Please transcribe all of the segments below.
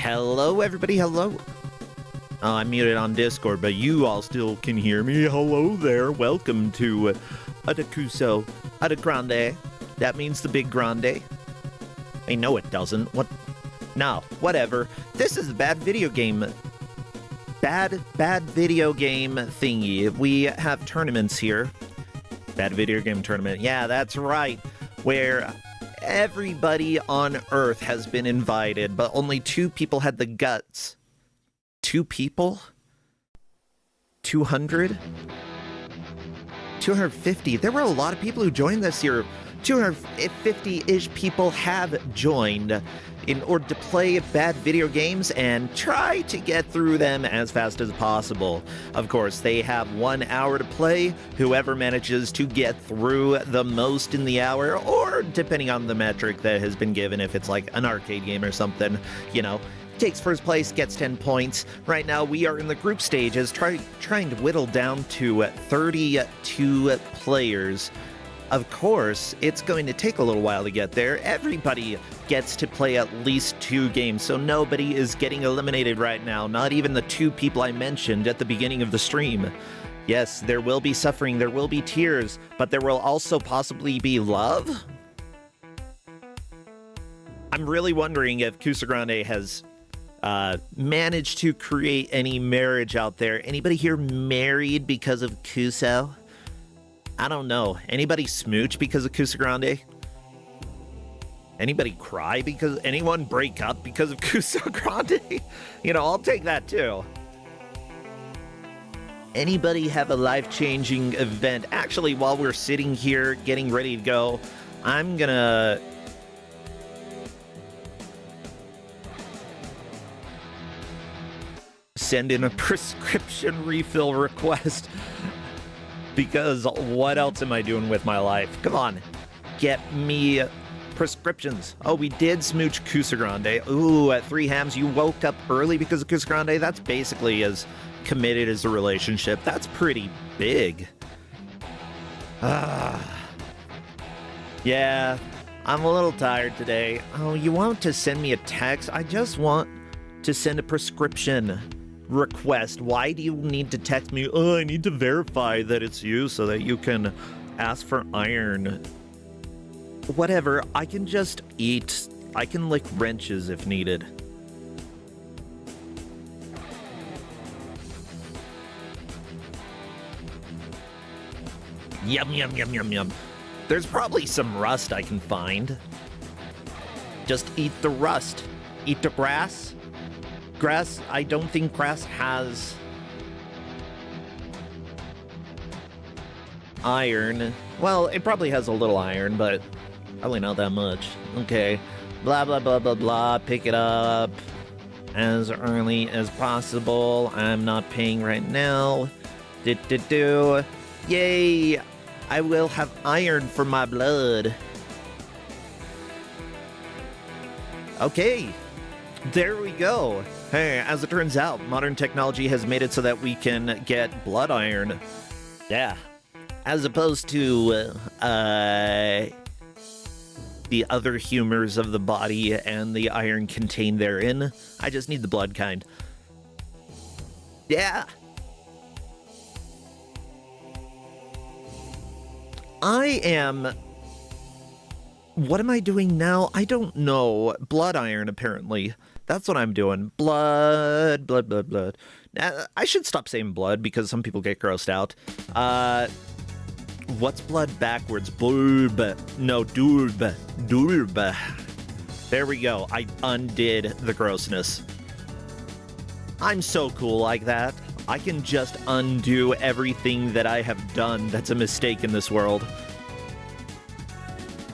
Hello, everybody. Hello. Oh, I'm muted on Discord, but you all still can hear me. Hello there. Welcome to Kusogrande. That means the big grande. I know it doesn't. What? No, whatever. This is a bad video game. Bad video game thingy. We have tournaments here. Bad video game tournament. Yeah, that's right. Where everybody on Earth has been invited, but only 2 people had the guts. 2 people? 200? 250. There were a lot of people who joined this year. 250-ish people have joined in order to play bad video games and try to get through them as fast as possible. Of course, they have 1 hour to play. Whoever manages to get through the most in the hour, or depending on the metric that has been given, if it's like an arcade game or something, you know, takes first place, gets 10 points. Right now, we are in the group stages, trying to whittle down to 32 players. Of course, it's going to take a little while to get there. Everybody gets to play at least 2 games, so nobody is getting eliminated right now, not even the 2 people I mentioned at the beginning of the stream. Yes, there will be suffering, there will be tears, but there will also possibly be love? I'm really wondering if Kusogrande has managed to create any marriage out there. Anybody here married because of Kuso? I don't know. Anybody smooch because of Kusogrande? Anybody cry because... Anyone break up because of Kusogrande? You know, I'll take that too. Anybody have a life-changing event? Actually, while we're sitting here getting ready to go, I'm gonna... send in a prescription refill request. Because what else am I doing with my life? Come on, get me prescriptions. Oh, we did smooch Kusogrande. Ooh, at 3 hams, you woke up early because of Kusogrande? That's basically as committed as a relationship. That's pretty big. Yeah, I'm a little tired today. Oh, you want to send me a text? I just want to send a prescription request. Why do you need to text me? Oh, I need to verify that it's you so that you can ask for iron. Whatever, I can just eat. I can lick wrenches if needed. Yum, yum, yum, yum, yum. There's probably some rust I can find. Just eat the rust. Eat the grass. Grass, I don't think grass has iron. Well, it probably has a little iron, but probably not that much. Okay. Blah, blah, blah, blah, blah. Pick it up as early as possible. I'm not paying right now. Yay! I will have iron for my blood. Okay. There we go. Hey, as it turns out, modern technology has made it so that we can get blood iron. Yeah. As opposed to, the other humors of the body and the iron contained therein. I just need the blood kind. Yeah. I am... What am I doing now? I don't know. Blood iron, apparently. That's what I'm doing. Blood. I should stop saying blood because some people get grossed out. What's blood backwards? Durb. No, durb. There we go. I undid the grossness. I'm so cool like that. I can just undo everything that I have done that's a mistake in this world.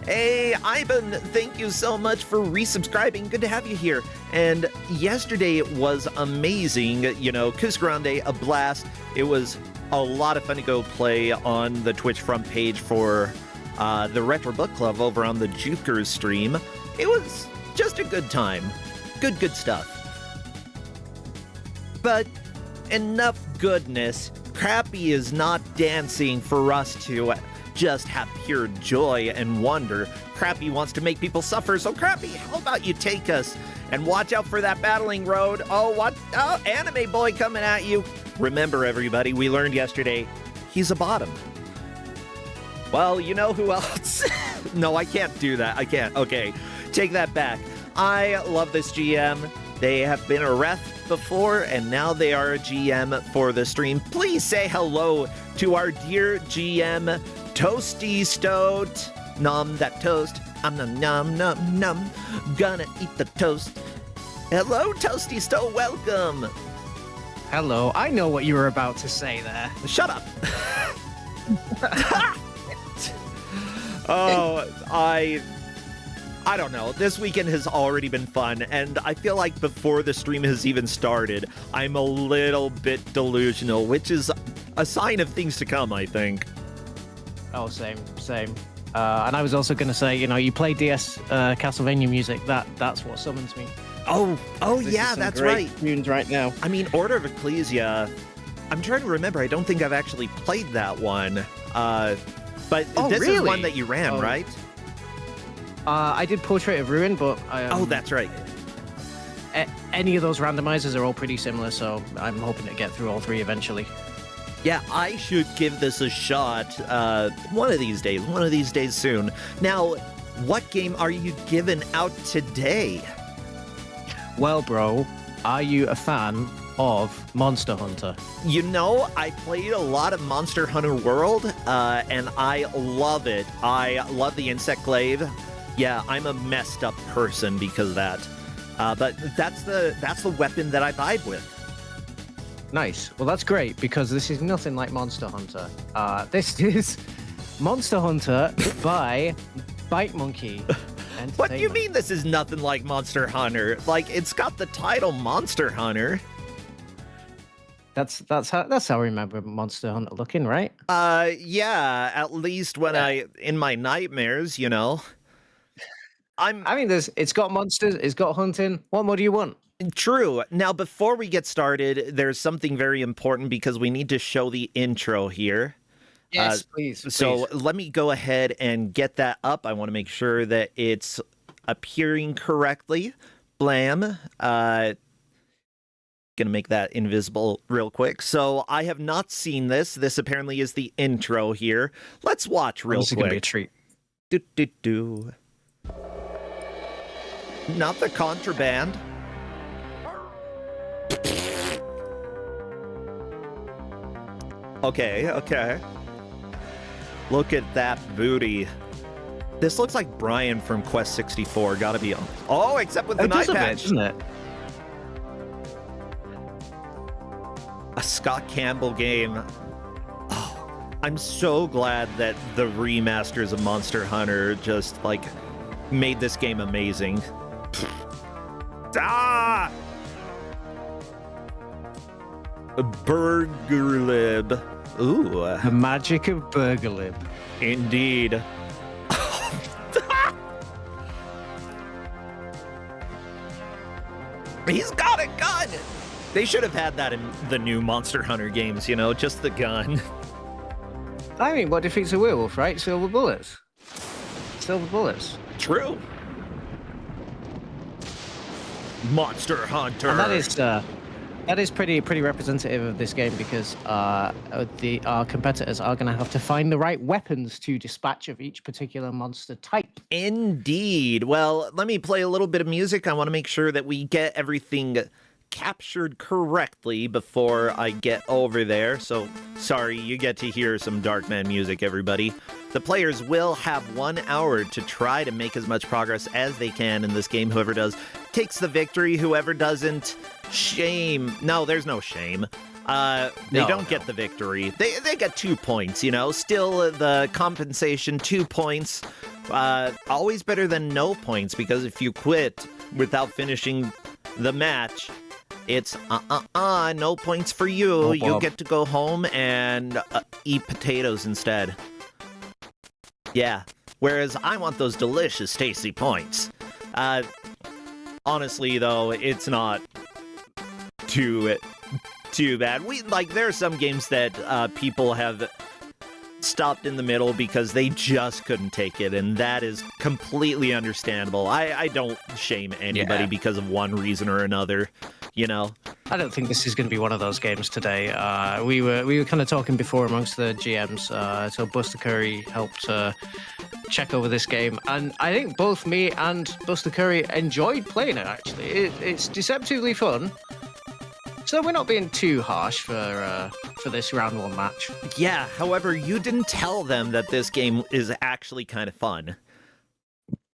Hey, Ivan, thank you so much for resubscribing. Good to have you here. And yesterday was amazing. You know, Kus9rande, a blast. It was a lot of fun to go play on the Twitch front page for the Retro Book Club over on the Jukers stream. It was just a good time. Good stuff. But enough goodness. Crappy is not dancing for us to just have pure joy and wonder. Crappy wants to make people suffer, so Crappy, how about you take us? And watch out for that battling road. Oh, Anime Boy coming at you. Remember, everybody, we learned yesterday, he's a bottom. Well, you know who else? No, I can't do that. I can't. Okay, take that back. I love this GM. They have been a ref before, and now they are a GM for the stream. Please say hello to our dear GM, Toasty Stoat. Nom that toast. Nom, nom. Gonna eat the toast. Hello, Toasty Stoat. Welcome. Hello. I know what you were about to say there. Shut up. Oh, I don't know. This weekend has already been fun, and I feel like before the stream has even started, I'm a little bit delusional, which is a sign of things to come, I think. Oh, same. And I was also going to say, you play DS Castlevania music. That's what summons me. Oh yeah, that's right. Tunes right now. I mean, Order of Ecclesia. I'm trying to remember. I don't think I've actually played that one. But this really? is one that you ran, right? I did Portrait of Ruin, but that's right. Any of those randomizers are all pretty similar, so I'm hoping to get through all three eventually. Yeah, I should give this a shot one of these days soon. Now, what game are you giving out today? Well, bro, are you a fan of Monster Hunter? I played a lot of Monster Hunter World, and I love it. I love the Insect Glaive. Yeah, I'm a messed up person because of that. But that's the weapon that I vibe with. Nice. Well, that's great, because this is nothing like Monster Hunter. This is Monster Hunter by Bite Monkey. What do you mean this is nothing like Monster Hunter? Like, it's got the title Monster Hunter. That's how I remember Monster Hunter looking, right? Yeah, at least when in my nightmares, it's got monsters, it's got hunting. What more do you want? True. Now, before we get started, there's something very important because we need to show the intro here. Yes, please. So let me go ahead and get that up. I want to make sure that it's appearing correctly. Blam. Gonna make that invisible real quick. So I have not seen this. This apparently is the intro here. Let's watch real quick. This is gonna be a treat. Do. Not the contraband. Okay. Look at that booty. This looks like Brian from Quest9rande. Gotta be on. Oh, except with the night patch. Doesn't it? A Scott Campbell game. Oh, I'm so glad that the remasters of Monster Hunter just, made this game amazing. Burgerlib. Ooh. The magic of Burgerlib. Indeed. He's got a gun! They should have had that in the new Monster Hunter games, just the gun. I mean, what defeats a werewolf, right? Silver bullets. True. Monster Hunter. And that is pretty representative of this game, because our competitors are going to have to find the right weapons to dispatch of each particular monster type. Indeed. Well, let me play a little bit of music. I want to make sure that we get everything captured correctly before I get over there. So, sorry, you get to hear some Darkman music, everybody. The players will have 1 hour to try to make as much progress as they can in this game. Whoever does takes the victory. Whoever doesn't, shame. No, there's no shame. They don't get the victory. They get 2 points, Still, the compensation, 2 points. Always better than no points, because if you quit without finishing the match, it's no points for you. Oh, you get to go home and eat potatoes instead. Yeah. Whereas I want those delicious, tasty points. Honestly, though, it's not too bad. There are some games that people have stopped in the middle because they just couldn't take it, and that is completely understandable. I don't shame anybody because of one reason or another, you know? I don't think this is going to be one of those games today. We were kind of talking before amongst the GMs, so Buster Curry helped check over this game, and I think both me and Buster Curry enjoyed playing it, actually. It's deceptively fun. So we're not being too harsh for this round 1 match. Yeah, however, you didn't tell them that this game is actually kind of fun.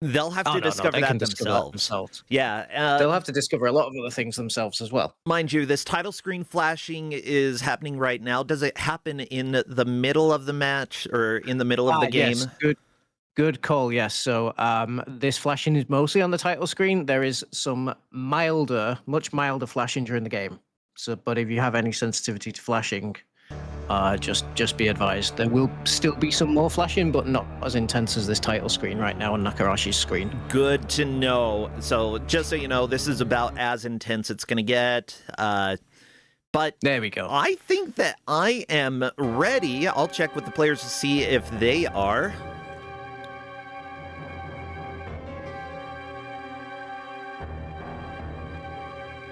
They'll have to discover that themselves. Yeah. They'll have to discover a lot of other things themselves as well. Mind you, this title screen flashing is happening right now. Does it happen in the middle of the match or in the middle of the game? Yes. Good call, yes. So this flashing is mostly on the title screen. There is some much milder flashing during the game. So, but if you have any sensitivity to flashing, just be advised. There will still be some more flashing, but not as intense as this title screen right now on Nakarashi's screen. Good to know. So just so you know, this is about as intense it's going to get. But there we go. I think that I am ready. I'll check with the players to see if they are.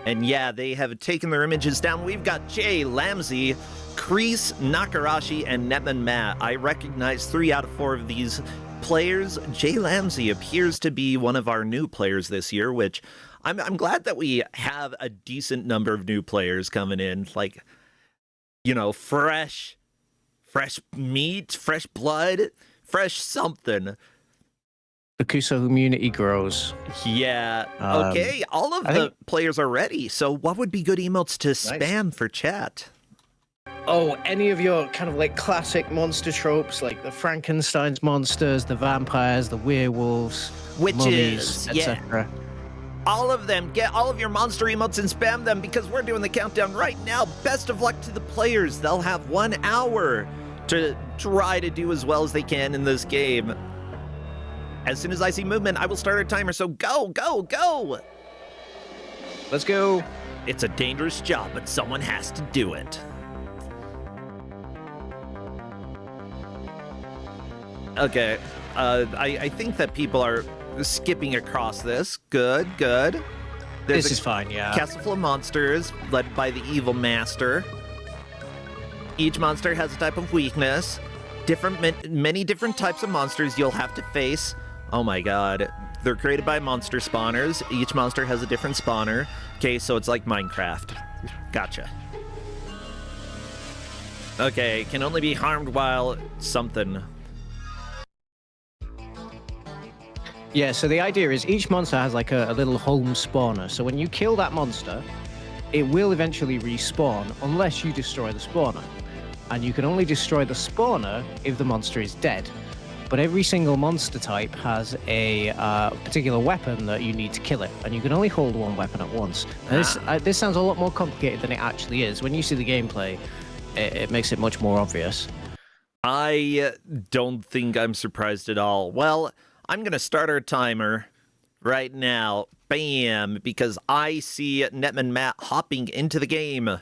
And yeah, they have taken their images down. We've got Jay Lamsey, Kreese, Nakarashi, and Netman Matt. I recognize 3 out of 4 of these players. Jay Lamsey appears to be one of our new players this year, which I'm glad that we have a decent number of new players coming in. Like, you know, fresh meat, fresh blood, fresh something. The Kuso community grows. Yeah. Okay, all of the players are ready. So what would be good emotes to spam for chat? Oh, any of your kind of like classic monster tropes, like the Frankenstein's monsters, the vampires, the werewolves, witches, etc. All of them. Get all of your monster emotes and spam them because we're doing the countdown right now. Best of luck to the players. They'll have 1 hour to try to do as well as they can in this game. As soon as I see movement, I will start a timer, so go, go, go! Let's go. It's a dangerous job, but someone has to do it. Okay, I think that people are skipping across this. Good, good. This is fine, yeah. Castle full of monsters, led by the evil master. Each monster has a type of weakness. Many different types of monsters you'll have to face. Oh my god. They're created by monster spawners. Each monster has a different spawner. Okay, so it's like Minecraft. Gotcha. Okay, can only be harmed while something. Yeah, so the idea is each monster has like a little home spawner. So when you kill that monster, it will eventually respawn unless you destroy the spawner. And you can only destroy the spawner if the monster is dead. But every single monster type has a particular weapon that you need to kill it, and you can only hold 1 weapon at once. Now this sounds a lot more complicated than it actually is. When you see the gameplay, it makes it much more obvious. I don't think I'm surprised at all. Well, I'm going to start our timer right now. Bam! Because I see Netman Matt hopping into the game.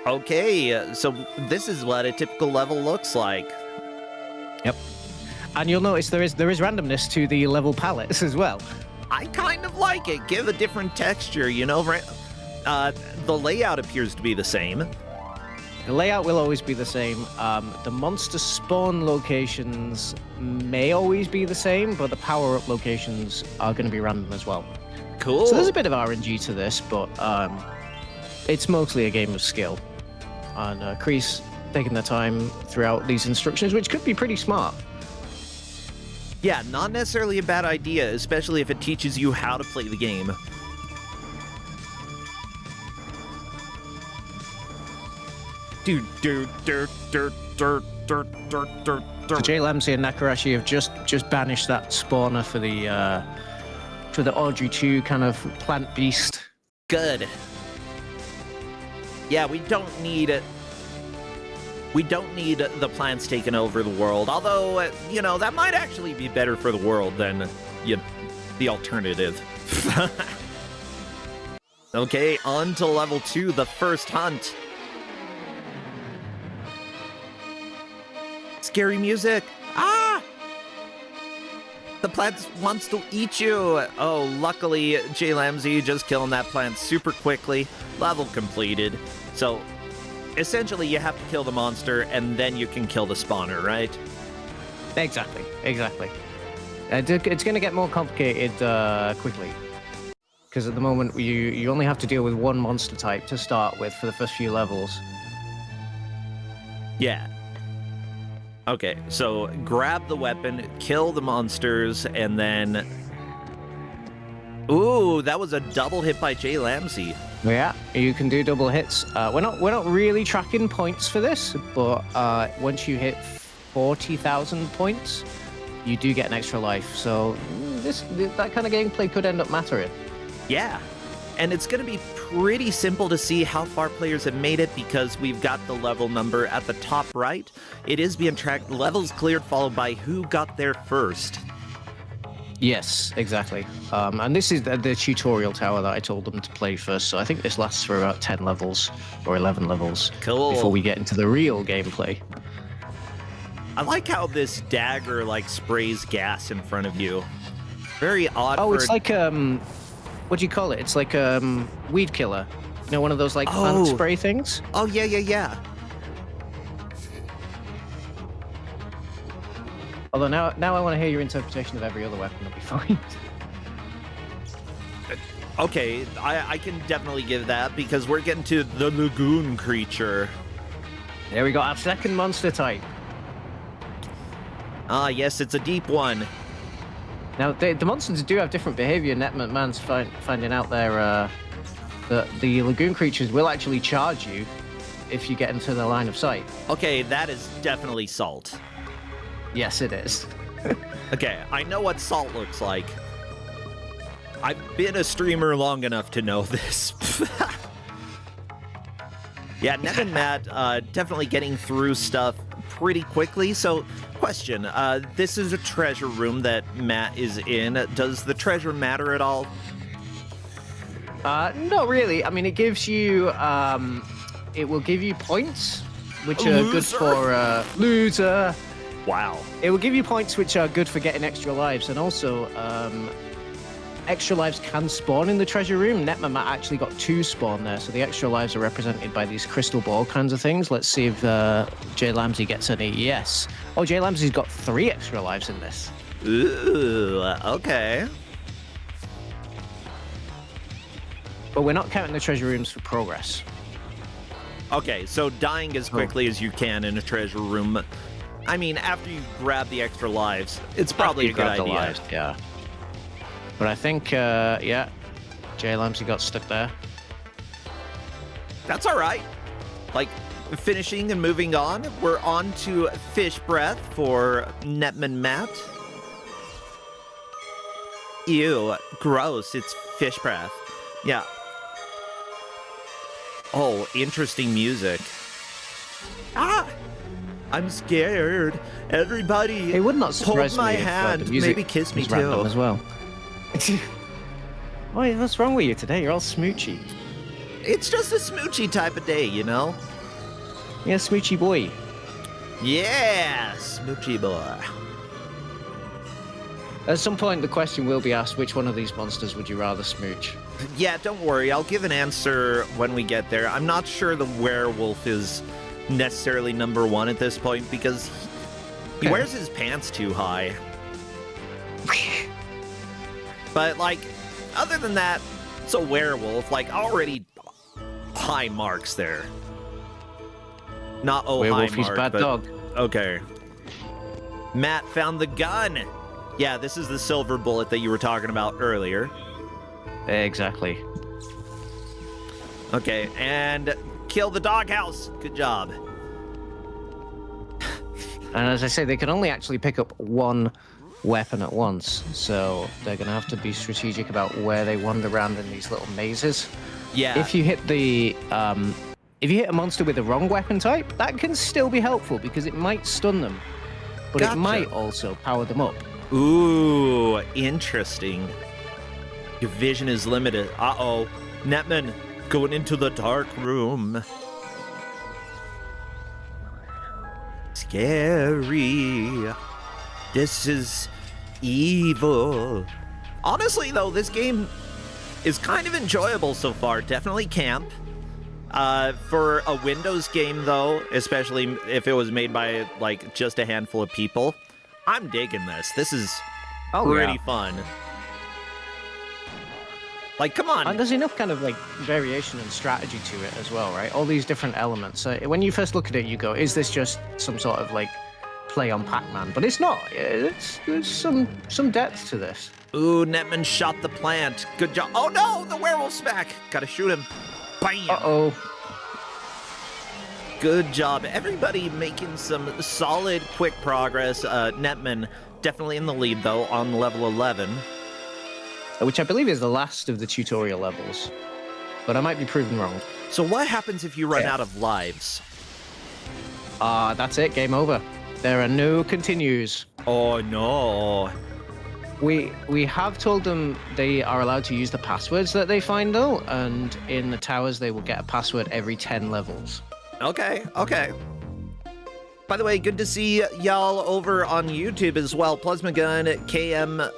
Okay, so this is what a typical level looks like. Yep. And you'll notice there is randomness to the level palettes as well. I kind of like it. Give a different texture, you know? The layout appears to be the same. The layout will always be the same. The monster spawn locations may always be the same, but the power-up locations are going to be random as well. Cool. So there's a bit of RNG to this, but it's mostly a game of skill. And Kreese taking their time throughout these instructions, which could be pretty smart. Yeah, not necessarily a bad idea, especially if it teaches you how to play the game. So Jay Lamsey and Nakarashi have just banished that spawner for the Audrey 2 kind of plant beast. Good. Yeah, we don't need the plants taking over the world. Although, you know, that might actually be better for the world than the alternative. Okay, on to level 2, the first hunt. scary music. Ah! The plant wants to eat you. Oh, luckily, J Lamsey just killing that plant super quickly. Level completed. So, essentially, you have to kill the monster, and then you can kill the spawner, right? Exactly. It's going to get more complicated quickly. Because at the moment, you only have to deal with one monster type to start with for the first few levels. Yeah. Okay, so grab the weapon, kill the monsters, and then... Ooh, that was a double hit by J Lamsey. Yeah, you can do double hits. We're not really tracking points for this, but once you hit 40,000 points, you do get an extra life. So that kind of gameplay could end up mattering. Yeah, and it's going to be pretty simple to see how far players have made it because we've got the level number at the top right. It is being tracked, levels cleared, followed by who got there first. Yes, exactly. And this is the tutorial tower that I told them to play first, so I think this lasts for about 10 levels or 11 levels before we get into the real gameplay. I like how this dagger, like, sprays gas in front of you. Very odd. Oh, it's like, what do you call it? It's like weed killer. You know, one of those, like, plant spray things? Oh, yeah. Although now I want to hear your interpretation of every other weapon. That'll be fine. Okay, I can definitely give that because we're getting to the lagoon creature. There we go, our second monster type. Ah, yes, it's a deep one. Now, the monsters do have different behavior. Net McMahon's finding out there that the lagoon creatures will actually charge you if you get into the line of sight. Okay, that is definitely salt. Yes, it is. Okay, I know what salt looks like. I've been a streamer long enough to know this. Yeah, Neb and Matt definitely getting through stuff pretty quickly. So, question, this is a treasure room that Matt is in. Does the treasure matter at all? Not really. I mean, it gives you, it will give you points, which are good for, loser. Wow. It will give you points which are good for getting extra lives, and also, extra lives can spawn in the treasure room. Netma Matt actually got 2 spawn there, so the extra lives are represented by these crystal ball kinds of things. Let's see if J Lamsey gets any. Yes. Oh, J Lamsey's got 3 extra lives in this. Ooh, okay. But we're not counting the treasure rooms for progress. Okay, so dying as quickly as you can in a treasure room. I mean, after you grab the extra lives, it's probably a good idea. Lives, yeah. But I think, yeah, J Lamsey got stuck there. That's all right. Like, finishing and moving on, we're on to Fish Breath for Netman Matt. Ew, gross, it's Fish Breath. Yeah. Oh, interesting music. Ah! I'm scared. Everybody, it would not surprise hold my me hand. If, the music maybe kiss me was too. Random as well. What's wrong with you today? You're all smoochy. It's just a smoochy type of day, you know? Yeah, smoochy boy. Yeah, smoochy boy. At some point, the question will be asked, which one of these monsters would you rather smooch? Yeah, don't worry. I'll give an answer when we get there. I'm not sure the werewolf is necessarily number 1 at this point because he wears his pants too high. But, like, other than that, it's a werewolf. Like, already high marks there. Not werewolf, high he's mark, bad but dog. Okay. Matt found the gun. Yeah, this is the silver bullet that you were talking about earlier. Exactly. Okay, and kill the doghouse. Good job. And as I say, they can only actually pick up 1 weapon at once, so they're going to have to be strategic about where they wander around in these little mazes. Yeah. If you hit if you hit a monster with the wrong weapon type, that can still be helpful because it might stun them, but Gotcha. it might also power them up. Ooh, interesting. Your vision is limited. Uh-oh. Netman, going into the dark room. scary. This is evil. Honestly, though, this game is kind of enjoyable so far. Definitely camp. For a Windows game, though, especially if it was made by, like, just a handful of people, I'm digging this. This is pretty fun. Like, come on. And there's enough kind of, like, variation and strategy to it as well, right? All these different elements. So when you first look at it, you go, is this just some sort of, like, play on Pac-Man? But it's not. There's some depth to this. Ooh, Netman shot the plant. Good job. Oh, no! The werewolf's back. Gotta shoot him. Bam! Uh-oh. Good job. Everybody making some solid, quick progress. Netman definitely in the lead, though, on level 11. Which I believe is the last of the tutorial levels. But I might be proven wrong. So what happens if you run out of lives? That's it. Game over. There are no continues. Oh, no. We have told them they are allowed to use the passwords that they find, though. And in the towers, they will get a password every 10 levels. Okay. By the way, good to see y'all over on YouTube as well. Plasma Gun, KM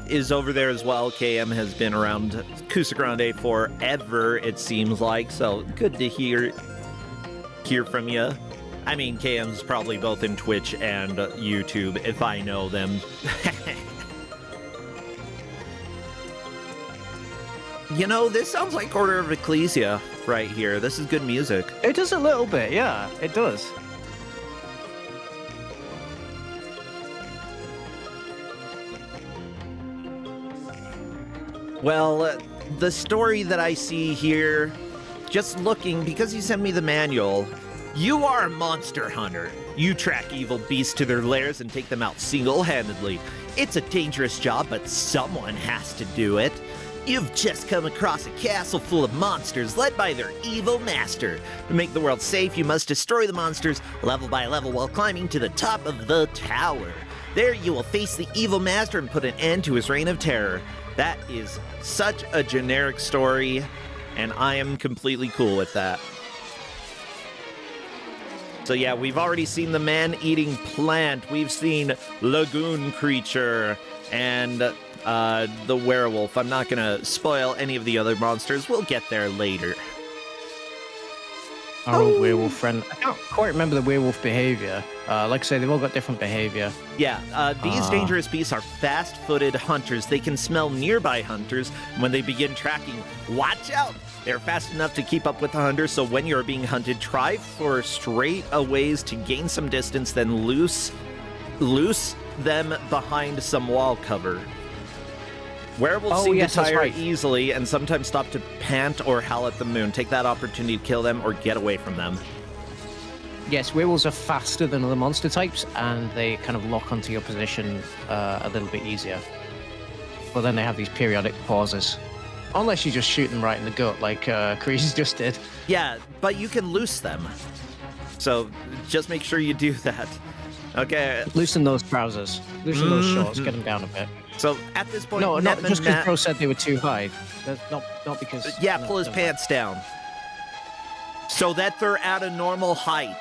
is over there as well. KM has been around Kusogrande forever, it seems like. So good to hear from you. I mean, KM's probably both in Twitch and YouTube, if I know them. You know, this sounds like Order of Ecclesia right here. This is good music. It does a little bit, yeah, it does. Well, the story that I see here, just looking, because you sent me the manual, you are a monster hunter. You track evil beasts to their lairs and take them out single-handedly. It's a dangerous job, but someone has to do it. You've just come across a castle full of monsters led by their evil master. To make the world safe, you must destroy the monsters level by level while climbing to the top of the tower. There you will face the evil master and put an end to his reign of terror. That is such a generic story, and I am completely cool with that. So yeah, we've already seen the man-eating plant, we've seen lagoon creature, and the werewolf. I'm not gonna spoil any of the other monsters, we'll get there later. Our old werewolf friend. I can't quite remember the werewolf behavior. Like I say, they've all got different behavior. Yeah, these dangerous beasts are fast-footed hunters. They can smell nearby hunters. When they begin tracking, watch out! They're fast enough to keep up with the hunters, so when you're being hunted, try for straight-aways to gain some distance, then loose them behind some wall cover. Werewolves seem to tire easily and sometimes stop to pant or howl at the moon. Take that opportunity to kill them or get away from them. Yes, werewolves are faster than other monster types, and they kind of lock onto your position a little bit easier. But then they have these periodic pauses. Unless you just shoot them right in the gut, like Kreese just did. Yeah, but you can loose them. So just make sure you do that. Okay. Loosen those trousers. Loosen those shorts. Get them down a bit. So at this point, no, not just because Bro said they were too high. That's not because. Yeah, pull his pants down, so that they're at a normal height.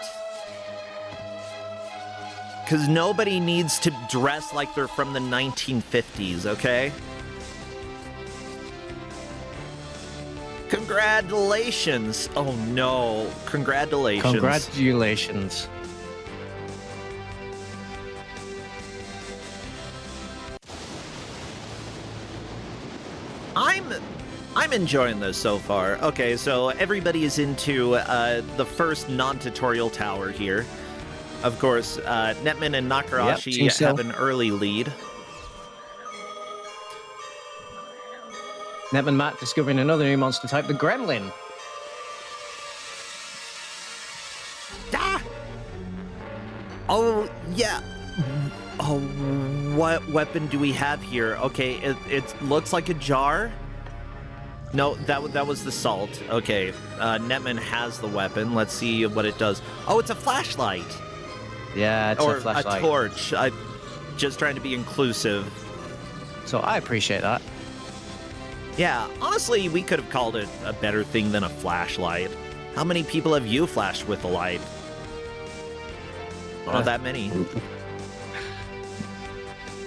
Because nobody needs to dress like they're from the 1950s. Okay. Congratulations! Oh no! Congratulations! Congratulations! I'm enjoying this so far. Okay, so everybody is into the first non-tutorial tower here. Of course, Netman and Nakarashi have an early lead. Netman Matt discovering another new monster type, the Gremlin. Ah! Oh, yeah. Oh, what weapon do we have here? Okay, it looks like a jar. No, that was the salt. Okay, Netman has the weapon. Let's see what it does. Oh, it's a flashlight. Yeah, it's a flashlight. Or a torch. I'm just trying to be inclusive. So I appreciate that. Yeah, honestly, we could have called it a better thing than a flashlight. How many people have you flashed with a light? Not that many.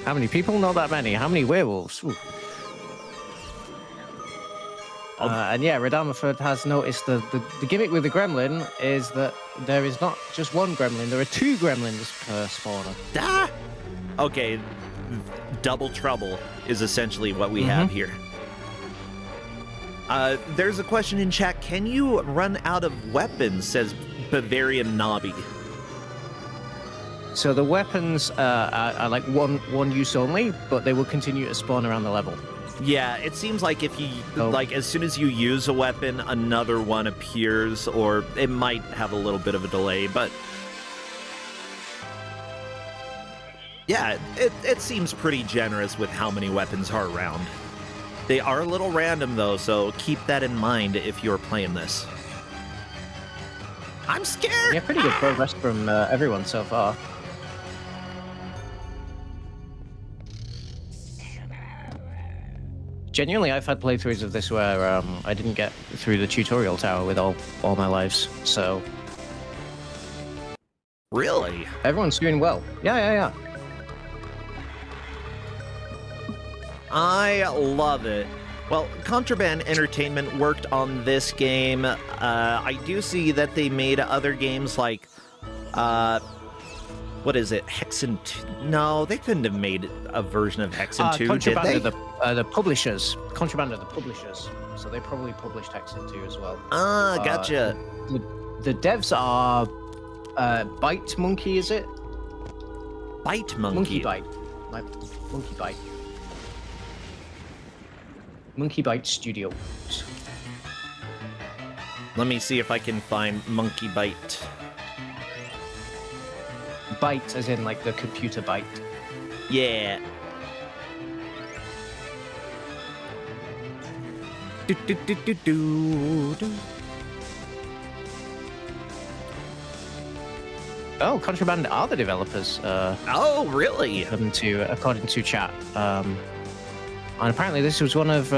How many people? Not that many. How many werewolves? And yeah, Redamaford has noticed the gimmick with the gremlin is that there is not just one gremlin, there are 2 gremlins per spawner. Ah! Okay, double trouble is essentially what we have here. There's a question in chat. Can you run out of weapons, says Bavarian Nobby. So the weapons are like one use only, but they will continue to spawn around the level. Yeah, it seems like if you, like, as soon as you use a weapon, another one appears, or it might have a little bit of a delay, but... Yeah, it seems pretty generous with how many weapons are around. They are a little random, though, so keep that in mind if you're playing this. I'm scared! Yeah, pretty good progress from everyone so far. Genuinely, I've had playthroughs of this where I didn't get through the tutorial tower with all my lives, so... Really? Everyone's doing well. Yeah. I love it. Well, Contraband Entertainment worked on this game. I do see that they made other games like, what is it, Hexen 2? No, they couldn't have made a version of Hexen 2, did they? The publishers. Contraband are the publishers, so they probably published Hexen 2 as well. Ah, gotcha. The devs are Bite Monkey, is it? Bite Monkey? Monkey Bite. Like, Monkey Bite. Monkey Bite Studios. Let me see if I can find Monkey Bite. Bite as in like the computer bite. Yeah. Oh, Contraband are the developers. Oh, really? According to chat. And apparently this was one of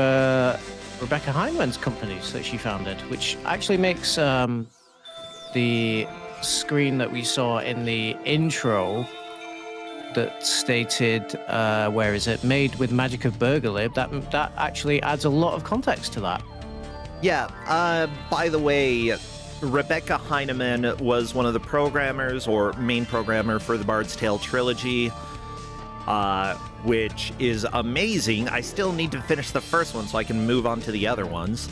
Rebecca Heineman's companies that she founded, which actually makes the screen that we saw in the intro that stated, where is it, made with magic of Burgerlib, that actually adds a lot of context to that. Yeah, by the way, Rebecca Heineman was one of the programmers, or main programmer for the Bard's Tale trilogy, which is amazing. I still need to finish the first one so I can move on to the other ones.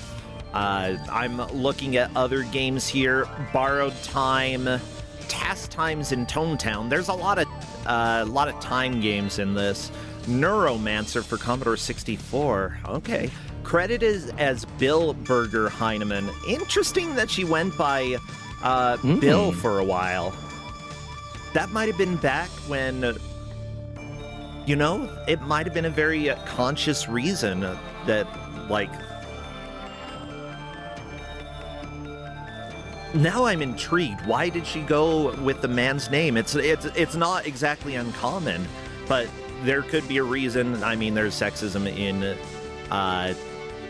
I'm looking at other games here. Borrowed Time, Task Times in Tone Town. There's a lot of time games in this. Neuromancer for Commodore 64. Okay. Credited as Bill Berger Heineman. Interesting that she went by Bill for a while. That might have been back when, you know, it might have been a very conscious reason that, like... Now I'm intrigued. Why did she go with the man's name? It's not exactly uncommon, but there could be a reason. I mean, there's sexism in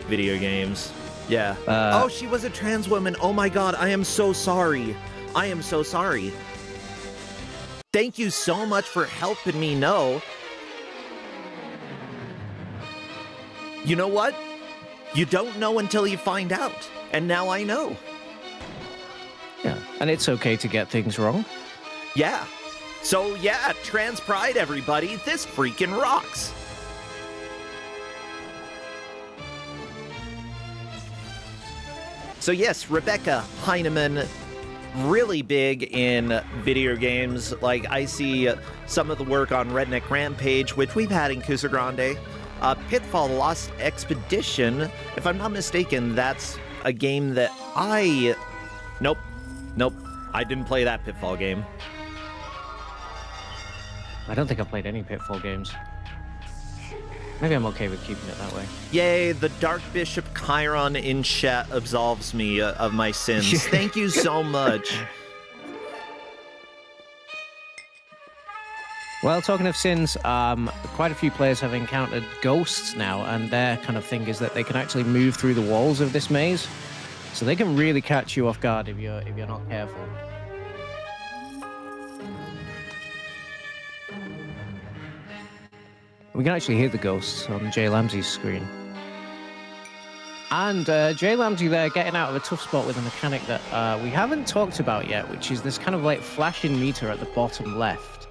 video games. Yeah. Oh, she was a trans woman. Oh my god, I am so sorry. I am so sorry. Thank you so much for helping me know. You know what? You don't know until you find out. And now I know. Yeah, and it's okay to get things wrong. Yeah. So yeah, trans pride, everybody. This freaking rocks. So yes, Rebecca Heineman, really big in video games. Like, I see some of the work on Redneck Rampage, which we've had in Kusogrande. Pitfall Lost Expedition, if I'm not mistaken, that's a game that I... Nope, I didn't play that Pitfall game. I don't think I've played any Pitfall games. Maybe I'm okay with keeping it that way. Yay, the Dark Bishop Chiron in chat absolves me of my sins. Thank you so much. Well, talking of sins, quite a few players have encountered ghosts now, and their kind of thing is that they can actually move through the walls of this maze. So they can really catch you off guard if you're not careful. We can actually hear the ghosts on Jay Lamsey's screen. And Jay Lamsey there getting out of a tough spot with a mechanic that we haven't talked about yet, which is this kind of like flashing meter at the bottom left.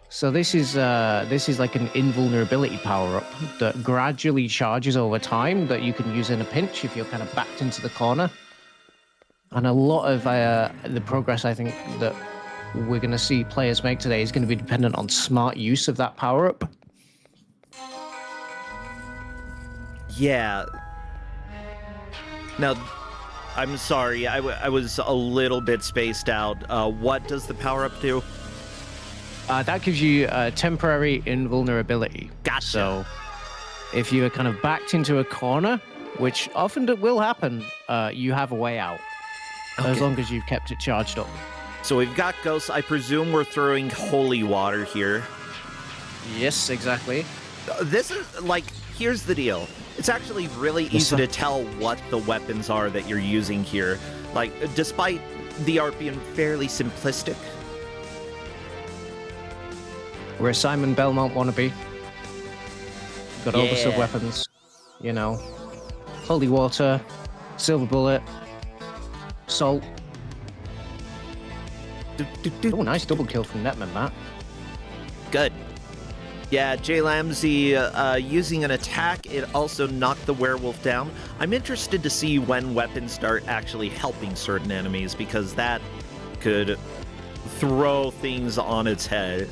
So this is like an invulnerability power-up that gradually charges over time that you can use in a pinch if you're kind of backed into the corner. And a lot of the progress I think that we're going to see players make today is going to be dependent on smart use of that power-up. Yeah. Now, I'm sorry, I was a little bit spaced out. What does the power-up do? That gives you temporary invulnerability. Gotcha. So if you're kind of backed into a corner, which often will happen, you have a way out. Okay. As long as you've kept it charged up. So we've got ghosts. I presume we're throwing holy water here. Yes, exactly. This is, like, here's the deal. It's actually really easy to tell what the weapons are that you're using here. Like, despite the art being fairly simplistic. We're a Simon Belmont wannabe. Got all the sub-weapons, you know. Holy water, silver bullet, salt. Oh, nice double kill from Netman, Matt. Good. Yeah, Jay Lamsey using an attack, it also knocked the werewolf down. I'm interested to see when weapons start actually helping certain enemies, because that could throw things on its head.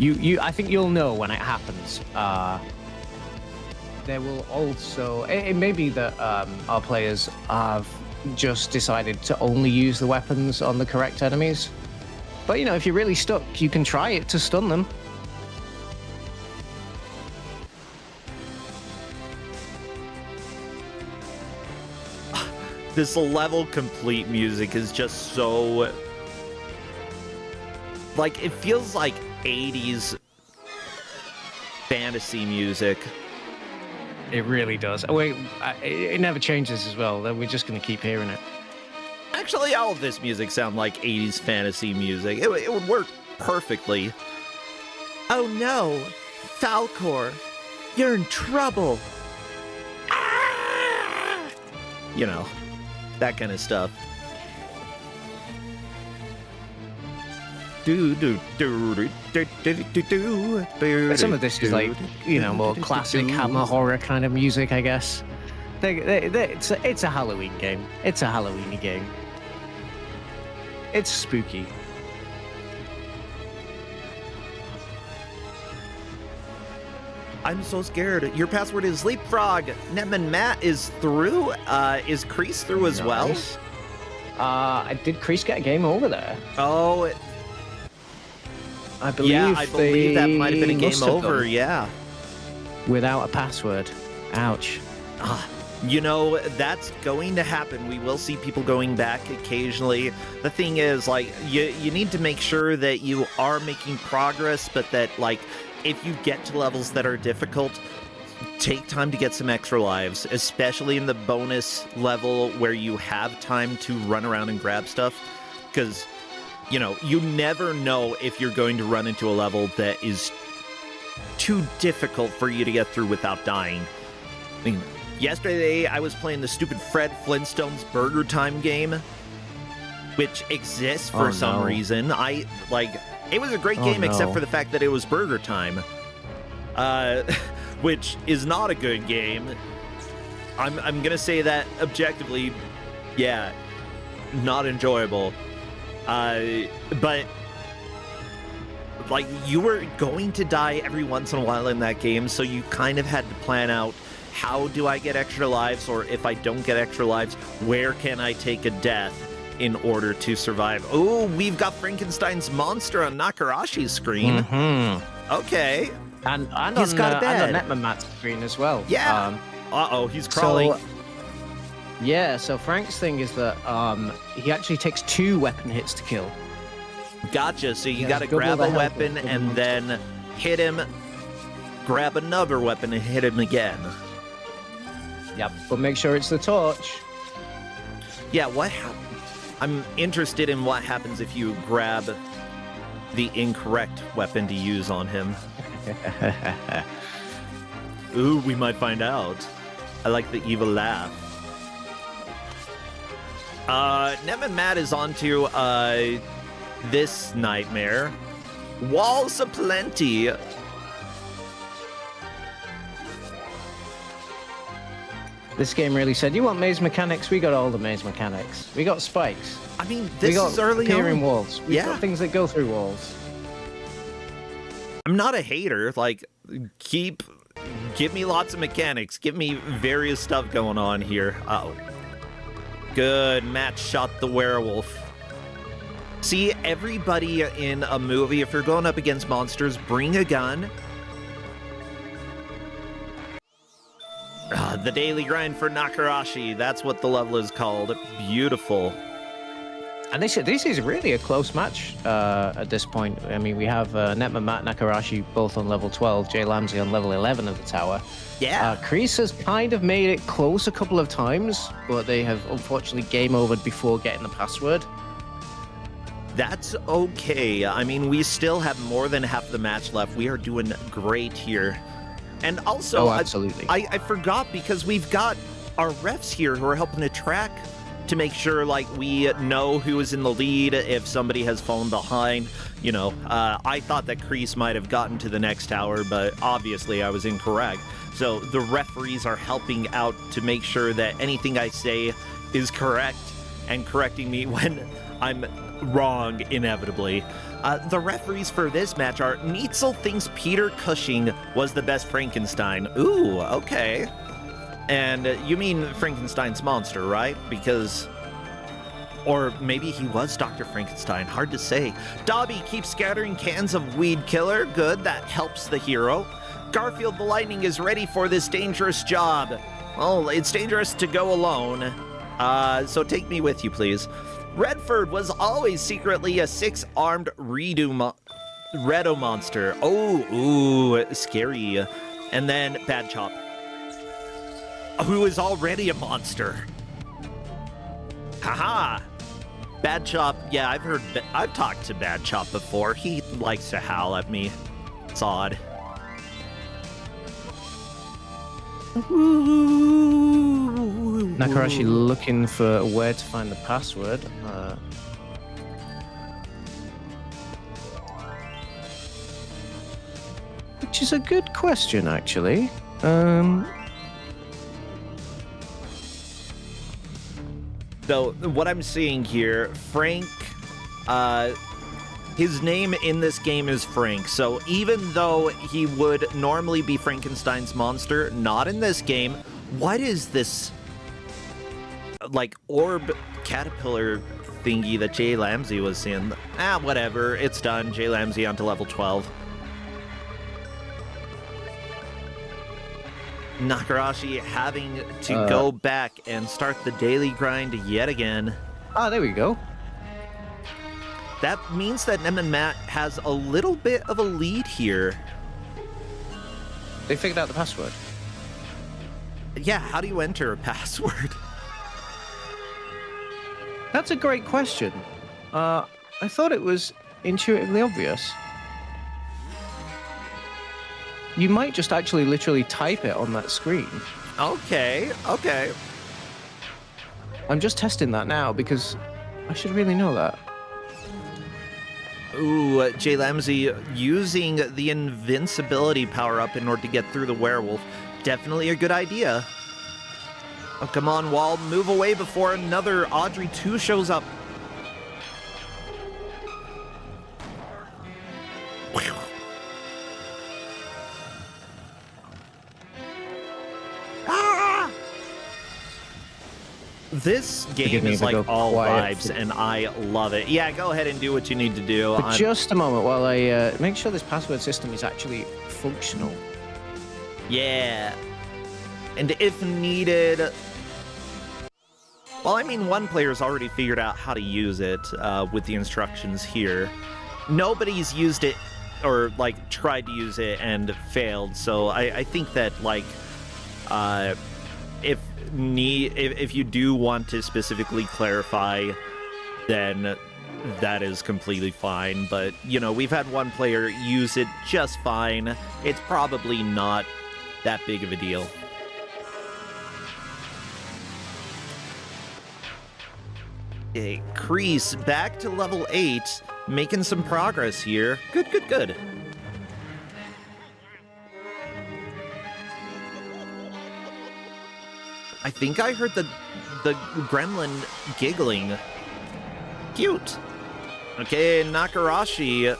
I think you'll know when it happens. There will also... It may be that our players have just decided to only use the weapons on the correct enemies. But, you know, if you're really stuck, you can try it to stun them. This level complete music is just so... Like, it feels like 80s fantasy music. It really does. Oh, wait, it never changes as well. We're just going to keep hearing it. Actually, all of this music sounds like 80s fantasy music. It would work perfectly. Oh no, Falcor, you're in trouble. Ah! You know, that kind of stuff. Some of this is like, you know, more classic Hammer horror kind of music, I guess. It's a Halloween game. It's a Halloweeny game. It's spooky. I'm so scared. Your password is Leapfrog. Netman Matt is through. Is Kreese through as well? Did Kreese get a game over there? Oh, I believe that might have been a game over, yeah. Without a password. Ouch. You know, that's going to happen. We will see people going back occasionally. The thing is, like, you need to make sure that you are making progress, but that, like, if you get to levels that are difficult, take time to get some extra lives, especially in the bonus level where you have time to run around and grab stuff, because... You know, you never know if you're going to run into a level that is too difficult for you to get through without dying. I mean, yesterday I was playing the stupid Fred Flintstone's Burger Time game, which exists for some reason. It was a great game except for the fact that it was Burger Time, which is not a good game. I'm gonna say that objectively, yeah, not enjoyable. But like, you were going to die every once in a while in that game, so you kind of had to plan out, how do I get extra lives, or if I don't get extra lives, where can I take a death in order to survive? Oh, we've got Frankenstein's monster on Nakarashi's screen. Mm-hmm. Okay. And he's got a bed. And on Netman Matt's screen as well. Yeah. Uh-oh, he's crawling. So Frank's thing is that he actually takes 2 weapon hits to kill. Gotcha, so you gotta grab a weapon and then hit him, grab another weapon and hit him again. Yep, but make sure it's the torch. Yeah, I'm interested in what happens if you grab the incorrect weapon to use on him. Ooh, we might find out. I like the evil laugh. Nev and Matt is on to this nightmare. Walls aplenty. This game really said, you want maze mechanics? We got all the maze mechanics. We got spikes. I mean, We this got is early appearing on. walls. We Yeah. got things that go through walls. I'm not a hater. Like, give me lots of mechanics. Give me various stuff going on here. Uh-oh. Good. Matt shot the werewolf. See, everybody in a movie, if you're going up against monsters, bring a gun. The daily grind for Nakarashi. That's what the level is called. Beautiful. And this is really a close match at this point. I mean, we have Netman, Matt, Nakarashi both on level 12, Jay Lamsey on level 11 of the tower. Yeah. Kreese has kind of made it close a couple of times, but they have unfortunately game overed before getting the password. That's okay. I mean, we still have more than half the match left. We are doing great here. And also, absolutely. I forgot because we've got our refs here who are helping to track to make sure, like, we know who is in the lead if somebody has fallen behind. You know, I thought that Kreese might have gotten to the next tower, but obviously I was incorrect. So the referees are helping out to make sure that anything I say is correct and correcting me when I'm wrong, inevitably. The referees for this match are Neitzel thinks Peter Cushing was the best Frankenstein. Ooh, okay. And you mean Frankenstein's monster, right? Because... Or maybe he was Dr. Frankenstein. Hard to say. Dobby keeps scattering cans of weed killer. Good, that helps the hero. Garfield the Lightning is ready for this dangerous job. Well, it's dangerous to go alone. So take me with you, please. Redford was always secretly a 6-armed Redo monster. Oh, ooh, scary. And then Bad Chop, who is already a monster. Haha. Bad Chop, yeah, I've talked to Bad Chop before. He likes to howl at me. It's odd. Nakarashi looking for where to find the password. Which is a good question, actually. So what I'm seeing here, Frank, his name in this game is Frank. So even though he would normally be Frankenstein's monster, not in this game, what is this, like, orb caterpillar thingy that Jay Lamsey was in? Whatever, it's done. Jay Lamsey onto level 12. Nakarashi having to go back and start the daily grind yet again. Ah, there we go. That means that Nem and Matt has a little bit of a lead here. They figured out the password. Yeah, how do you enter a password? That's a great question. I thought it was intuitively obvious. You might just actually literally type it on that screen. Okay. I'm just testing that now because I should really know that. Ooh, Jay Lamsey using the invincibility power-up in order to get through the werewolf. Definitely a good idea. Oh, come on, Wall, move away before another Audrey 2 shows up. This game is like all vibes, and I love it. Yeah, go ahead and do what you need to do. For just a moment while I make sure this password system is actually functional. Yeah. And if needed... Well, I mean, one player's already figured out how to use it with the instructions here. Nobody's used it or, like, tried to use it and failed, so I think that, like, if you do want to specifically clarify, then that is completely fine. But, you know, we've had one player use it just fine. It's probably not that big of a deal. Okay, Kreese back to level 8, making some progress here. Good, good, good. I think I heard the gremlin giggling. Cute. Okay, Nakarashi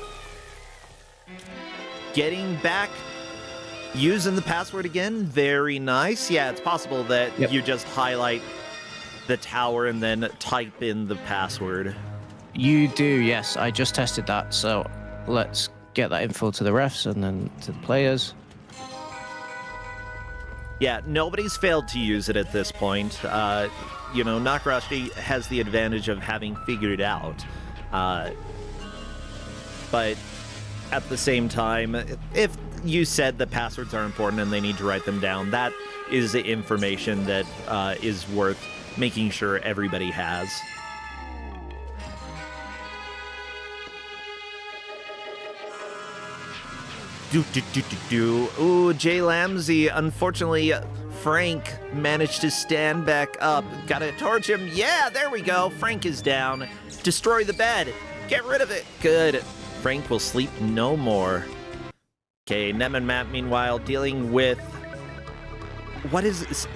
getting back, using the password again. Very nice. Yeah, it's possible that you just highlight the tower and then type in the password. You do, yes. I just tested that, so let's get that info to the refs and then to the players. Yeah, nobody's failed to use it at this point. You know, Nakarashi has the advantage of having figured it out. But at the same time, if you said the passwords are important and they need to write them down, that is the information that is worth making sure everybody has. Ooh, Jay Lamsey. Unfortunately, Frank managed to stand back up. Gotta torch him. Yeah, there we go. Frank is down. Destroy the bed. Get rid of it. Good. Frank will sleep no more. Okay, Nem and Matt, meanwhile, dealing with... What is this?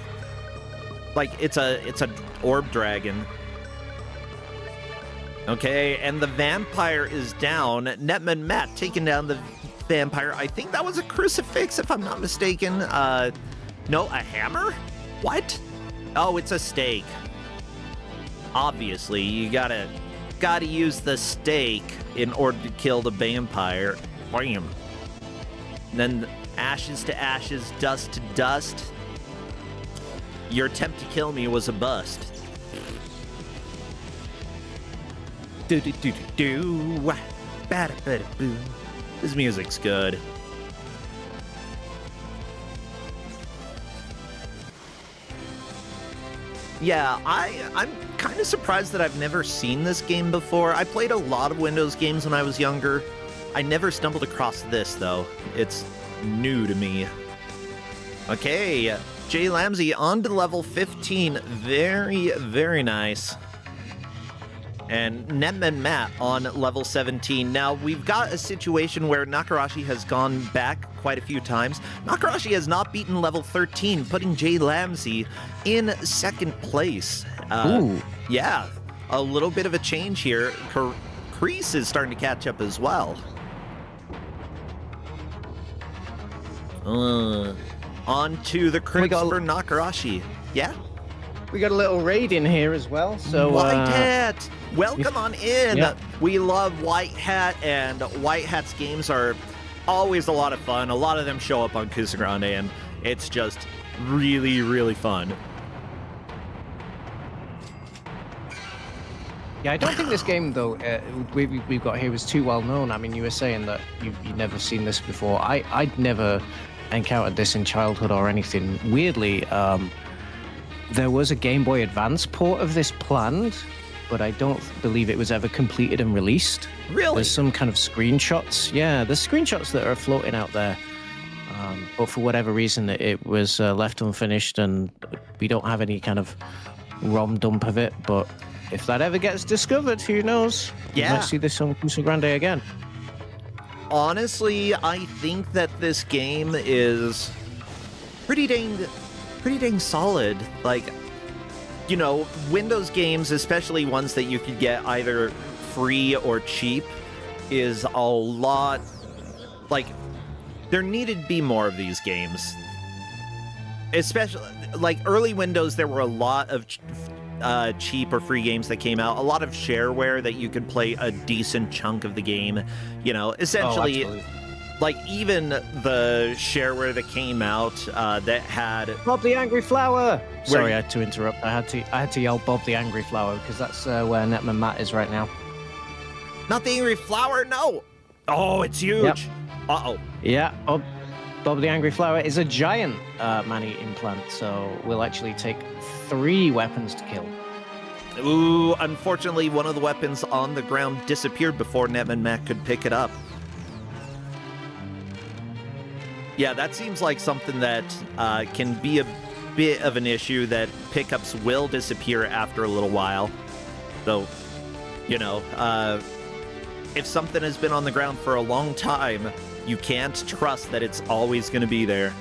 Like, it's a orb dragon. Okay, and the vampire is down. Nem and Matt taking down the vampire. I think that was a crucifix, if I'm not mistaken. No, a hammer? What? Oh, it's a stake. Obviously, you gotta use the stake in order to kill the vampire. Bam. Then ashes to ashes, dust to dust. Your attempt to kill me was a bust. Do do do do do. Bada bada boo. This music's good. Yeah, I'm kind of surprised that I've never seen this game before. I played a lot of Windows games when I was younger. I never stumbled across this, though. It's new to me. Okay, Jay Lamsey on to level 15. Very, very nice. And Nem and Matt on level 17. Now, we've got a situation where Nakarashi has gone back quite a few times. Nakarashi has not beaten level 13, putting Jay Lamsey in second place. Ooh. Yeah, a little bit of a change here. Kreese is starting to catch up as well. On to the crits for Nakarashi. Yeah? We got a little raid in here as well, so... White Hat! Welcome on in! Yeah. We love White Hat, and White Hat's games are always a lot of fun. A lot of them show up on Kusogrande, and it's just really, really fun. Yeah, I don't think this game, though, we've got here is too well known. I mean, you were saying that you've never seen this before. I'd never encountered this in childhood or anything. Weirdly, there was a Game Boy Advance port of this planned, but I don't believe it was ever completed and released. Really? There's some kind of screenshots. Yeah, there's screenshots that are floating out there. But for whatever reason, it was left unfinished, and we don't have any kind of ROM dump of it. But if that ever gets discovered, who knows? Yeah. We might see this on Kusogrande again. Honestly, I think that this game is pretty dang solid. Like, you know, Windows games, especially ones that you could get either free or cheap, is a lot... Like, there needed to be more of these games. Especially, like, early Windows, there were a lot of cheap or free games that came out. A lot of shareware that you could play a decent chunk of the game. You know, essentially... Like, even the shareware that came out that had... Bob the Angry Flower! Sorry, I had to interrupt. I had to yell Bob the Angry Flower, because that's where Nem and Matt is right now. Not the Angry Flower, no! Oh, it's huge! Yep. Uh-oh. Yeah, Bob the Angry Flower is a giant man-eating plant, so we'll actually take 3 weapons to kill. Ooh, unfortunately, one of the weapons on the ground disappeared before Netman Mac could pick it up. Yeah, that seems like something that can be a bit of an issue, that pickups will disappear after a little while. Though, you know, if something has been on the ground for a long time, you can't trust that it's always going to be there.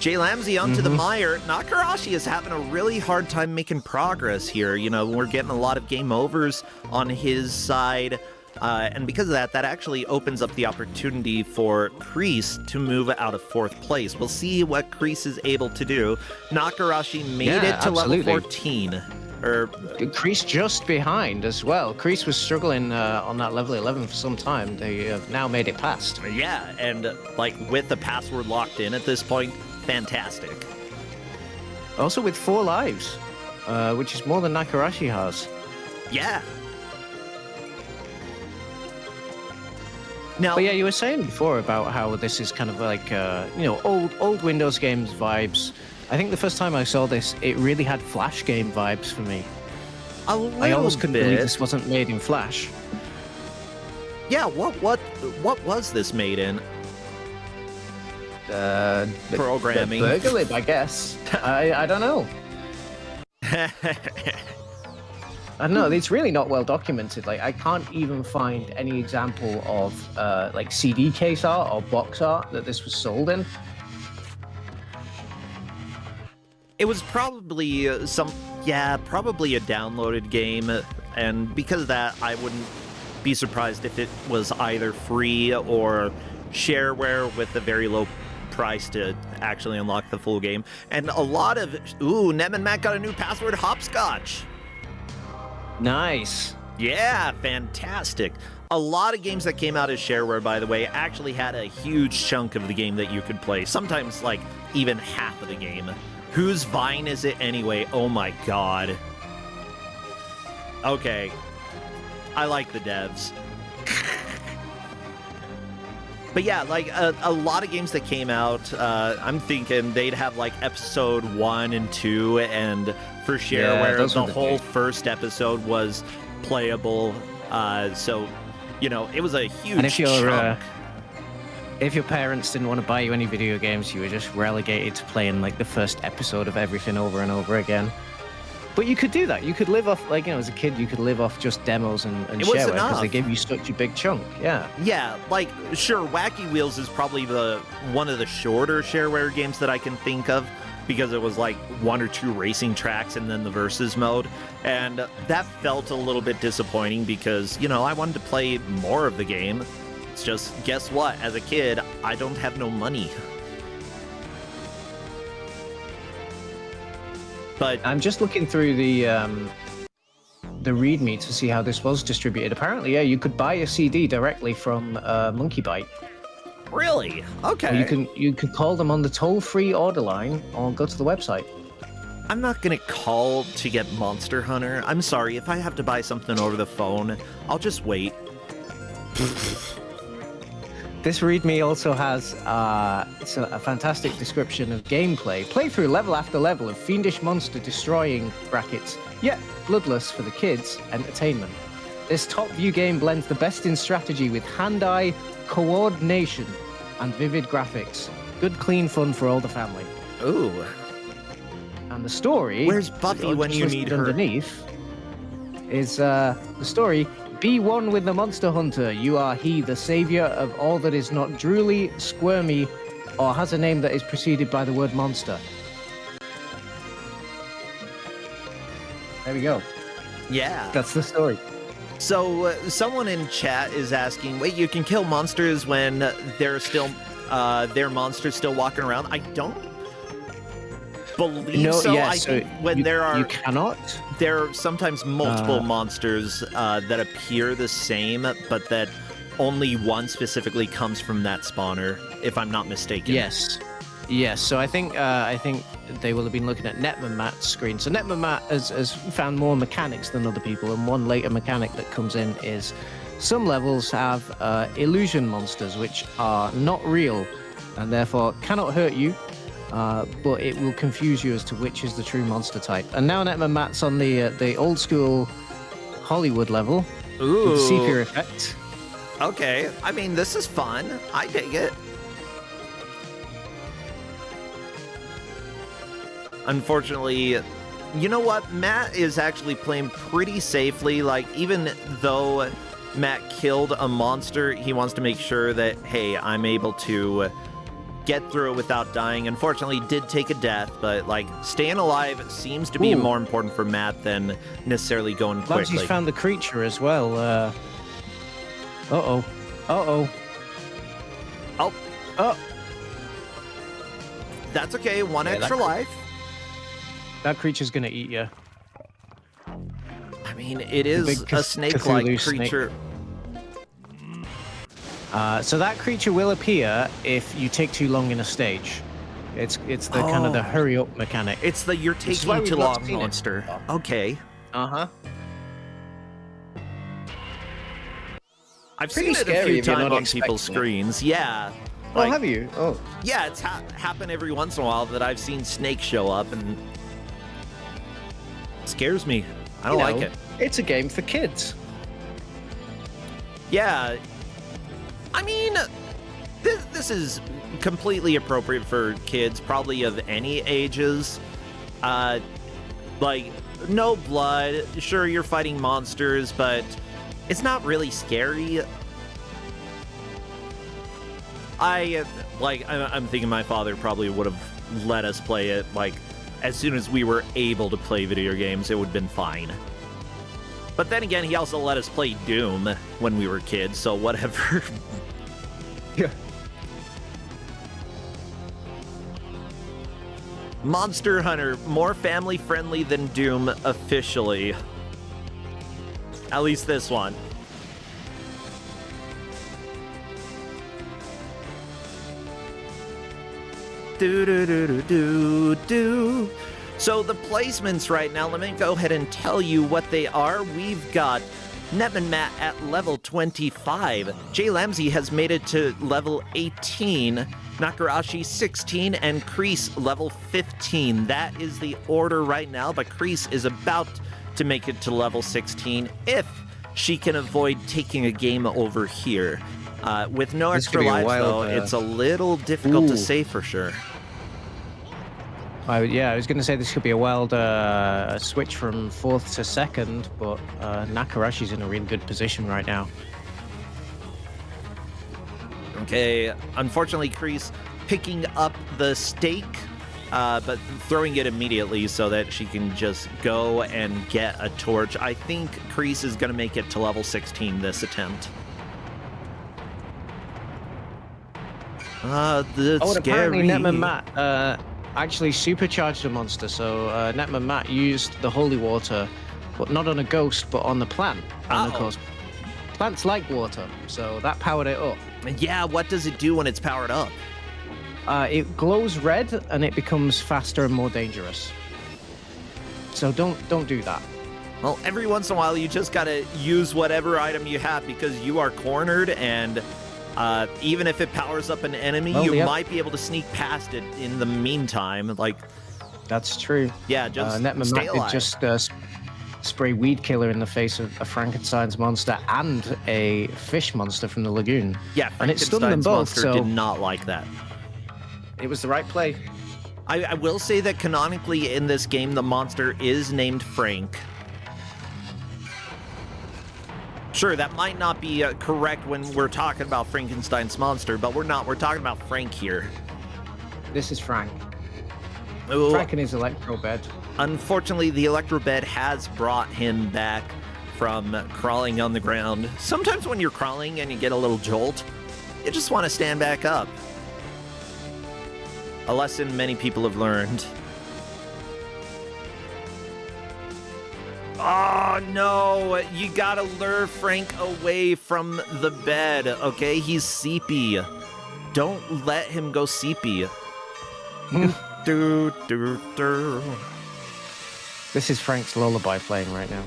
Jay Lamsey onto the mire. Nakarashi is having a really hard time making progress here. You know, we're getting a lot of game overs on his side. And because of that, that actually opens up the opportunity for Kreese to move out of 4th place. We'll see what Kreese is able to do. Nakarashi made it to level 14. Kreese just behind as well. Kreese was struggling on that level 11 for some time. They have now made it past. Yeah, and like with the password locked in at this point, fantastic. Also with 4 lives, which is more than Nakarashi has. Yeah. Now, but yeah, you were saying before about how this is kind of like, you know, old Windows games vibes. I think the first time I saw this, it really had Flash game vibes for me. A little I almost couldn't bit. believe this wasn't made in Flash. Yeah, what was this made in? Programming. Burglib, I guess. I don't know. I don't know. It's really not well documented. Like, I can't even find any example of like CD case art or box art that this was sold in. It was probably probably a downloaded game, and because of that, I wouldn't be surprised if it was either free or shareware with a very low price to actually unlock the full game. And a lot of Netman Mac got a new password, hopscotch. Nice. Yeah, fantastic. A lot of games that came out as shareware, by the way, actually had a huge chunk of the game that you could play. Sometimes like even half of the game. Whose Vine is it anyway? Oh my god. Okay. I like the devs. But yeah, like a lot of games that came out, I'm thinking they'd have like episode 1 and 2, and for shareware, the whole first episode was playable. So, you know, it was a huge chunk. If your parents didn't want to buy you any video games, you were just relegated to playing like the first episode of everything over and over again. But you could do that. You could live off, like, you know, as a kid, you could live off just demos and shareware because they gave you such a big chunk. Yeah. Yeah, like, sure, Wacky Wheels is probably one of the shorter shareware games that I can think of, because it was like 1 or 2 racing tracks and then the versus mode. And that felt a little bit disappointing because, you know, I wanted to play more of the game. It's just, guess what? As a kid, I don't have no money. But I'm just looking through the README to see how this was distributed. Apparently, yeah, you could buy a CD directly from Monkey Byte. Really? Okay. Or you can call them on the toll-free order line or go to the website. I'm not gonna call to get Monster Hunter. I'm sorry, if I have to buy something over the phone, I'll just wait. This README also has a fantastic description of gameplay. Play through level after level of fiendish monster destroying, brackets, yet bloodless for the kids, entertainment. This top-view game blends the best in strategy with hand-eye coordination and vivid graphics. Good, clean fun for all the family. Ooh. And the story... Where's Buffy when you need her? Underneath is the story... Be one with the monster hunter. You are he, the savior of all that is not drooly, squirmy, or has a name that is preceded by the word monster. There we go. Yeah. That's the story. So, someone in chat is asking, wait, you can kill monsters when they're still, their monsters still walking around? I don't believe so. Yeah, I think when you cannot. There are sometimes multiple monsters that appear the same, but that only one specifically comes from that spawner, if I'm not mistaken. Yes. So I think they will have been looking at Netman Matt's screen. So Netman Matt has found more mechanics than other people, and one later mechanic that comes in is some levels have illusion monsters, which are not real and therefore cannot hurt you. but it will confuse you as to which is the true monster type. And now Netman Matt's on the old school Hollywood level with the sepia effect. Okay, I mean, this is fun. I dig it. Unfortunately, you know what? Matt is actually playing pretty safely. Like, even though Matt killed a monster, he wants to make sure that, hey, I'm able to get through it without dying. Unfortunately, he did take a death, but, like, staying alive seems to be more important for Matt than necessarily going quickly. He's found the creature as well. Uh-oh. Uh-oh. Oh. Oh. That's okay. One extra life. That creature's gonna eat you. I mean, it is a snake-like creature. So that creature will appear if you take too long in a stage. It's the kind of the hurry up mechanic. It's the you're taking too long monster. Okay. Uh-huh. I've seen it a few times on people's screens. Yeah. Like, have you? Oh. Yeah, it's happened every once in a while that I've seen snakes show up, and it scares me. I don't like it. It's a game for kids. Yeah. I mean, this is completely appropriate for kids, probably of any ages. Like, no blood. Sure, you're fighting monsters, but it's not really scary. I'm thinking my father probably would have let us play it, like, as soon as we were able to play video games, it would have been fine. But then again, he also let us play Doom when we were kids, so whatever. Yeah. Monster Hunter, more family-friendly than Doom officially. At least this one. Do-do-do-do-do-do. So the placements right now, let me go ahead and tell you what they are. We've got Netman Matt at level 25. Jay Lamsey has made it to level 18. Nakarashi 16 and Kreese level 15. That is the order right now, but Kreese is about to make it to level 16 if she can avoid taking a game over here. With no extra lives, though, it's a little difficult to say for sure. I was going to say this could be a wild switch from 4th to 2nd, but Nakarashi's in a really good position right now. Okay, unfortunately, Kreese picking up the stake, but throwing it immediately so that she can just go and get a torch. I think Kreese is going to make it to level 16 this attempt. That's scary. Apparently Netman Matt actually supercharged a monster, so Netman Matt used the holy water, but not on a ghost, but on the plant. And of course, plants like water, so that powered it up. Yeah, what does it do when it's powered up? It glows red, and it becomes faster and more dangerous. So don't do that. Well, every once in a while, you just gotta use whatever item you have because you are cornered, and even if it powers up an enemy, you might be able to sneak past it in the meantime. Like, that's true. Yeah, just Netman stay Matt alive. Did just spray Weed Killer in the face of a Frankenstein's monster and a fish monster from the lagoon. Yeah, and it stunned them both. Monster So did not like that. It was the right play. I will say that canonically in this game, the monster is named Frank. Sure, that might not be correct when we're talking about Frankenstein's monster, but we're not. We're talking about Frank here. This is Frank. Ooh. Frank and his electro bed. Unfortunately, the electro bed has brought him back from crawling on the ground. Sometimes when you're crawling and you get a little jolt, you just want to stand back up. A lesson many people have learned. Oh, no. You gotta lure Frank away from the bed, okay? He's seepy. Don't let him go seepy. This is Frank's lullaby playing right now.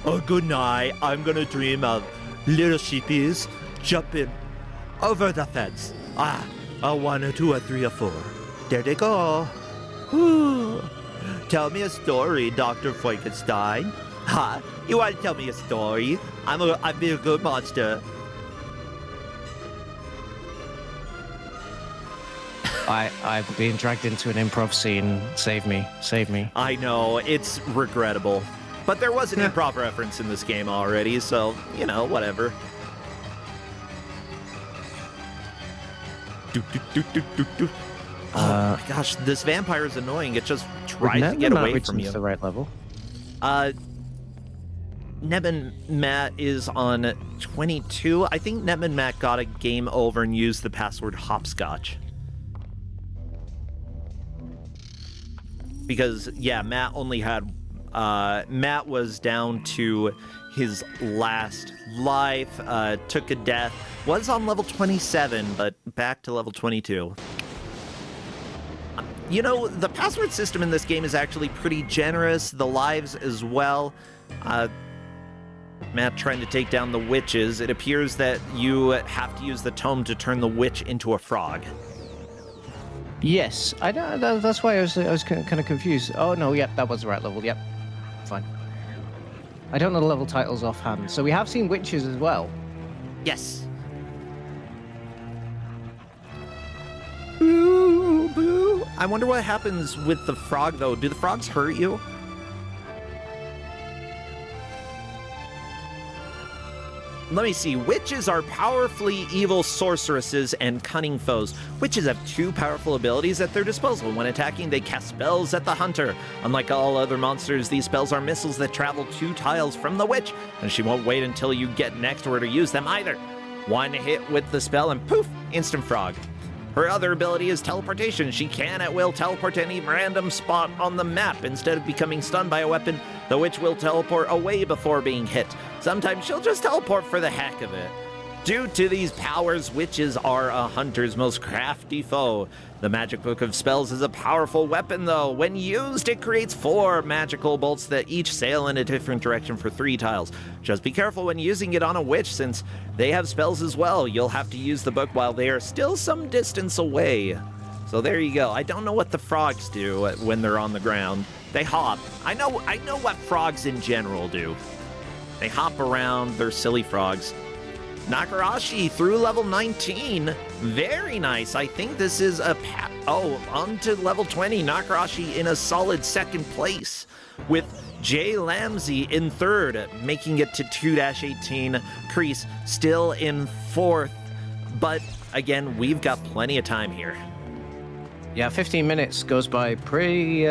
Oh, good night. I'm gonna dream of little sheepies jumping Over the fence. Ah, a 1, a 2, a 3, a 4. There they go. Whew. Tell me a story, Dr. Frankenstein. Ha! You want to tell me a story? I'd be a good monster. I'm being dragged into an improv scene. Save me. Save me. I know, it's regrettable. But there was an improv reference in this game already, so, you know, whatever. Oh my gosh, this vampire is annoying. It just tries to get away from you. The right level. Neb and Matt is on 22. I think Neb and Matt got a game over and used the password hopscotch. Because, yeah, Matt only had... Matt was down to his last life, took a death, was on level 27, but back to level 22. You know, the password system in this game is actually pretty generous, the lives as well. Matt trying to take down the witches. It appears that you have to use the tome to turn the witch into a frog. Yes, I know. That's why I was kind of confused. Oh no, yep, that was the right level. Yep, fine. I don't know the level titles offhand. So we have seen witches as well. Yes. Boo, boo. I wonder what happens with the frog, though. Do the frogs hurt you? Let me see. Witches are powerfully evil sorceresses and cunning foes. Witches have 2 powerful abilities at their disposal. When attacking, they cast spells at the hunter. Unlike all other monsters, these spells are missiles that travel 2 tiles from the witch, and she won't wait until you get next to her to use them either. 1 hit with the spell and poof, instant frog. Her other ability is teleportation. She can at will teleport to any random spot on the map. Instead of becoming stunned by a weapon, the witch will teleport away before being hit. Sometimes she'll just teleport for the heck of it. Due to these powers, witches are a hunter's most crafty foe. The Magic Book of Spells is a powerful weapon, though. When used, it creates 4 magical bolts that each sail in a different direction for 3 tiles. Just be careful when using it on a witch, since they have spells as well. You'll have to use the book while they are still some distance away. So there you go. I don't know what the frogs do when they're on the ground. They hop. I know what frogs in general do. They hop around. They're silly frogs. Nakarashi through level 19. Very nice. I think this is a on to level 20. Nakarashi in a solid 2nd place with Jay Lamsey in 3rd, making it to 2-18. Kreese still in 4th. But again, we've got plenty of time here. Yeah, 15 minutes goes by pretty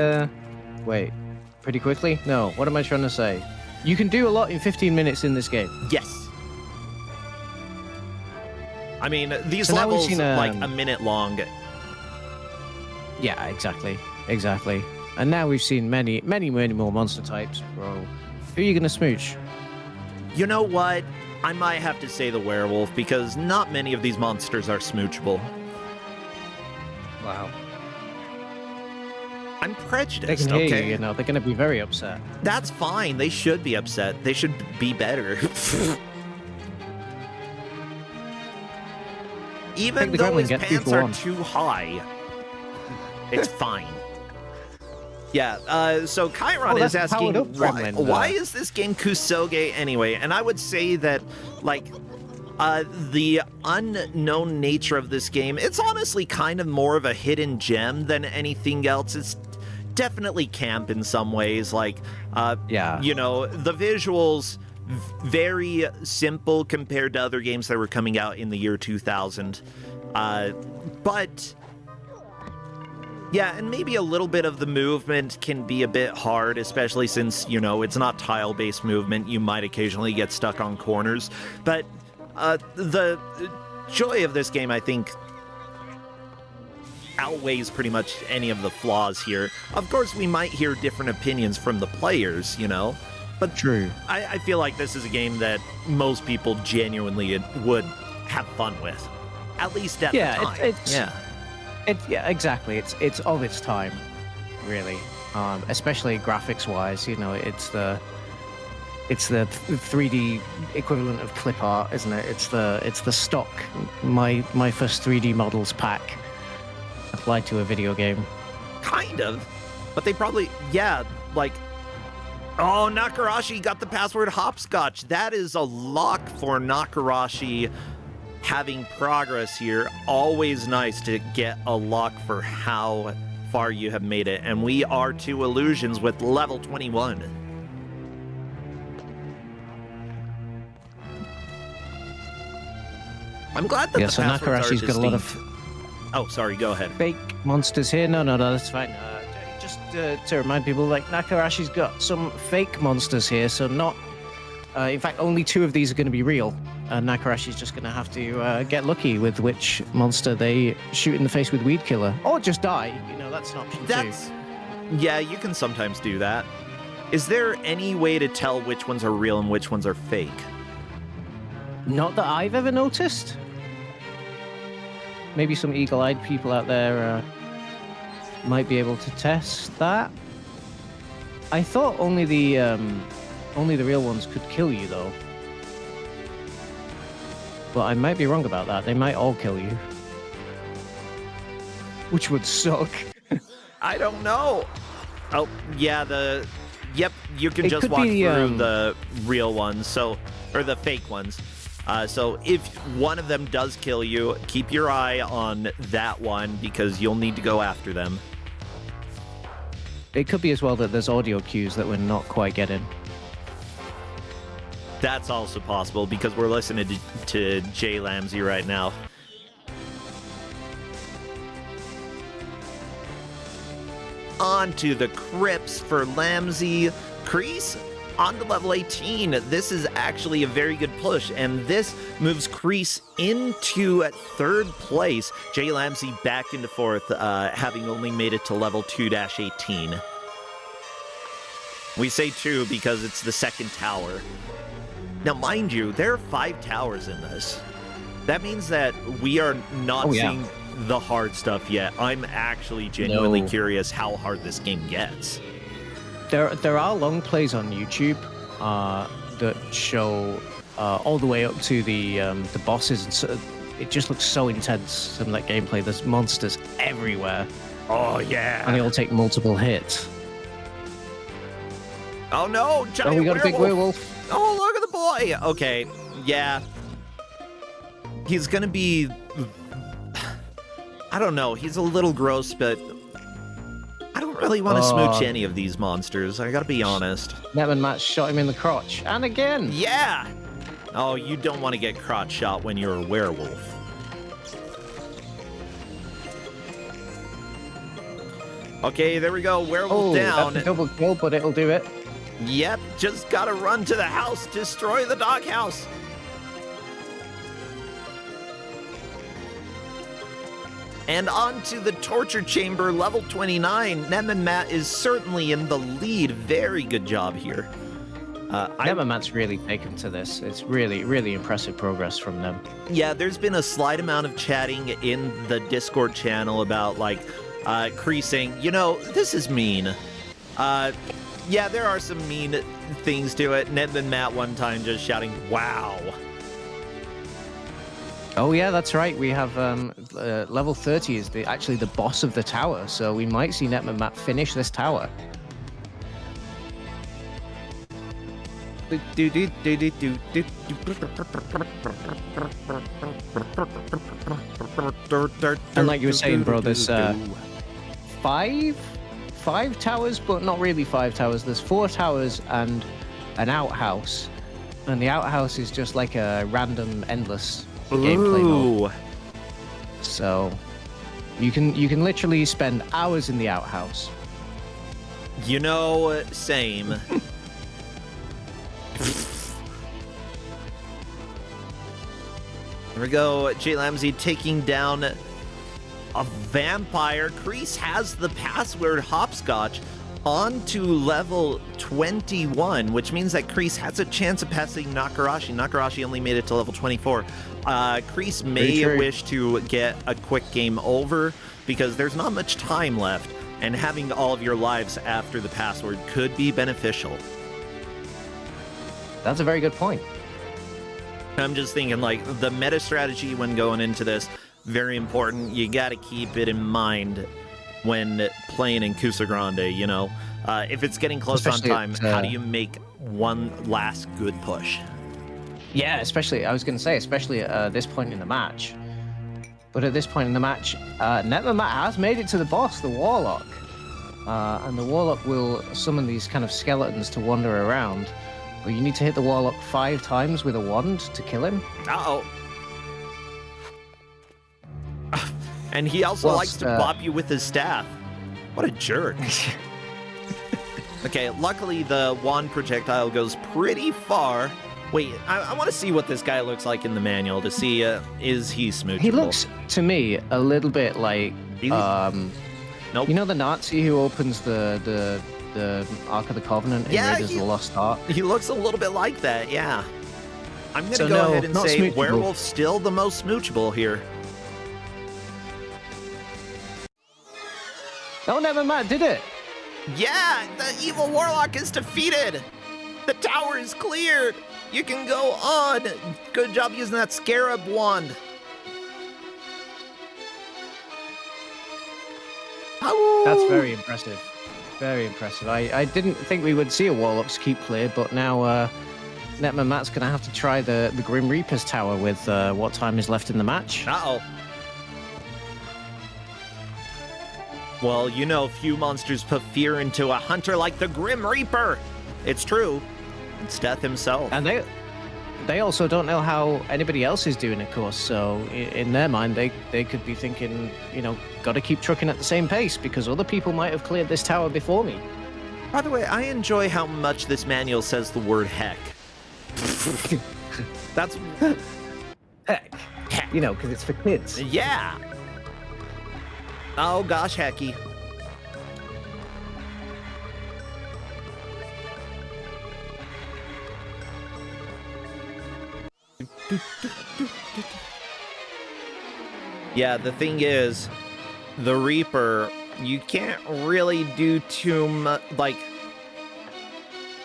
quickly? No, what am I trying to say? You can do a lot in 15 minutes in this game. Yes. I mean, these levels like a minute long. Yeah, exactly. And now we've seen many more monster types, bro. Who are you gonna smooch? You know what? I might have to say the werewolf, because not many of these monsters are smoochable. Wow. I'm prejudiced, they can hear okay? you know, they're gonna be very upset. That's fine. They should be upset. They should be better. Even though his pants are too high, it's fine. Yeah, so Chiron is asking, why is this game Kusogrande anyway? And I would say that, like, the unknown nature of this game, it's honestly kind of more of a hidden gem than anything else. It's definitely camp in some ways. Like, you know, the visuals, very simple compared to other games that were coming out in the year 2000. But yeah, and maybe a little bit of the movement can be a bit hard, especially since, you know, it's not tile-based movement. You might occasionally get stuck on corners. But the joy of this game, I think, outweighs pretty much any of the flaws here. Of course, we might hear different opinions from the players, you know. But true. I feel like this is a game that most people genuinely would have fun with. At least at the time. Yeah, exactly. It's of its time, really. Especially graphics-wise, you know, it's the It's the 3D equivalent of clip art, isn't it? It's the stock my first 3D models pack applied to a video game. Kind of. But they probably, yeah, like, oh, Nakarashi got the password hopscotch. That is a lock for Nakarashi having progress here. Always nice to get a lock for how far you have made it. And we are to illusions with level 21. I'm glad that Yeah, the so passwords Nakarashi's are got a lot distinct. Oh, sorry, go ahead. fake monsters here. No, that's fine. Just to remind people, like, Nakarashi's got some fake monsters here, so not... in fact, only 2 of these are going to be real. And Nakarashi's just going to have to get lucky with which monster they shoot in the face with Weed Killer. Or just die. You know, that's an option too. Yeah, you can sometimes do that. Is there any way to tell which ones are real and which ones are fake? Not that I've ever noticed. Maybe some eagle-eyed people out there might be able to test that. I thought only the real ones could kill you, though. But I might be wrong about that. They might all kill you. Which would suck. I don't know. Oh, yeah, Yep, you can just walk be, through the real ones, or the fake ones. So if one of them does kill you, keep your eye on that one because you'll need to go after them. It could be as well that there's audio cues that we're not quite getting. That's also possible because we're listening to Jay Lamsey right now. On to the crypts for Lamsey. Kreese on to level 18. This is actually a very good push, and this moves Kreese into 3rd place. Jay Lamsey back into 4th, having only made it to level 2-18. We say 2 because it's the 2nd tower. Now, mind you, there are 5 towers in this. That means that we are not seeing the hard stuff yet. I'm actually genuinely curious how hard this game gets. There are long plays on YouTube that show all the way up to the bosses, and so it just looks so intense. Some of that gameplay. There's monsters everywhere. Oh yeah, and they all take multiple hits. Oh no, giant we got werewolf. a big werewolf. Oh, look at the boy. Okay, yeah, he's gonna be. I don't know. He's a little gross, but I don't really want to smooch any of these monsters. I gotta be honest. Netman Matt shot him in the crotch, and again. Yeah. Oh, you don't want to get crotch shot when you're a werewolf. Okay, there we go. Werewolf down. That's a double kill, but it'll do it. Yep, just gotta run to the house, destroy the doghouse. And on to the torture chamber, level 29. Netman Matt is certainly in the lead. Very good job here. Netman Matt's really taken to this. It's really, really impressive progress from them. Yeah, there's been a slight amount of chatting in the Discord channel about, like, Kreese saying, you know, this is mean. Yeah, there are some mean things to it. Netman Matt one time just shouting, wow. Oh yeah, that's right. We have level 30 is actually the boss of the tower, so we might see Netman Matt finish this tower. And like you were saying, bro, there's five towers, but not really 5 towers. There's 4 towers and an outhouse, and the outhouse is just like a random, endless gameplay mode. So you can literally spend hours in the outhouse. You know, same. Here we go. Jay Lamsey taking down a vampire. Kreese has the password hopscotch on to level 21, which means that Kreese has a chance of passing Nakarashi. Nakarashi only made it to level 24. Kreese may wish to get a quick game over because there's not much time left, and having all of your lives after the password could be beneficial. That's a very good point. I'm just thinking, like, the meta strategy when going into this, very important. You got to keep it in mind when playing in Kusogrande, you know? If it's getting close Especially on time, how do you make one last good push? Yeah, especially, I was going to say, especially at this point in the match. But at this point in the match, Netmamat has made it to the boss, the Warlock. And the Warlock will summon these kind of skeletons to wander around. But you need to hit the Warlock 5 times with a wand to kill him. Uh-oh. And he also likes to bop you with his staff. What a jerk. Okay, luckily the wand projectile goes pretty far. Wait, I want to see what this guy looks like in the manual to see, is he smoochable? He looks, to me, a little bit like, nope. You know the Nazi who opens the Ark of the Covenant in Raiders of the Lost Ark? He looks a little bit like that, yeah. I'm going to So go no, ahead and not say smoochable. Werewolf's still the most smoochable here. Oh, Netmamat did it! Yeah, the evil Warlock is defeated! The tower is cleared! You can go on! Good job using that Scarab wand. Ow! That's very impressive. Very impressive. I didn't think we would see a Warlock's keep clear, but now Netmamat's going to have to try the Grim Reaper's tower with what time is left in the match. Uh-oh. Well, you know, few monsters put fear into a hunter like the Grim Reaper. It's true. It's Death himself. And they also don't know how anybody else is doing, of course. So in their mind, they could be thinking, you know, got to keep trucking at the same pace because other people might have cleared this tower before me. By the way, I enjoy how much this manual says the word heck. That's... Heck. You know, because it's for kids. Yeah. Oh, gosh, hecky. Yeah, the thing is, the Reaper, you can't really do too much, like,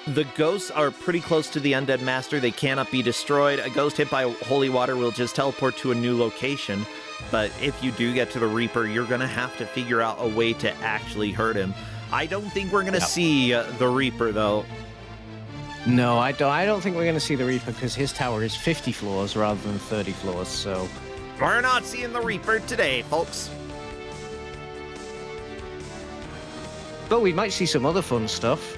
the ghosts are pretty close to the Undead Master. They cannot be destroyed. A ghost hit by holy water will just teleport to a new location. But if you do get to the Reaper, you're going to have to figure out a way to actually hurt him. I don't think we're going to see the Reaper, though. No, I don't think we're going to see the Reaper because his tower is 50 floors rather than 30 floors, so... We're not seeing the Reaper today, folks. But we might see some other fun stuff.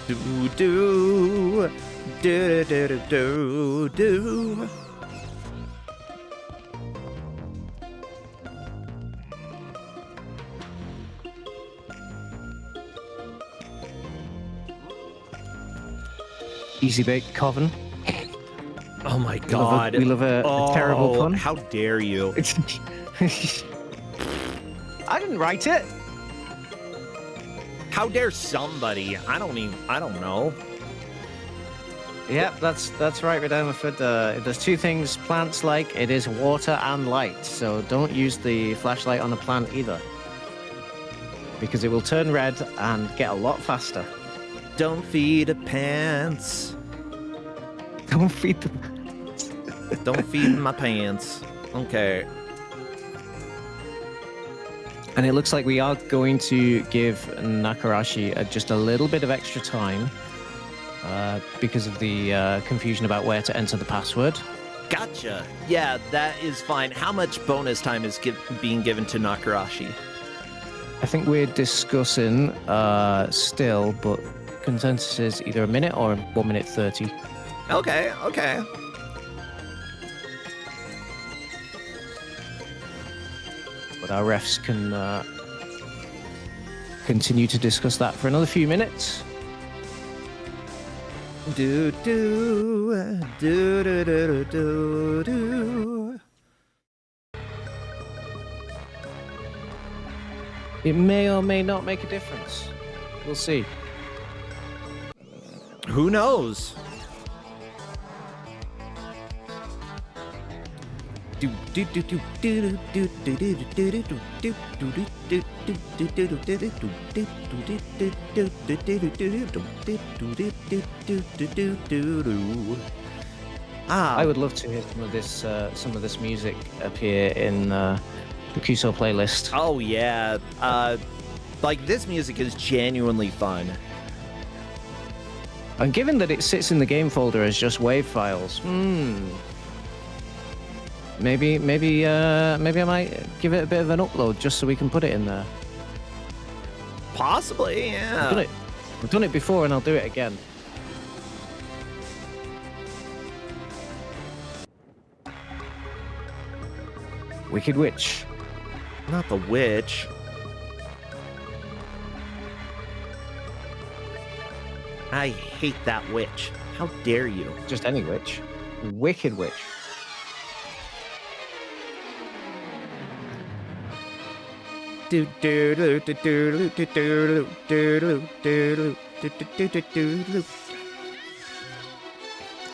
Do do do do do do. Easy Bake Coven. Oh my god. We love a terrible pun. How dare you? I didn't write it. How dare somebody? I don't know. Yep, that's right, Redeemford. There's two things plants like. It is water and light. So don't use the flashlight on a plant either. Because it will turn red and get a lot faster. Don't feed the pants. Don't feed the Don't feed my pants. Okay. And it looks like we are going to give Nakarashi just a little bit of extra time because of the confusion about where to enter the password. Gotcha. Yeah, that is fine. How much bonus time is being given to Nakarashi? I think we're discussing still, but consensus is either a minute or 1 minute 30. Okay, okay. But our refs can continue to discuss that for another few minutes. Do do do do do do do. It may or may not make a difference. We'll see. Who knows? Ah, I would love to hear some of this music appear in the Kuso playlist. oh yeah. Like this music is genuinely fun. And given that it sits in the game folder as just WAV files, maybe I might give it a bit of an upload just so we can put it in there. Possibly, yeah. I've done it before, and I'll do it again. Wicked Witch. Not the witch. I hate that witch. How dare you? Just any witch. Wicked Witch.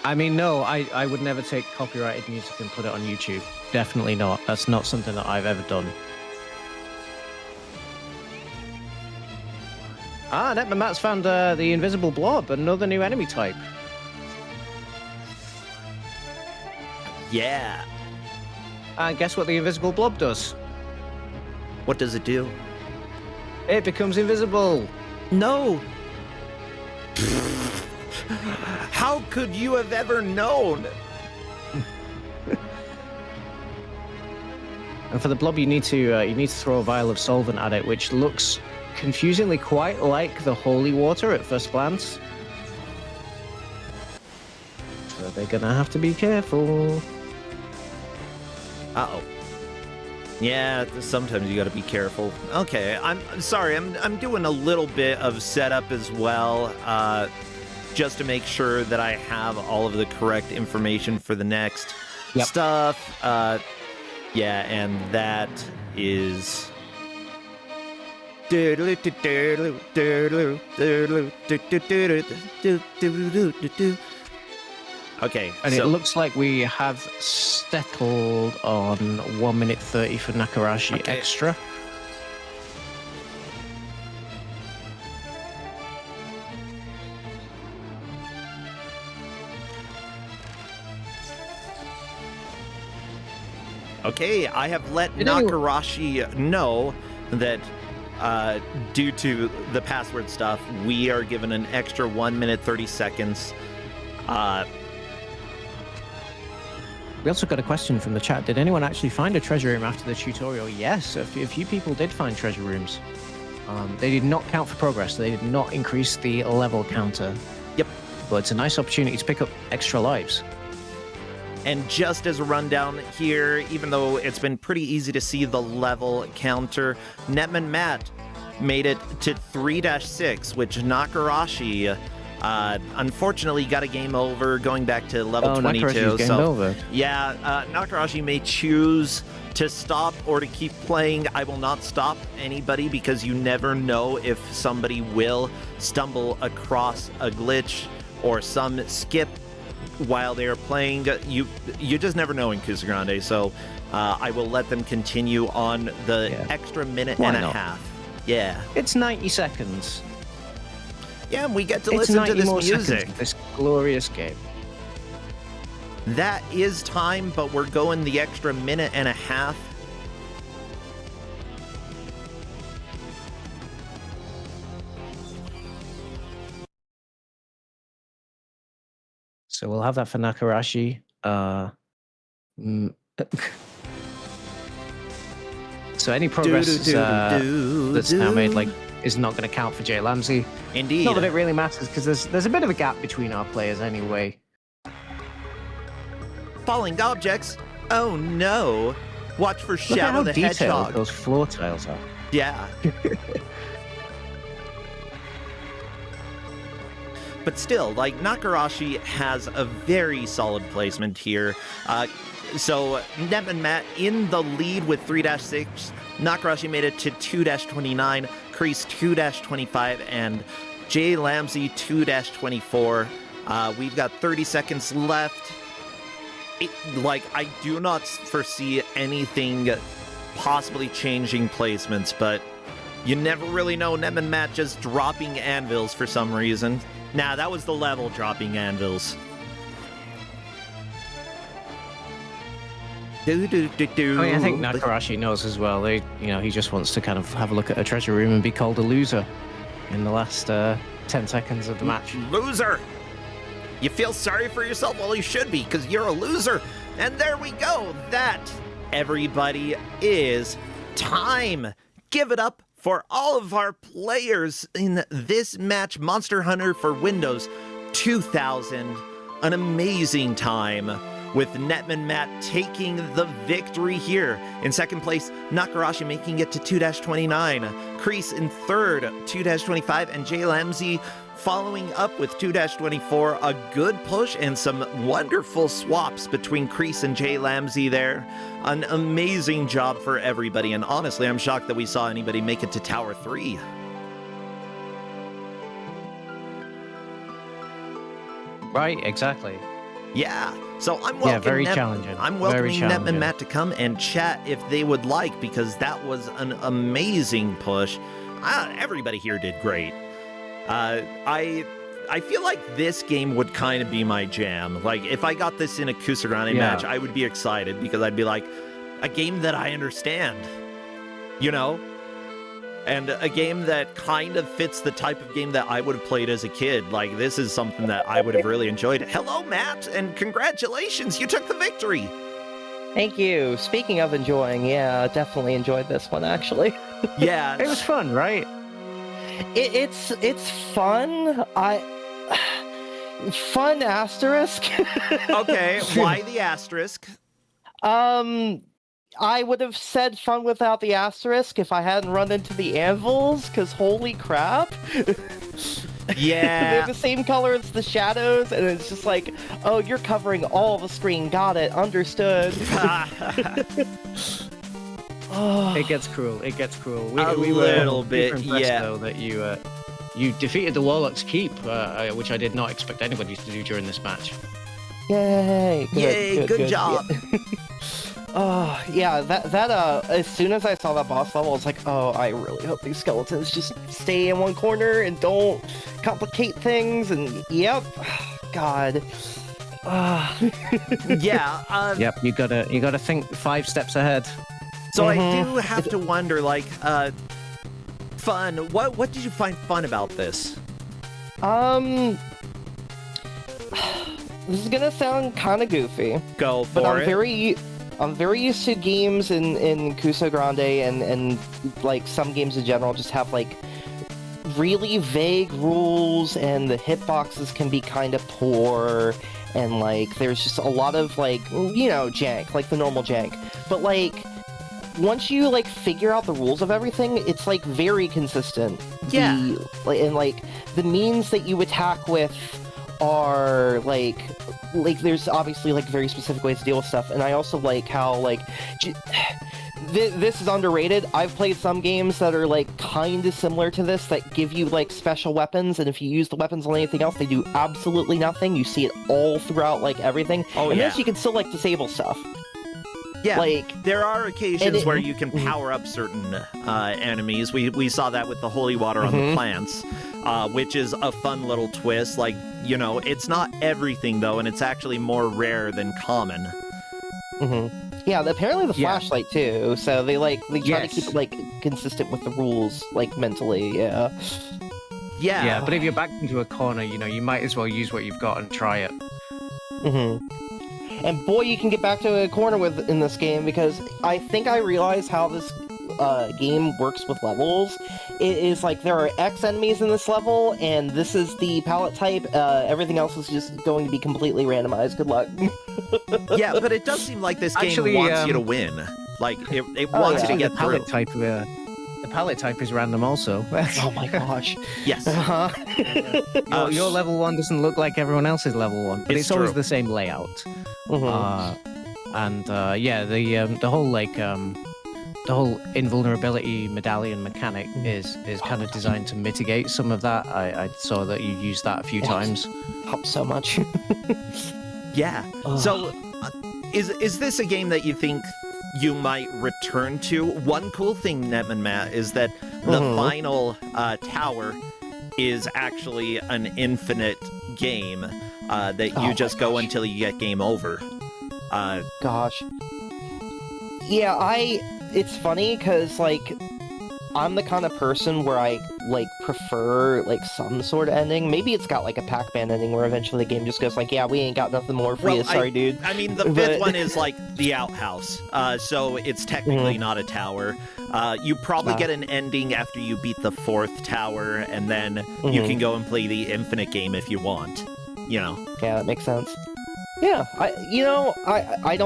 I mean, no, I would never take copyrighted music and put it on YouTube. Definitely not. That's not something that I've ever done. Ah, Netman Matt's found the Invisible Blob, another new enemy type. Yeah. And guess what the Invisible Blob does? What does it do? It becomes invisible. No. How could you have ever known? And for the blob, you need to throw a vial of solvent at it, which looks confusingly quite like the holy water at first glance. So they're gonna have to be careful. Uh-oh. Yeah, sometimes you gotta be careful. Okay, I'm sorry, I'm doing a little bit of setup as well, just to make sure that I have all of the correct information for the next stuff. Yeah, and that is... Okay, and it looks like we have settled on 1 minute 30 for Nakarashi extra. Okay, I have let Nakarashi know that due to the password stuff, we are given an extra 1 minute 30 seconds. We also got a question from the chat. Did anyone actually find a treasure room after the tutorial? Yes, a few people did find treasure rooms. They did not count for progress. They did not increase the level counter. Yep. But it's a nice opportunity to pick up extra lives. And just as a rundown here, even though it's been pretty easy to see the level counter, Netman Matt made it to 3-6, which Nakarashi unfortunately got a game over going back to level 22. Nakarashi's game over. Yeah, Nakarashi may choose to stop or to keep playing. I will not stop anybody because you never know if somebody will stumble across a glitch or some skip while they are playing. You just never know in Kusogrande, so I will let them continue on the extra minute and a half. Yeah. It's 90 seconds. Yeah, and we get to listen to this music. Of this glorious game. That is time, but we're going the extra minute and a half. So we'll have that for Nakarashi. So any progress that's now made, like, is not going to count for Jay Lamsey. Indeed. Not that it really matters, because there's a bit of a gap between our players anyway. Falling objects. Oh no! Watch for Look at Shadow how the detailed Hedgehog. those floor tiles are. Yeah. But still, like, Nakarashi has a very solid placement here. So Netman Matt in the lead with 3-6. Nakarashi made it to 2-29. Crease 2-25. And Jay Lamsey 2-24. We've got 30 seconds left. I do not foresee anything possibly changing placements, but you never really know. Nem and Matt just dropping anvils for some reason. Nah, that was the level dropping anvils. I mean, I think Nakarashi knows as well. He just wants to kind of have a look at a treasure room and be called a loser in the last 10 seconds of the match. Loser! You feel sorry for yourself? Well, you should be, because you're a loser. And there we go. That, everybody, is time. Give it up for all of our players in this match. Monster Hunter for Windows 2000. An amazing time, with Netman Matt taking the victory here. In second place, Nakarashi making it to 2-29. Kreese in third, 2-25, and Jay Lamsey following up with 2-24. A good push and some wonderful swaps between Kreese and Jay Lamsey there. An amazing job for everybody, and honestly, I'm shocked that we saw anybody make it to Tower 3. Right, exactly. Yeah, so I'm welcoming very challenging. I'm welcoming Very Netman Matt to come and chat if they would like, because that was an amazing push. Everybody here did great. I feel like this game would kind of be my jam. Like, if I got this in a Kusogrande match, I would be excited, because I'd be like, a game that I understand, you know? And a game that kind of fits the type of game that I would have played as a kid. Like, this is something that I would have really enjoyed. Hello, Matt, and congratulations, you took the victory. Thank you. Speaking of enjoying, yeah, definitely enjoyed this one, actually. Yeah. It was fun, right? It's fun. Fun asterisk. Okay, why the asterisk? I would have said fun without the asterisk if I hadn't run into the anvils, because holy crap. Yeah. They're the same color as the shadows, and it's just like, oh, you're covering all the screen. Got it. Understood. It gets cruel. It gets cruel. A we little were bit, impressed, yeah. though, that you defeated the Warlock's Keep, which I did not expect anybody to do during this match. Yay! Good job. Yeah. Oh, yeah, that as soon as I saw that boss level, I was like, oh, I really hope these skeletons just stay in one corner and don't complicate things, and yep, God. Yeah. Yep, you gotta think 5 steps ahead. So I do have to wonder, like, fun, what did you find fun about this? This is gonna sound kind of goofy. Go for but it. I'm very used to games in Kusogrande and like some games in general just have like really vague rules, and the hitboxes can be kind of poor, and like there's just a lot of like, you know, jank, like the normal jank. But like once you like figure out the rules of everything, it's like very consistent. Yeah. And like the means that you attack with are like there's obviously like very specific ways to deal with stuff, and I also like how like this is underrated. I've played some games that are like kind of similar to this that give you like special weapons, and if you use the weapons on anything else, they do absolutely nothing. You see it all throughout like everything. And this you can still like disable stuff. Yeah, like there are occasions where you can power up certain enemies. We saw that with the holy water on the plants, which is a fun little twist. Like, you know, it's not everything though, and it's actually more rare than common. Yeah, apparently the flashlight too. So they try to keep it like consistent with the rules, like mentally. Yeah. Yeah, but if you're backed into a corner, you know, you might as well use what you've got and try it. And boy, you can get back to a corner in this game, because I think I realize how this game works with levels. It is like there are X enemies in this level, and this is the palette type. Everything else is just going to be completely randomized. Good luck. Yeah, but it does seem like this game Actually, wants you to win. Like, it wants you to get through. The palette type is random also. Oh my gosh. Yes. Your level 1 doesn't look like everyone else's level 1, but it's always true. the same layout. Yeah, the whole like the whole invulnerability medallion mechanic is kind of designed to mitigate some of that. I saw that you used that a few times. Helps so much. Yeah. So Is this a game that you think you might return to? One cool thing, Netman Matt, is that the final tower is actually an infinite game that you just go until you get game over. Gosh. Yeah, it's funny because, like, I'm the kind of person where I, like, prefer, like, some sort of ending. Maybe it's got, like, a Pac-Man ending where eventually the game just goes like, yeah, we ain't got nothing more for you, sorry, dude. I mean, the fifth one is, like, the outhouse, so it's technically not a tower. You probably get an ending after you beat the fourth tower, and then you can go and play the infinite game if you want, you know? Yeah, that makes sense. Yeah, I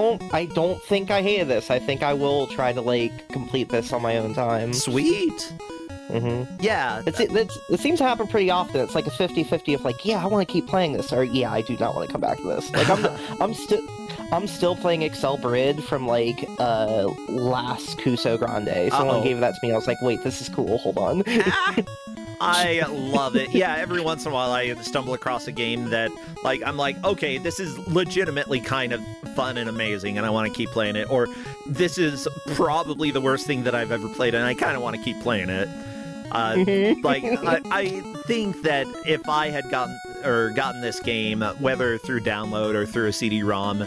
don't think I hated this. I think I will try to, like, complete this on my own time. Sweet! Yeah. It seems to happen pretty often. It's like a 50-50 of, like, yeah, I want to keep playing this, or yeah, I do not want to come back to this. Like, I'm still playing Excel Brid from, like, last Kusogrande. Someone gave that to me, I was like, wait, this is cool, hold on. I love it. Yeah, every once in a while I stumble across a game that, like, I'm like, okay, this is legitimately kind of fun and amazing, and I want to keep playing it. Or, this is probably the worst thing that I've ever played, and I kind of want to keep playing it. Like, I think that if I had gotten this game, whether through download or through a CD-ROM,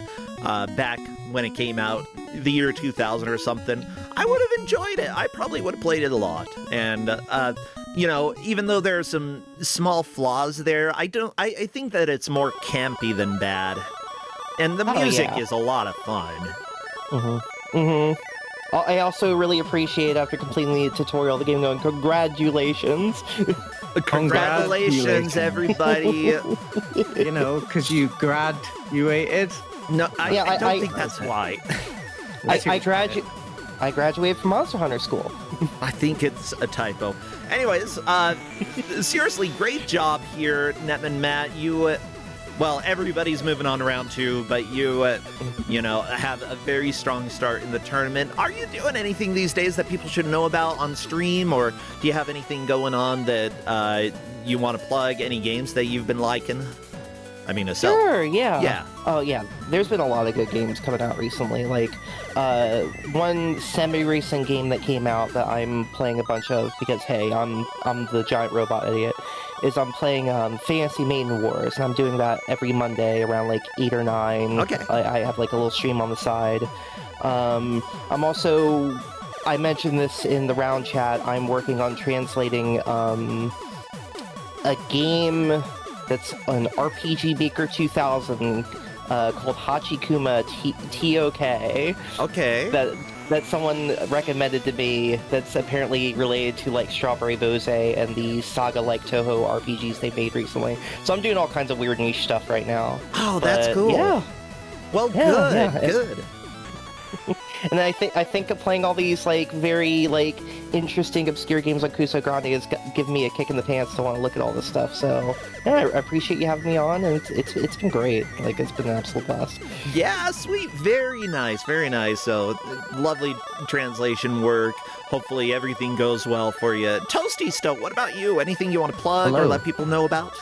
back when it came out, the year 2000 or something, I would have enjoyed it. I probably would have played it a lot. And, you know, even though there are some small flaws there, I think that it's more campy than bad. And the music is a lot of fun. I also really appreciate, after completing the tutorial of the game, going, congratulations! Congratulations, everybody! You know, because you graduated. No, I don't think that's why. I graduated from Monster Hunter School. I think it's a typo. Anyways, seriously, great job here, Netman Matt. You, well, everybody's moving on to round 2, but you, you know, have a very strong start in the tournament. Are you doing anything these days that people should know about on stream, or do you have anything going on that you want to plug? Any games that you've been liking? I mean, Sure, yeah. Yeah. Oh, yeah. There's been a lot of good games coming out recently. Like, one semi-recent game that came out that I'm playing a bunch of because, hey, I'm the giant robot idiot, is I'm playing Fantasy Maiden Wars, and I'm doing that every Monday around, like, 8 or 9. Okay. I have, like, a little stream on the side. I'm also... I mentioned this in the round chat. I'm working on translating a game... that's an RPG Maker 2000 called Hachikuma TOK. Okay. That someone recommended to me. That's apparently related to, like, Strawberry Bose and the Saga-like Toho RPGs they made recently. So I'm doing all kinds of weird niche stuff right now. Oh, that's cool. Yeah. Well, good. And I think playing all these, like, very, like, interesting, obscure games like Kusogrande is giving me a kick in the pants to want to look at all this stuff. So, yeah, I appreciate you having me on, and it's been great. Like, it's been an absolute blast. Yeah, sweet. Very nice, very nice. So, lovely translation work. Hopefully everything goes well for you. Toasty Stoat, what about you? Anything you want to plug or let people know about?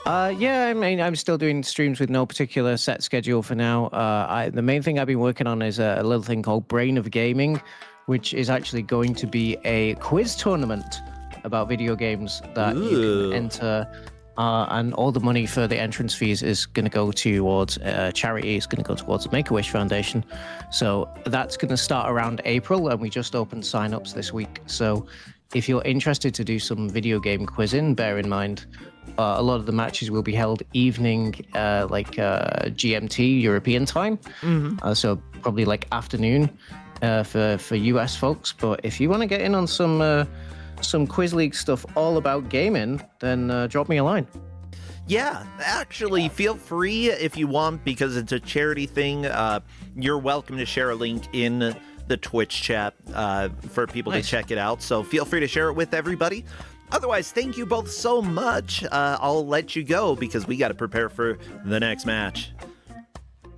Yeah, I mean, I'm still doing streams with no particular set schedule for now. The main thing I've been working on is a little thing called Brain of Gaming, which is actually going to be a quiz tournament about video games that you can enter. And all the money for the entrance fees is going to go towards charity. It's going to go towards the Make-A-Wish Foundation. So that's going to start around April, and we just opened sign-ups this week. So if you're interested to do some video game quizzing, bear in mind, a lot of the matches will be held evening, GMT, European time. So probably like afternoon for US folks. But if you want to get in on some Quiz League stuff all about gaming, then drop me a line. Yeah, actually, feel free if you want, because it's a charity thing. You're welcome to share a link in the Twitch chat for people to check it out. So feel free to share it with everybody. Otherwise, thank you both so much. I'll let you go because we got to prepare for the next match.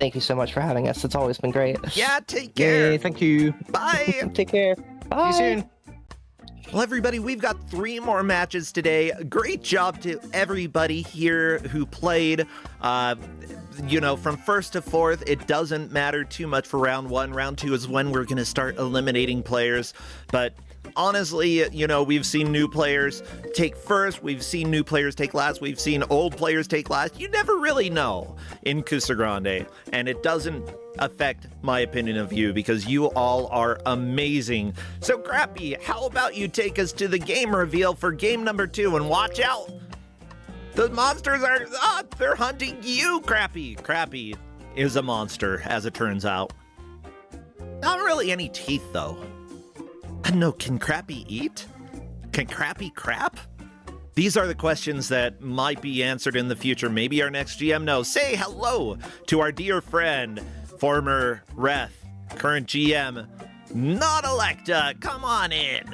Thank you so much for having us. It's always been great. Yeah, take care. Yay, thank you. Bye. Take care. Bye. See you soon. Well, everybody, we've got 3 more matches today. Great job to everybody here who played. from first to fourth, it doesn't matter too much for round one. Round two is when we're going to start eliminating players. But honestly, we've seen new players take first. We've seen new players take last. We've seen old players take last. You never really know in Kusogrande. And it doesn't affect my opinion of you because you all are amazing. So, Crappy, how about you take us to the game reveal for game number 2 and watch out. The monsters they're hunting you, Crappy. Crappy is a monster, as it turns out. Not really any teeth, though. No, can Crappy eat? Can Crappy crap? These are the questions that might be answered in the future. Maybe our next GM knows. Say hello to our dear friend, former ref, current GM, not Electa. Come on in.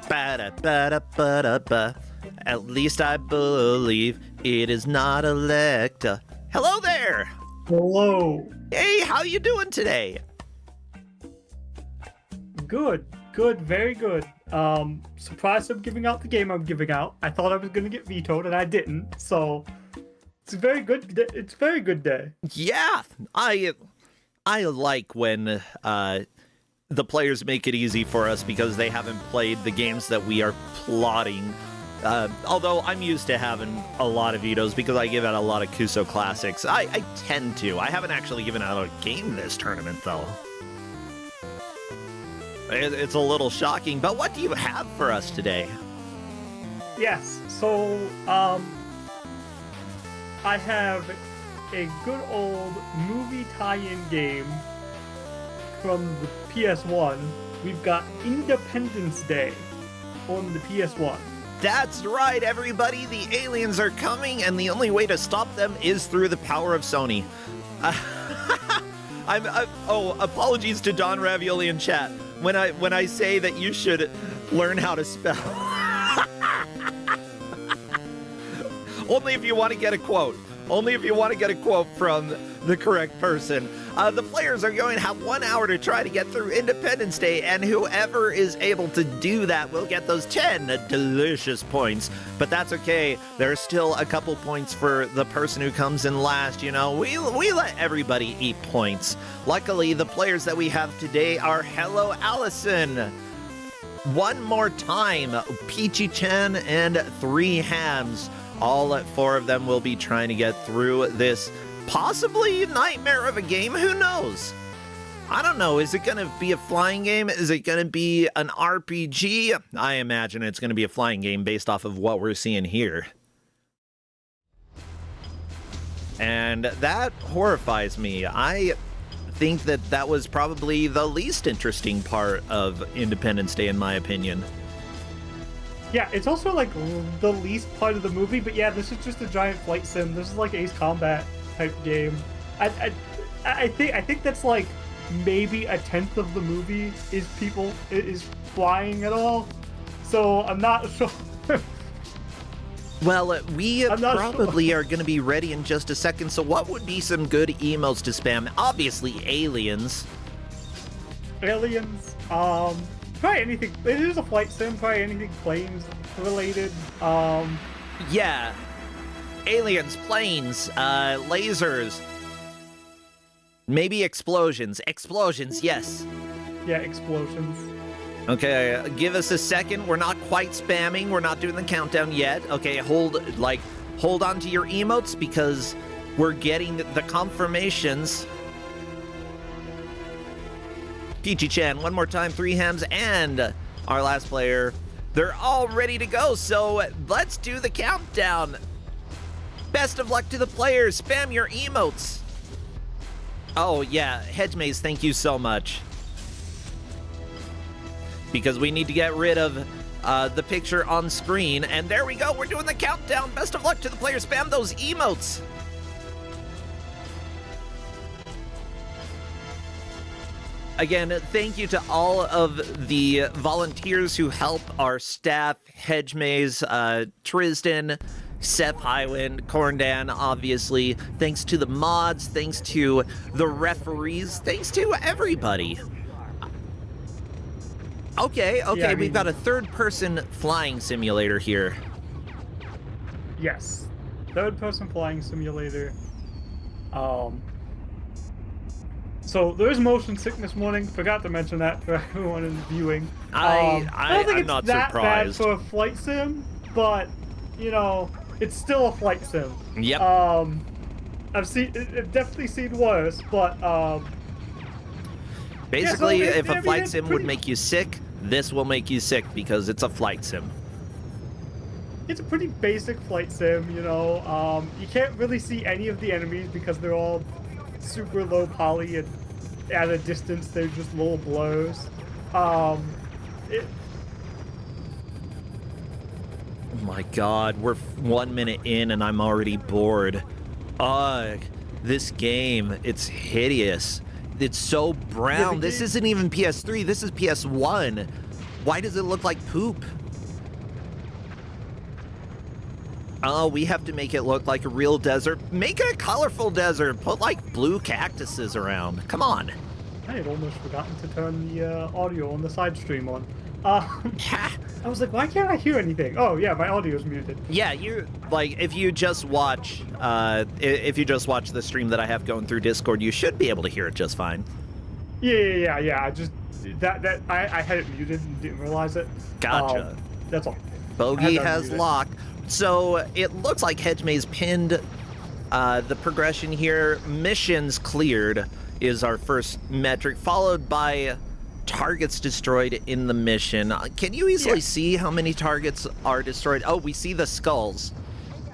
Ba-da-ba-da-ba-da-ba. At least I believe it is not Electa. Hello there. Hello. Hey, how you doing today? Good, very good. Surprised I'm giving out the game I'm giving out. I thought I was gonna get vetoed and I didn't, so it's a very good. It's a very good day. Yeah, I like when the players make it easy for us because they haven't played the games that we are plotting. Although I'm used to having a lot of vetoes because I give out a lot of Kuso classics. I tend to. I haven't actually given out a game this tournament, though. It's a little shocking, but what do you have for us today? Yes. So I have a good old movie tie-in game from the PS1. We've got Independence Day on the PS1. That's right, everybody. The aliens are coming, and the only way to stop them is through the power of Sony. Apologies to Don Ravioli in chat. When I say that you should learn how to spell. Only if you want to get a quote. Only if you want to get a quote from the correct person. The players are going to have 1 hour to try to get through Independence Day, and whoever is able to do that will get those 10 delicious points. But that's okay. There's still a couple points for the person who comes in last. We let everybody eat points. Luckily, the players that we have today are Hello Allison. One more time, Peachy Chan and 3 Hams. All 4 of them will be trying to get through this possibly nightmare of a game. Who knows? I don't know. Is it going to be a flying game? Is it going to be an RPG? I imagine it's going to be a flying game based off of what we're seeing here. And that horrifies me. I think that was probably the least interesting part of Independence Day, in my opinion. Yeah, it's also like the least part of the movie, but yeah, this is just a giant flight sim. This is like Ace Combat type game. I think that's like maybe a tenth of the movie is flying at all. So I'm not sure. Well, we probably are going to be ready in just a second. So what would be some good emotes to spam? Obviously, aliens. Aliens. Probably anything. It is a flight sim. Probably anything planes related. Yeah. Aliens, planes, lasers. Maybe explosions. Explosions, yes. Yeah, explosions. Okay, give us a second. We're not quite spamming. We're not doing the countdown yet. Okay, hold on to your emotes because we're getting the confirmations. Peachy Chan, one more time, 3 Hams, and our last player. They're all ready to go, so let's do the countdown. Best of luck to the players. Spam your emotes. Oh, yeah, Hedge Maze, thank you so much. Because we need to get rid of the picture on screen. And there we go. We're doing the countdown. Best of luck to the players. Spam those emotes. Again, thank you to all of the volunteers who help our staff. Hedge Maze, Tristan, Seth Highwind, Kus9rande, obviously. Thanks to the mods. Thanks to the referees. Thanks to everybody. Okay, Yeah, we've got a third-person flying simulator here. Yes. third-person flying simulator. So there's motion sickness warning. Forgot to mention that for everyone in viewing. I don't think I'm it's not that surprised. bad for a flight sim, but you know, it's still a flight sim. Yep. I've definitely seen worse, but Basically, yeah, so if a flight it's sim would pretty- make you sick, this will make you sick because it's a flight sim. It's a pretty basic flight sim, you know. You can't really see any of the enemies because they're all super low poly and at a distance they're just little blurs. It, Oh my god, we're 1 minute in and I'm already bored. Ugh, this game, it's hideous. It's so brown. This isn't even PS3, this is PS1. Why does it look like poop? Oh, we have to make it look like a real desert. Make it a colorful desert. Put like blue cactuses around. Come on. I had almost forgotten to turn the audio on the side stream on. I was like, why can't I hear anything? Oh yeah, my audio's muted. Yeah, you like if you just watch the stream that I have going through Discord, you should be able to hear it just fine. Yeah. I just I had it muted and didn't realize it. Gotcha. That's all. Bogey to has unmute it. lock. So it looks like Hedgemaze pinned the progression here. Missions cleared is our first metric, followed by targets destroyed in the mission. Can you easily see how many targets are destroyed? Oh, we see the skulls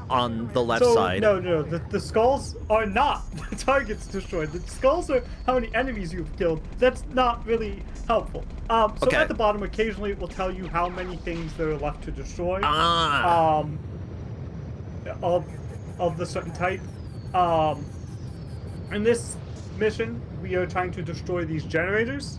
on the left side. No. The skulls are not the targets destroyed. The skulls are how many enemies you've killed. That's not really helpful. So Okay. at the bottom, occasionally it will tell you how many things there are left to destroy. Ah. Of the certain type. In this mission, we are trying to destroy these generators.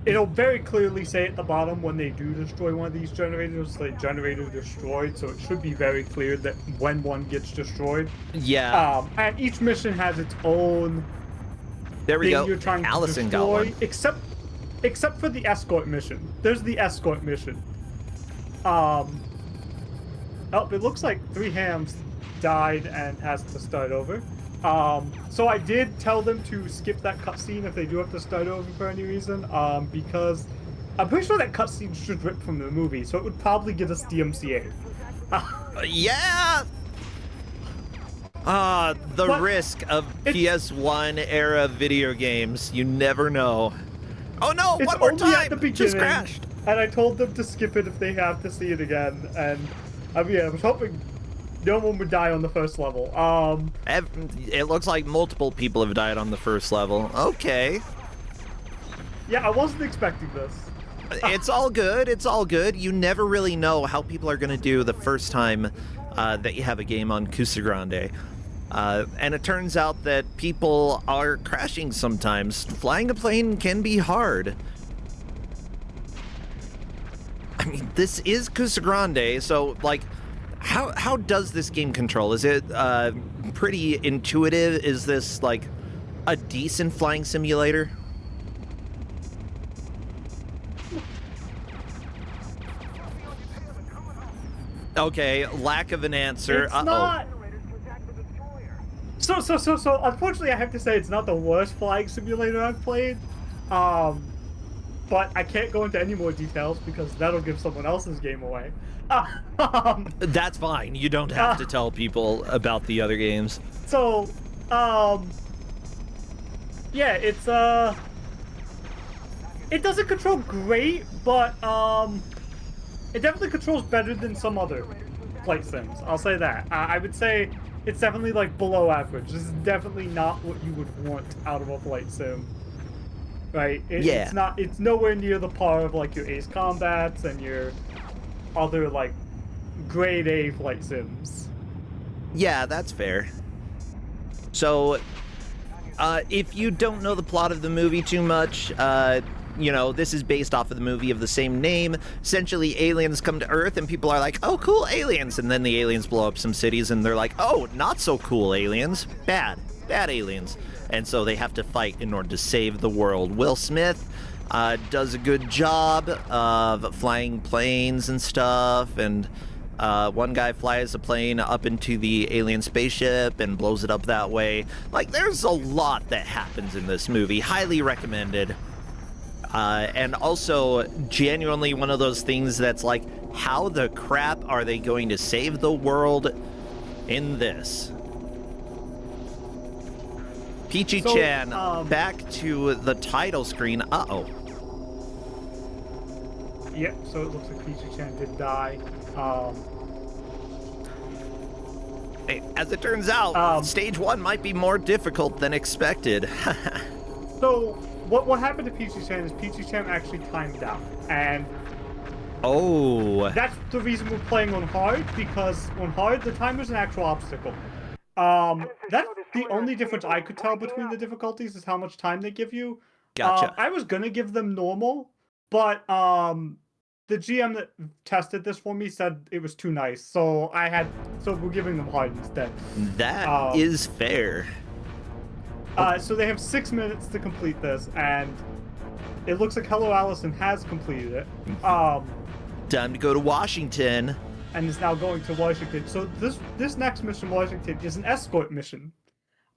It'll very clearly say at the bottom when they do destroy one of these generators, the generator destroyed, so it should be very clear that when one gets destroyed. Yeah. And each mission has its own There we thing go. you're trying Allison to got destroy, one. except for the escort mission. There's the escort mission. It looks like 3 hams died and has to start over. So I did tell them to skip that cutscene if they do have to start over for any reason, because I'm pretty sure that cutscene should rip from the movie, so it would probably get us DMCA. Yeah. The But risk of PS1 era video games. You never know. Oh no, It's one more only time. at the beginning, Just crashed. and I told them to skip it if they have to see it again, and I was hoping no one would die on the first level. It looks like multiple people have died on the first level. Okay. Yeah, I wasn't expecting this. It's all good. It's all good. You never really know how people are going to do the first time that you have a game on Kusogrande. And it turns out that people are crashing sometimes. Flying a plane can be hard. I mean, this is Kusogrande, so, like, how does this game control? Is it pretty intuitive? Is this, like, a decent flying simulator? Okay, lack of an answer. It's not. So, unfortunately, I have to say it's not the worst flying simulator I've played. But I can't go into any more details because that'll give someone else's game away. That's fine. You don't have to tell people about the other games. So, yeah, it's, it doesn't control great, but, it definitely controls better than some other flight sims. I'll say that. I would say it's definitely, like, below average. This is definitely not what you would want out of a flight sim. Right? Yeah. It's nowhere near the par of, like, your Ace Combats and your other, like, grade A flight sims. Yeah, that's fair. So, if you don't know the plot of the movie too much, you know, this is based off of the movie of the same name. Essentially, aliens come to Earth and people are like, oh, cool aliens. And then the aliens blow up some cities and they're like, oh, not so cool aliens. Bad aliens. And so they have to fight in order to save the world. Will Smith does a good job of flying planes and stuff. And One guy flies a plane up into the alien spaceship and blows it up that way. Like, there's a lot that happens in this movie. Highly recommended. And also, genuinely one of those things that's like, how the crap are they going to save the world in this? Peachy-chan, back to the title screen. Uh-oh. Yep, so it looks like Peachy-chan did die. Hey, as it turns out, stage 1 might be more difficult than expected. So, what happened to Peachy-chan is Peachy-chan actually timed out. And oh. that's the reason we're playing on hard, because on hard, the timer's an actual obstacle. That's the only difference I could tell between the difficulties is how much time they give you. Gotcha. I was gonna give them normal, but the GM that tested this for me said it was too nice, so we're giving them hard instead. That is fair. So they have 6 minutes to complete this, and it looks like Hello Allison has completed it. Time to go to Washington. And is now going to Washington. So this next mission, Washington, is an escort mission.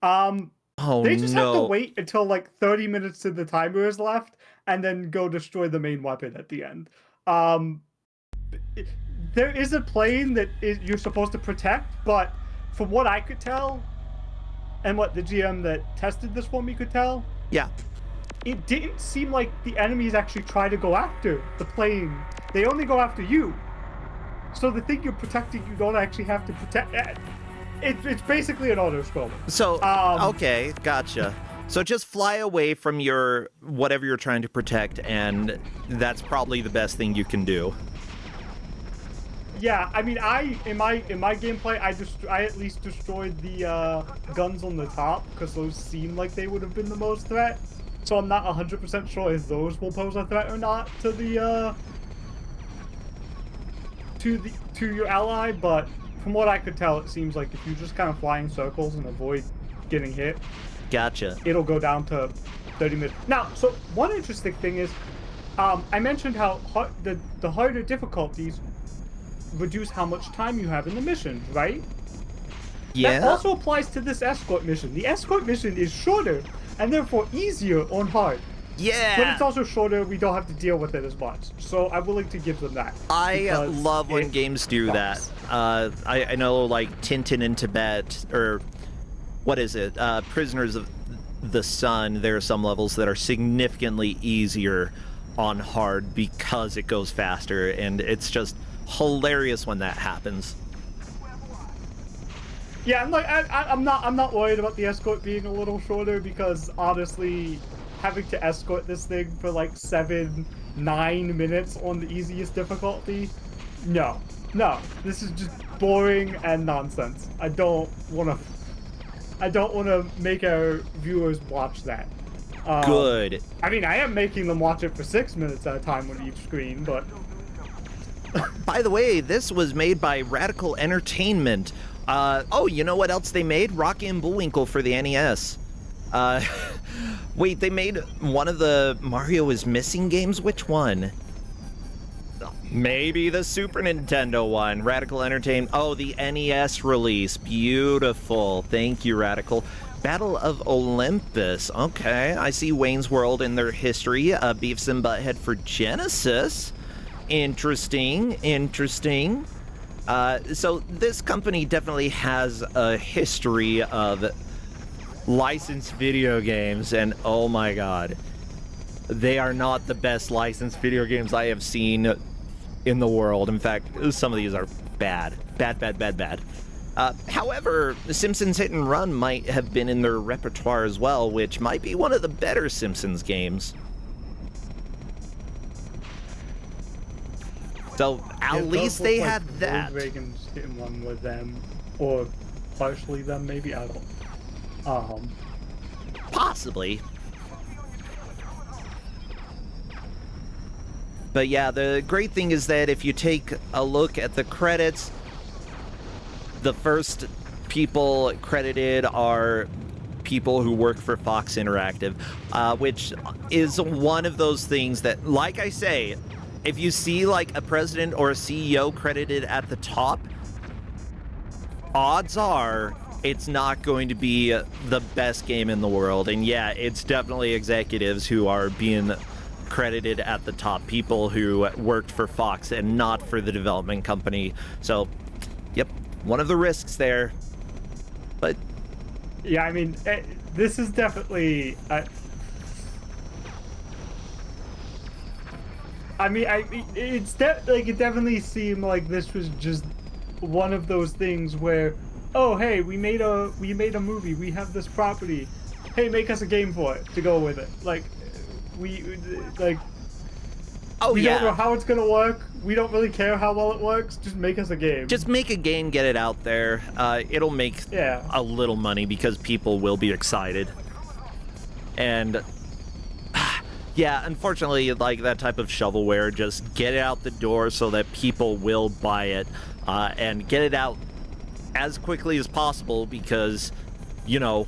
They just have to wait until like 30 minutes to the timer is left, and then go destroy the main weapon at the end. There is a plane that you're supposed to protect, but from what I could tell, and what the GM that tested this for me could tell, yeah, it didn't seem like the enemies actually try to go after the plane. They only go after you. So the thing you're protecting, you don't actually have to protect. It's basically an auto-scroller. So, okay, gotcha. So just fly away from whatever you're trying to protect, and that's probably the best thing you can do. Yeah, I mean, in my gameplay, I at least destroyed the guns on the top, because those seem like they would have been the most threat. So I'm not 100% sure if those will pose a threat or not to the to your ally, but from what I could tell, it seems like if you just kind of fly in circles and avoid getting hit, gotcha, it'll go down to 30 minutes. Now, so one interesting thing is, I mentioned how the harder difficulties reduce how much time you have in the mission, right? Yeah. That also applies to this escort mission. The escort mission is shorter and therefore easier on hard. Yeah. But it's also shorter, we don't have to deal with it as much. So I'm willing to give them that. I love when games do that. I know, like, Tintin in Tibet, or what is it? Prisoners of the Sun, there are some levels that are significantly easier on hard because it goes faster, and it's just hilarious when that happens. Yeah, I'm not worried about the escort being a little shorter, because honestly, having to escort this thing for like 7-9 minutes on the easiest difficulty, no, this is just boring and nonsense. I don't want to make our viewers watch that. Good. I mean, I am making them watch it for 6 minutes at a time on each screen, but by the way, this was made by Radical Entertainment. Oh, you know what else they made? Rocky and Bullwinkle for the NES. Wait, they made one of the Mario is Missing games? Which one? Maybe the Super Nintendo one. Radical Entertainment. Oh, the NES release. Beautiful. Thank you, Radical. Battle of Olympus. Okay, I see Wayne's World in their history. Beavis and Butthead for Genesis. Interesting. So this company definitely has a history of licensed video games, and oh my god, they are not the best licensed video games I have seen in the world. In fact, some of these are bad. However, Simpsons Hit and Run might have been in their repertoire as well, which might be one of the better Simpsons games. So at least they had that. Reagan's Hit and Run with them, or partially them, maybe. I don't. Possibly. But yeah, the great thing is that if you take a look at the credits, the first people credited are people who work for Fox Interactive, which is one of those things that, like I say, if you see like a president or a CEO credited at the top, odds are it's not going to be the best game in the world. And yeah, it's definitely executives who are being credited at the top, people who worked for Fox and not for the development company. So, yep, one of the risks there. But yeah, I mean, this is definitely. It definitely seemed like this was just one of those things where, oh hey, we made a movie, we have this property, hey, make us a game for it to go with it. Like, we don't know how it's gonna work. We don't really care how well it works. Just make us a game. Just make a game, get it out there. It'll make a little money because people will be excited. And yeah, unfortunately, like that type of shovelware, just get it out the door so that people will buy it, and get it out as quickly as possible because, you know,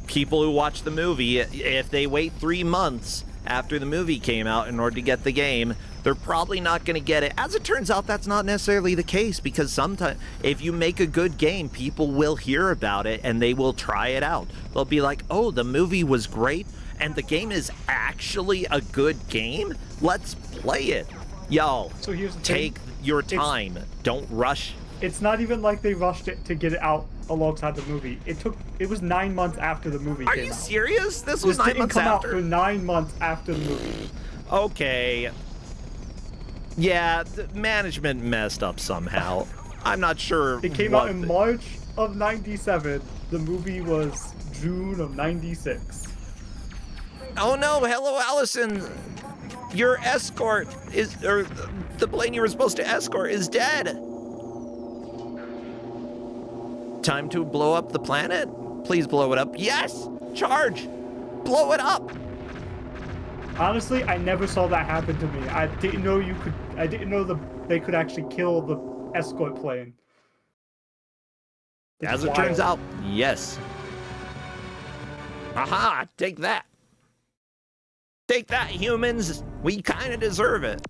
people who watch the movie, if they wait 3 months after the movie came out in order to get the game, they're probably not going to get it. As it turns out, that's not necessarily the case because sometimes if you make a good game, people will hear about it and they will try it out. They'll be like, oh, the movie was great and the game is actually a good game? Let's play it. Yo, so here's the take your time. Don't rush. It's not even like they rushed it to get it out alongside the movie. It was 9 months after the movie came out. Are you serious? This was 9 months didn't come after? out for 9 months after the movie. Okay. Yeah, the management messed up somehow. I'm not sure. It came out in March of 97. The movie was June of 96. Oh no, hello Allison. Your escort is, or the plane you were supposed to escort is dead. Time to blow up the planet? Please blow it up. Yes! Charge! Blow it up! Honestly, I never saw that happen to me. I didn't know they could actually kill the escort plane. As it turns out, yes. Aha! Take that. Take that, humans. We kind of deserve it.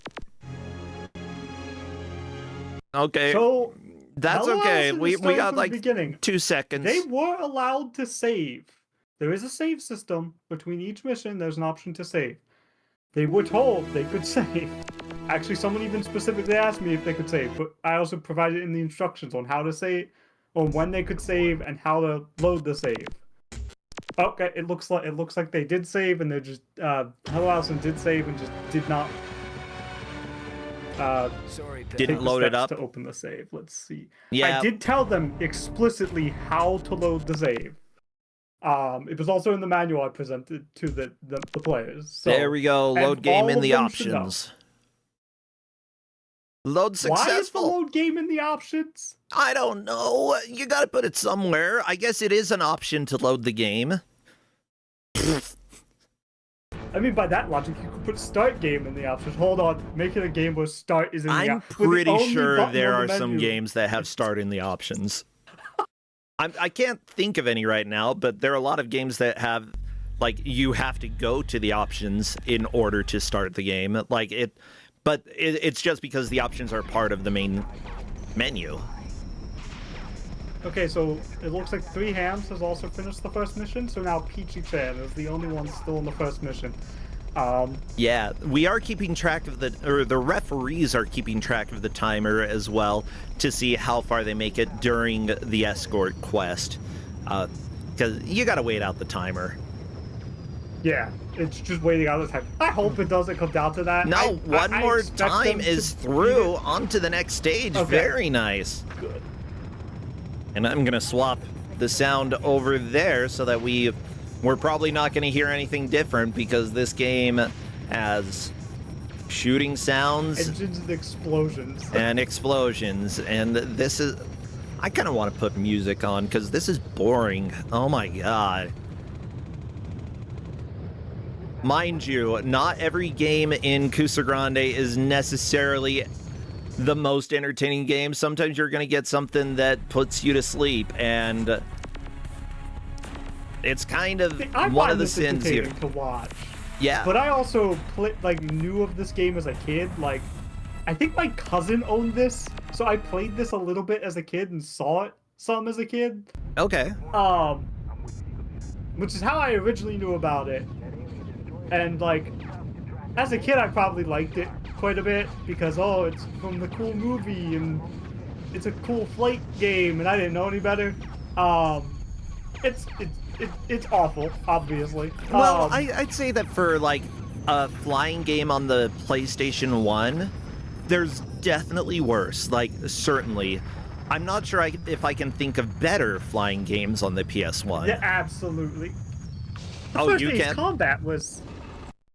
Okay. So that's okay. We got like 2 seconds. They were allowed to save. There is a save system. Between each mission, there's an option to save. They were told they could save. Actually, someone even specifically asked me if they could save, but I also provided in the instructions on how to save, on when they could save, and how to load the save. Okay, it looks like they did save, and they're just Hello Allison did save and just did not. Didn't load it up to open the save. Let's see. Yeah, I did tell them explicitly how to load the save. It was also in the manual I presented to the players. So, there we go. Load game in the options. Load successful. Why is the load game in the options? I don't know. You gotta put it somewhere. I guess it is an option to load the game. I mean, by that logic, you could put start game in the options. Hold on, make it a game where start is in the options. I'm pretty sure there are some games that have start in the options. I can't think of any right now, but there are a lot of games that have, like, you have to go to the options in order to start the game. Like, but it's just because the options are part of the main menu. Okay, so it looks like 3 Hams has also finished the first mission, so now Peachy-chan is the only one still in the first mission. Yeah, we are keeping track of the referees are keeping track of the timer as well to see how far they make it during the escort quest. Because you gotta wait out the timer. Yeah, it's just waiting out the time. I hope it doesn't come down to that. No, one more time is through onto the next stage. Okay. Very nice. Good. And I'm gonna swap the sound over there so that we're probably not gonna hear anything different because this game has shooting sounds, engines and explosions, and this is. I kind of want to put music on because this is boring. Oh my god. Mind you, not every game in Kusogrande is necessarily the most entertaining game. Sometimes you're going to get something that puts you to sleep, and it's kind of one of the sins here. To watch. Yeah. But I also knew of this game as a kid. Like, I think my cousin owned this, so I played this a little bit as a kid and saw it some as a kid. Okay. Which is how I originally knew about it. And like, as a kid, I probably liked it quite a bit because, oh, it's from the cool movie and it's a cool flight game, and I didn't know any better. It's awful, obviously. Well, I'd say that for like a flying game on the PlayStation 1, there's definitely worse. Like, certainly. I'm not sure if I can think of better flying games on the PS1. Yeah, absolutely. The Oh, first you Ace can? Combat was...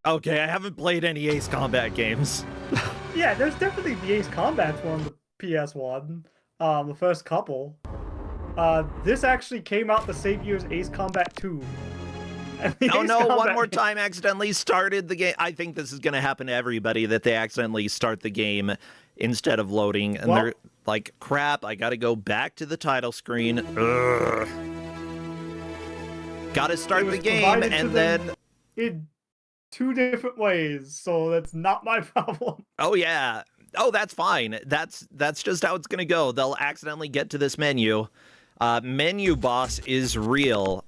Okay, I haven't played any Ace Combat games. Yeah, there's definitely the Ace Combats on the PS1. The first couple. This actually came out the same year as Ace Combat 2. Oh no, one more time accidentally started the game. I think this is going to happen to everybody, that they accidentally start the game instead of loading, and they're like, crap, I gotta go back to the title screen. Ugh. Gotta start the game, and then... in 2 different ways, so that's not my problem. Oh yeah. Oh, that's fine. That's just how it's gonna go. They'll accidentally get to this menu. Menu boss is real.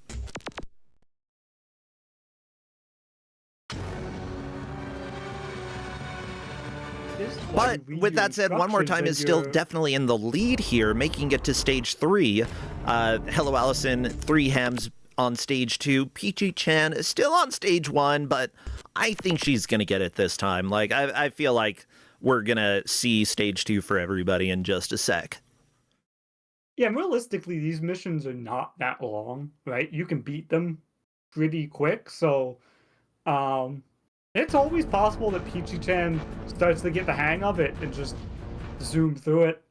But with that said, One More Time is still definitely in the lead here, making it to stage 3. Hello Allison, 3 hams on stage 2. Peachy-chan is still on stage 1, but I think she's gonna get it this time. Like, I feel like we're gonna see stage 2 for everybody in just a sec. Yeah, realistically, these missions are not that long, right? You can beat them pretty quick, so it's always possible that Peachy-chan starts to get the hang of it and just zoom through it.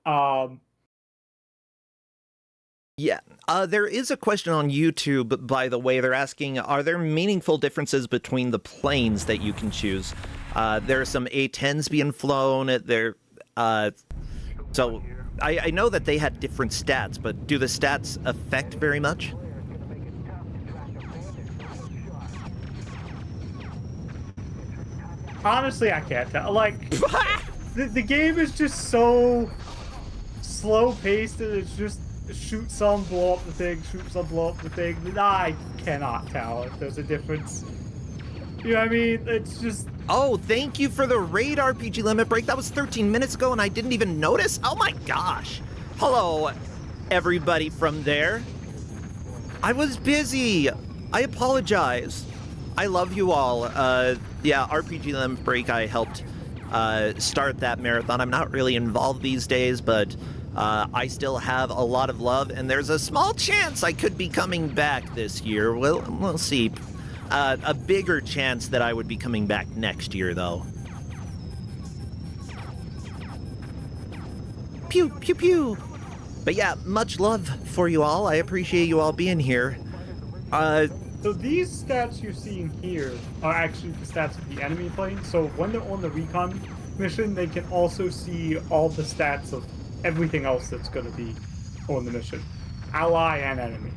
Yeah, there is a question on YouTube, by the way. They're asking, are there meaningful differences between the planes that you can choose? There are some A-10s being flown. So I know that they had different stats, but do the stats affect very much? Honestly, I can't tell. Like, the game is just so slow-paced, and it's just shoot some, blow up the thing, shoot some, blow up the thing. I cannot tell if there's a difference. You know what I mean? It's just... Oh, thank you for the raid RPG limit break. That was 13 minutes ago, and I didn't even notice. Oh my gosh. Hello, everybody from there. I was busy. I apologize. I love you all. Yeah, RPG limit break, I helped start that marathon. I'm not really involved these days, but I still have a lot of love, and there's a small chance I could be coming back this year. We'll see. A bigger chance that I would be coming back next year, though. Pew, pew, pew. But yeah, much love for you all. I appreciate you all being here. So these stats you're seeing here are actually the stats of the enemy plane. So when they're on the recon mission, they can also see all the stats of everything else that's going to be on the mission, ally and enemy.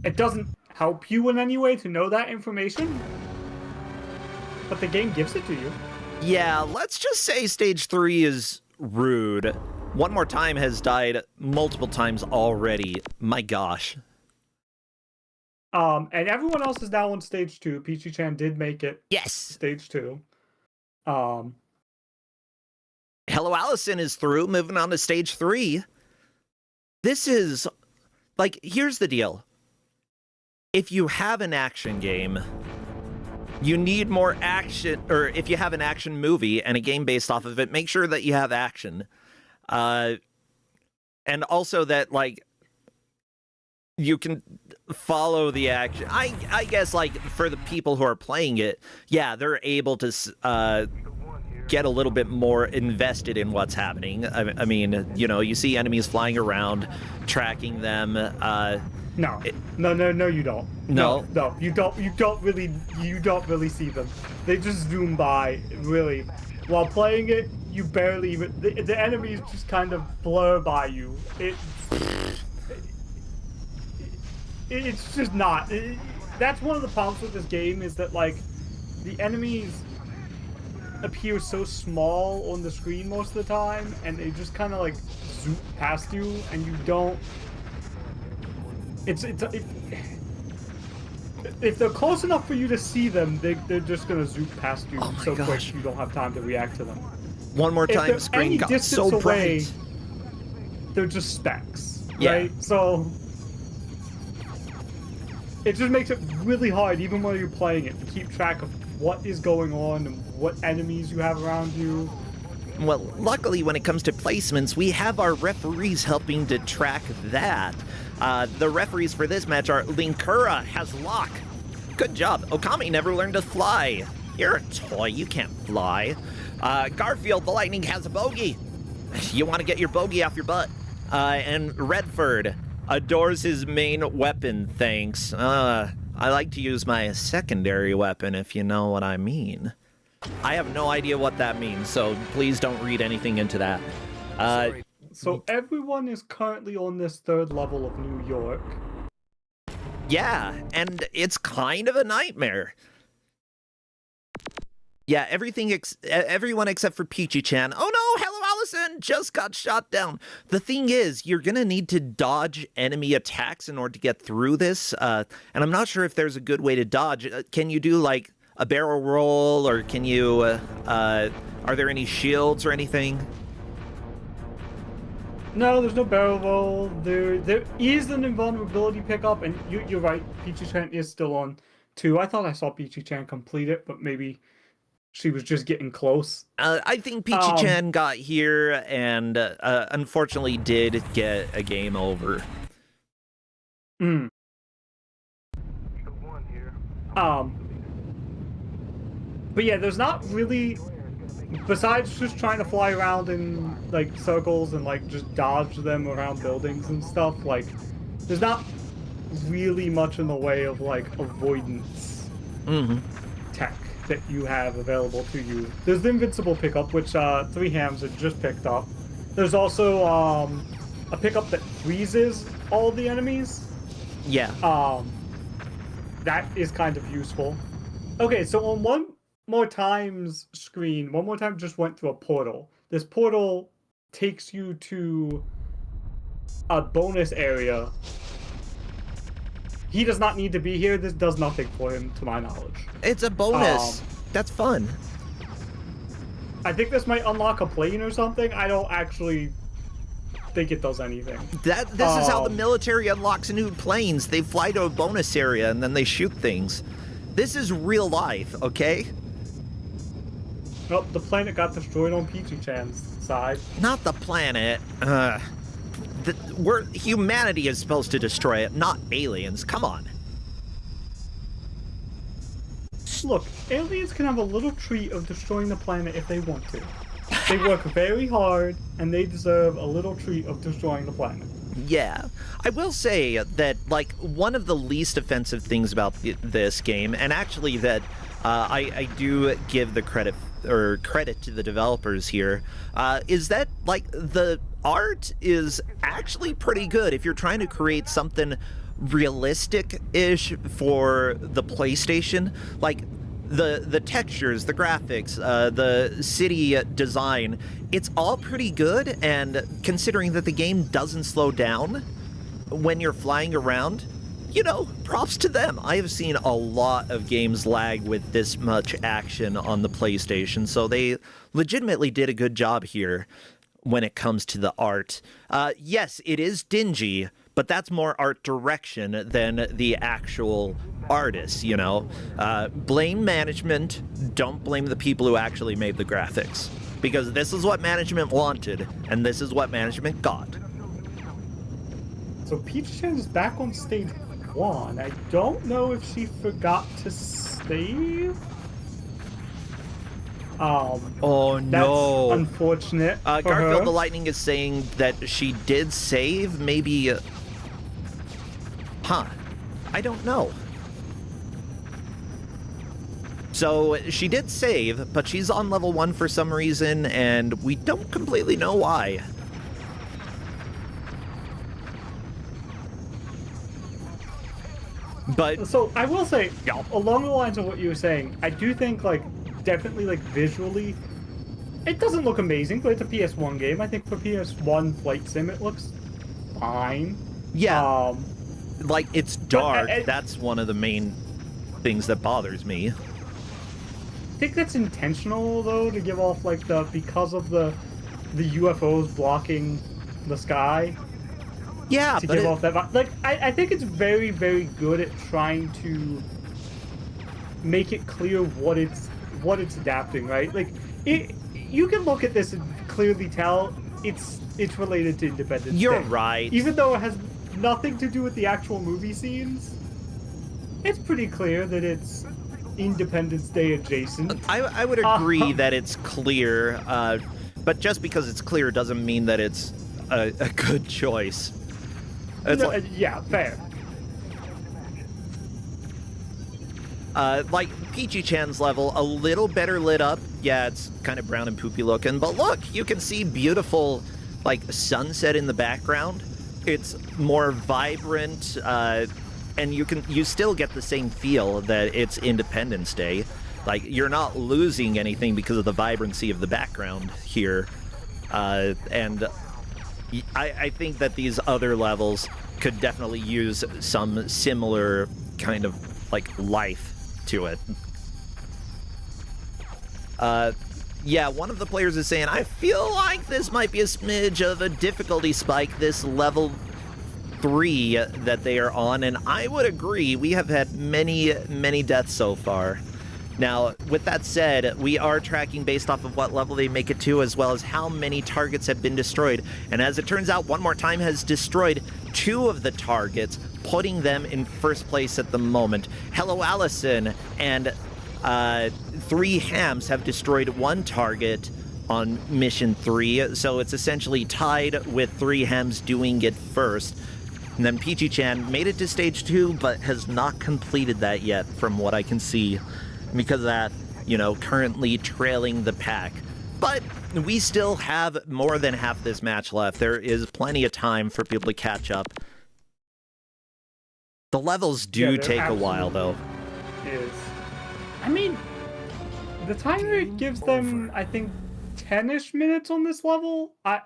It doesn't help you in any way to know that information, but the game gives it to you. Yeah, let's just say stage 3 is rude. One More Time has died multiple times already. My gosh. And everyone else is now on stage 2. Peachy-chan did make it. Yes. Stage 2. Hello Allison is through, moving on to stage 3. This is, like, here's the deal. If you have an action game, you need more action, or if you have an action movie and a game based off of it, make sure that you have action. And also that, like, you can follow the action. I guess, like, for the people who are playing it, yeah, they're able to get a little bit more invested in what's happening. I mean, you know, you see enemies flying around, tracking them. No, you don't. No, you don't really see them. They just zoom by, really. While playing it, you barely even... The enemies just kind of blur by you. It's just not. That's one of the problems with this game, is that, like, the enemies appear so small on the screen most of the time, and they just kind of like zoom past you, and you don't. If they're close enough for you to see them, they're just gonna zoom past you so quick you don't have time to react to them. One more time, If screen any got distance so away, bright. they're just specks, Yeah. right? So it just makes it really hard, even while you're playing it, to keep track of what is going on and what enemies you have around you. Well, luckily, when it comes to placements, we have our referees helping to track that. The referees for this match are Linkura has lock. Good job. Okami never learned to fly. You're a toy. You can't fly. Garfield, the Lightning, has a bogey. You want to get your bogey off your butt. And Redford adores his main weapon, thanks. I like to use my secondary weapon, if you know what I mean. I have no idea what that means, so please don't read anything into that. So everyone is currently on this 3rd level of New York. Yeah, and it's kind of a nightmare. Yeah, everyone except for Peachy-chan. Oh no, hello Allison, just got shot down. The thing is, you're gonna need to dodge enemy attacks in order to get through this, and I'm not sure if there's a good way to dodge. Can you do like a barrel roll, or can you, are there any shields or anything? No, there's no barrel roll. There is an invulnerability pickup, and you're right, Peachy-chan is still on 2. I thought I saw Peachy-chan complete it, but maybe she was just getting close. I think Peachy-chan got here and unfortunately did get a game over. But yeah, there's not really, besides just trying to fly around in like circles and like just dodge them around buildings and stuff, like there's not really much in the way of like avoidance tech that you have available to you. There's the invincible pickup, which 3Hams had just picked up. There's also a pickup that freezes all the enemies. Yeah. That is kind of useful. Okay, so on one more time's screen, one more time just went through a portal. This portal takes you to a bonus area. He does not need to be here. This does nothing for him, to my knowledge. It's a bonus. That's fun. I think this might unlock a plane or something. I don't actually think it does anything. This is how the military unlocks new planes. They fly to a bonus area and then they shoot things. This is real life, okay? Well, the planet got destroyed on Peachy-chan's side. Not the planet. Humanity is supposed to destroy it, not aliens. Come on. Look, aliens can have a little treat of destroying the planet if they want to. They work very hard, and they deserve a little treat of destroying the planet. Yeah. I will say that, like, one of the least offensive things about this game, and actually that I do give the credit to the developers here, is that, like, the art is actually pretty good. If you're trying to create something realistic-ish for the PlayStation, like the textures, the graphics, the city design, it's all pretty good, and considering that the game doesn't slow down when you're flying around, you know, props to them. I have seen a lot of games lag with this much action on the PlayStation, so they legitimately did a good job here when it comes to the art. Yes, it is dingy, but that's more art direction than the actual artists, you know? Blame management, don't blame the people who actually made the graphics. Because this is what management wanted, and this is what management got. So Peachy-chan is back on stage 1. I don't know if she forgot to save. Oh no. That's unfortunate. For Garfield her. the Lightning is saying that she did save, maybe. I don't know. So she did save, but she's on level 1 for some reason, and we don't completely know why. But So I will say, along the lines of what you were saying, I do think like definitely like visually, it doesn't look amazing, but it's a PS1 game. I think for PS1 flight sim, it looks fine. Yeah, like it's dark. I That's one of the main things that bothers me. think that's intentional though, to give off like because of the UFOs blocking the sky. Yeah, To but give off that vibe. Like I think it's very, very good at trying to make it clear what it's adapting, right? Like you can look at this and clearly tell it's related to Independence you're Day. right. Even though it has nothing to do with the actual movie scenes, it's pretty clear that it's Independence Day adjacent. I would agree that it's clear, but just because it's clear doesn't mean that it's a good choice. It's like, yeah, fair. like Peachy-chan's level, a little better lit up. Yeah, it's kind of brown and poopy looking, but look, you can see beautiful, like, sunset in the background. It's more vibrant, and you still get the same feel that it's Independence Day. Like, you're not losing anything because of the vibrancy of the background here. And I think that these other levels could definitely use some similar kind of, like, life to it. Yeah, one of the players is saying, I feel like this might be a smidge of a difficulty spike, this level 3 that they are on, and I would agree. We have had many, many deaths so far. Now, with that said, we are tracking based off of what level they make it to, as well as how many targets have been destroyed. And as it turns out, One More Time has destroyed 2 of the targets, putting them in first place at the moment. Hello Allison and 3 Hams have destroyed 1 target on Mission 3, so it's essentially tied with 3 Hams doing it first. And then Peachy-chan made it to stage 2, but has not completed that yet, from what I can see. Because of that, you know, currently trailing the pack. But we still have more than half this match left. There is plenty of time for people to catch up. The levels do take a while, though. Is. I mean, the timer gives them, I think, 10-ish minutes on this level. I'd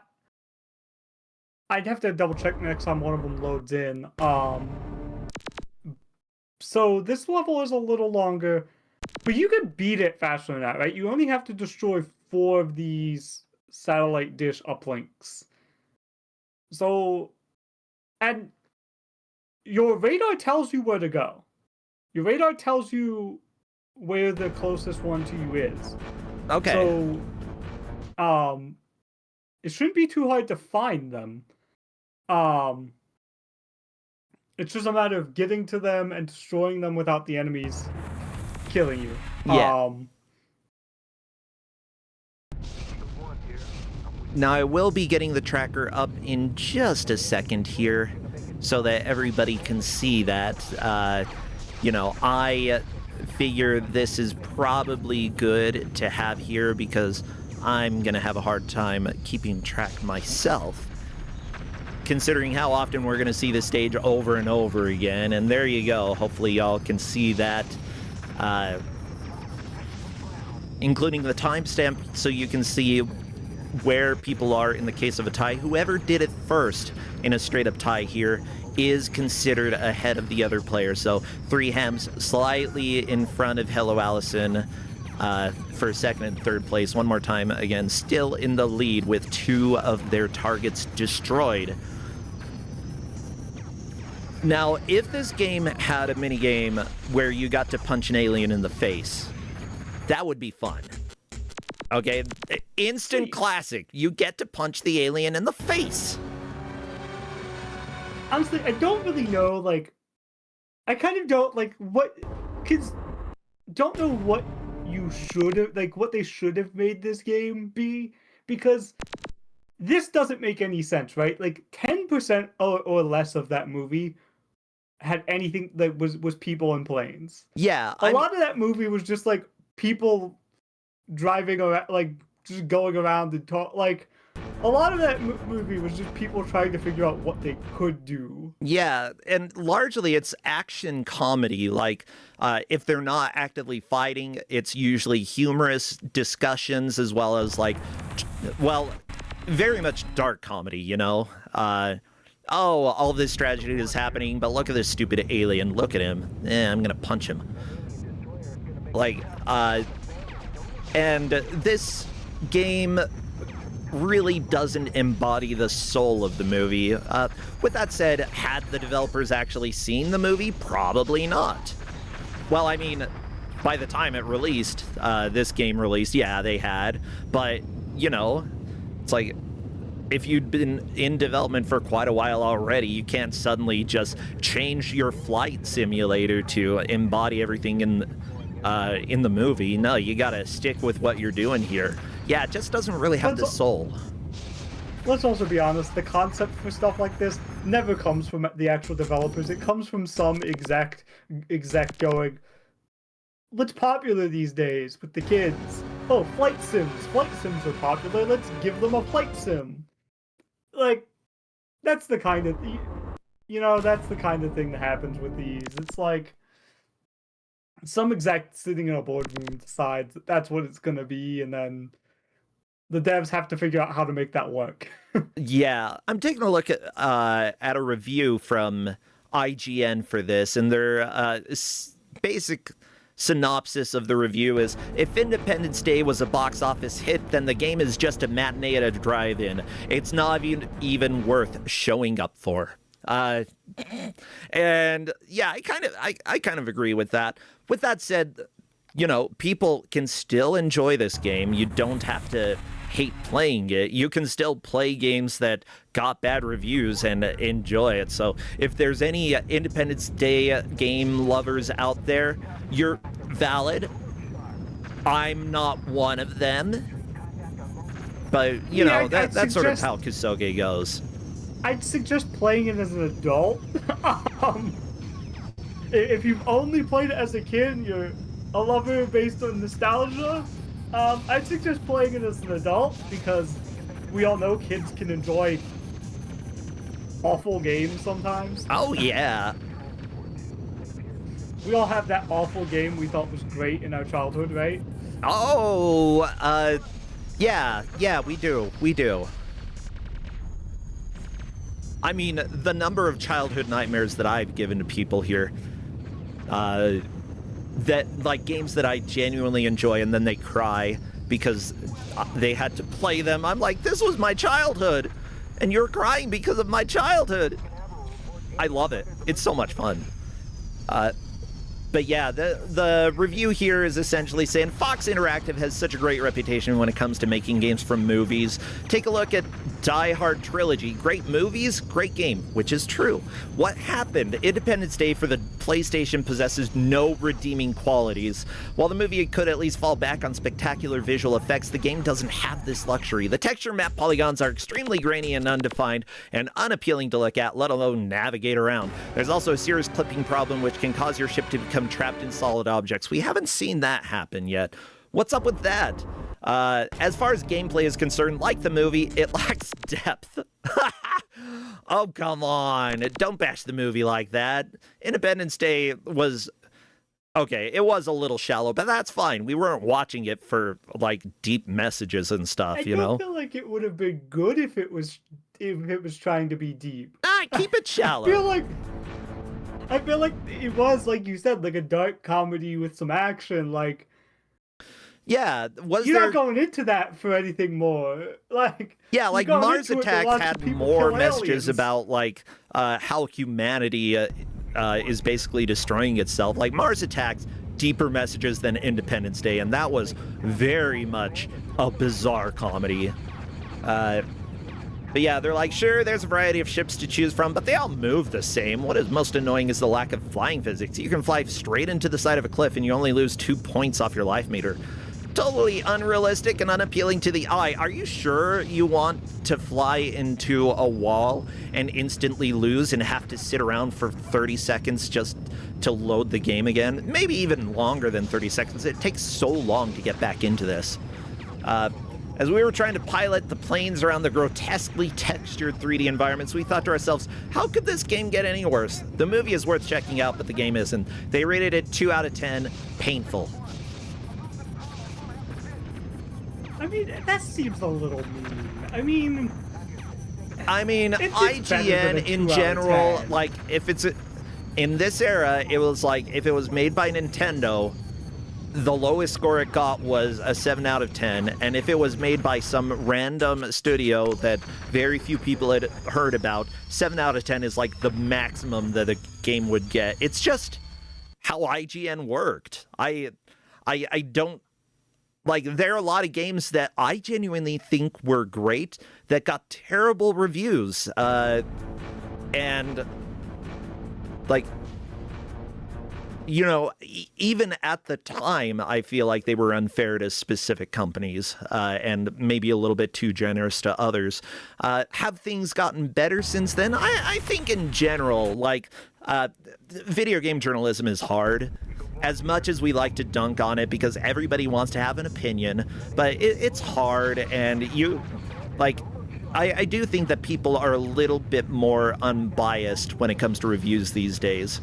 have to double check next time one of them loads in. So this level is a little longer. But you could beat it faster than that, right? You only have to destroy 4 of these satellite dish uplinks. So, and your radar tells you where to go. Your radar tells you where the closest one to you is. Okay. So, it shouldn't be too hard to find them. It's just a matter of getting to them and destroying them without the enemies killing you. Yeah. Now, I will be getting the tracker up in just a second here so that everybody can see that. You know, I figure this is probably good to have here because I'm going to have a hard time keeping track myself, considering how often we're going to see this stage over and over again. And there you go. Hopefully y'all can see that. Including the timestamp so you can see where people are in the case of a tie. Whoever did it first in a straight-up tie here is considered ahead of the other player. So 3 Hams slightly in front of Hello Allison for second and third place. One More Time, again, still in the lead with 2 of their targets destroyed. Now, if this game had a minigame where you got to punch an alien in the face, that would be fun. Okay, instant classic. You get to punch the alien in the face. Honestly, I don't really know, like, I kind of don't, like, kids don't know what you should have, like, what they should have made this game be, because this doesn't make any sense, right? Like, 10% or less of that movie had anything that was people and planes. Yeah. A lot of that movie was just, like, people driving around, like, just going around and talk, like, a lot of that movie was just people trying to figure out what they could do. Yeah, and largely it's action comedy. Like, if they're not actively fighting, it's usually humorous discussions as well as, like, well, very much dark comedy, you know? Oh, all this tragedy is happening, but look at this stupid alien. Look at him. I'm gonna punch him. Like, and this game really doesn't embody the soul of the movie. With that said, had the developers actually seen the movie? Probably not. Well, I mean, by the time it released, this game released, yeah, they had. But, you know, it's like, if you'd been in development for quite a while already, you can't suddenly just change your flight simulator to embody everything in the movie. No, you gotta stick with what you're doing here. Yeah, it just doesn't really have the soul. Let's also be honest, the concept for stuff like this never comes from the actual developers. It comes from some exec going, what's popular these days with the kids? Oh, flight sims. Flight sims are popular. Let's give them a flight sim. Like, that's the kind of, you know, that's the kind of thing that happens with these. It's like, some exec sitting in a boardroom decides that that's what it's going to be, and then the devs have to figure out how to make that work. Yeah, I'm taking a look at a review from IGN for this, and their basic synopsis of the review is, if Independence Day was a box office hit, then the game is just a matinee at a drive-in. It's not even worth showing up for. And yeah, I kind of agree with that. With that said, you know, people can still enjoy this game. You don't have to hate playing it. You can still play games that got bad reviews and enjoy it. So if there's any Independence Day game lovers out there, you're valid. I'm not one of them. But, you know, that's sort of how Kusogrande goes. I'd suggest playing it as an adult. If you've only played it as a kid and you're a lover based on nostalgia, I'd suggest playing it as an adult, because we all know kids can enjoy awful games sometimes. Oh, yeah. We all have that awful game we thought was great in our childhood, right? Oh, yeah, we do. I mean, the number of childhood nightmares that I've given to people here, that, like, games that I genuinely enjoy and then they cry because they had to play them. I'm like, this was my childhood, and you're crying because of my childhood. I love it. It's so much fun. But yeah, the review here is essentially saying Fox Interactive has such a great reputation when it comes to making games from movies. Take a look at Die Hard Trilogy. Great movies, great game, which is true. What happened? Independence Day for the PlayStation possesses no redeeming qualities. While the movie could at least fall back on spectacular visual effects, the game doesn't have this luxury. The texture map polygons are extremely grainy and undefined and unappealing to look at, let alone navigate around. There's also a serious clipping problem which can cause your ship to become trapped in solid objects. We haven't seen that happen yet. What's up with that? As far as gameplay is concerned, like the movie, it lacks depth. Oh, come on. Don't bash the movie like that. Independence Day was... okay, it was a little shallow, but that's fine. We weren't watching it for, like, deep messages and stuff, you know? I feel like it would have been good if it was trying to be deep. Keep it shallow. I feel like it was, like you said, like a dark comedy with some action, like... yeah, you're not going into that for anything more. Like, yeah, like Mars Attacks had more messages about, like, how humanity is basically destroying itself. Like, Mars Attacks, deeper messages than Independence Day, and that was very much a bizarre comedy. But yeah, they're like, sure, there's a variety of ships to choose from, but they all move the same. What is most annoying is the lack of flying physics. You can fly straight into the side of a cliff and you only lose 2 points off your life meter. Totally unrealistic and unappealing to the eye. Are you sure you want to fly into a wall and instantly lose and have to sit around for 30 seconds just to load the game again? Maybe even longer than 30 seconds. It takes so long to get back into this. As we were trying to pilot the planes around the grotesquely textured 3D environments, we thought to ourselves, how could this game get any worse? The movie is worth checking out, but the game isn't. They rated it 2 out of 10, painful. I mean, that seems a little mean. I mean, it's better than a IGN in 2 out of general, 10. like, if it's in this era, it was like, if it was made by Nintendo, the lowest score it got was a 7 out of 10, and if it was made by some random studio that very few people had heard about, 7 out of 10 is like the maximum that a game would get. It's just how IGN worked. I don't like, there are a lot of games that I genuinely think were great that got terrible reviews, and like, you know, even at the time, I feel like they were unfair to specific companies, and maybe a little bit too generous to others. Have things gotten better since then? I think in general, like, video game journalism is hard. As much as we like to dunk on it because everybody wants to have an opinion, but it's hard, and you, like, I do think that people are a little bit more unbiased when it comes to reviews these days.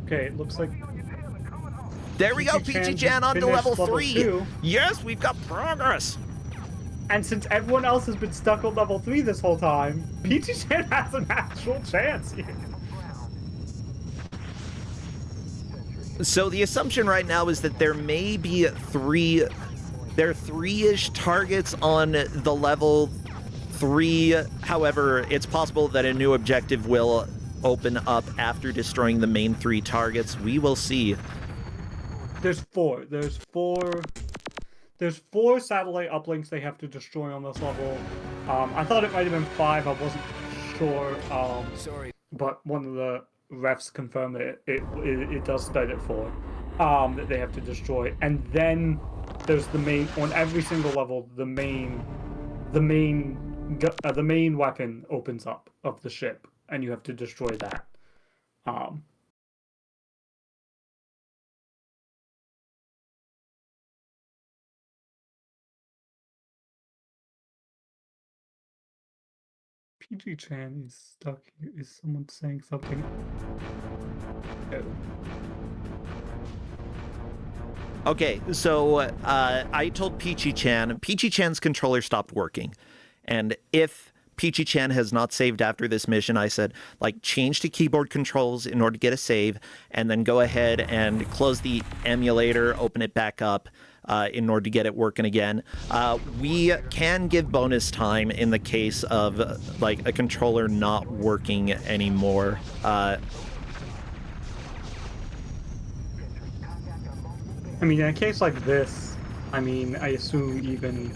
Okay, it looks like There we go, Peachy-chan on to finished level 3. 2. Yes, we've got progress. And since everyone else has been stuck on level 3 this whole time, Peachy-chan has an actual chance here. So the assumption right now is that there may be there are 3-ish targets on the level 3. However, it's possible that a new objective will open up after destroying the main 3 targets. We will see. There's 4. There's 4 satellite uplinks they have to destroy on this level. I thought it might have been 5. I wasn't sure. Sorry. But one of the refs confirmed that it does spell it 4. That they have to destroy. And then there's the main, on every single level, the main weapon opens up of the ship, and you have to destroy that. PG-chan is stuck here. Is someone saying something? Oh. Okay, so I told Peachy-chan's controller stopped working. And if Peachy-chan has not saved after this mission, I said, like, change to keyboard controls in order to get a save, and then go ahead and close the emulator, open it back up in order to get it working again. We can give bonus time in the case of, like, a controller not working anymore. I mean, in a case like this, I mean, I assume even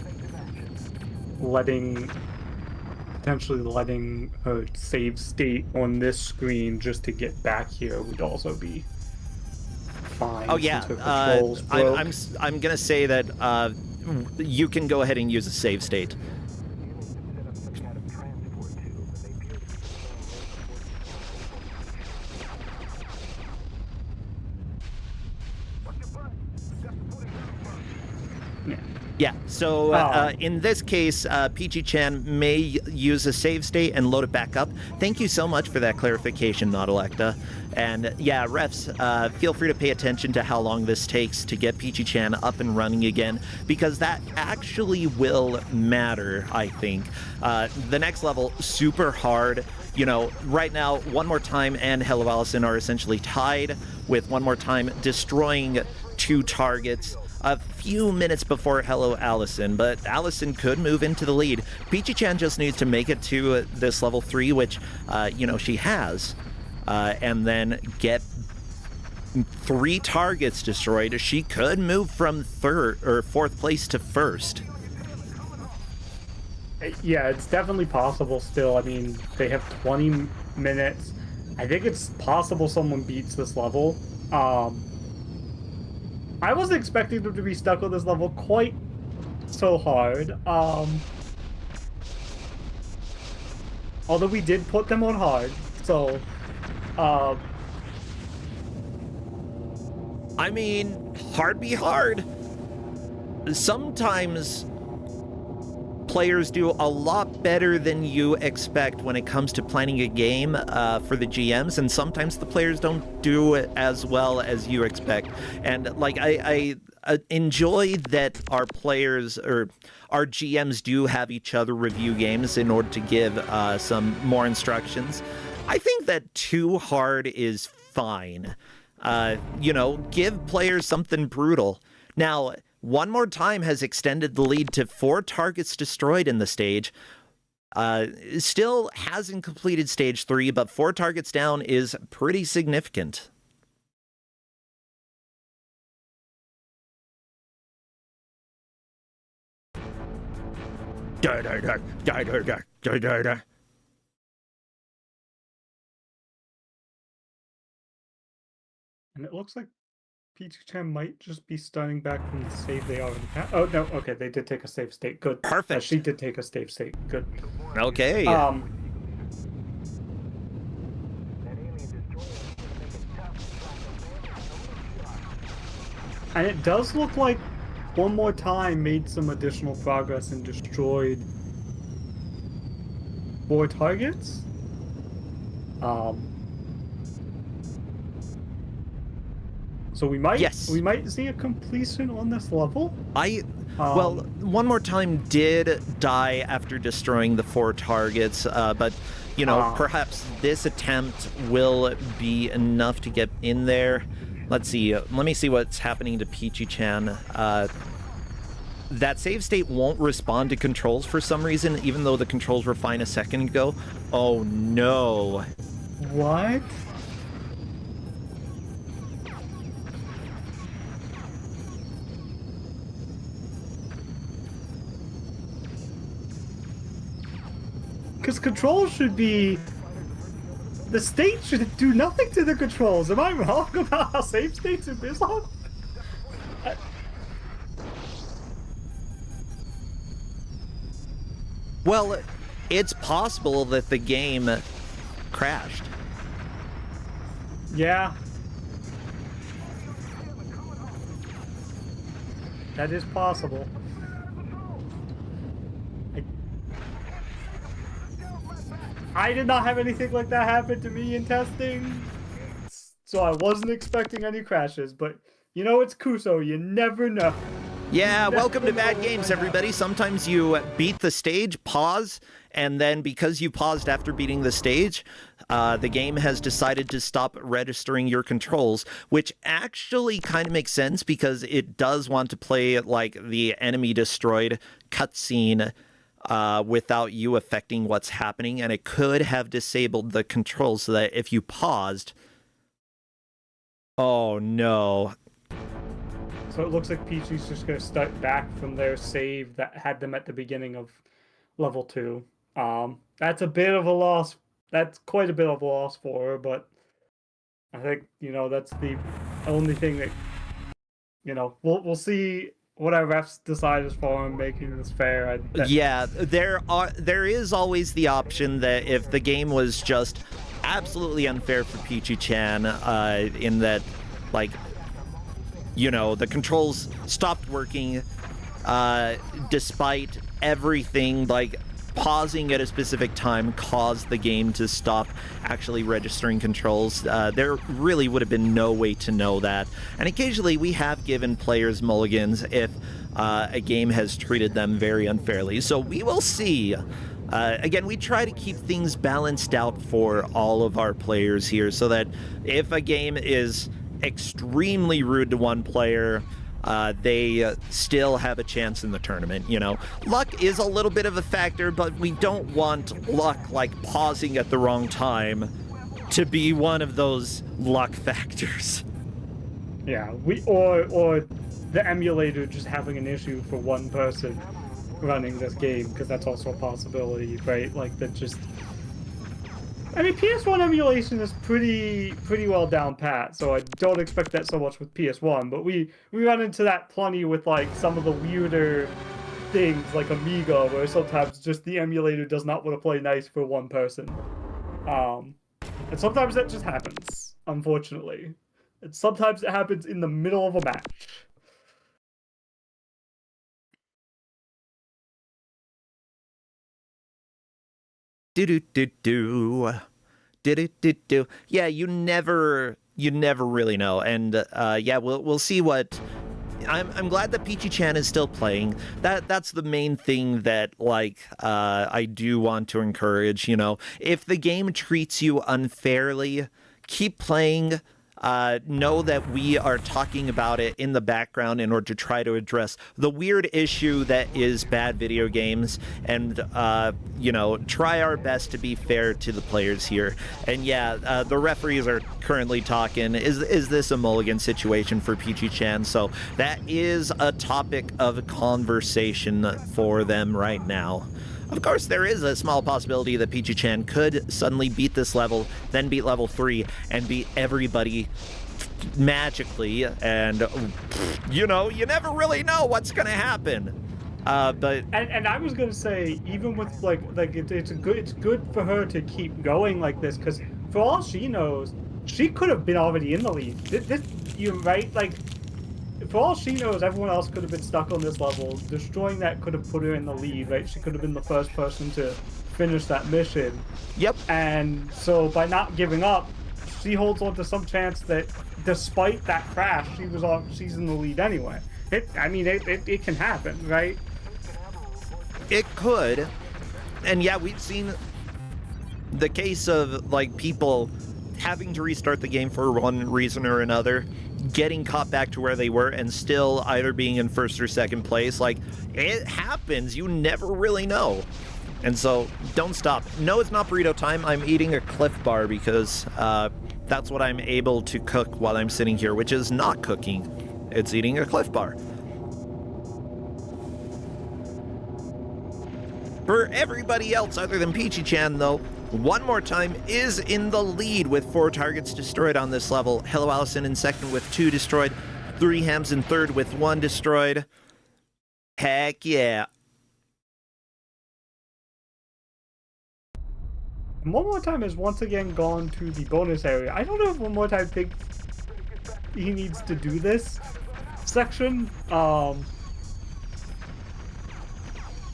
potentially letting her save state on this screen just to get back here would also be fine. Oh yeah, since her controls broke. I'm gonna say that you can go ahead and use a save state. Yeah, so in this case, Peachy-chan may use a save state and load it back up. Thank you so much for that clarification, Nautilacta. And yeah, refs, feel free to pay attention to how long this takes to get Peachy-chan up and running again, because that actually will matter, I think. The next level, super hard. You know, right now, One More Time and Hello Allison are essentially tied, with One More Time destroying 2 targets a few minutes before Hello Allison, but Allison could move into the lead. Peachy-chan just needs to make it to this level 3, which, you know, she has, and then get 3 targets destroyed. She could move from 4th place to 1st. Yeah, it's definitely possible still. I mean, they have 20 minutes. I think it's possible someone beats this level. I wasn't expecting them to be stuck on this level quite so hard. Although we did put them on hard, so I mean, hard be hard. sometimes players do a lot better than you expect when it comes to planning a game for the GMs, and sometimes the players don't do it as well as you expect. And like I enjoy that our players or our GMs do have each other review games in order to give some more instructions. I think that too hard is fine. Give players something brutal. Now, One More Time has extended the lead to 4 targets destroyed in the stage. Still hasn't completed stage 3, but 4 targets down is pretty significant. And it looks like Pichu-chan might just be starting back from the save they already had. Oh, no, okay, they did take a save state. Good. Perfect. She did take a save state. Good. Okay. And it does look like One More Time made some additional progress and destroyed 4 targets. So we might see a completion on this level. Well, One More Time did die after destroying the 4 targets, but perhaps this attempt will be enough to get in there. Let's see. Let me see what's happening to Pichu-chan. That save state won't respond to controls for some reason, even though the controls were fine a second ago. Oh no. What? Because controls should be... The state should do nothing to the controls. Am I wrong about how save states in Bizon? Well, it's possible that the game crashed. Yeah. That is possible. I did not have anything like that happen to me in testing, so I wasn't expecting any crashes, but it's Kuso, you never know. Yeah, welcome to Bad Games, everybody. Sometimes you beat the stage, pause, and then because you paused after beating the stage, the game has decided to stop registering your controls, which actually kind of makes sense because it does want to play like the enemy destroyed cutscene without you affecting what's happening, and it could have disabled the controls so that if you paused... Oh, no. So it looks like Pichu's just going to start back from their save that had them at the beginning of level 2. That's a bit of a loss. That's quite a bit of a loss for her, but I think, that's the only thing that, we'll see what our refs decide as far as making this fair. Yeah, there is always the option that if the game was just absolutely unfair for Pichu-chan, in that, like, the controls stopped working despite everything, like pausing at a specific time caused the game to stop actually registering controls. There really would have been no way to know that. And occasionally we have given players mulligans if a game has treated them very unfairly. So we will see. Again, we try to keep things balanced out for all of our players here so that if a game is extremely rude to one player, they still have a chance in the tournament. Luck is a little bit of a factor, but we don't want luck like pausing at the wrong time to be one of those luck factors. Yeah, or the emulator just having an issue for one person running this game, because that's also a possibility, right? Like that just... I mean, PS1 emulation is pretty well down pat, so I don't expect that so much with PS1, but we run into that plenty with, like, some of the weirder things, like Amiga, where sometimes just the emulator does not want to play nice for one person. And sometimes that just happens, unfortunately. And sometimes it happens in the middle of a match. Do. Do. Yeah, you never really know. And yeah, we'll see what. I'm glad that Peachy-chan is still playing. That's the main thing that, like, I do want to encourage, you know. If the game treats you unfairly, keep playing. Know that we are talking about it in the background in order to try to address the weird issue that is bad video games, and you know, try our best to be fair to the players here. And yeah, the referees are currently talking, is this a mulligan situation for Peachy-chan? So that is a topic of conversation for them right now. Of course, there is a small possibility that Peachy-chan could suddenly beat this level, then beat level 3, and beat everybody magically, and, you know, you never really know what's gonna happen. But... And I was gonna say, even with, like it's good for her to keep going like this, because for all she knows, she could have been already in the lead. You're right, like... For all she knows, everyone else could have been stuck on this level. Destroying that could have put her in the lead, right? She could have been the first person to finish that mission. Yep. And so by not giving up, she holds on to some chance that despite that crash, she's in the lead anyway. It can happen, right? It could. And yeah, we've seen the case of, like, people having to restart the game for one reason or another, getting caught back to where they were, and still either being in first or second place. Like, it happens. You never really know. And so, don't stop. No, it's not burrito time. I'm eating a Cliff Bar because that's what I'm able to cook while I'm sitting here, which is not cooking. It's eating a Cliff Bar. For everybody else other than Peachy-chan, though, One More Time is in the lead with 4 targets destroyed on this level. Hello Allison in second with 2 destroyed. 3 Hams in third with 1 destroyed. Heck yeah. One More Time has once again gone to the bonus area. I don't know if One More Time thinks he needs to do this section.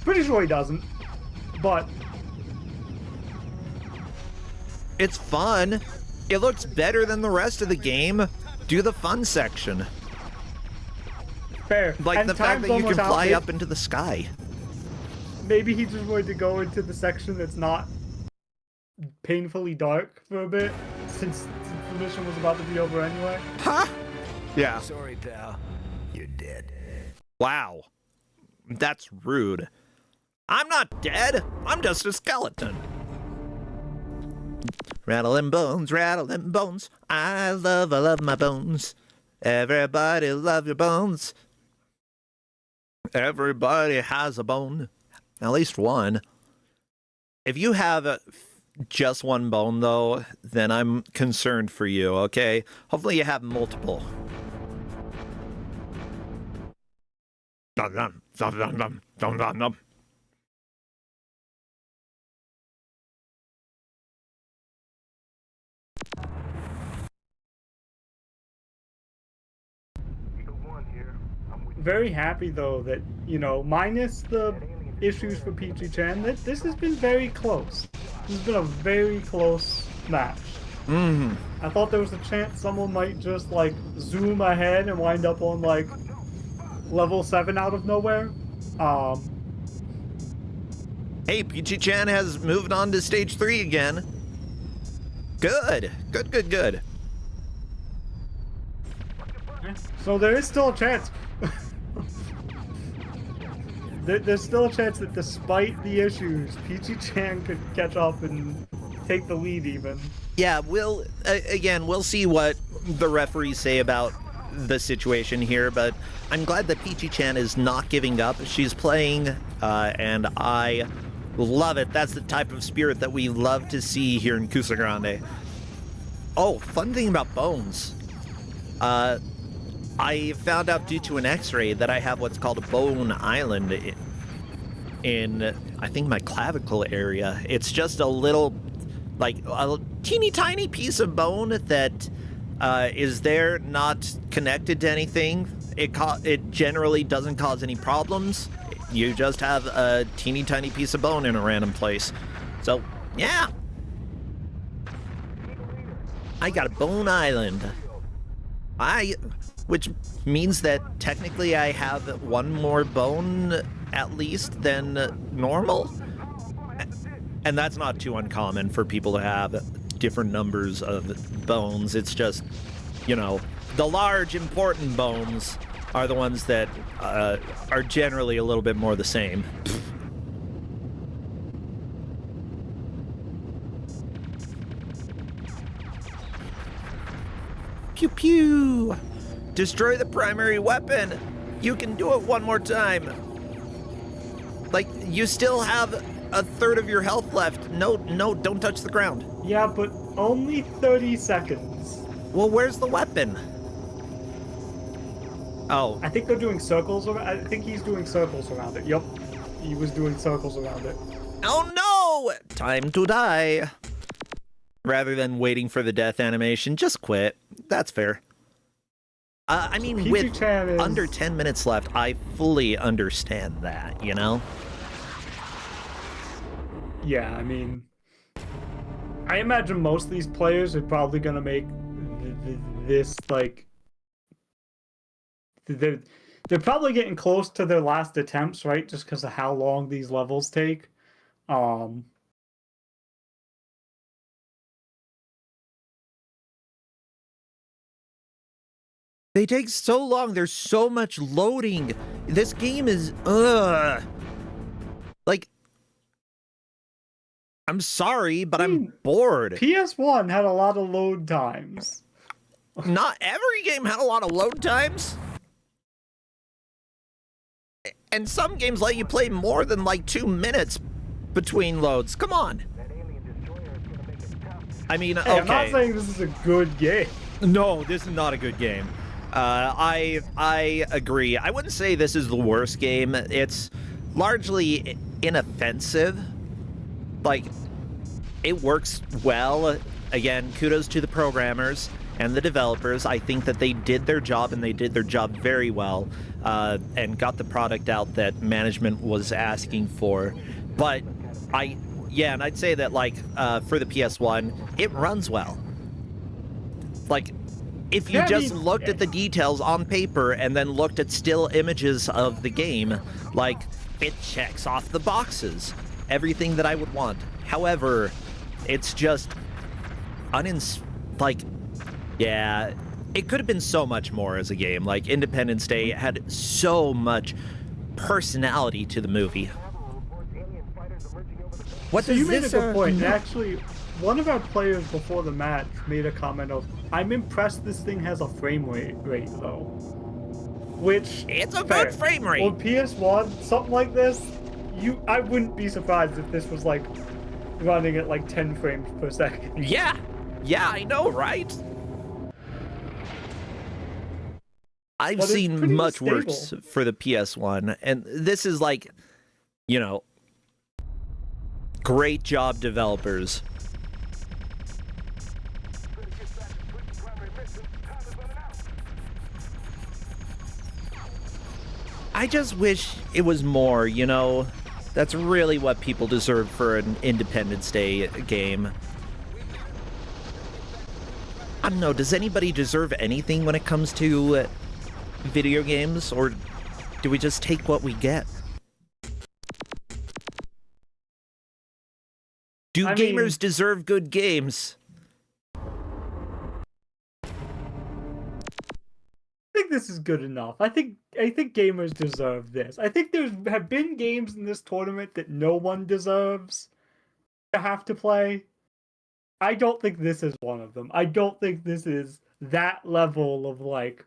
Pretty sure he doesn't, but it's fun. It looks better than the rest of the game. Do the fun section. Fair. Like and the fact that you can fly up into the sky. Maybe he just wanted to go into the section that's not painfully dark for a bit, since the mission was about to be over anyway. Huh? Yeah. Sorry, pal. You're dead. Wow. That's rude. I'm not dead. I'm just a skeleton. Rattling bones, rattling bones. I love my bones. Everybody love your bones. Everybody has a bone. At least one. If you have just one bone, though, then I'm concerned for you, okay? Hopefully you have multiple. Very happy though that, you know, minus the issues for Peachy-chan, that this has been very close. This has been a very close match. I thought there was a chance someone might just, like, zoom ahead and wind up on, like, level 7 out of nowhere. Hey, Peachy-chan has moved on to stage 3 again. Good. Good. So there is still a chance. There's still a chance that despite the issues, Peachy-chan could catch up and take the lead even. Yeah, we'll see what the referees say about the situation here, but I'm glad that Peachy-chan is not giving up. She's playing, and I love it. That's the type of spirit that we love to see here in Kusogrande. Oh, fun thing about bones. I found out due to an x-ray that I have what's called a bone island in I think, my clavicle area. It's just a little, like, a teeny tiny piece of bone that is there, not connected to anything. It generally doesn't cause any problems. You just have a teeny tiny piece of bone in a random place. So Yeah. I got a bone island. Which means that technically I have one more bone at least than normal. And that's not too uncommon for people to have different numbers of bones. It's just, you know, the large important bones are the ones that are generally a little bit more the same. Pew pew! Destroy the primary weapon! You can do it one more time! Like, you still have a third of your health left. No, don't touch the ground. Yeah, but only 30 seconds. Well, where's the weapon? Oh. I think they're doing circles around. I think he's doing circles around it. Yup. He was doing circles around it. Oh no! Time to die. Rather than waiting for the death animation, just quit. That's fair. I mean, with under 10 minutes left, I fully understand that, you know? Yeah, I mean, I imagine most of these players are probably gonna make this, like, they're probably getting close to their last attempts, right? Just because of how long these levels take. They take so long. There's so much loading. This game is, like, I'm sorry, but I'm bored. PS1 had a lot of load times. Not every game had a lot of load times. And some games let you play more than, like, 2 minutes between loads. Come on. I mean, okay. I'm not saying this is a good game. No, this is not a good game. I agree. I wouldn't say this is the worst game. It's largely inoffensive. Like, it works well. Again, kudos to the programmers and the developers. I think that they did their job, and they did their job very well, and got the product out that management was asking for. But and I'd say that, like, for the PS1, it runs well. Like, if you looked at the details on paper and then looked at still images of the game, like, it checks off the boxes. Everything that I would want. However, it's just it could have been so much more as a game. Like, Independence Day had so much personality to the movie. What you made a good point. And actually, one of our players before the match made a comment of, I'm impressed this thing has a frame rate though. Which, it's a good frame rate. On PS1, something like this, I wouldn't be surprised if this was, like, running at like 10 frames per second. Yeah, I know, right? I've seen much worse for the PS1, and this is, like, you know, great job, developers. I just wish it was more, you know? That's really what people deserve for an Independence Day game. I don't know, does anybody deserve anything when it comes to video games, or do we just take what we get? Do gamers deserve good games? I think this is good enough. I think gamers deserve this. I think there have been games in this tournament that no one deserves to have to play. I don't think this is one of them. I don't think this is that level of, like,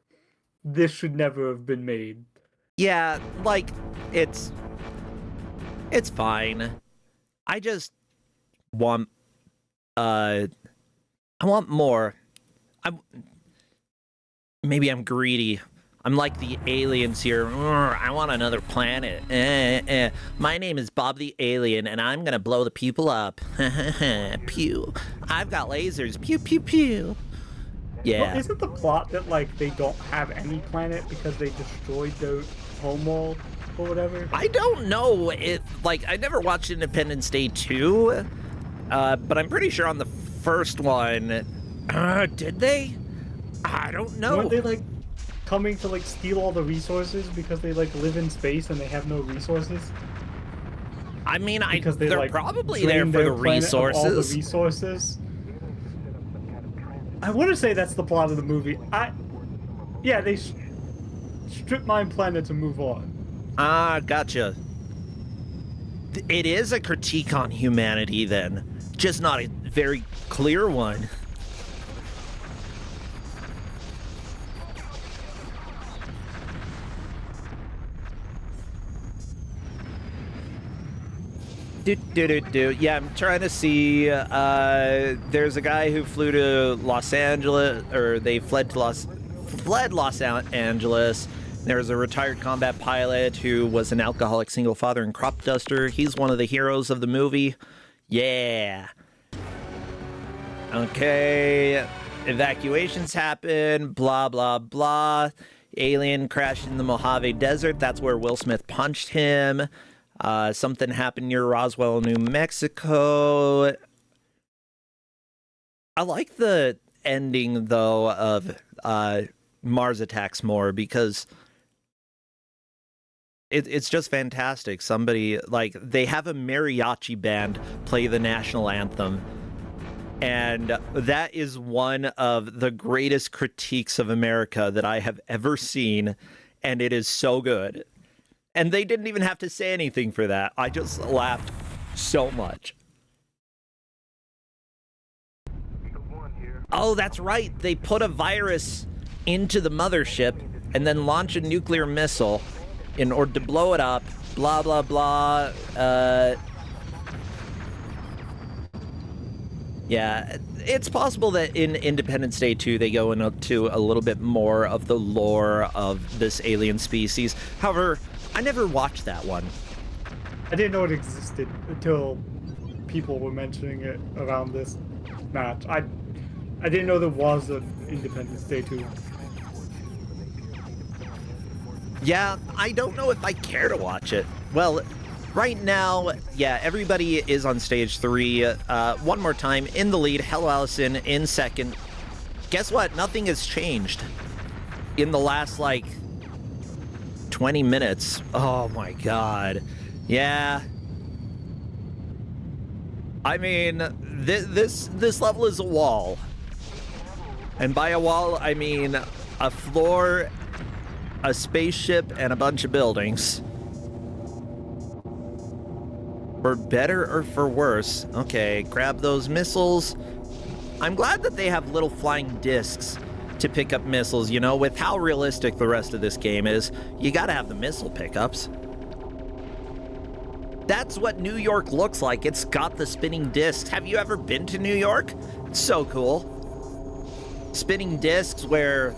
this should never have been made. Yeah, like, it's fine. I just want I want more. Maybe I'm greedy. I'm like the aliens here. I want another planet. My name is Bob the Alien, and I'm gonna blow the people up. Pew. I've got lasers. Pew, pew, pew. Yeah. Well, isn't the plot that, like, they don't have any planet because they destroyed their homeworld or whatever? I don't know. Like, I never watched Independence Day 2, But I'm pretty sure on the first one, did they? I don't know. Weren't they like coming to like steal all the resources because they like live in space and they have no resources? I mean, Because they're like probably there drained for their the planet of all the resources. resources. I want to say that's the plot of the movie. Yeah, they strip mine planet to move on. Ah, gotcha. It is a critique on humanity, then, just not a very clear one. Yeah, I'm trying to see. There's a guy who flew to Los Angeles, or they fled Los Angeles. There's a retired combat pilot who was an alcoholic single father and crop duster. He's one of the heroes of the movie. Yeah. Okay. Evacuations happen. Blah blah blah. Alien crashed in the Mojave Desert. That's where Will Smith punched him. Something happened near Roswell, New Mexico. I like the ending, though, of Mars Attacks more because it's just fantastic. Somebody, like, they have a mariachi band play the national anthem. And that is one of the greatest critiques of America that I have ever seen. And it is so good. And they didn't even have to say anything for that. I just laughed so much. Oh, that's right. They put a virus into the mothership and then launch a nuclear missile in order to blow it up. Blah, blah, blah. Yeah, it's possible that in Independence Day 2, they go into a little bit more of the lore of this alien species. However, I never watched that one. I didn't know it existed until people were mentioning it around this match. I didn't know there was an Independence Day 2. Yeah, I don't know if I care to watch it. Well, right now, yeah, everybody is on stage 3. One more time, in the lead, Hello Allison in second. Guess what? Nothing has changed in the last, 20 minutes. Oh my god. Yeah. I mean, this level is a wall. And by a wall, I mean a floor, a spaceship, and a bunch of buildings. For better or for worse. Okay, grab those missiles. I'm glad that they have little flying discs to pick up missiles, you know, with how realistic the rest of this game is. You gotta have the missile pickups. That's what New York looks like. It's got the spinning discs. Have you ever been to New York? It's so cool. Spinning discs where,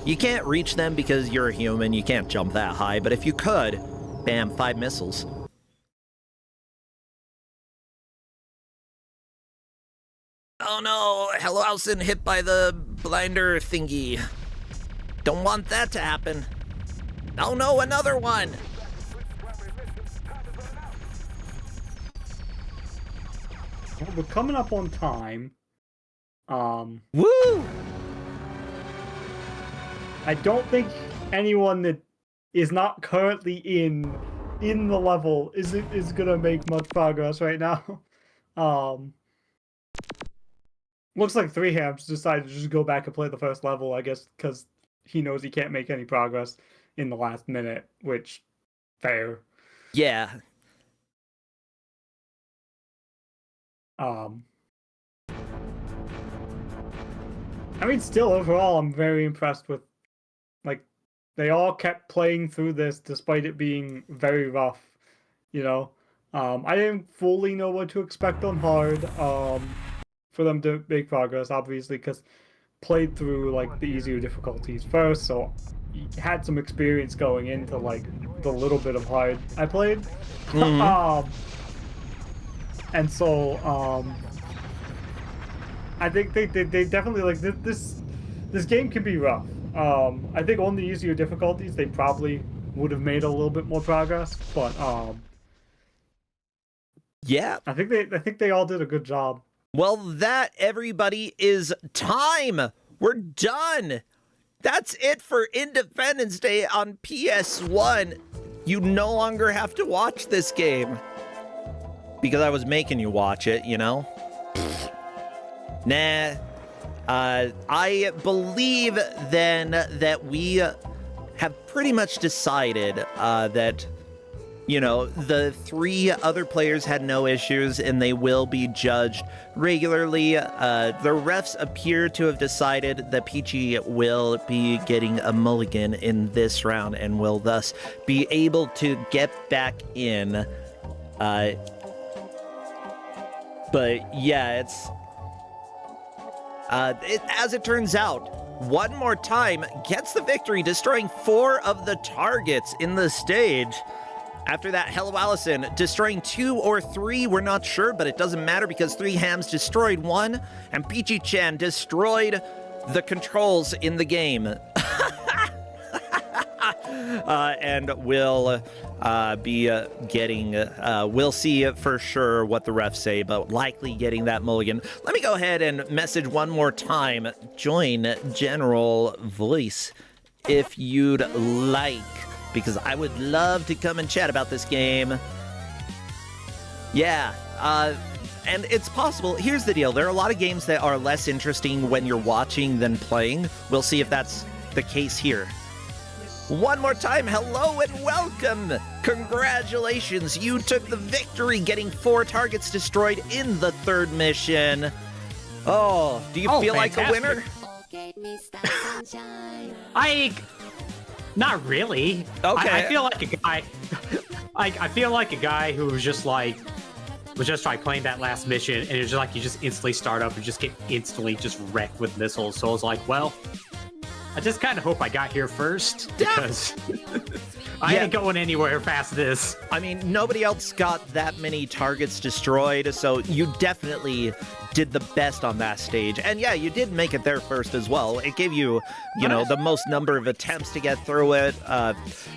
you can't reach them because you're a human. You can't jump that high. But if you could, bam, 5 missiles. Oh no, Hello Allison hit by the blinder thingy. Don't want that to happen. Oh no, another one! Well, we're coming up on time. Woo! I don't think anyone that is not currently in the level is gonna make much progress right now. Looks like 3Hams decided to just go back and play the first level, I guess, because he knows he can't make any progress in the last minute, which, fair. Yeah. I mean, still, overall, I'm very impressed with, they all kept playing through this despite it being very rough, you know? I didn't fully know what to expect on hard, for them to make progress, obviously, because played through, the easier difficulties first, so had some experience going into, the little bit of hard I played. Mm-hmm. And so, I think they definitely, this game can be rough. I think on the easier difficulties, they probably would have made a little bit more progress, but, Yeah. I think they all did a good job. Well, that, everybody, is time. We're done. That's it for Independence Day on PS1. You no longer have to watch this game. Because I was making you watch it, you know? Nah. I believe then that we have pretty much decided that, you know, the 3 other players had no issues and they will be judged regularly. The refs appear to have decided that Peachy will be getting a mulligan in this round and will thus be able to get back in. But yeah, it's... as it turns out, one more time gets the victory, destroying 4 of the targets in the stage. After that, Hello Allison destroying 2 or 3, we're not sure, but it doesn't matter because 3 Hams destroyed 1, and Peachy-chan destroyed the controls in the game. And we'll be getting, we'll see for sure what the refs say, but likely getting that mulligan. Let me go ahead and message one more time. Join General Voice if you'd like, because I would love to come and chat about this game. Yeah, and it's possible. Here's the deal. There are a lot of games that are less interesting when you're watching than playing. We'll see if that's the case here. One more time, hello and welcome! Congratulations, you took the victory, getting 4 targets destroyed in the 3rd mission. Oh, do you feel like a winner? Not really. Okay. I feel like a guy. I feel like a guy who was just like playing that last mission, and it's just like you just instantly start up and just get instantly just wrecked with missiles. So I was like, well, I just kind of hope I got here first, because I ain't going anywhere past this. I mean, nobody else got that many targets destroyed, so you definitely did the best on that stage. And yeah, you did make it there first as well. It gave you, you know, the most number of attempts to get through it.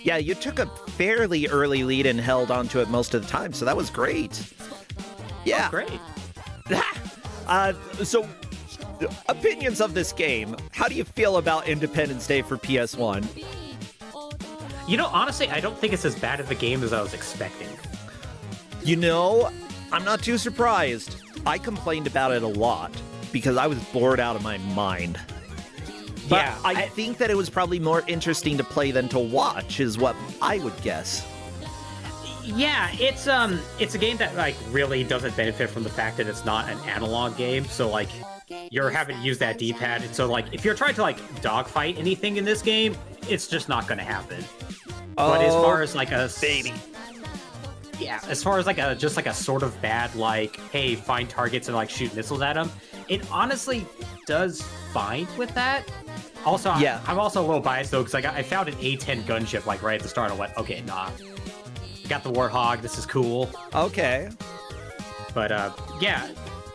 Yeah, you took a fairly early lead and held onto it most of the time, so that was great. Yeah. Oh, great. So, opinions of this game. How do you feel about Independence Day for PS1? You know, honestly, I don't think it's as bad of a game as I was expecting. You know, I'm not too surprised. I complained about it a lot because I was bored out of my mind. But Yeah, I think that it was probably more interesting to play than to watch, is what I would guess. Yeah, it's a game that like really doesn't benefit from the fact that it's not an analog game. So like, you're having to use that D-pad, and so like, if you're trying to like dogfight anything in this game, it's just not going to happen. But as far as like a baby. Yeah, as far as like a just like a sort of bad like, hey, find targets and like shoot missiles at them, it honestly does fine with that. Also, yeah. I'm also a little biased though, because I found an A-10 gunship like right at the start. I went, okay, nah, got the Warthog. This is cool. Okay. But yeah,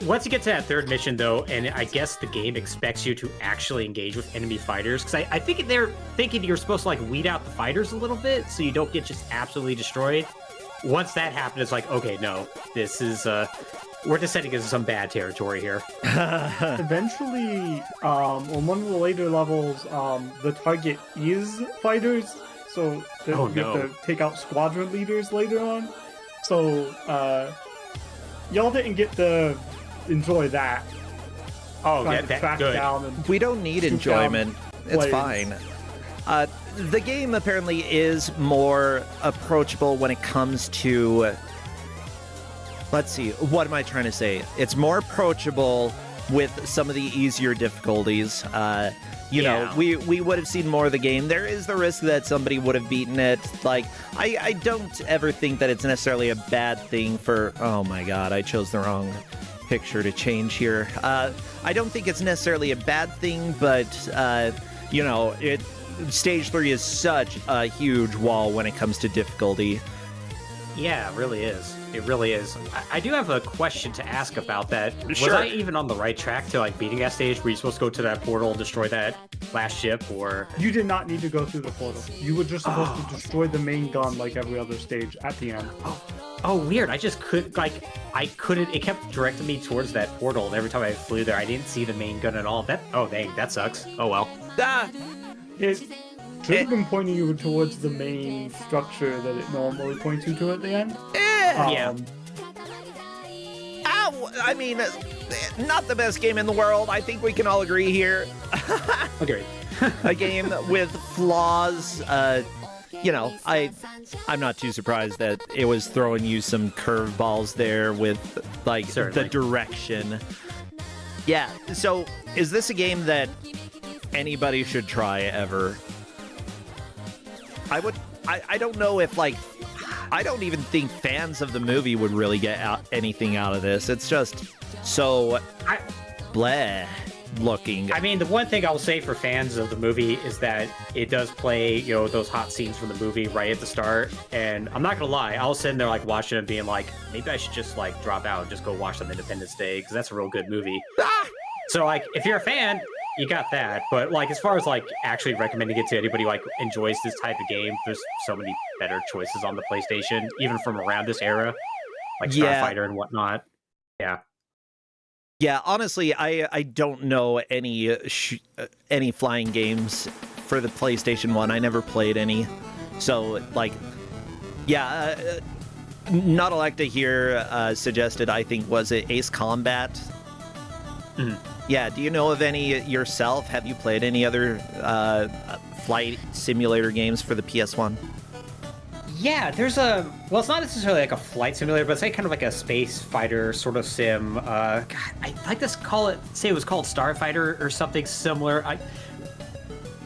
once you get to that 3rd mission though, and I guess the game expects you to actually engage with enemy fighters, because I think they're thinking you're supposed to like weed out the fighters a little bit so you don't get just absolutely destroyed. Once that happened, it's like, okay, no, this is we're descending into some bad territory here. Eventually, on one of the later levels, the target is fighters, so you have to take out squadron leaders later on. So y'all didn't get to enjoy that. Oh, Trying yeah, to that's track good. down and We don't need shoot enjoyment. down It's players. fine. The game apparently is more approachable when it comes to... Let's see, what am I trying to say? It's more approachable with some of the easier difficulties. You know, we would have seen more of the game. There is the risk that somebody would have beaten it. Like, I don't ever think that it's necessarily a bad thing for... Oh my god, I chose the wrong picture to change here. I don't think it's necessarily a bad thing, but, you know, Stage 3 is such a huge wall when it comes to difficulty. Yeah, it really is. It really is. I do have a question to ask about that. Sure. Was I even on the right track to like beating that stage? Were you supposed to go to that portal and destroy that last ship, or? You did not need to go through the portal. You were just supposed to destroy the main gun like every other stage at the end. Oh, weird. I just I couldn't. It kept directing me towards that portal, and every time I flew there, I didn't see the main gun at all. Oh, dang, that sucks. Oh well. Ah, It should have been pointing you towards the main structure that it normally points you to at the end. Yeah. Ow! I mean, not the best game in the world. I think we can all agree here. Agreed. A game with flaws. You know, I'm not too surprised that it was throwing you some curveballs there with like Certainly. the direction. Yeah. So, is this a game that anybody should try ever? I don't know if like I don't even think fans of the movie would really get anything out of this. It's just so bleh looking. I mean, the one thing I'll say for fans of the movie is that it does play, you know, those hot scenes from the movie right at the start. And I'm not gonna lie, I was sitting there like watching it, being like, maybe I should just like drop out and just go watch some Independence Day because that's a real good movie. So like, if you're a fan, you got that. But like, as far as like actually recommending it to anybody like enjoys this type of game, there's so many better choices on the PlayStation, even from around this era, like Starfighter and whatnot. Yeah. Yeah, honestly, I don't know any flying games for the PlayStation 1. I never played any. So, like, yeah, Not Electa here suggested, I think, was it Ace Combat? Mm. Yeah, do you know of any yourself? Have you played any other flight simulator games for the PS1? Yeah, there's well, it's not necessarily like a flight simulator, but it's like kind of like a space fighter sort of sim. God, I like to say it was called Starfighter or something similar.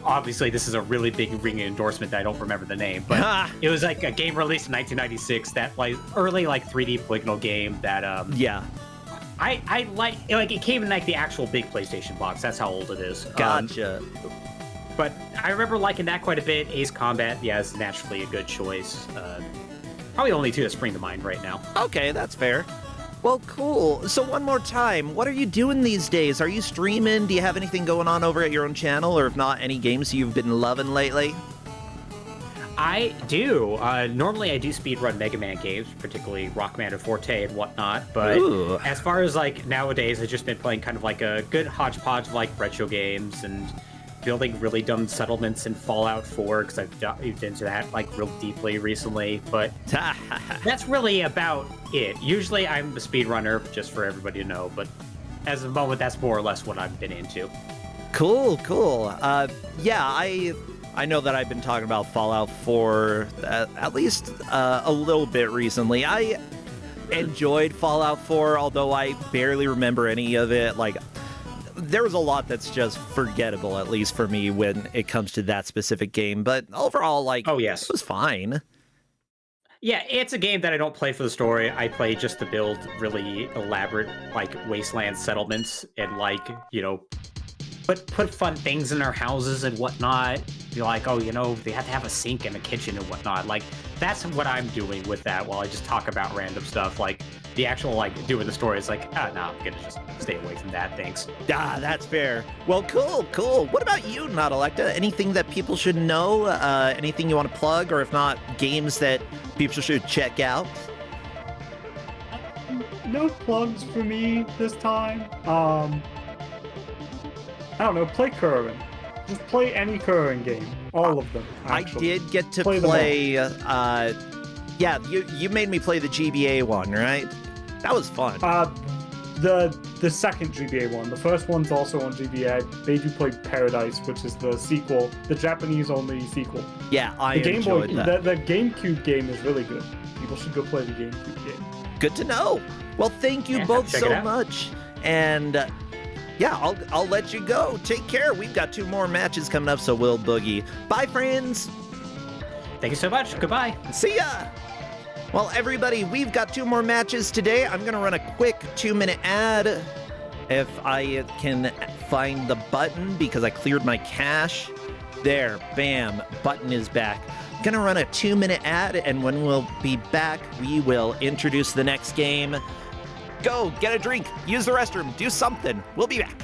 Obviously, this is a really big ringing endorsement that I don't remember the name, but it was like a game released in 1996 that like early like 3D polygonal game that yeah. I like it came in like the actual big PlayStation box. That's how old it is. Gotcha. But I remember liking that quite a bit. Ace Combat, yeah, is naturally a good choice. Probably the only two that spring to mind right now. Okay, that's fair. Well, cool. So one more time, what are you doing these days? Are you streaming? Do you have anything going on over at your own channel? Or if not, any games you've been loving lately? I do. Normally I do speedrun Mega Man games, particularly Rockman and Forte and whatnot. But Ooh. as far as like nowadays, I've just been playing kind of like a good hodgepodge of like retro games and building really dumb settlements in Fallout 4 because I've dived into that like real deeply recently. But that's really about it. Usually I'm a speedrunner, just for everybody to know. But as of the moment, that's more or less what I've been into. Cool. Yeah, I know that I've been talking about Fallout 4 at least a little bit recently. I enjoyed Fallout 4, although I barely remember any of it. Like, there was a lot that's just forgettable, at least for me, when it comes to that specific game. But overall, like, Oh, yes. it was fine. Yeah, it's a game that I don't play for the story. I play just to build really elaborate, like, wasteland settlements and, like, you know, put fun things in our houses and whatnot. Be like, oh, you know, they have to have a sink and a kitchen and whatnot. Like, that's what I'm doing with that while I just talk about random stuff. Like, the actual, like, doing the story is like, no, I'm gonna just stay away from that, thanks. That's fair. Well, cool. What about you, Not Electa? Anything that people should know? Anything you want to plug? Or if not, games that people should check out? No plugs for me this time. I don't know, play Curran. Just play any Curran game. All of them, actually. I did get to Play them play yeah, you made me play the GBA one, right? That was fun. The second GBA one. The first one's also on GBA. I made you play Paradise, which is the sequel, the Japanese-only sequel. Yeah, I enjoyed that. The GameCube game is really good. People should go play the GameCube game. Good to know. Well, thank you both so much. And yeah, I'll let you go. Take care. We've got 2 more matches coming up, so we'll boogie. Bye, friends. Thank you so much. Goodbye. See ya. Well, everybody, we've got 2 more matches today. I'm going to run a quick 2-minute ad if I can find the button because I cleared my cache. There, bam, button is back. Gonna run a 2-minute ad, and when we'll be back, we will introduce the next game. Go, get a drink, use the restroom, do something. We'll be back.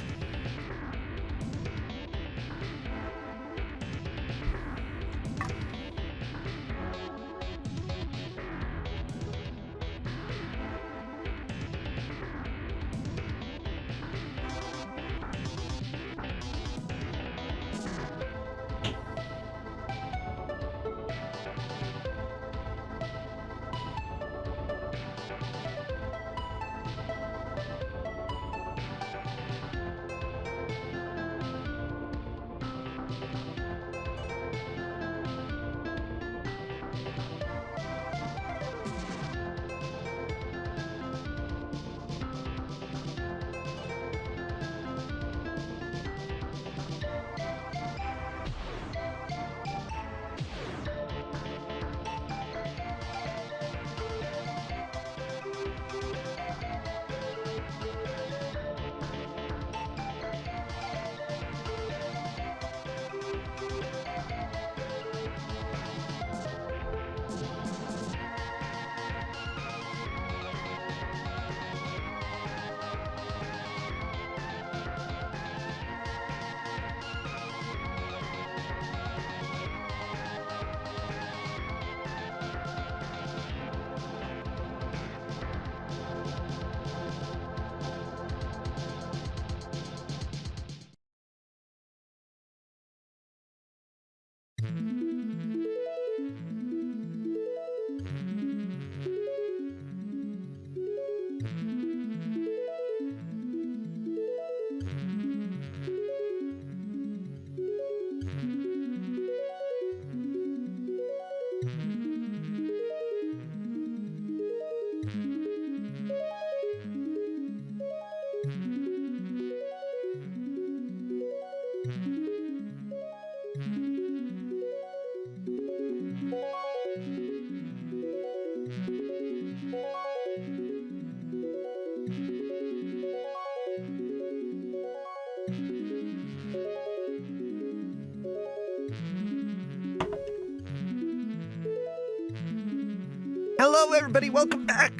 Hello, everybody. Welcome back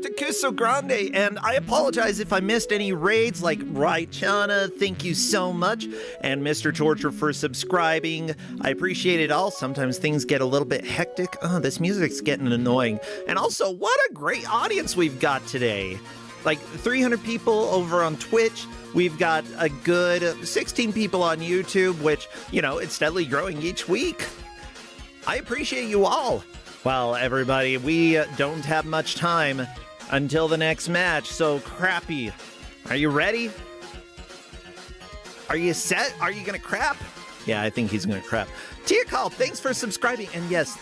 to Kusogrande, and I apologize if I missed any raids, like Raichana, thank you so much, and Mr. Torture for subscribing. I appreciate it all. Sometimes things get a little bit hectic. Oh, this music's getting annoying. And also, what a great audience we've got today. Like 300 people over on Twitch. We've got a good 16 people on YouTube, which, you know, it's steadily growing each week. I appreciate you all. Well, everybody, we don't have much time until the next match, so Crappy, are you ready? Are you set? Are you gonna crap? Yeah, I think he's gonna crap. Tiakal, thanks for subscribing, and yes,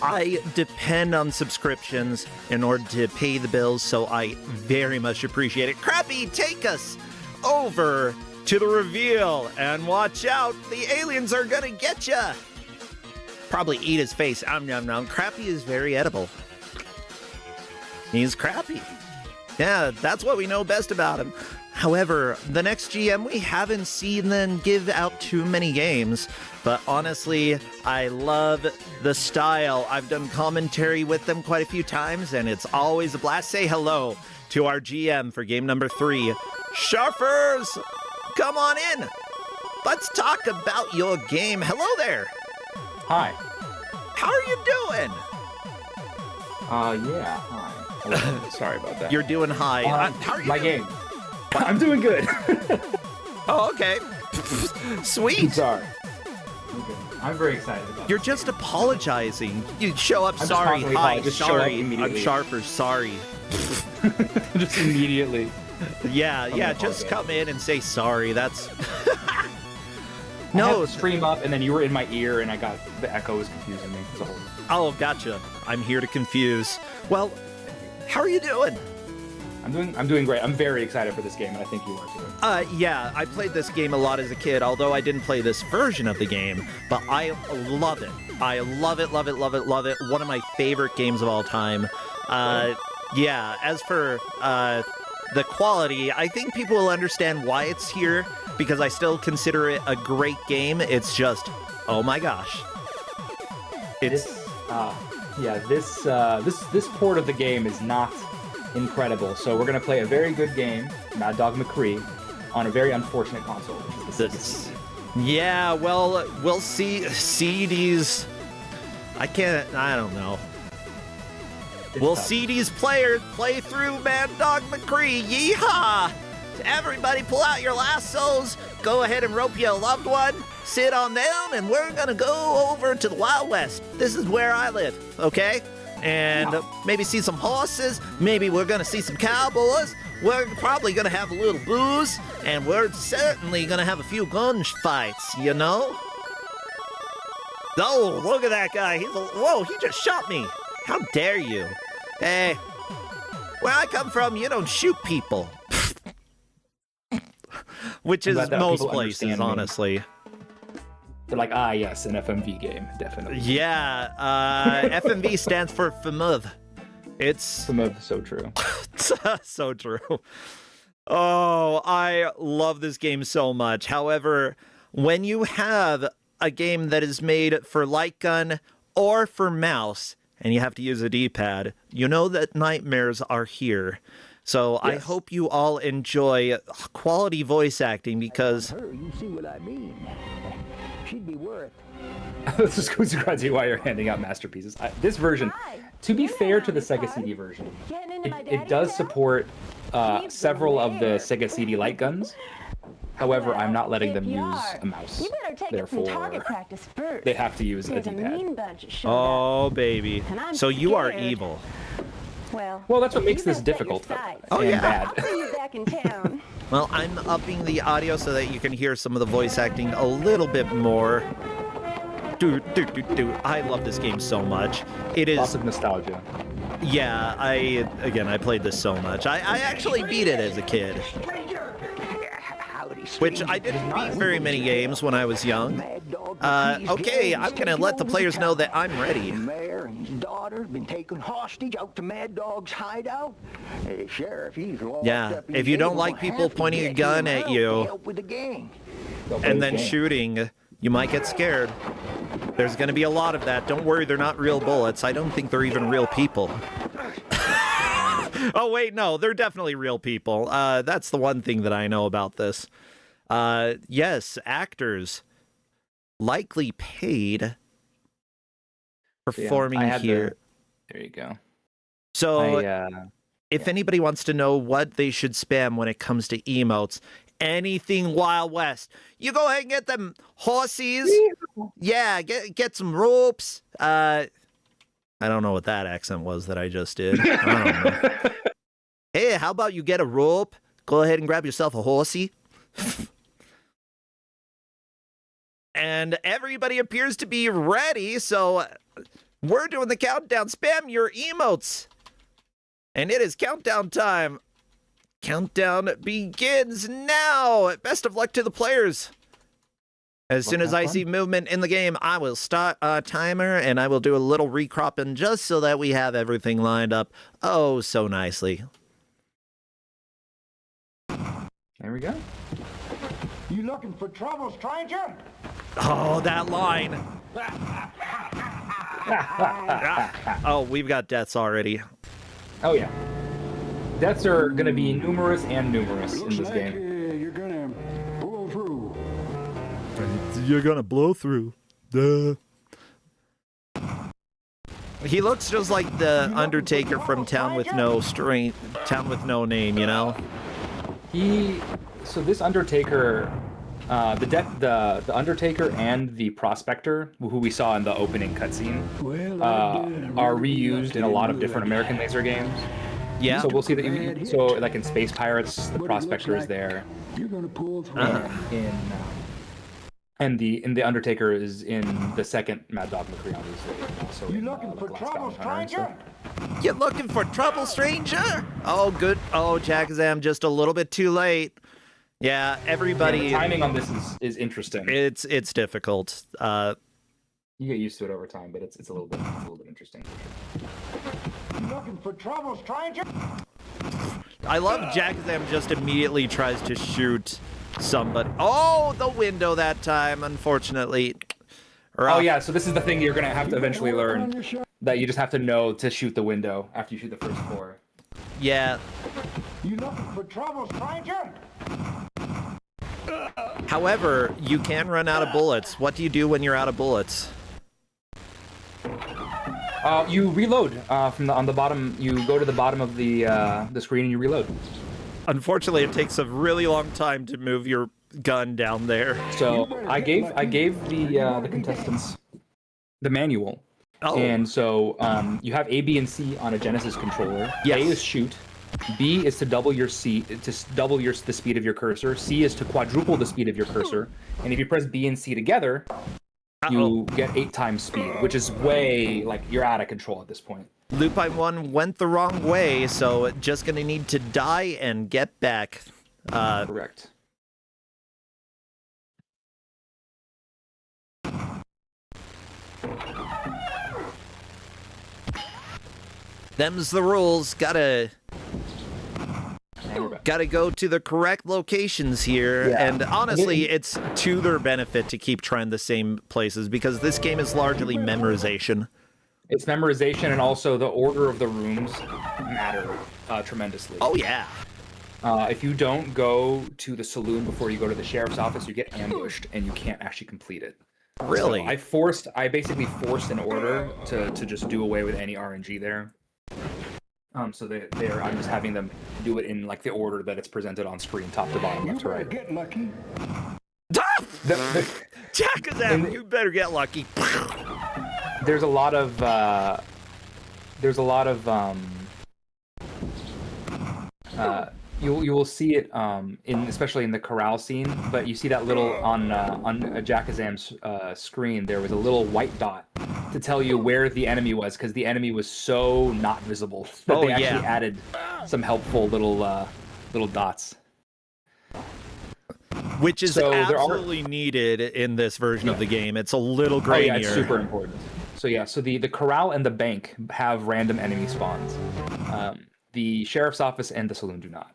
I depend on subscriptions in order to pay the bills, so I very much appreciate it. Crappy, take us over to the reveal, and watch out, the aliens are gonna get ya! Probably eat his face. Nom nom. Crappy is very edible. He's crappy. Yeah, that's what we know best about him. However, the next GM, we haven't seen them give out too many games, but honestly, I love the style. I've done commentary with them quite a few times, and it's always a blast. Say hello to our GM for game number 3. Sharfers, come on in. Let's talk about your game. Hello there. Hi. How are you doing? Yeah, hi. Hello. Sorry about that. You're doing high. How are you my doing? game. I'm doing good. Oh, okay. Sweet. Sorry. Okay. I'm very excited about You're just apologizing. You show up, I'm sorry, just hi, just show up sorry, I'm immediately. Sharper, sorry. just immediately. Yeah, I'm yeah, gonna just apologize. come in and say sorry. That's... I had No. the stream up, and then you were in my ear, and I got the echo was confusing me. So Oh, gotcha. I'm here to confuse. Well, how are you doing? I'm doing great. I'm very excited for this game, and I think you are too. Yeah, I played this game a lot as a kid, although I didn't play this version of the game, but I love it. I love it, love it, love it, love it. One of my favorite games of all time. Yeah, as for the quality, I think people will understand why it's here, because I still consider it a great game. It's just, oh my gosh. It's This port of the game is not incredible. So we're gonna play a very good game, Mad Dog McCree, on a very unfortunate console, which is the Sega this. CD. Yeah, well, we'll see. CDs. I don't know. We'll tough. see these players play through Mad Dog McCree. Yeehaw! Everybody pull out your lassos, go ahead and rope you a loved one, sit on down, and we're gonna go over to the Wild West. This is where I live, okay? And maybe see some horses, maybe we're gonna see some cowboys, we're probably gonna have a little booze, and we're certainly gonna have a few gunfights, you know? Oh, look at that guy. Whoa, he just shot me. How dare you? Hey, where I come from, you don't shoot people. Which is Let that most people places, understand me. honestly. They're like, yes, an FMV game, definitely. Yeah, FMV stands for FMV. It's So true. so true. Oh, I love this game so much. However, when you have a game that is made for light gun or for mouse, and you have to use a D-pad, you know that nightmares are here. So I Yes. hope you all enjoy quality voice acting because Her, you see what I mean? She'd be worth. This is Kusogrande while you're handing out masterpieces. This version, to be fair to the Sega CD version, it does support several of the Sega CD light guns. However, I'm not letting them use a mouse. You better take it some target practice first. They have to use a There's a D-pad. mean bunch that showed up. oh baby. And I'm So you are scared. evil. Well, that's what makes you this better set your difficult sights. Oh, and yeah. bad. I'll see you back in town. Well, I'm upping the audio so that you can hear some of the voice acting a little bit more. I love this game so much. It Lots is, of nostalgia. yeah, I played this so much. I actually beat it as a kid, which I didn't beat very many games when I was young. Okay, I'm gonna let the players know that I'm ready. The mayor and his daughter have been taken hostage out to Mad Dog's hideout. Sheriff, he's locked Yeah, up in if you don't jail. like We'll people have to pointing a get gun him at out you. to help with the gang. And then shooting, you might get scared. There's going to be a lot of that. Don't worry, they're not real bullets. I don't think they're even real people. Oh, wait, no, they're definitely real people. That's the one thing that I know about this. Yes, actors likely paid performing I had here. There you go. So I, if anybody wants to know what they should spam when it comes to emotes, anything Wild West, you go ahead and get them horsies. Yeah, get some ropes. I don't know what that accent was that I just did. I don't know. Hey, how about you get a rope? Go ahead and grab yourself a horsey. And everybody appears to be ready, so we're doing the countdown. Spam your emotes. And it is countdown time. Countdown begins now. Best of luck to the players. As soon as I see movement in the game, I will start a timer and I will do a little recropping just so that we have everything lined up oh so nicely. there we go. You looking for trouble, stranger? Oh, that line. Oh, we've got deaths already. Oh yeah. Deaths are gonna be numerous in this game. You're gonna pull through. You're gonna blow through. Duh. He looks just like the Undertaker from Town with No Name, you know? So this Undertaker, the Undertaker and the Prospector, who we saw in the opening cutscene, are reused in a lot of different American Laser games. Yeah. So we'll see that. So like in Space Pirates, the Prospector is there. You're gonna pull through. And the Undertaker is in the second Mad Dog McCree, obviously. Also You in, looking the for Glass trouble, Bounty Hunter and stranger? stuff. You looking for trouble, stranger? Oh, good. Oh, Jackazam, just a little bit too late. Yeah, everybody. Yeah, the timing on this is interesting. It's difficult. You get used to it over time, but it's a little bit interesting. You looking for trouble, stranger? I love Jackazam just immediately tries to shoot somebody. Oh, the window that time, unfortunately. Oh yeah, so this is the thing you're gonna have to eventually learn, that you just have to know to shoot the window after you shoot the first floor. Yeah. You looking for trouble, stranger? However, you can run out of bullets. What do you do when you're out of bullets? You reload on the bottom. You go to the bottom of the screen and you reload. Unfortunately, it takes a really long time to move your gun down there. So I gave the contestants the manual. Oh. And so you have A, B, and C on a Genesis controller. Yes. A is shoot. B is to double the speed of your cursor. C is to quadruple the speed of your cursor. And if you press B and C together, you get 8 times speed, which is way, like, you're out of control at this point. Lupine 1 went the wrong way, so just gonna need to die and get back. Correct. Them's the rules. Gotta go to the correct locations here. Yeah. And honestly, it's to their benefit to keep trying the same places because this game is largely memorization. It's memorization, and also the order of the rooms matter tremendously. Oh yeah. If you don't go to the saloon before you go to the sheriff's office, you get ambushed and you can't actually complete it. Really? So I basically forced an order to just do away with any RNG there. So I'm just having them do it in like the order that it's presented on screen, top to bottom, left to right. Get lucky. Jackazam, you better get lucky. There's a lot of you will see it especially in the corral scene, but you see that little on Jackazam's screen. There was a little white dot to tell you where the enemy was, because the enemy was so not visible that they actually added some helpful little dots. Which is absolutely needed in this version of the game. It's a little grainier. Oh yeah, it's super important. So yeah, so the corral and the bank have random enemy spawns. The sheriff's office and the saloon do not.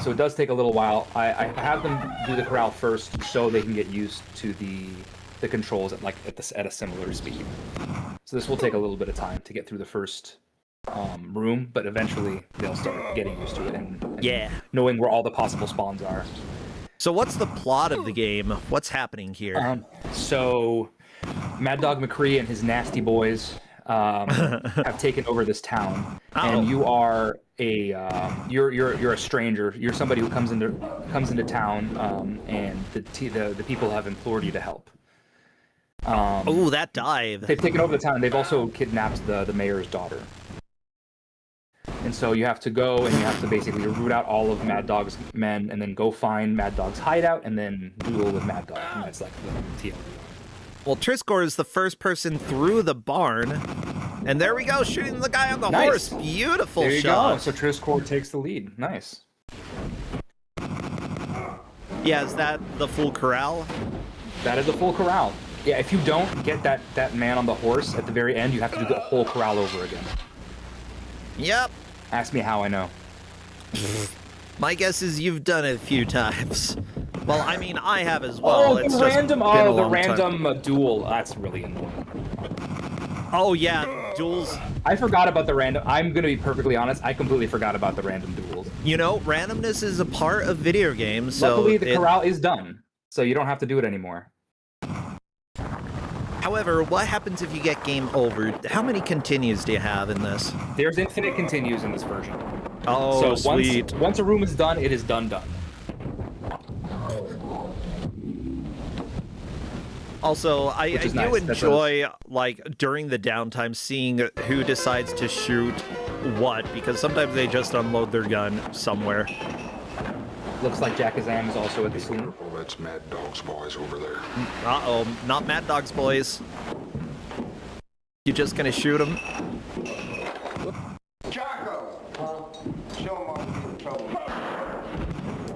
So it does take a little while. I have them do the corral first so they can get used to the controls at a similar speed. So this will take a little bit of time to get through the first room, but eventually they'll start getting used to it and knowing where all the possible spawns are. So what's the plot of the game? What's happening here? So Mad Dog McCree and his nasty boys have taken over this town, and you are you're a stranger. You're somebody who comes into town, and the people have implored you to help. Oh, that dive! They've taken over the town. They've also kidnapped the mayor's daughter, and so you have to go and you have to basically root out all of Mad Dog's men, and then go find Mad Dog's hideout, and then duel with Mad Dog. And that's like the TL. Well, Triscor is the first person through the barn. And there we go, shooting the guy on the horse. Beautiful there you shot. Go. So Triscor takes the lead. Nice. Yeah, is that the full corral? That is the full corral. Yeah, if you don't get that man on the horse at the very end, you have to do the whole corral over again. Yep. Ask me how I know. My guess is you've done it a few times. Well, I mean, I have as well. Oh, the random duel. That's really annoying. Oh, yeah, duels. I forgot about the random. I'm going to be perfectly honest. I completely forgot about the random duels. You know, randomness is a part of video games. So luckily, the corral is done, so you don't have to do it anymore. However, what happens if you get game over? How many continues do you have in this? There's infinite continues in this version. Oh, so sweet. Once a room is done, it is done. Also, I do nice. enjoy, like, during the downtime, seeing who decides to shoot what, because sometimes they just unload their gun somewhere. Looks like Jackazam is also at the saloon. Well, that's Mad Dog's boys over there. Uh-oh, not Mad Dog's boys. You just gonna shoot him? Jocko! Show him in trouble.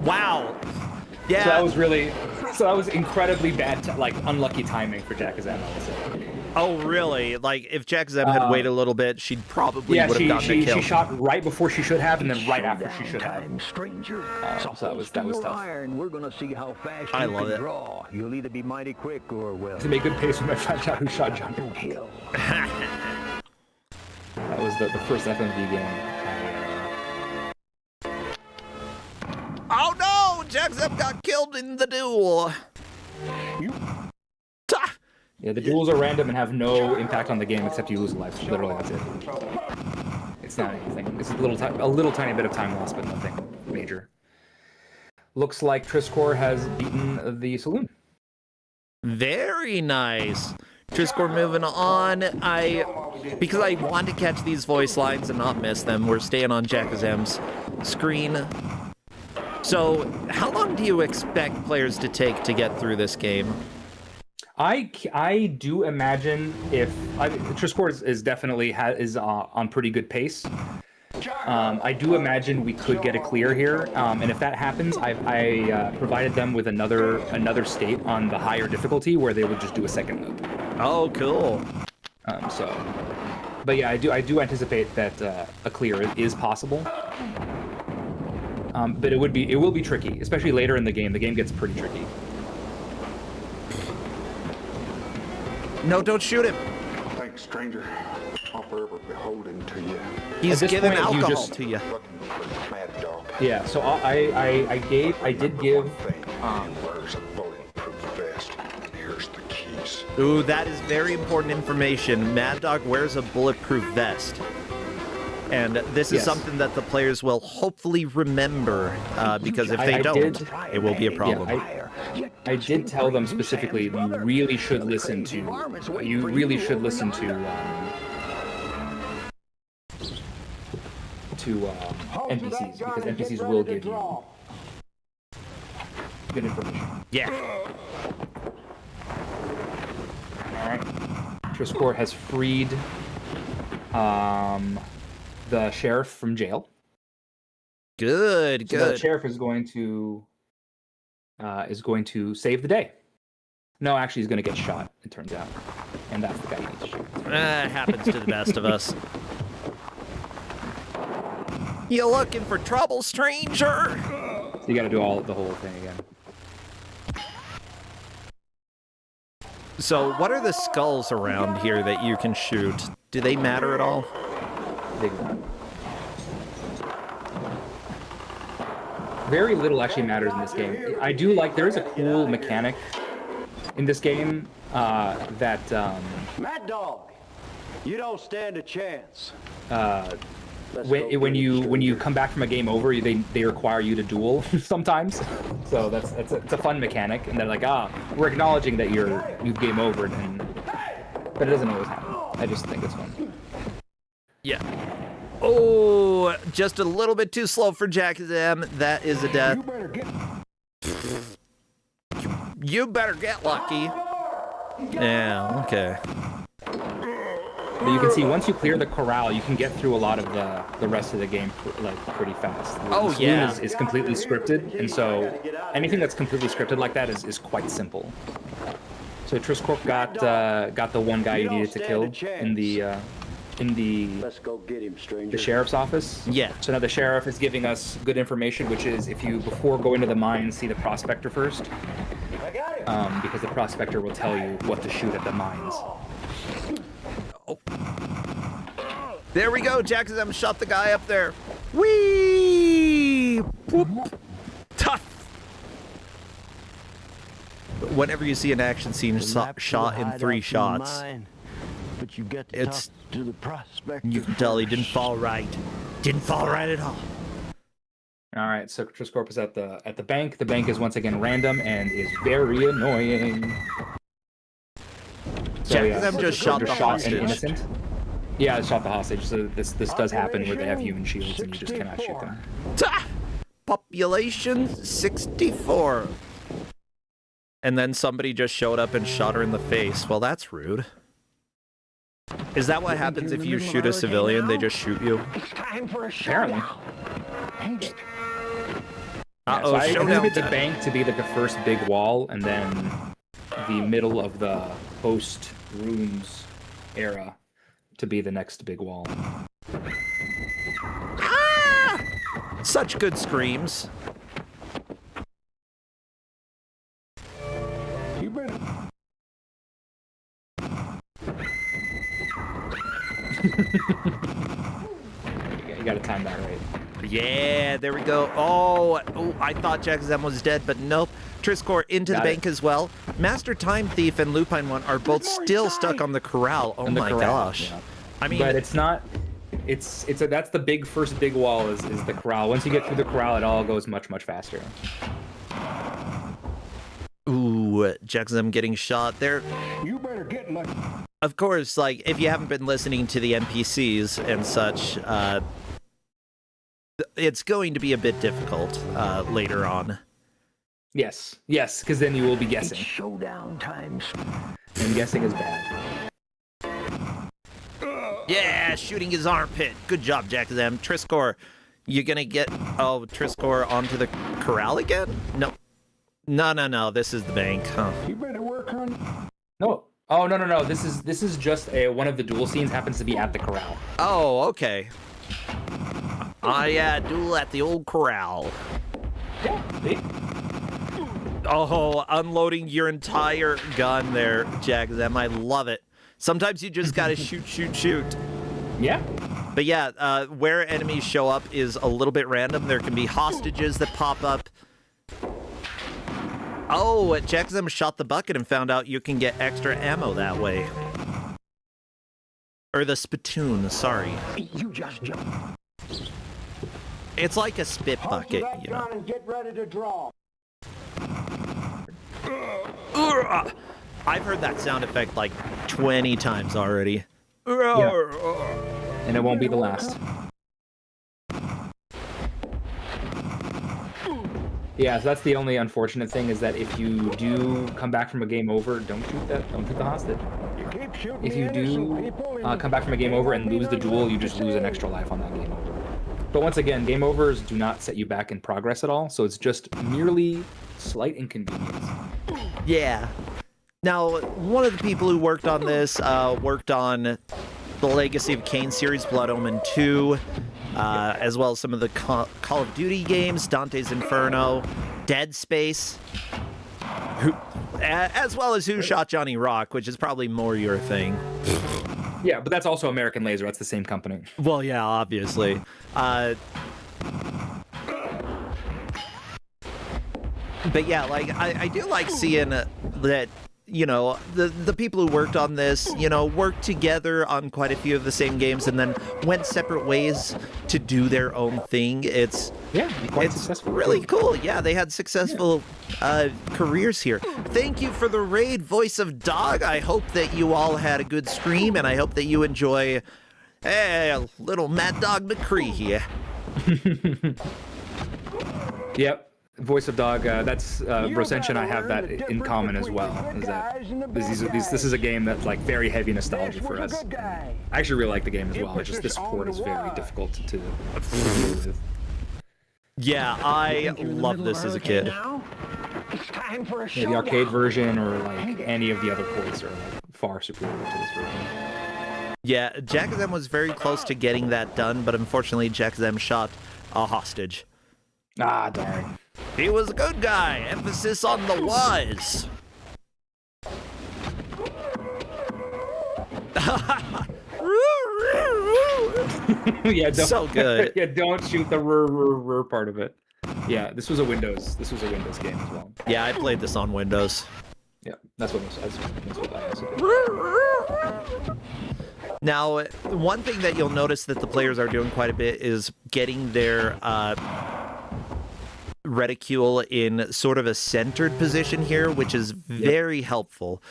Wow. Yeah. So that was incredibly bad, unlucky timing for Jackazam, I would say. Oh, really? Like, if Jack Zem had waited a little bit, she'd probably would have gotten the kill. She shot right before she should have, and then right after she should have. Stranger. So that was tough. Iron. We're gonna see how fast I you love can it. draw. You'll either be mighty quick or well. To make good pace when I found out who shot Johnny. Kill. That was the first FMV game. Oh no! Jack Zem got killed in the duel. Yeah, the duels are random and have no impact on the game except you lose a life. Literally, that's it. It's not anything. It's a little tiny bit of time lost, but nothing major. Looks like Kus9rande has beaten the saloon. Very nice. Kus9rande moving on. Because I want to catch these voice lines and not miss them, we're staying on Jack Zem's screen. So, how long do you expect players to take to get through this game? I do imagine if Kus9rande is definitely on pretty good pace. I do imagine we could get a clear here, and if that happens, I provided them with another state on the higher difficulty where they would just do a second loop. Oh, cool. But yeah, I do anticipate that a clear is possible. But it will be tricky, especially later in the game. The game gets pretty tricky. No, don't shoot him. Thanks, stranger. I'm forever beholden to you. He's giving point, alcohol to you. Mad dog. Yeah, so I did give. Wears a bulletproof vest. Here's the keys. Ooh, that is very important information. Mad Dog wears a bulletproof vest. And this is something that the players will hopefully remember, because if they don't, it will be a problem. Yeah, I did tell them specifically you really should listen to NPCs, because NPCs will give you good information. Yeah. All right. Kus9rande has freed the sheriff from jail. Good. So the sheriff is going to save the day. No, actually, he's going to get shot, it turns out. And that's the guy you need to shoot. It happens to the best of us. You looking for trouble, stranger? So you got to do the whole thing again. So, what are the skulls around here that you can shoot? Do they matter at all? They do not. Very little actually matters in this game. I do like, there is a cool mechanic in this game that Mad Dog, you don't stand a chance. when you come back from a game over, they require you to duel sometimes. So it's a fun mechanic, and they're like, we're acknowledging that you've game over, but it doesn't always happen. I just think it's fun. Yeah. Oh, just a little bit too slow for Jack Zem. That is a death. You better get lucky. Yeah, okay. But you can see once you clear the corral, you can get through a lot of the rest of the game pretty fast. The saloon is completely scripted, and so anything that's completely scripted like that is quite simple. So Kus9rande got the one guy you needed to kill in the Let's go get him, stranger. the sheriff's office. Yeah. So now the sheriff is giving us good information, which is if you before going to the mines see the prospector first, because the prospector will tell you what to shoot at the mines. Oh. There we go. Jack Zem shot the guy up there. Whee! Whoop. Tough. Whenever you see an action scene shot in 3 shots, But you get it's to the prospector. You can tell he didn't fall right. Didn't fall right at all. All right, so Kus9rande is at the bank. The bank is once again random and is very annoying. So Jack Zem just shot the hostage. An innocent. Yeah, I shot the hostage. So this does happen where they have human shields and you just cannot shoot them. Population 64. And then somebody just showed up and shot her in the face. Well, that's rude. Is that what happens if you shoot a civilian? They just shoot you? It's time for a Apparently. Ain't it? Uh-oh, I showdown anticipate the time. bank to be like the first big wall, and then the middle of the post-Runes era to be the next big wall. Ah! Such good screams. You better. You gotta time that right. Yeah, there we go. Oh, I thought Jackzem was dead, but nope. Triscor into the bank as well. Master Time Thief and Lupine One are both still stuck on the corral. Oh my gosh. Yeah. I mean, but it's not. That's the first big wall is the corral. Once you get through the corral, it all goes much faster. ooh, Jackzem getting shot there. You better get lucky. Of course, like if you haven't been listening to the NPCs and such, it's going to be a bit difficult later on. Yes, because then you will be guessing. It's showdown times. And guessing is bad. Yeah, shooting his armpit. Good job, Jackzem. Triscor, you gonna get Triscor onto the corral again? No. No. This is the bank, huh? You better work on. No. Oh no. This is just one of the duel scenes happens to be at the corral. Oh, okay. Yeah, duel at the old corral. Yeah. See? Oh, unloading your entire gun there, Jackzem. I love it. Sometimes you just gotta shoot. Yeah. But yeah, where enemies show up is a little bit random. There can be hostages that pop up. Oh, Jackzem shot the bucket and found out you can get extra ammo that way. Or the spittoon, sorry. You just jump. It's like a spit bucket, you know. And get ready to draw. I've heard that sound effect like 20 times already. Yeah. And it won't be the last. Yeah, so that's the only unfortunate thing is that if you do come back from a game over, don't shoot the hostage. If you do come back from a game over and lose the duel, you just lose an extra life on that game over. But once again, game overs do not set you back in progress at all, so it's just merely slight inconvenience. Yeah. Now, one of the people who worked on this worked on the Legacy of Kain series, Blood Omen 2, as well as some of the Call of Duty games, Dante's Inferno, Dead Space, as well as Who Shot Johnny Rock, which is probably more your thing. Yeah, but that's also American Laser. That's the same company. Well, yeah, obviously. But yeah, like, I do like seeing that, you know, the people who worked on this, you know, worked together on quite a few of the same games and then went separate ways to do their own thing. It's quite successful. Really cool. Yeah, they had successful careers here. Thank you for the raid, Voice of Dog. I hope that you all had a good stream, and I hope that you enjoy a little Mad Dog McCree here. Yep. Voice of Dog, that's Brosench and I have that in common as well. Is that this is a game that's like very heavy nostalgia for us. I actually really like the game as well. It's just this port is very difficult to deal with. Yeah, I loved this as a kid. Yeah, the arcade version or like any of the other ports are like far superior to this version. Yeah, Jackzem was very close to getting that done, but unfortunately Jackzem shot a hostage. Ah, darn. He was a good guy. Emphasis on the was. Yeah, so good. Yeah, don't shoot the rrr part of it. Yeah, this was a Windows game as well. Yeah, I played this on Windows. Yeah, that's what I also did. Now, one thing that you'll notice that the players are doing quite a bit is getting their reticule in sort of a centered position here, which is very helpful.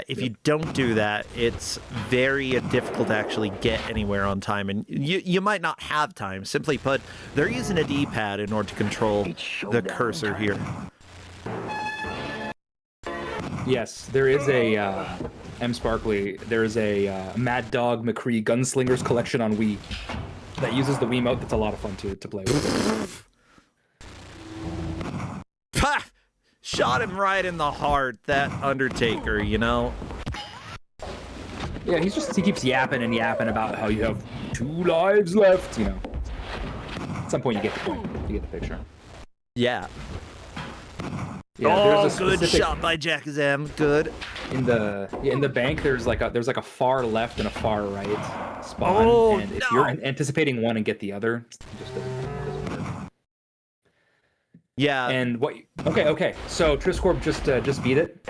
If you don't do that, it's very difficult to actually get anywhere on time, and you might not have time. Simply put, they're using a D-pad in order to control the cursor here. Yes, there is a M. Sparkly. There is a Mad Dog McCree Gunslingers collection on Wii that uses the Wiimote. That's a lot of fun to play with. Ha! Shot him right in the heart, that Undertaker, you know? Yeah, he keeps yapping and yapping about how you have 2 lives left, you know. At some point you get the point. You get the picture. Yeah. Yeah, oh, there's a good specific, shot by Jackazam. Good. in the bank there's like a far left and a far right spawn, Oh, and if no. you're anticipating one and get the other, it just doesn't work. Yeah. And what? Okay. So Triscorp just beat it.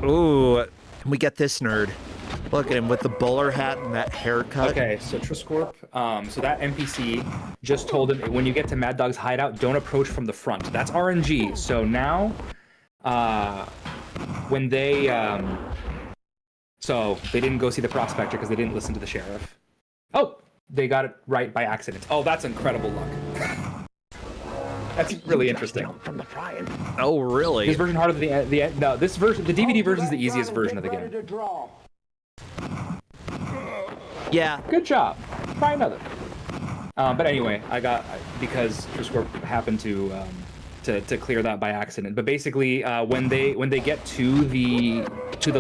Ooh, we get this nerd. Look at him with the bowler hat and that haircut. Okay, so Triscorp, so that NPC just told him when you get to Mad Dog's hideout, don't approach from the front. That's RNG. So now, when they, so they didn't go see the prospector because they didn't listen to the sheriff. Oh, they got it right by accident. Oh, that's incredible luck. That's really interesting. From the frying. Oh, really? This version harder than the no. This version, the DVD version, is the easiest version of the game. Yeah. Good job. Try another. But anyway, because Triscorp happened to clear that by accident. But basically, when they get to the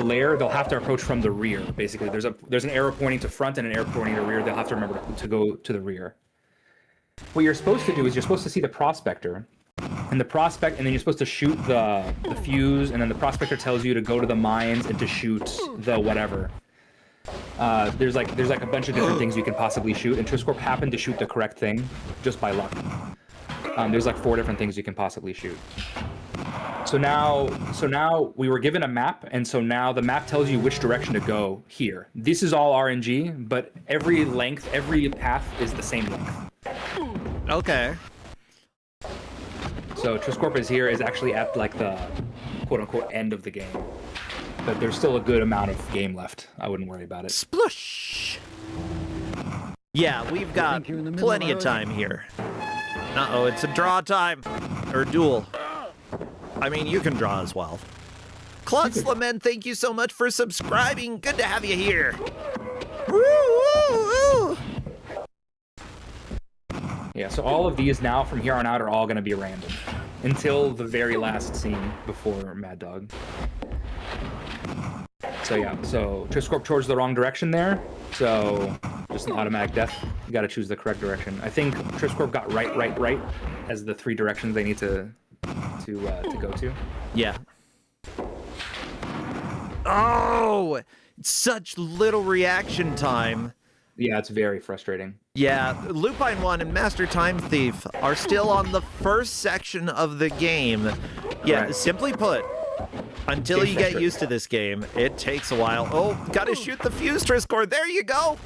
lair, they'll have to approach from the rear. Basically, there's an arrow pointing to front and an arrow pointing to rear. They'll have to remember to go to the rear. What you're supposed to do is you're supposed to see the prospector, and then you're supposed to shoot the fuse, and then the prospector tells you to go to the mines and to shoot the whatever. There's like a bunch of different things you can possibly shoot, and Triscorp happened to shoot the correct thing just by luck. There's like 4 different things you can possibly shoot. So now we were given a map, and so now the map tells you which direction to go here. This is all RNG, but every path is the same length. Okay. So Triscorp is actually at like the quote-unquote end of the game. But there's still a good amount of game left. I wouldn't worry about it. Splush! Yeah, we've got plenty of time here. Uh-oh, it's a draw time. Or duel. I mean, you can draw as well. Kus9rande, thank you so much for subscribing. Good to have you here. Woo, woo, woo. Yeah, so all of these now from here on out are all going to be random. Until the very last scene before Mad Dog. So yeah, so Triscorp chose the wrong direction there, so just an automatic death. You got to choose the correct direction. I think Triscorp got right as the 3 directions they need to go to. Yeah. Oh, such little reaction time. Yeah, it's very frustrating. Yeah, Lupine 1 and Master Time Thief are still on the first section of the game. Yeah, Right. Simply put, until you get used to this game, it takes a while. Oh, gotta shoot the fuse, Triscorp. There you go.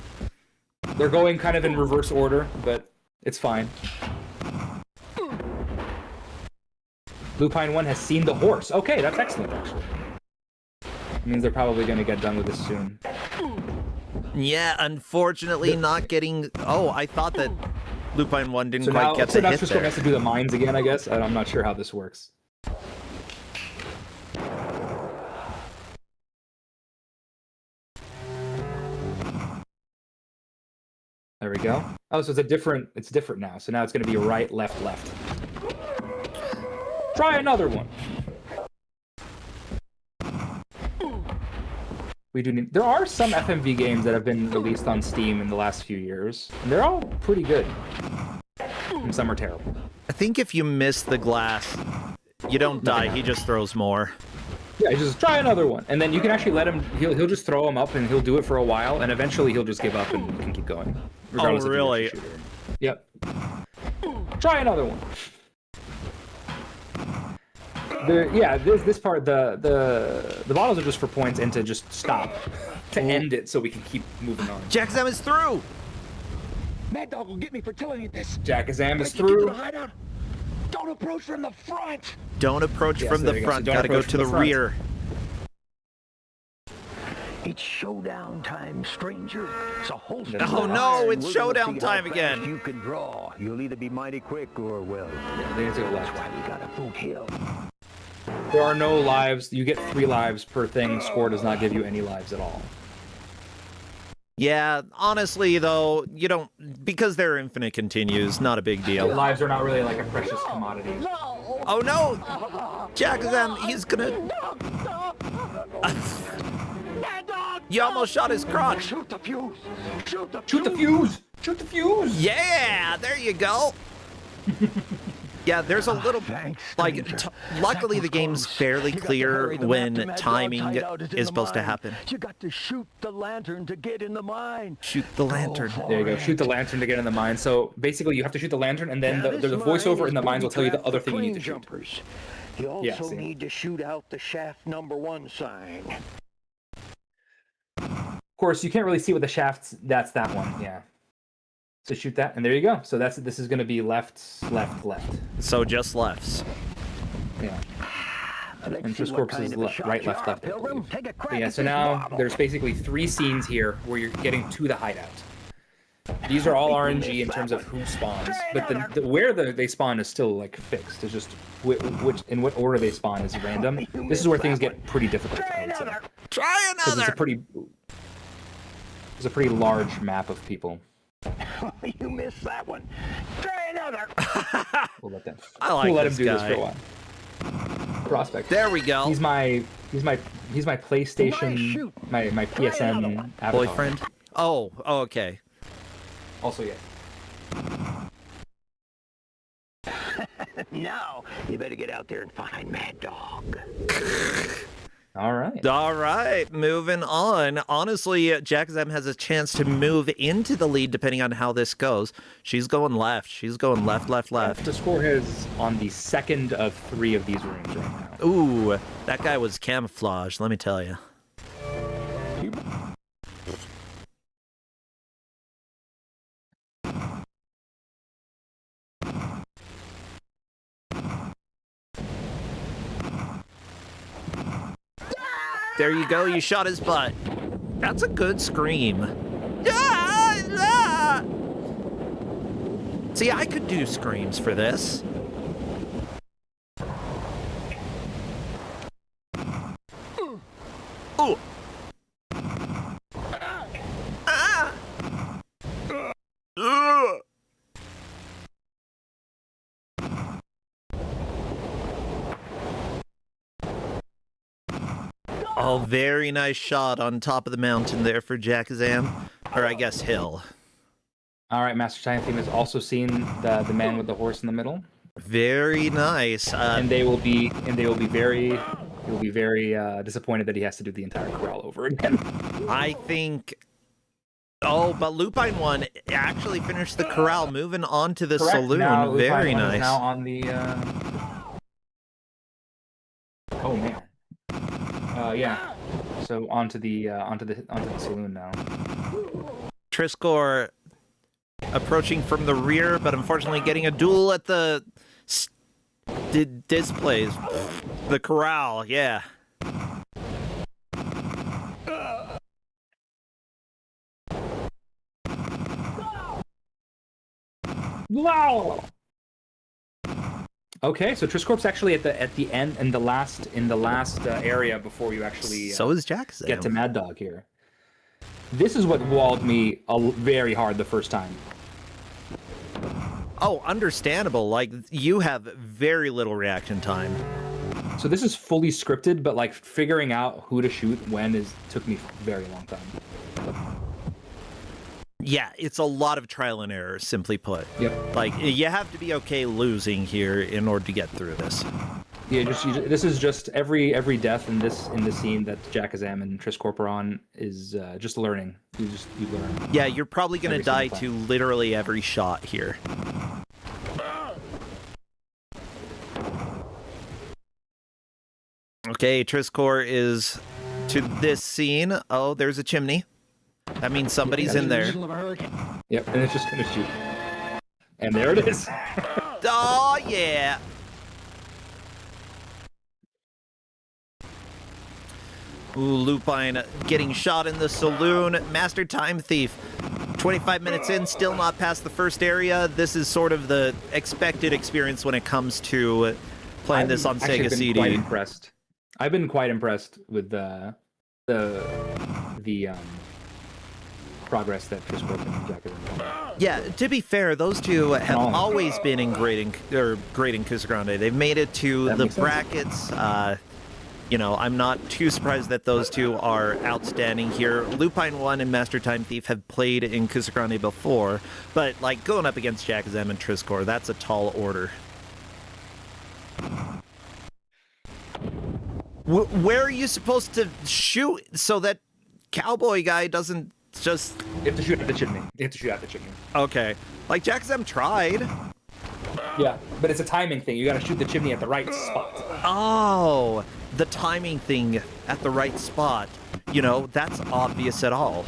They're going kind of in reverse order, but it's fine. Lupine 1 has seen the horse. Okay, that's excellent, actually. It means they're probably going to get done with this soon. Yeah, unfortunately not getting... Oh, I thought that Lupine 1 didn't So quite now, get so the now hit Triscorp there. has to do the mines again, I guess. I'm not sure how this works. There we go. Oh, so it's different now. So now it's going to be right, left, left. Try another one. There are some FMV games that have been released on Steam in the last few years, and they're all pretty good. And some are terrible. I think if you miss the glass, you don't die. He just throws more. Yeah, just try another one, and then you can actually let him. He'll just throw them up, and he'll do it for a while, and eventually he'll just give up, and you can keep going. Regardless Oh, if you really? actually shoot him. Yep. Try another one. This part, the bottles are just for points and to just stop, to end it, so we can keep moving on. Jackazam is through. Mad Dog will get me for telling you this. Jackazam is Get to the through. hideout. Don't approach from the front. Don't approach Yes, from there the you go. So front. don't Gotta go approach to from the the front. rear. It's showdown time, stranger. So holster Oh, your no, iron. it's We're gonna showdown see time how again. fast you can draw. You'll either be mighty quick or, well, Yeah, they need to go that's left. why we gotta boot hill. There are no lives. You get 3 lives per thing. Score does not give you any lives at all. Yeah, honestly, though, you don't... Because they're infinite continues, not a big deal. Lives are not really like a precious commodity. Oh, no! Jackazam, he's gonna... Mad Dog! You almost shot his crotch. Shoot the fuse! Shoot the Shoot the fuse! Shoot the fuse! Yeah, there you go. Yeah, there's a little, thanks, like, stranger. luckily That the was game's close. fairly You got to clear hurry. The when map to Mad Dog's timing hideout is in is the supposed to mine. happen. You got to shoot the lantern to get in the mine. Shoot the lantern. There you go. Shoot the lantern to get in the mine. So basically, you have to shoot the lantern, and then there's a voiceover in the mines will tell you the other thing you need to shoot. Jumpers. You also Yeah, see. need to shoot out the shaft #1 sign. Of course, you can't really see what the shafts. That's that one. Yeah. So shoot that, and there you go. So this is going to be left, left, left. So just lefts. Yeah. Let's And see Chris what Corpse kind is of a shot right, you left, are, left. I Pilgrim. believe. Take a crack But yeah. at So this now bottle. there's basically 3 scenes here where you're getting to the hideout. These are all RNG in terms of who spawns, but where they spawn is still like fixed. It's just in what order they spawn is random. This is where things get pretty difficult. I would say. Try 'Cause another. it's a pretty large map of people. You missed that one. Try another. We'll let them. I like we'll let him this do this guy. for a while. Prospect. There we go. He's my PlayStation, my PSN avatar. Boyfriend. Oh, okay. Also, yeah. Now, you better get out there and find Mad Dog. All right. All right, moving on. Honestly, Jackzam has a chance to move into the lead depending on how this goes. She's going left. She's going left, left, left. The score is on the second of 3 of these rooms right now. Ooh, that guy was camouflaged, let me tell you. There you go, you shot his butt. That's a good scream. See, I could do screams for this. Ooh. Ah. Ugh. Oh, very nice shot on top of the mountain there for Jackazam. Or I guess hill. All right, Master Time Theme has also seen the man with the horse in the middle. Very nice. And they will be very disappointed that he has to do the entire corral over again. I think. Oh, but Lupine 1 actually finished the corral, moving on to the Correct. saloon. Now, Very Lupine 1 is nice. now on the. Oh man. Yeah. So onto the saloon now. Triscor approaching from the rear, but unfortunately getting a duel at the displays. The corral, yeah. Wow. Okay, so Triscorp's actually at the end in the last area before you actually So is Jackson. get to Mad Dog here. This is what walled me very hard the first time. Oh, understandable. Like, you have very little reaction time. So this is fully scripted, but like figuring out who to shoot when took me a very long time. Yeah, it's a lot of trial and error, simply put. Yep. Like, you have to be okay losing here in order to get through this. Yeah, this is just every death in the scene that Jackazam and Triscorp are on is just learning. You learn. Yeah, you're probably going to Every die single to literally every shot here. Okay, Triscor is to this scene. Oh, there's a chimney. That means somebody's in there. Yep, and it's just gonna shoot. And there it is. Oh, yeah. Ooh, Lupine getting shot in the saloon. Master Time Thief. 25 minutes in, still not past the first area. This is sort of the expected experience when it comes to playing this on Sega CD. Quite impressed. I've been quite impressed with the progress that Triscorp and Jack have done. Yeah, to be fair, those two have always been great in Kusogrande. They've made it to That the makes sense. brackets. You know, I'm not too surprised that those two are outstanding here. Lupine 1 and Master Time Thief have played in Kusogrande before, but, like, going up against Jackazam and Triscor, that's a tall order. Where are you supposed to shoot so that cowboy guy doesn't just... You have to shoot at the chimney. Okay. Like, Jackazam tried. Yeah, but it's a timing thing. You gotta shoot the chimney at the right spot. Oh, the timing thing at the right spot. You know, that's obvious at all.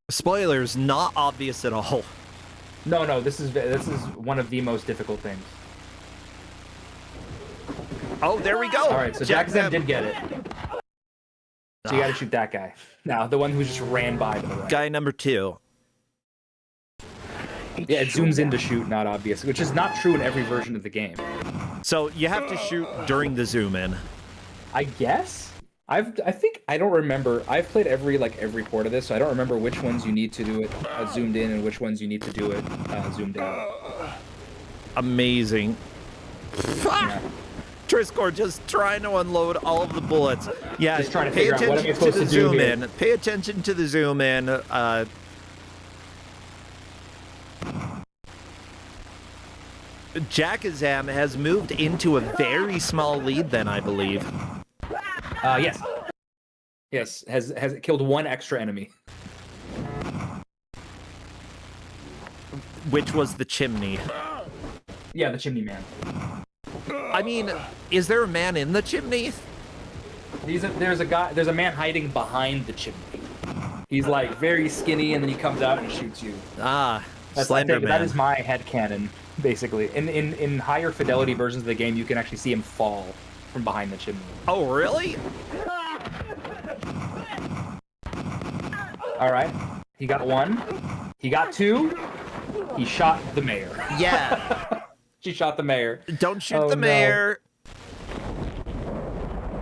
Spoilers, not obvious at all. No, this is one of the most difficult things. Oh, there we go. All right, so Jackazam did get it. So you gotta shoot that guy. Now, the one who just ran by to the right. Guy number 2. Yeah, it zooms in to shoot, not obvious, which is not true in every version of the game. So you have to shoot during the zoom in. I guess? I don't remember. I've played every port of this, so I don't remember which ones you need to do it zoomed in and which ones you need to do it zoomed out. Amazing. Yeah. Triscor just trying to unload all of the bullets. Yeah, Just trying to pay figure out what am I attention to supposed the to do zoom here. in. Pay attention to the zoom in. Jackazam has moved into a very small lead then, I believe. Yes. Yes, has killed one extra enemy. Which was the chimney. Yeah, the chimney man. I mean, is there a man in the chimney? There's a man hiding behind the chimney. He's like very skinny, and then he comes out and shoots you. Ah, Slender Man. That is my headcanon, basically. In higher fidelity versions of the game, you can actually see him fall from behind the chimney. Oh, really? All right, he got 1. He got 2. He shot the mayor. Yeah. She shot the mayor. Don't shoot Oh, the no. mayor.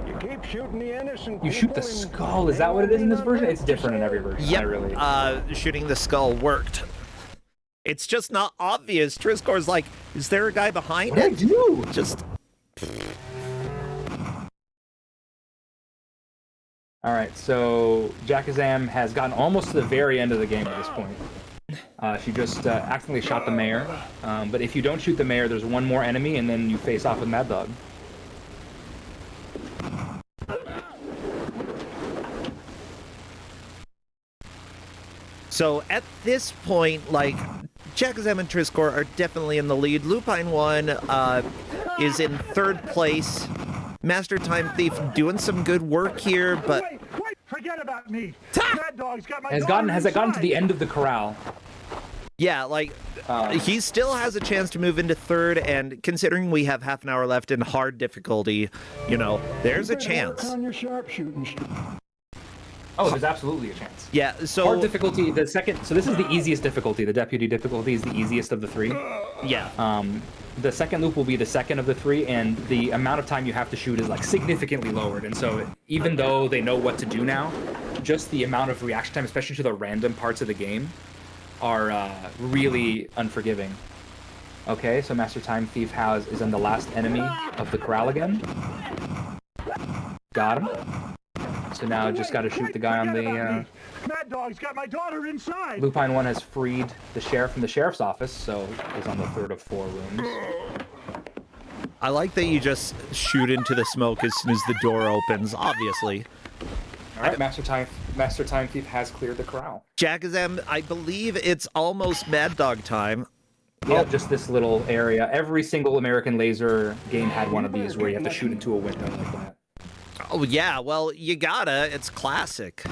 You keep shooting the innocent You shoot the people and skull. Is that what it is in this version? It's different in every version. Yep. I really... Shooting the skull worked. It's just not obvious. Triscor's like, is there a guy behind What it? did I do? Just... All right, so Jackazam has gotten almost to the very end of the game at this point. She just accidentally shot the mayor, but if you don't shoot the mayor, there's one more enemy, and then you face off with Mad Dog. So at this point, like, Jackazam and Triscor are definitely in the lead. Lupine 1 is in 3rd place. Master Time Thief doing some good work here, but... Wait, forget about me. Mad Dog's got my Has it gotten to the end of the corral? Yeah, like, he still has a chance to move into 3rd, and considering we have half an hour left in hard difficulty, you know, there's a chance. On your sharpshooting. Oh, there's absolutely a chance. Yeah, so... Hard difficulty, the second... So this is the easiest difficulty. The deputy difficulty is the easiest of the 3. Yeah. The second loop will be the second of the 3, and the amount of time you have to shoot is, like, significantly lowered. And so even though they know what to do now, just the amount of reaction time, especially to the random parts of the game, are really unforgiving. Okay, so Master Time Thief is in the last enemy of the corral again. Got him. So now just got to shoot the guy on the... Mad Dog's got my daughter inside. Lupine 1 has freed the sheriff from the sheriff's office, so he's on the 3rd of 4 rooms. I like that you just shoot into the smoke as soon as the door opens, obviously. All right, Master Time Thief has cleared the corral. Jackazam, I believe it's almost Mad Dog time. Yeah, just this little area. Every single American laser game had one of these where you have to shoot into a window like that. Oh, yeah, well, you gotta. It's classic.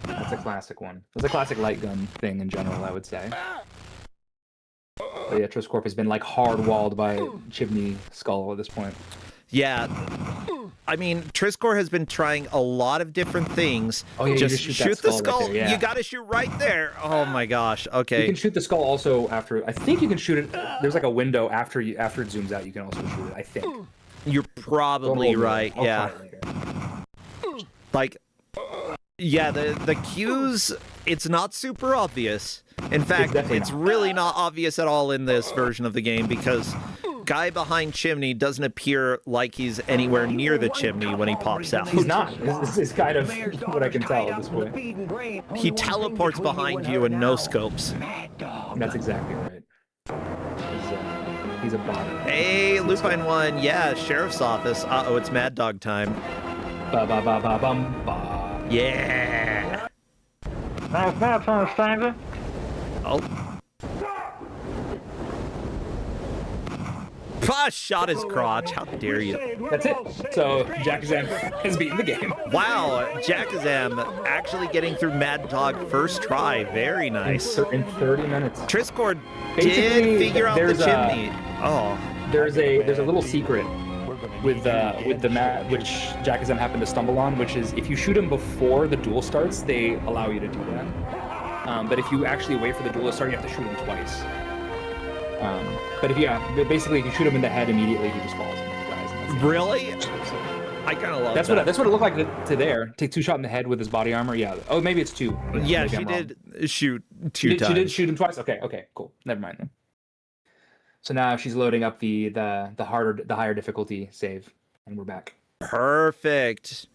That's a classic one. It's a classic light gun thing in general, I would say. But yeah, Triscorp has been, like, hard-walled by Chimney Skull at this point. Yeah. I mean, Triscor has been trying a lot of different things. Oh, yeah, you just shoot shoot that the skull skull. right there, yeah. You gotta shoot right there. Oh my gosh. Okay. You can shoot the skull also after... I think you can shoot it... There's, like, a window after it zooms out. You can also shoot it, I think. You're probably right, yeah. Like, yeah, the cues, it's not super obvious. In fact, it's really not obvious at all in this version of the game because guy behind chimney doesn't appear like he's anywhere near the chimney when he pops out. He's not. This is kind of what I can tell at this point. He teleports behind you and no scopes. That's exactly right. He's a bot. Hey, Lupine 1. Yeah, sheriff's office. Uh-oh, it's Mad Dog time. Ba-ba-ba-ba-bum-ba. Yeah. Now, Kus9rande. Oh. Ah, shot his crotch. How dare you? That's it. So Jakazam has beaten the game. Wow, Jakazam actually getting through Mad Dog first try. Very nice. In 30 minutes. Triscord Basically, did figure out the there's chimney. Oh. There's a little secret with the map which Jakazam happened to stumble on, which is if you shoot him before the duel starts, they allow you to do that. But if you actually wait for the duel to start, you have to shoot him twice. But basically, if you shoot him in the head immediately, he just falls and dies. And that's Really? I kind of love that's that. That's what it looked like to there. Take 2 shots in the head with his body armor. Yeah. Oh, maybe it's 2. Yeah, Maybe she I'm wrong. did shoot 2 times. She did shoot him twice. Okay, cool. Never mind then. So now she's loading up the higher difficulty save, and we're back. Perfect.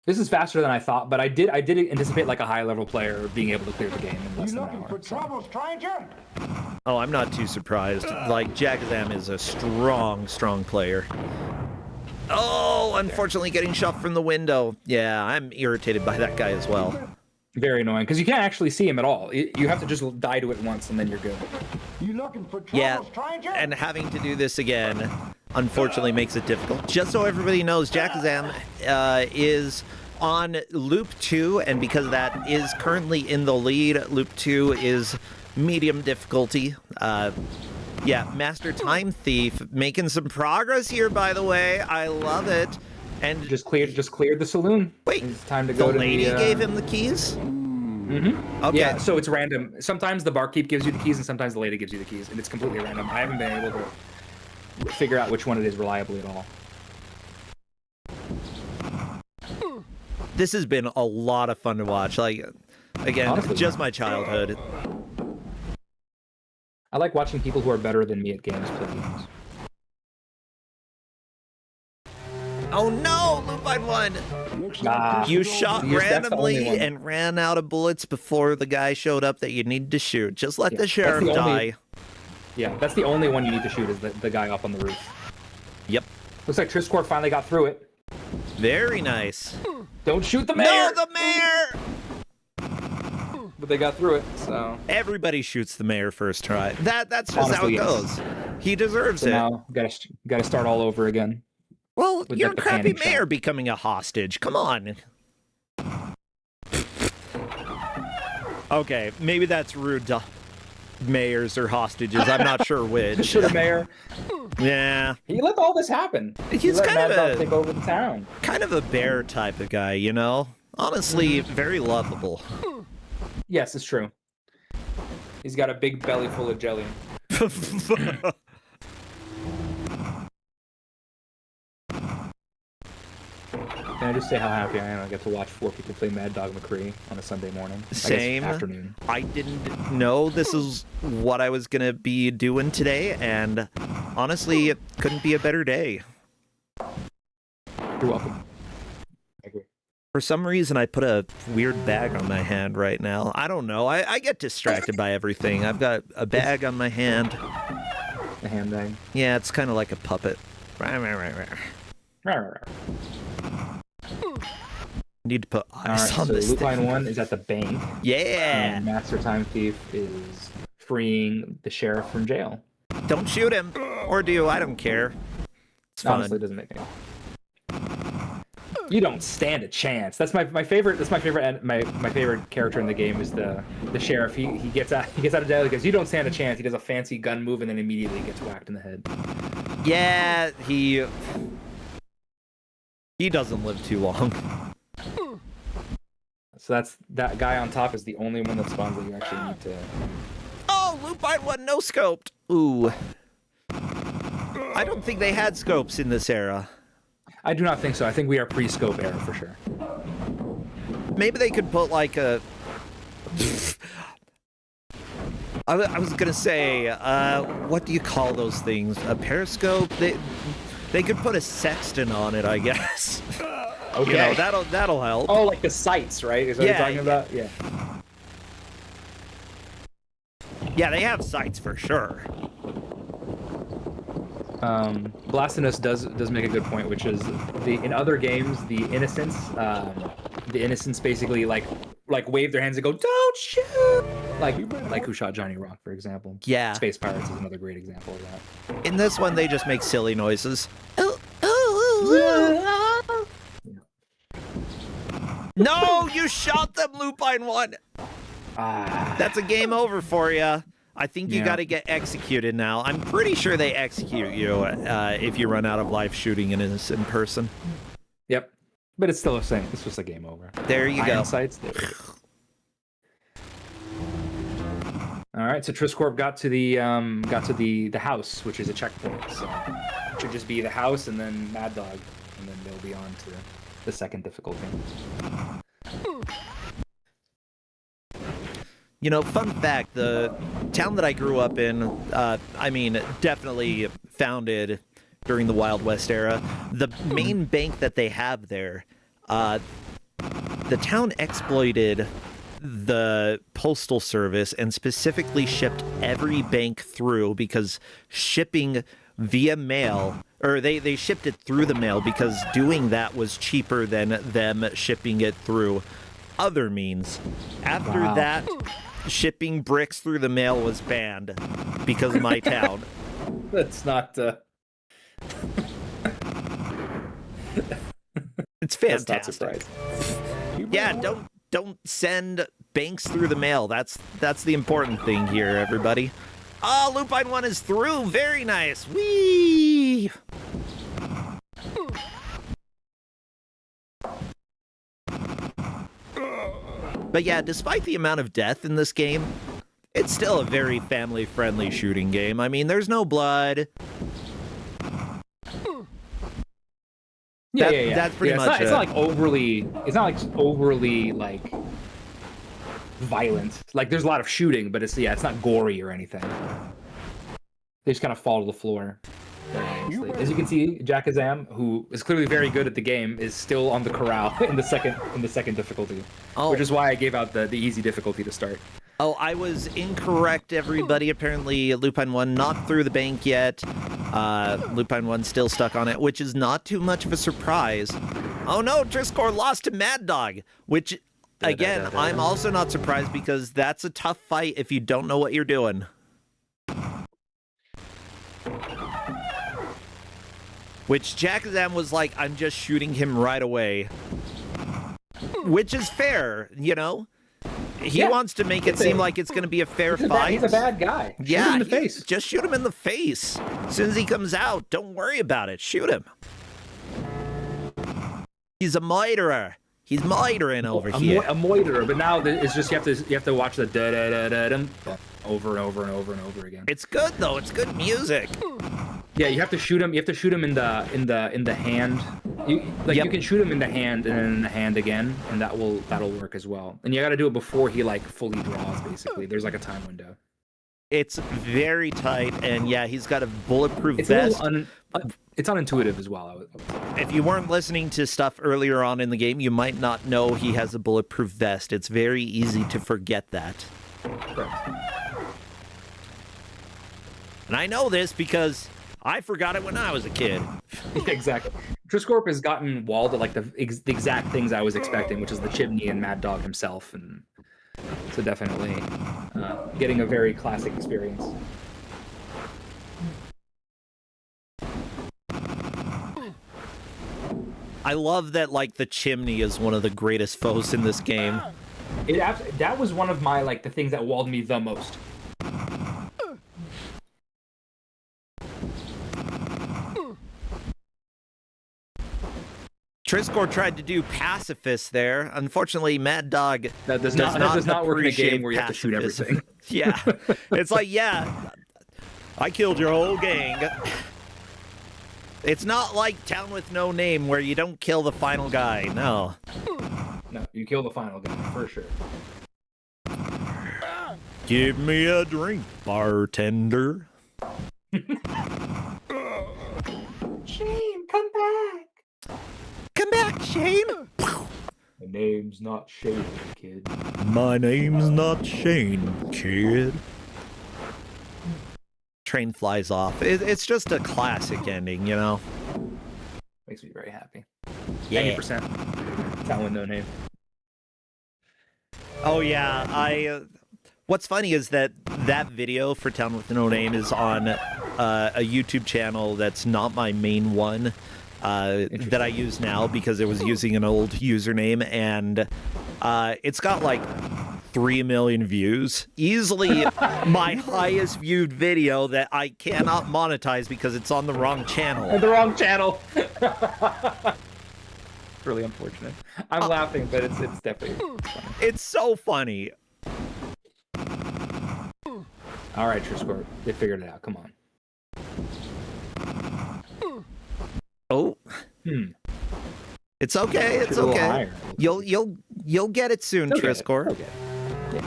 This is faster than I thought, but I did anticipate like a high level player being able to clear the game in less than an hour. Trouble, stranger? Oh, I'm not too surprised. Like, Jakazam is a strong player. Oh, unfortunately getting shot from the window. Yeah, I'm irritated by that guy as well. Very annoying, because you can't actually see him at all. You have to just die to it once, and then you're good. You looking for trouble, Yeah, stranger? and having to do this again, unfortunately, makes it difficult. Just so everybody knows, Jakazam is on Loop 2, and because of that is currently in the lead. Loop 2 is medium difficulty. Yeah, Master Time Thief making some progress here, by the way. I love it. And Just cleared the saloon. wait, It's time to the go to lady the, gave him the keys? Mm-hmm. Okay. Yeah, so it's random. Sometimes the barkeep gives you the keys, and sometimes the lady gives you the keys, and it's completely random. I haven't been able to figure out which one it is reliably at all. This has been a lot of fun to watch. Like, again, Honestly, just my childhood. I like watching people who are better than me at games play games. Oh no, Lupine 1! You shot Yes, that's the only randomly one. and ran out of bullets before the guy showed up that you needed to shoot. Just let Yeah, the that's sheriff the only- die. Yeah, that's the only one you need to shoot is the guy up on the roof. Yep. Looks like Triscord finally got through it. Very nice. Don't shoot the mayor! No, the mayor! But they got through it, so... Everybody shoots the mayor first try. That's just how Honestly, it yes. goes. He deserves So it. now, gotta start all over again. Well, with, you're like, a the crappy panning mayor shot. becoming a hostage. Come on. Okay, maybe that's rude to mayors or hostages. I'm not sure which. To the mayor. Yeah. He let all this happen. He He's let kind Mad of Dog a- take over the town. Kind of a bear type of guy, you know? Honestly, very lovable. Yes, it's true. He's got a big belly full of jelly. Can I just say how happy I am? I get to watch 4 people play Mad Dog McCree on a Sunday morning. Same. I guess afternoon. I didn't know this is what I was going to be doing today, and honestly, it couldn't be a better day. You're welcome. I agree. For some reason, I put a weird bag on my hand right now. I don't know. I get distracted by everything. I've got a bag on my hand. The handbag. Yeah, it's kind of like a puppet. Need to put eyes Alright, on so this Lupine thing. 1 is at the bank. Yeah! And Master Time Thief is freeing the sheriff from jail. Don't shoot him! Or do, I don't care. It's fun. Honestly, it doesn't make any. You don't stand a chance. That's my favorite. That's my favorite character in the game is the sheriff. He gets out of jail. He goes, "You don't stand a chance." He does a fancy gun move and then immediately gets whacked in the head. Yeah, he doesn't live too long. So that guy on top is the only one that spawns that you actually need to. Oh, Lupine 1 no scoped. Ooh. I don't think they had scopes in this era. I do not think so. I think we are pre-scope era for sure. Maybe they could put like a I was gonna say, what do you call those things? A periscope? They could put a sextant on it, I guess. Okay. You know, that'll help. Oh, like the sights, right? Is what you're talking about? Yeah. Yeah, they have sights for sure. Blastinus does make a good point, which is in other games the innocents basically like wave their hands and go, "Don't shoot!" Like Who Shot Johnny Rock, for example. Yeah. Space Pirates is another great example of that. In this one, they just make silly noises. No, you shot them, Lupine 1. That's a game over for you. I think you got to get executed now. I'm pretty sure they execute you if you run out of life shooting an innocent person. Yep. But it's still the same. It's just a game over. There you go. Sights, there you go. All right, so Triscorp got to the house, which is a checkpoint. So it should just be the house and then Mad Dog, and then they'll be on to the second difficulty. You know, fun fact, the town that I grew up in, I mean, definitely founded during the Wild West era. The main bank that they have there, the town exploited the postal service and specifically shipped every bank through because shipping via mail, or they shipped it through the mail because doing that was cheaper than them shipping it through other means. After that, shipping bricks through the mail was banned because of my town. That's not... It's fantastic. That's not surprising. Yeah, don't send banks through the mail. That's the important thing here, everybody. Oh, Lupine 1 is through. Very nice. Whee! But yeah, despite the amount of death in this game, it's still a very family-friendly shooting game. I mean, there's no blood. Yeah. That's pretty much it's not like overly like violent. Like there's a lot of shooting, but it's not gory or anything. They just kind of fall to the floor. As you can see, Jackazam, who is clearly very good at the game, is still on the corral in the second difficulty. Oh. Which is why I gave out the easy difficulty to start. Oh, I was incorrect, everybody. Apparently, Lupine 1 not through the bank yet. Lupine 1 still stuck on it, which is not too much of a surprise. Oh no, Triscor lost to Mad Dog, which, again, I'm also not surprised because that's a tough fight if you don't know what you're doing. Which Jackazam was like, I'm just shooting him right away. Which is fair, you know? He wants to make it seem like it's going to be a fair fight. He's a bad guy. Shoot him in the face. Just shoot him in the face. As soon as he comes out, don't worry about it. Shoot him. He's a murderer. He's murdering over here. A murderer, but now it's just you have to watch the da da da da dum over and over and over and over again. It's good though. It's good music. Yeah, you have to shoot him. You have to shoot him in the hand. You can shoot him in the hand and then in the hand again, and that'll work as well. And you got to do it before he like fully draws. Basically, there's like a time window. It's very tight, and yeah, he's got a bulletproof it's vest. It's unintuitive as well. If you weren't listening to stuff earlier on in the game, you might not know he has a bulletproof vest. It's very easy to forget that. Correct. And I know this because I forgot it when I was a kid. Yeah, exactly. Triscorp has gotten walled at like the exact things I was expecting, which is the chimney and Mad Dog himself, and so definitely getting a very classic experience. I love that like the chimney is one of the greatest foes in this game. That was one of my the things that walled me the most. Triscor tried to do pacifist there. Unfortunately, Mad Dog does not work in a game where you have to shoot everything. Yeah. It's like, yeah, I killed your whole gang. It's not like Town with No Name where you don't kill the final guy. No. No, you kill the final guy, for sure. Give me a drink, bartender. Shane, come back. Come back, Shane. My name's not Shane, kid. My name's not Shane, kid. Train flies off. It's just a classic ending, you know? Makes me very happy. Yeah. 90%. Town with no name. Oh, yeah. What's funny is that video for Town with No Name is on a YouTube channel that's not my main one that I use now because it was using an old username, and it's got like 3 million views. Easily my highest viewed video that I cannot monetize because it's on the wrong channel. The wrong channel. Really unfortunate. I'm laughing, but it's definitely funny. It's so funny. All right, Triscore, they figured it out. Come on. Oh. It's okay. It's A little okay. higher. You'll get it soon, They'll get it. Triscore. They'll get it.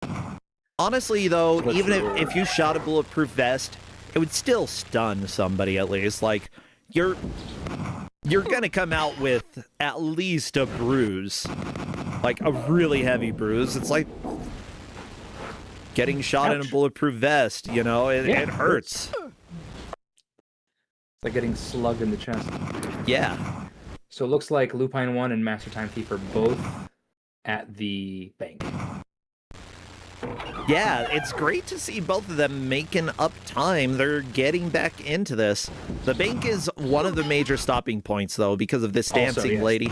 Yeah. Honestly, though, Let's even roll. if you shot a bulletproof vest, it would still stun somebody at least. Like, you're gonna come out with at least a bruise. Like, a really heavy bruise. It's like getting shot in a bulletproof vest, you know? It hurts. It's like getting slugged in the chest. Yeah. So it looks like Lupine 1 and Master Time Thief are both at the bank. Yeah, it's great to see both of them making up time. They're getting back into this. The bank is one of the major stopping points, though, because of this dancing yes. lady.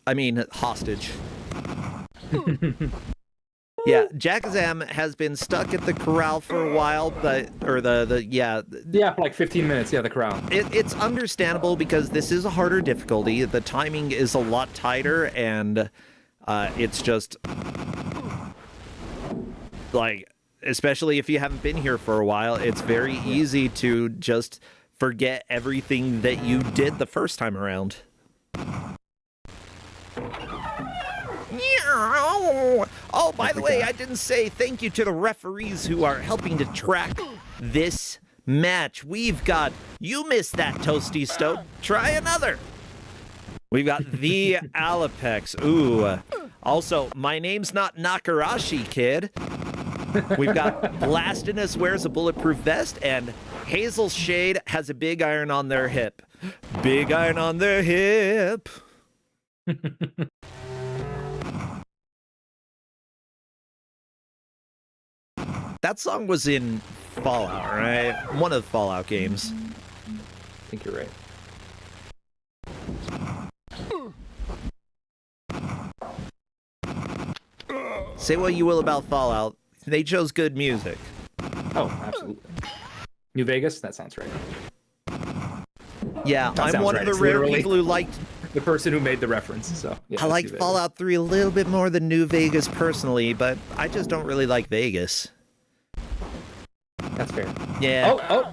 I mean, hostage. Yeah, Jackazam has been stuck at the corral for a while, but for like 15 minutes. Yeah, the corral. It's understandable because this is a harder difficulty. The timing is a lot tighter, and it's just like, especially if you haven't been here for a while, it's very easy to just forget everything that you did the first time around. Oh, by the way, I didn't say thank you to the referees who are helping to track this match. We've got, you missed that, Toasty Stoat. Try another. We've got the Alapex. Ooh. Also, my name's not Nakarashi, kid. We've got Blastinus wears a bulletproof vest, and Hazel Shade has a big iron on their hip. Big iron on their hip. That song was in Fallout, right? One of the Fallout games. I think you're right. Say what you will about Fallout, they chose good music. Oh, absolutely. New Vegas? That sounds right. Yeah, That I'm sounds one right. of the It's rare literally people who liked... the person who made the reference, so... Yeah, I liked Fallout 3 a little bit more than New Vegas personally, but I just don't really like Vegas. That's fair. Yeah. Oh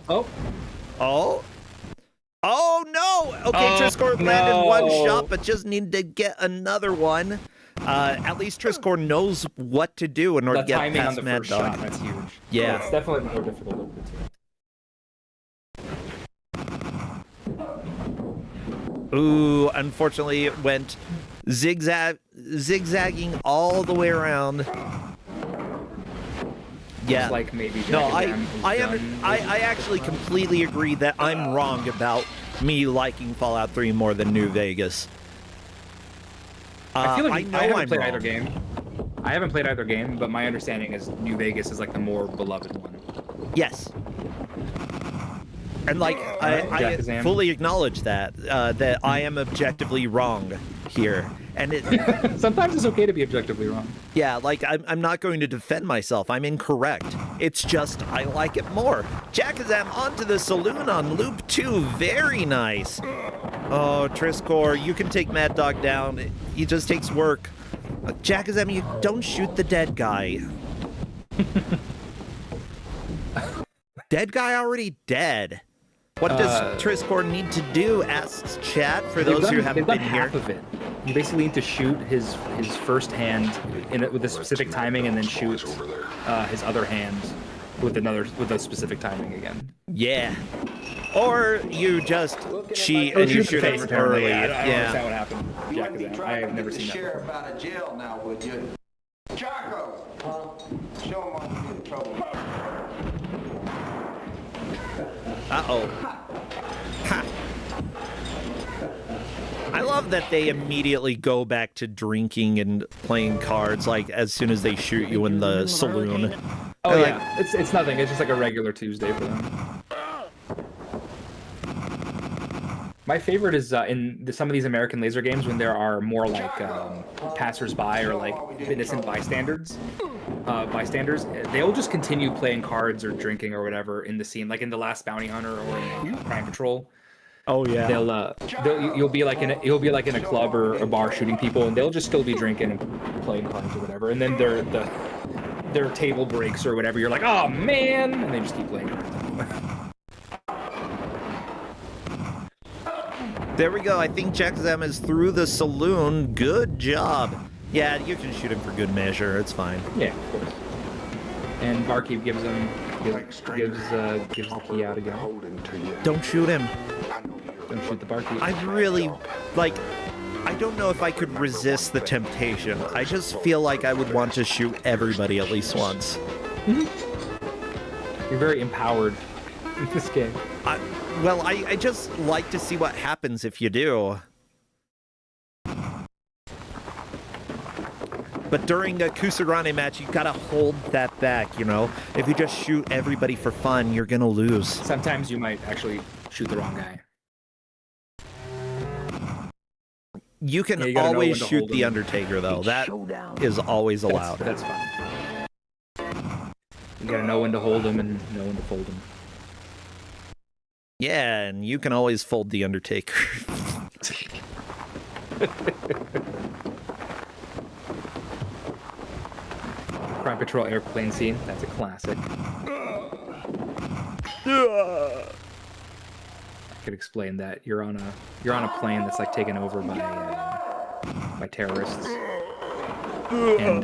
no! Okay, Triscore landed one shot, but just needed to get another one. At least Triscore knows what to do in order to get timing past on the Mad first Dog. shot, that's huge. Yeah. It's definitely more difficult of the two. Ooh, unfortunately it went zigzagging all the way around. Yeah. Like maybe No, Jackazam I actually completely agree that I'm wrong about me liking Fallout 3 more than New Vegas. I feel like I haven't played wrong. either game. I haven't played either game, but my understanding is New Vegas is like the more beloved one. Yes. And like, I Jackazam. fully acknowledge that I am objectively wrong here. And it sometimes it's okay to be objectively wrong. Yeah, like I'm not going to defend myself. I'm incorrect. It's just I like it more. Jackazam onto the saloon on loop 2. Very nice. Oh, Triscore, you can take Mad Dog down. He just takes work. Jackazam, you don't shoot the dead guy. Dead guy already dead. What does Triscore need to do? Asks chat for those who haven't been here. Half of it. You basically need to shoot his first hand with a specific timing, and then shoot his other hand with a specific timing again. Yeah. Or you just cheat and you shoot it early. I don't Yeah. understand what happened. Jack, I have never seen that Sheriff before. out of jail now, would you? Chaco! Show him what to be in trouble. Uh-oh. Ha. I love that they immediately go back to drinking and playing cards, like, as soon as they shoot you in the saloon. Oh, They're yeah. It's nothing. It's just like a regular Tuesday for them. My favorite is in some of these American laser games when there are more like passers-by or like innocent bystanders. They'll just continue playing cards or drinking or whatever in the scene, like in The Last Bounty Hunter or in Crime Patrol. Oh yeah. You'll be like in a club or a bar shooting people, and they'll just still be drinking and playing cards or whatever. And then their table breaks or whatever. You're like, oh man, and they just keep playing cards. There we go. I think Jackzam is through the saloon. Good job. Yeah, you can shoot him for good measure. It's fine. Yeah, of course. And Barkeep gives the key out again. Don't shoot him. Don't shoot the barkeep. I really, like, I don't know if I could resist the temptation. I just feel like I would want to shoot everybody at least once. You're very empowered in this game. I just like to see what happens if you do. But during a Kusogrande match, you gotta hold that back, you know? If you just shoot everybody for fun, you're gonna lose. Sometimes you might actually shoot the wrong guy. You can you always shoot the Undertaker, though. That is always allowed. That's fine. You gotta know when to hold him and know when to fold him. Yeah, and you can always fold the Undertaker. Crime Patrol airplane scene. That's a classic. I could explain that. You're on a plane that's like taken over by terrorists. And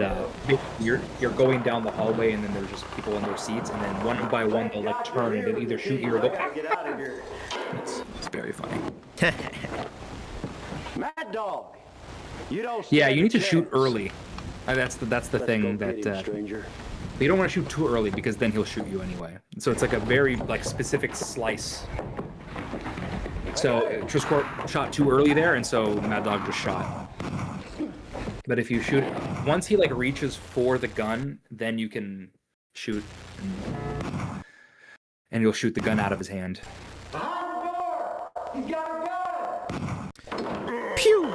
you're going down the hallway, and then there's just people in their seats, and then one by one they'll like turn and they'll either shoot you or go. Get out of here. It's very funny. Mad Dog! You don't Yeah, stand you need to a shoot chance. early. That's the thing that you don't want to shoot too early because then he'll shoot you anyway. So it's like a very like specific slice. So Triscor shot too early there, and so Mad Dog just shot. But if you shoot, once he like reaches for the gun, then you can shoot, and you'll shoot the gun out of his hand. Pew!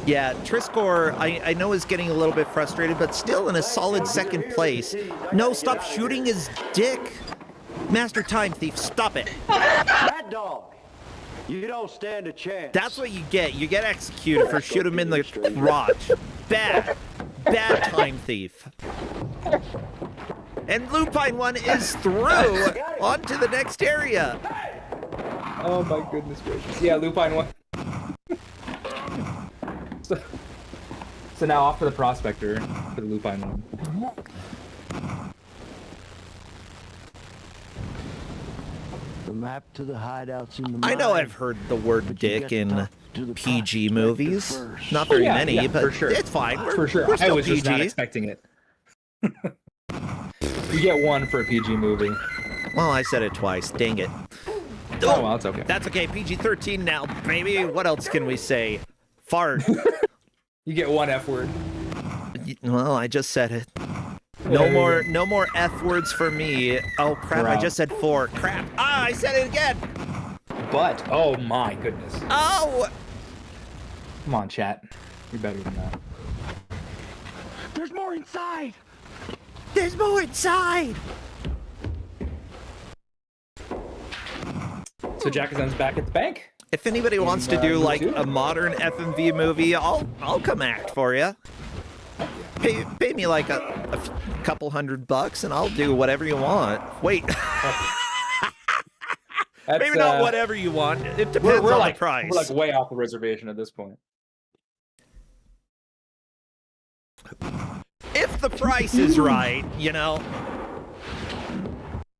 Yeah, Triscor, I know is getting a little bit frustrated, but still in a solid second place. No, stop shooting his dick! Master Time Thief, stop it! Mad Dog! You don't stand a chance. That's what you get. You get executed for shoot him in the crotch. Bad. Bad Time Thief. And Lupine 1 is through on to the next area. Oh my goodness gracious. Yeah, Lupine 1. So now off to the Prospector for the Lupine 1. The map to the hideouts in the I know mine, I've heard the word but you dick get to in talk to the PG prospector movies. first. Not very Yeah, many, yeah, but for sure. it's fine. For sure. We're I still was just not PG. expecting it. You get one for a PG movie. Well, I said it twice. Dang it. Oh, well, it's okay. That's okay. PG-13 now, baby. What else can we say? Fart. You get one F word. Well, I just said it. No more F words for me. Oh crap! I just said 4. Crap! Ah, I said it again. But oh my goodness. Oh! Come on, chat. You're better than that. There's more inside! There's more inside. So Jackason's back at the bank. If anybody wants to do like a modern FMV movie, I'll come act for you. Pay me like a couple $100 and I'll do whatever you want. Wait. Maybe not whatever you want. It depends on the price. We're like way off the reservation at this point. If the price is right, you know.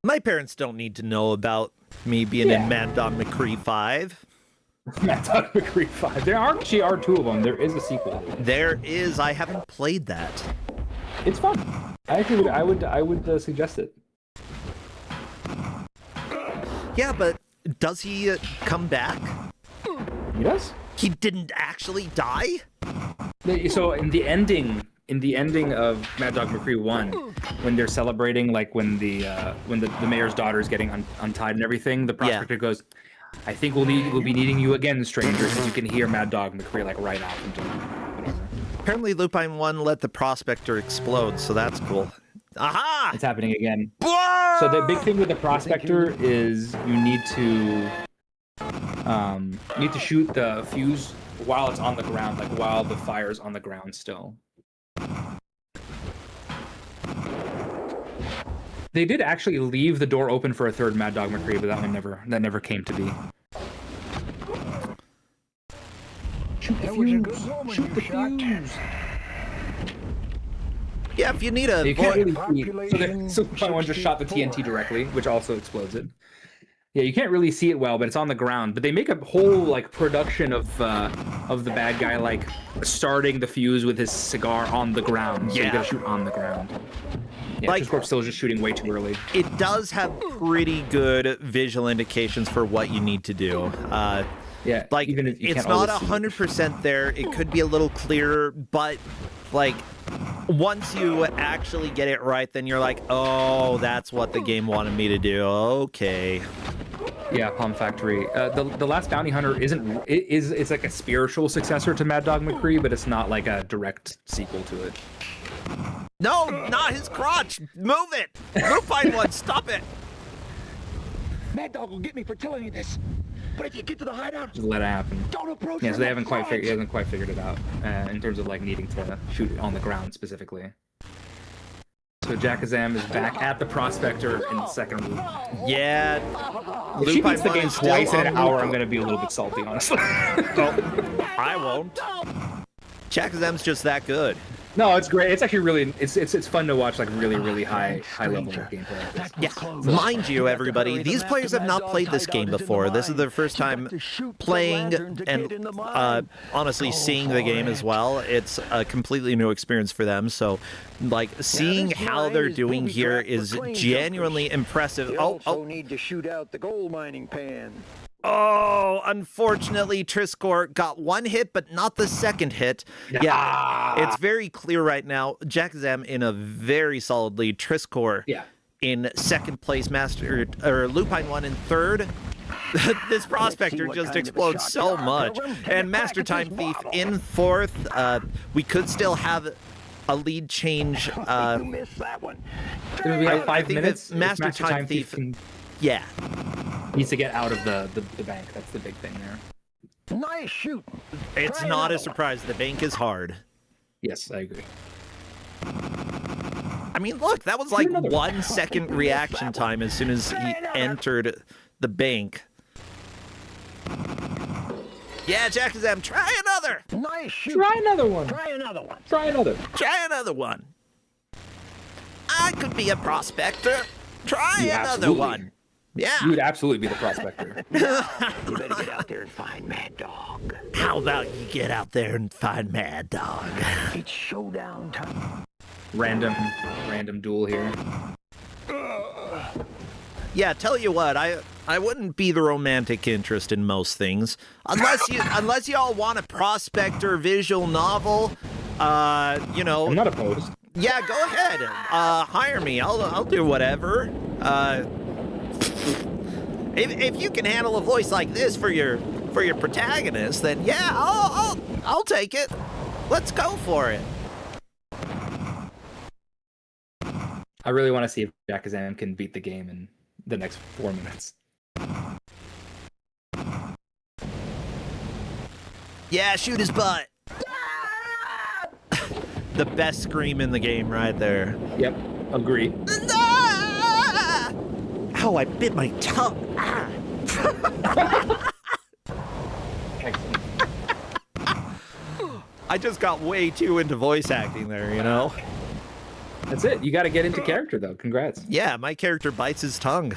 My parents don't need to know about me being in Mad Dog McCree 5. Mad Dog McCree 5. There actually are 2 of them. There is a sequel. There is. I haven't played that. It's fun. I would suggest it. Yeah, but does he come back? He does. He didn't actually die? So in the ending of Mad Dog McCree 1, when they're celebrating, like when the mayor's daughter is getting untied and everything, the prospector goes, "I think we'll be needing you again, stranger," because you can hear Mad Dog McCree like right off into whatever. Apparently Lupine 1 let the prospector explode, so that's cool. Aha! It's happening again. Whoa! So the big thing with the prospector is you need to shoot the fuse while it's on the ground, like while the fire's on the ground still. They did actually leave the door open for a third Mad Dog McCree, but that never came to be. Shoot the fuse! Shoot the fuse! Yeah, if you need a... You can't really see. So one just shot the TNT directly, which also explodes it. Yeah, you can't really see it well, but it's on the ground. But they make a whole like production of the bad guy like starting the fuse with his cigar on the ground. So you gotta shoot on the ground. Yeah, like, Kuscorp still is just shooting way too early. It does have pretty good visual indications for what you need to do. Yeah, like even if you it's not 100% there. It could be a little clearer, but like once you actually get it right, then you're like, oh, that's what the game wanted me to do. Okay. Yeah, Palm Factory. The Last Bounty Hunter it's like a spiritual successor to Mad Dog McCree, but it's not like a direct sequel to it. No, not his crotch. Move it. Lupine 1, stop it. Mad Dog will get me for telling you this. But if you get to the hideout, just let it happen. Don't approach. Yeah, so he hasn't quite figured it out in terms of like needing to shoot it on the ground specifically. So Jackazam is back at the prospector in the second room. Yeah. If she beats the game twice in an hour, I'm gonna be a little bit salty, honestly. I won't. Jackazam's just that good. No, it's great. It's actually really it's fun to watch like really high level of gameplay. Yeah, mind you, everybody, these players have not played this game before. This is their first time playing and honestly seeing the game as well. It's a completely new experience for them. So, like seeing how they're doing here is genuinely impressive. You also need to shoot out the gold mining pan. Oh, unfortunately, Triscor got one hit, but not the second hit. Yeah, it's very clear right now. Jackazam in a very solid lead. Triscor in second place, Lupine 1 in third. This prospector just explodes so much. And Master Time Thief in fourth. We could still have a lead change. You missed that one. We have 5 minutes. Master Time Thief. Yeah. Needs to get out of the bank. That's the big thing there. Nice shoot. It's not a surprise. The bank is hard. Yes, I agree. I mean, look, that was like 1 second reaction time as soon as he entered the bank. Yeah, Jackazam, try another. Nice shoot. Try another one. Try another one. Try another. Try another one. I could be a prospector. Try You another absolutely. one. Yeah. You would absolutely be the prospector. You better get out there and find Mad Dog. How about you get out there and find Mad Dog? It's showdown time. Random duel here. Yeah, tell you what, I wouldn't be the romantic interest in most things, unless you all want a prospector visual novel. You know. I'm not opposed. Yeah, go ahead. Hire me. I'll do whatever. If you can handle a voice like this for your protagonist, then yeah, I'll take it. Let's go for it. I really want to see if Jackazam can beat the game in the next 4 minutes. Yeah, shoot his butt. The best scream in the game right there. Yep, agree. Ow, I bit my tongue. Excellent. I just got way too into voice acting there, you know? That's it. You got to get into character, though. Congrats. Yeah, my character bites his tongue.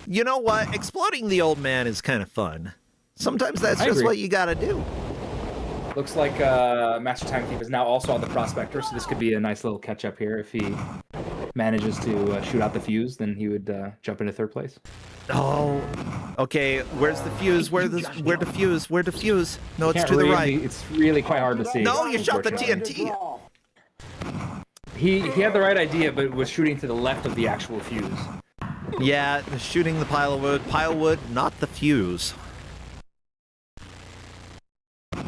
You know what? Exploding the old man is kind of fun. Sometimes that's I just agree. what you gotta do. Looks like Master Time Thief is now also on the Prospector, so this could be a nice little catch-up here. If he manages to shoot out the fuse, then he would jump into third place. Oh, okay. Where's the fuse? Where the fuse? Where the fuse? No, it's Can't to the really- right. It's really quite hard to see. No, you shot the unfortunately. TNT. He had the right idea, but was shooting to the left of the actual fuse. Yeah, shooting the pile of wood. Pile of wood, not the fuse.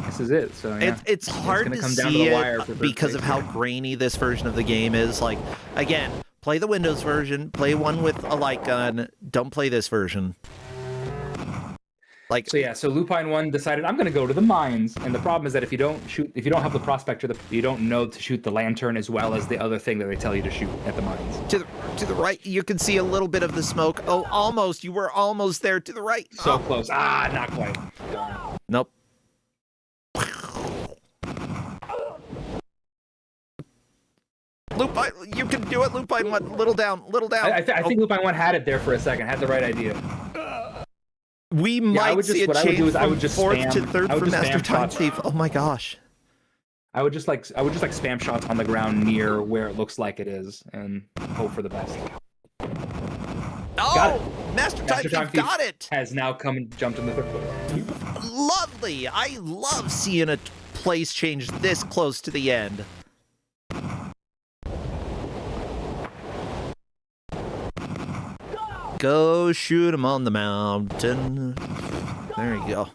This is it. So yeah. It's hard gonna to come down to see the wire for it third because place of how here. grainy this version of the game is. Like, again, play the Windows version. Play one with a light gun. Don't play this version. Like, So yeah, so Lupine 1 decided I'm going to go to the mines, and the problem is that if you don't have the Prospector, you don't know to shoot the lantern as well as the other thing that they tell you to shoot at the mines. to the right, you can see a little bit of the smoke. Oh, almost. You were almost there. To the right. So Oh. close. Ah, not quite. Nope. Lupine, you can do it. Lupine, one, little down, little down. I think Lupine 1 had it there for a second, had the right idea. We I might would see just- a what I would do change is I from would just fourth to spam- third I would for just Master spam Time shots. Thief. Oh my gosh. I would just like spam shots on the ground near where it looks like it is and hope for the best. Oh, Got Master Time Master Thief Time Thief got it. has now come and jumped in the third place. Lovely. I love seeing a place change this close to the end. Go shoot him on the mountain. There you go.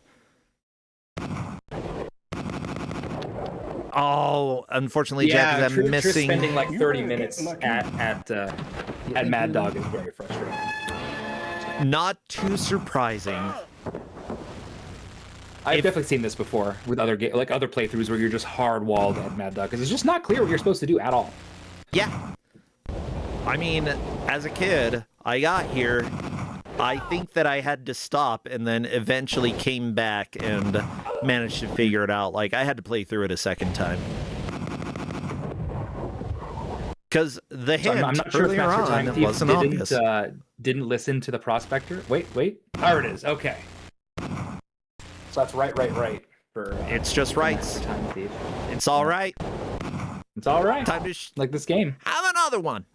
Oh, unfortunately, Jack is Trish missing. spending like 30 minutes at Mad Dog is very frustrating. Not too surprising. I've If- definitely seen this before with other other playthroughs where you're just hard walled at Mad Dog because it's just not clear what you're supposed to do at all. Yeah. I mean, as a kid, I got here. I think that I had to stop and then eventually came back and managed to figure it out. Like, I had to play through it a second time. Because the So hint I'm not sure if earlier Master on Time Thief wasn't obvious. didn't listen to the Prospector. Wait. There it is. Okay. So that's right. For It's just for right. Master Time Thief. It's all right. It's all right. Time to Like this game. have another one.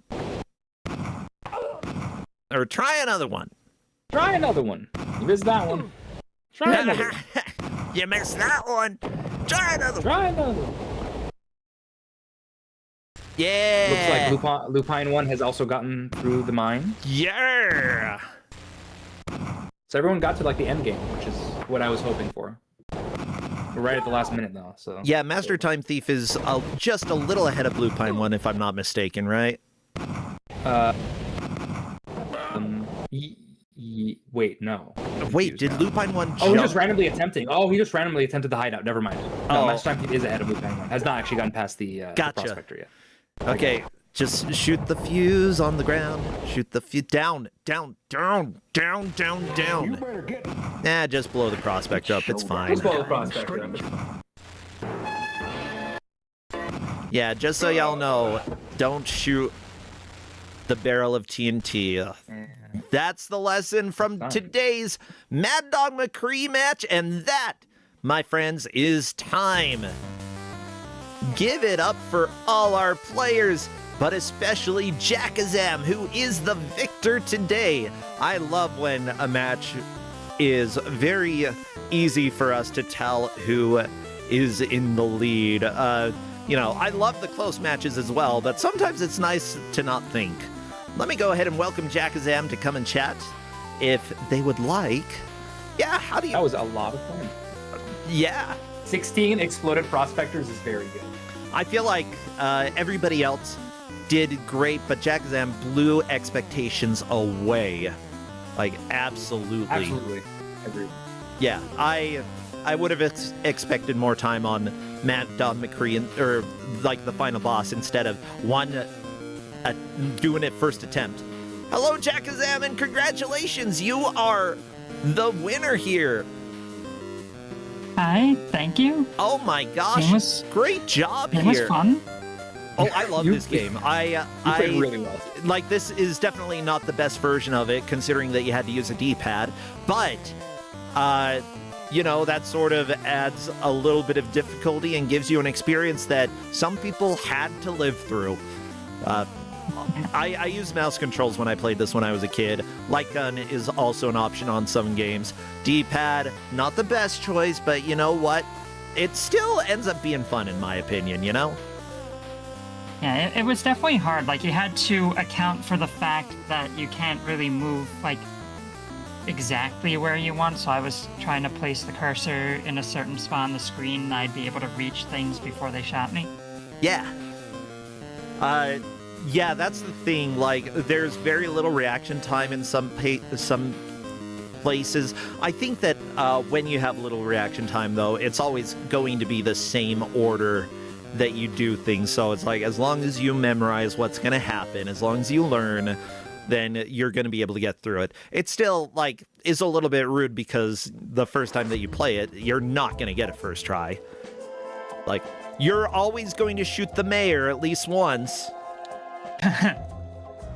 Or try another one. Try another one. You missed that one. Try another one. You missed that one. Try another one. Try another one. Yeah. Looks like Lupine 1 has also gotten through the mine. Yeah. So everyone got to like the end game, which is what I was hoping for. We're right at the last minute though, so. Yeah, Master Time Thief is just a little ahead of Lupine 1, if I'm not mistaken, right? Wait, no. Wait, did Lupine 1 jump? Oh, he just randomly attempting. Oh, he just randomly attempted the hideout. Never mind. No, Oh. Master Time Thief is ahead of Lupine 1. Has not actually gotten past the Gotcha. Prospector yet. Okay, just shoot the fuse on the ground. Shoot the fuse down. Nah, just blow the prospect up. It's fine. Just blow the Prospector up. Yeah, just so y'all know, don't shoot the barrel of TNT. That's the lesson from today's Mad Dog McCree match, and that, my friends, is time. Give it up for all our players, but especially Jackazam, who is the victor today. I love when a match is very easy for us to tell who is in the lead. I love the close matches as well, but sometimes it's nice to not think. Let me go ahead and welcome Jackazam to come and chat if they would like. Yeah, how do you... That was a lot of fun. Yeah. 16 exploded Prospectors is very good. I feel like everybody else did great, but Jackazam blew expectations away. Like, absolutely. Absolutely. Agreed. Yeah, I would have expected more time on Mad Dog McCree, or like the final boss, instead of doing it first attempt. Hello, Jackazam, and congratulations! You are the winner here. Hi, thank you. Oh my gosh! Great job here. It was fun. Oh, I love this game. You played really well. Like, this is definitely not the best version of it, considering that you had to use a D-pad, but, you know, that sort of adds a little bit of difficulty and gives you an experience that some people had to live through. I used mouse controls when I played this when I was a kid. Light gun is also an option on some games. D-pad, not the best choice, but you know what? It still ends up being fun, in my opinion, you know? Yeah, it was definitely hard. Like, you had to account for the fact that you can't really move, like, exactly where you want. So I was trying to place the cursor in a certain spot on the screen, and I'd be able to reach things before they shot me. Yeah. Yeah, that's the thing. Like, there's very little reaction time in some places. I think that when you have little reaction time, though, it's always going to be the same order that you do things. So it's like, as long as you memorize what's going to happen, as long as you learn, then you're going to be able to get through it. It still, like, is a little bit rude because the first time that you play it, you're not going to get it first try. Like, you're always going to shoot the mayor at least once.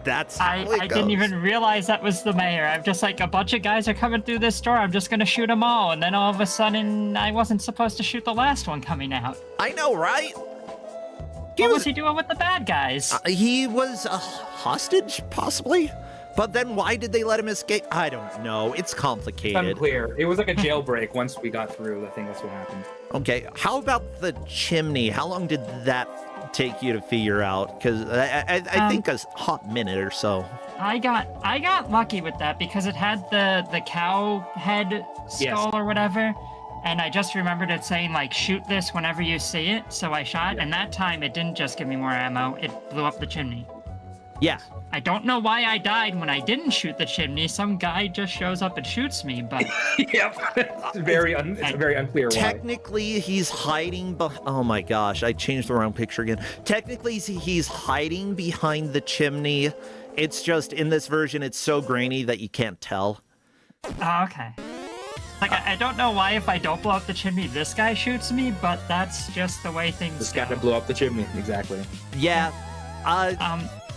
That's how it I goes. didn't even realize that was the mayor. I'm just like, a bunch of guys are coming through this door. I'm just going to shoot them all. And then all of a sudden, I wasn't supposed to shoot the last one coming out. I know, right? What was he doing with the bad guys? He was a hostage, possibly? But then why did they let him escape? I don't know. It's complicated. Unclear. It was like a jailbreak once we got through. I think that's what happened. Okay, how about the chimney? How long did that take you to figure out? Because I think a hot minute or so. I got lucky with that because it had the cow head skull or whatever, and I just remembered it saying, like, shoot this whenever you see it, so I shot, and that time it didn't just give me more ammo, it blew up the chimney. Yeah. I don't know why I died when I didn't shoot the chimney. Some guy just shows up and shoots me, but... Yep. It's very unclear why. Technically, he's hiding oh my gosh, I changed the wrong picture again. Technically, he's hiding behind the chimney. It's just, in this version, it's so grainy that you can't tell. Oh, okay. Like, I don't know why if I don't blow up the chimney, this guy shoots me, but that's just the way things Just go. got to blow up the chimney, exactly. Yeah.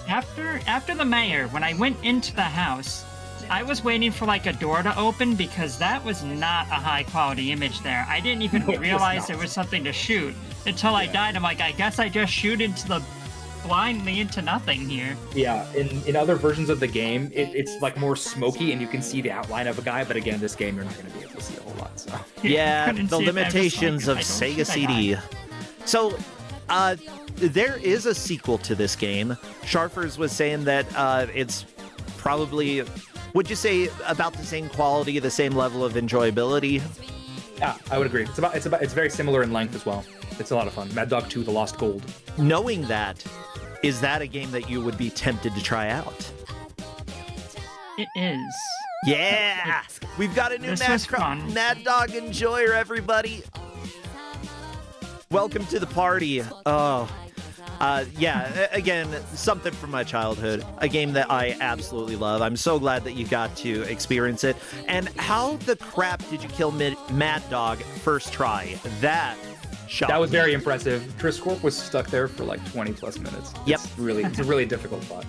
After the mayor, when I went into the house, I was waiting for, like, a door to open because that was not a high-quality image there. I didn't even realize there was something to shoot until I died. I'm like, I guess I just shoot blindly into nothing here. Yeah, in other versions of the game, it's like more smoky and you can see the outline of a guy, but again, this game, you're not going to be able to see a whole lot, so. Yeah, the limitations of Sega CD. So, there is a sequel to this game. Sharfers was saying that it's probably, would you say, about the same quality, the same level of enjoyability? Yeah, I would agree. It's very similar in length as well. It's a lot of fun. Mad Dog 2: The Lost Gold. Knowing that, is that a game that you would be tempted to try out? It is. Yeah! We've got a new Mad Dog Enjoyer, everybody! Welcome to the party. Oh. Yeah, again, something from my childhood. A game that I absolutely love. I'm so glad that you got to experience it. And how the crap did you kill Mad Dog first try? That was very impressive. Chris Corp was stuck there for like 20 plus minutes. Yep. It's a really difficult spot.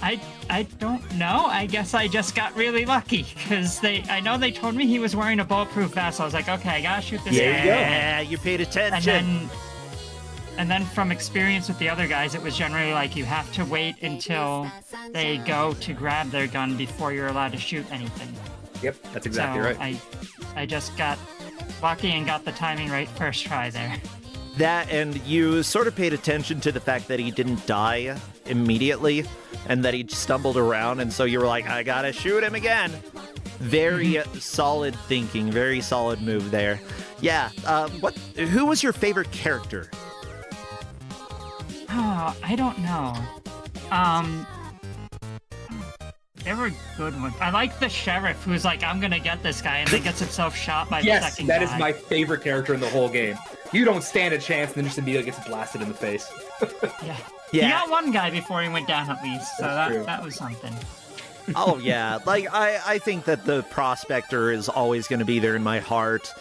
I don't know. I guess I just got really lucky because I know they told me he was wearing a bulletproof vest. So I was like, okay, I gotta shoot this guy. Yeah, you paid attention. And then from experience with the other guys, it was generally like you have to wait until they go to grab their gun before you're allowed to shoot anything. Yep, that's exactly right. I just got lucky and got the timing right first try there. That, and you sort of paid attention to the fact that he didn't die immediately and that he stumbled around, and so you were like, I gotta shoot him again. Very solid thinking, very solid move there. Yeah, who was your favorite character? Oh, I don't know. They were good ones. I like the sheriff who's like, I'm gonna get this guy, and then gets himself shot by the Yes, second that guy. is my favorite character in the whole game. You don't stand a chance, and then just immediately gets blasted in the face. Yeah. Yeah. He got one guy before he went down at least, so That's true. that was something. Oh yeah, like I think that the prospector is always going to be there in my heart.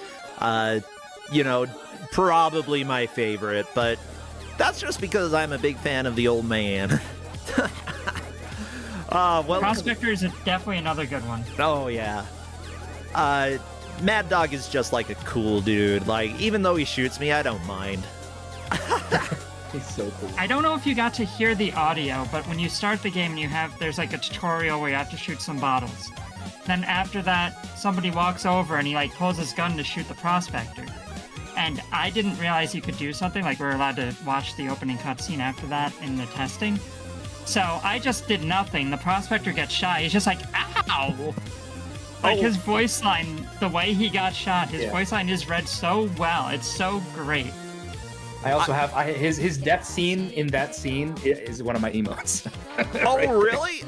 You know, probably my favorite, but that's just because I'm a big fan of the old man. Well, Prospector is definitely another good one. oh yeah. Mad Dog is just like a cool dude. Like, even though he shoots me, I don't mind. He's so cool. I don't know if you got to hear the audio, but when you start the game, there's like a tutorial where you have to shoot some bottles. Then after that, somebody walks over and he like pulls his gun to shoot the prospector. And I didn't realize you could do something, like we're allowed to watch the opening cutscene after that in the testing. So I just did nothing. The prospector gets shot. He's just like, ow! Like his voice line, the way he got shot, his voice line is read so well. It's so great. I also have his death scene in that scene is one of my emotes. Oh, Right. really?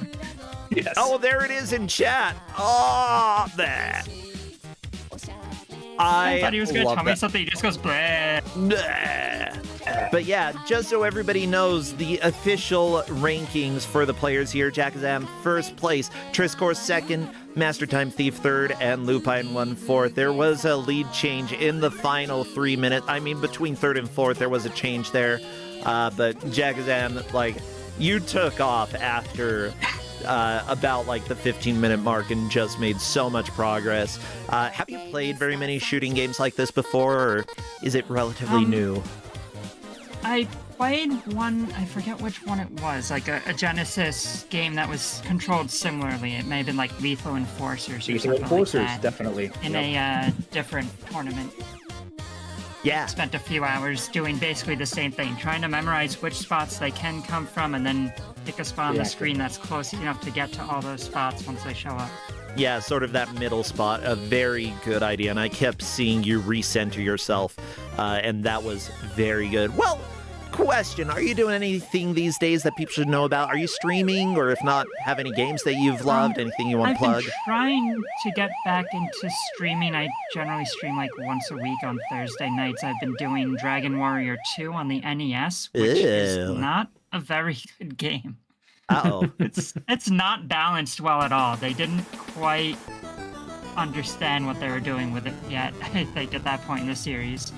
Yes. Oh, there it is in chat. Oh, that. I thought he was going to love tell me that. something. He just goes, bleh. Bleh. But yeah, just so everybody knows, the official rankings for the players here: Jackazam first place, Triscor second, Master Time Thief third, and Lupine 1 fourth. There was a lead change in the final 3 minutes. I mean, between third and fourth, there was a change there. But Jackazam, like, you took off after about like the 15-minute mark and just made so much progress. Have you played very many shooting games like this before, or is it relatively new? I played one, I forget which one it was, like a Genesis game that was controlled similarly. It may have been like Lethal Enforcers or Lethal something Enforcers, like that. definitely. In Yep. a different tournament. Yeah. Spent a few hours doing basically the same thing, trying to memorize which spots they can come from and then pick a spot on the screen that's close enough to get to all those spots once they show up. Yeah, sort of that middle spot, a very good idea. And I kept seeing you recenter yourself, and that was very good. Well, question, are you doing anything these days that people should know about? Are you streaming, or if not, have any games that you've loved, anything you want to plug? I've been trying to get back into streaming. I generally stream like once a week on Thursday nights. I've been doing Dragon Warrior 2 on the NES, which is Ew. not a very good game. Uh-oh. It's not balanced well at all. They didn't quite understand what they were doing with it yet, I think, at that point in the series.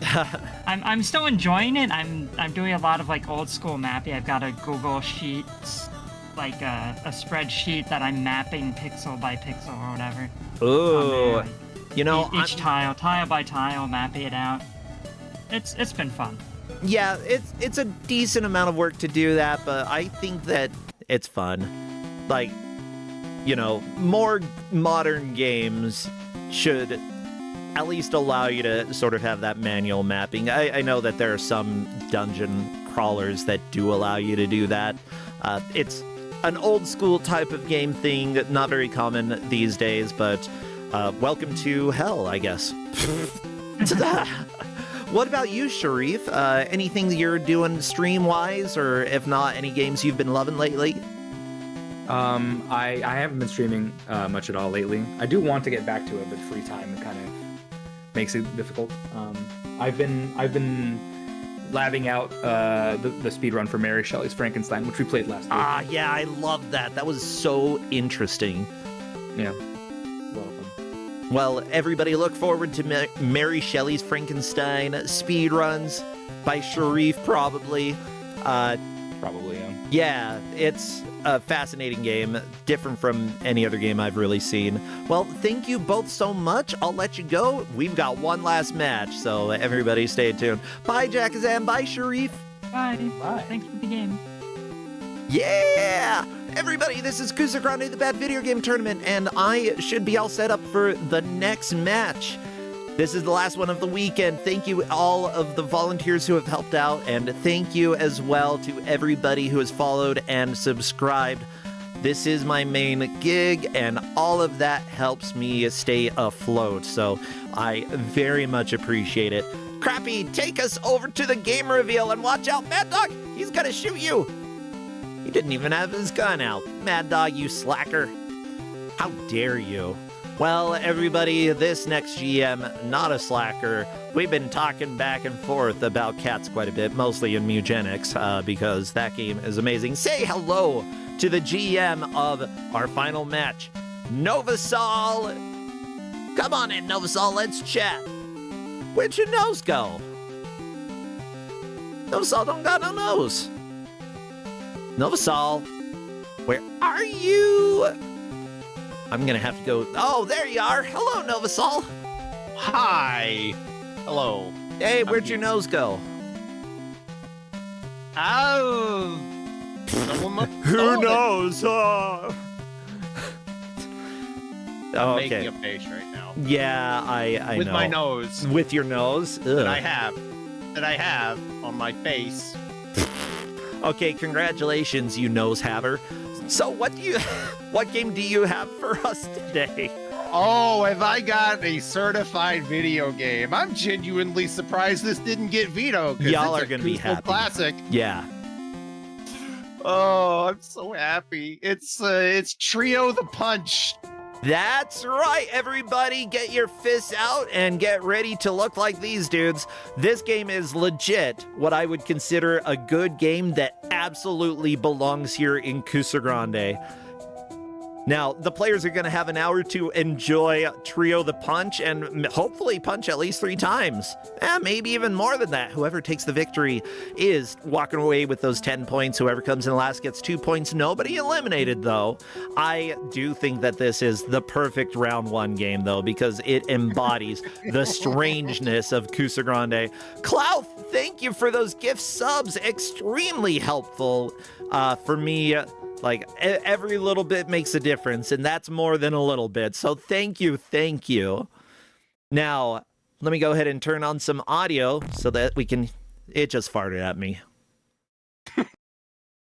I'm still enjoying it. I'm doing a lot of like old school mapping. I've got a Google Sheets, like a spreadsheet that I'm mapping pixel by pixel or whatever. Ooh. You know, each tile by tile, mapping it out. It's been fun. Yeah, it's a decent amount of work to do that, but I think that it's fun. Like, you know, more modern games should at least allow you to sort of have that manual mapping. I know that there are some dungeon crawlers that do allow you to do that. It's an old school type of game thing, not very common these days, but welcome to hell, I guess. What about you, Sharif? Anything that you're doing stream-wise, or if not, any games you've been loving lately? I haven't been streaming much at all lately. I do want to get back to it, but free time kind of makes it difficult. I've been labbing out the speedrun for Mary Shelley's Frankenstein, which we played last week. Ah, yeah, I loved that. That was so interesting. Yeah. Welcome. Well, everybody look forward to Mary Shelley's Frankenstein speedruns by Sharif, probably. Probably, yeah. Yeah, it's a fascinating game, different from any other game I've really seen. Well, thank you both so much. I'll let you go. We've got one last match, so everybody stay tuned. Bye, Jackazam. Bye, Sharif. Bye. Bye. Thanks for the game. Yeah! Everybody, this is Kusogrande, the Bad Video Game Tournament, and I should be all set up for the next match. This is the last one of the weekend. Thank you all of the volunteers who have helped out, and thank you as well to everybody who has followed and subscribed. This is my main gig, and all of that helps me stay afloat, so I very much appreciate it. Crappy, take us over to the game reveal, and watch out, Mad Dog! He's gonna shoot you! He didn't even have his gun out. Mad Dog, you slacker. How dare you? Well, everybody, this next GM, not a slacker. We've been talking back and forth about cats quite a bit, mostly in Mugenics, because that game is amazing. Say hello to the GM of our final match, Novasol. Come on in, Novasol, let's chat. Where'd your nose go? Novasol don't got no nose. Novasol, where are you? I'm gonna have to go. Oh, there you are. Hello, Novasol. Hi. Hello. Hey, where'd your nose go? Oh. Who knows? I'm making a face right now. Yeah, I with know. my nose. With your nose? That I have on my face. Okay, congratulations, you nose haver. So what game do you have for us today? Oh, have I got a certified video game? I'm genuinely surprised this didn't get vetoed. Y'all are gonna be happy. Classic. Yeah. Oh, I'm so happy. It's Trio the Punch. That's right, everybody. Get your fists out and get ready to look like these dudes. This game is legit what I would consider a good game that absolutely belongs here in Kusogrande. Now, the players are going to have an hour to enjoy Trio the Punch and hopefully punch at least 3 times. Maybe even more than that. Whoever takes the victory is walking away with those 10 points. Whoever comes in last gets 2 points. Nobody eliminated, though. I do think that this is the perfect round 1 game, though, because it embodies the strangeness of Kusogrande. Clouth, thank you for those gift subs. Extremely helpful for me. Like, every little bit makes a difference, and that's more than a little bit. So thank you, thank you. Now, let me go ahead and turn on some audio so that we can... It just farted at me.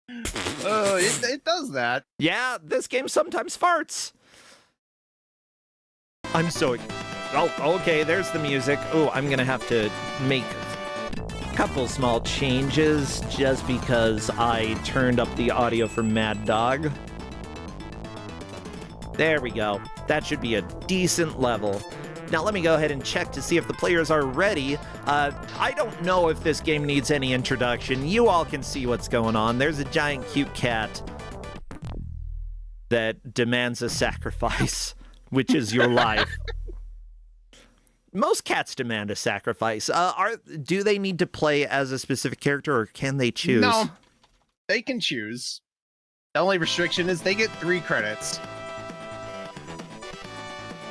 It does that. Yeah, this game sometimes farts. I'm so... Oh, okay, there's the music. Oh, I'm gonna have to make couple small changes just because I turned up the audio for Mad Dog. There we go. That should be a decent level. Now let me go ahead and check to see if the players are ready. I don't know if this game needs any introduction. You all can see what's going on. There's a giant cute cat that demands a sacrifice, which is your life. Most cats demand a sacrifice. Do they need to play as a specific character, or can they choose? No, they can choose. The only restriction is they get 3 credits.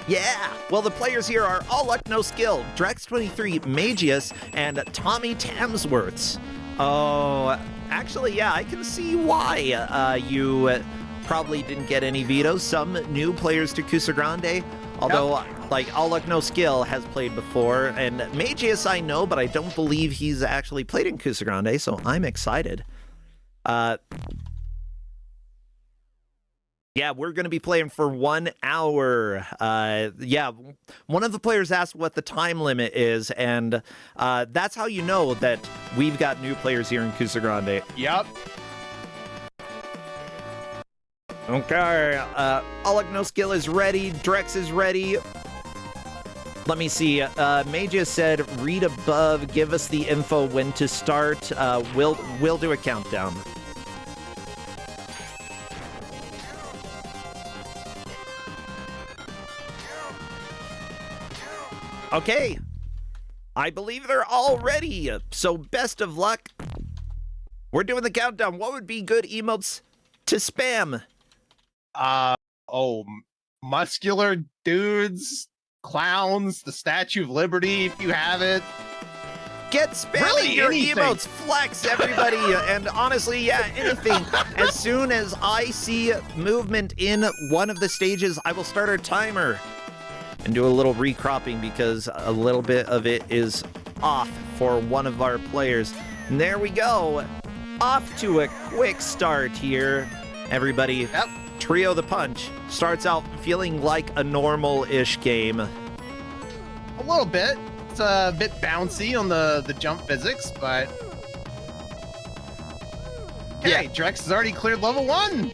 Yeah! Well, the players here are All Luck No Skill, Drex23, Magius, and Tommy Tamsworths. Oh, actually, yeah, I can see why you probably didn't get any vetoes. Some new players to Kusogrande, although... Yep. Like, All Luck No Skill has played before, and Magius I know, but I don't believe he's actually played in Kusogrande, so I'm excited. Yeah, we're going to be playing for 1 hour. Yeah, one of the players asked what the time limit is, and that's how you know that we've got new players here in Kusogrande. Yep. Okay, All Luck No Skill is ready, Drex is ready. Let me see. Magius said, read above, give us the info when to start. We'll do a countdown. Okay. I believe they're all ready. So best of luck. We're doing the countdown. What would be good emotes to spam? Muscular dudes, clowns, the Statue of Liberty, if you have it. Get spamming your emotes, flex everybody, and honestly, yeah, anything. As soon as I see movement in one of the stages, I will start our timer and do a little recropping because a little bit of it is off for one of our players. And there we go. Off to a quick start here, everybody. Yep. Trio the Punch starts out feeling like a normal-ish game. A little bit. It's a bit bouncy on the jump physics, but... Hey, yeah. Drex has already cleared level 1!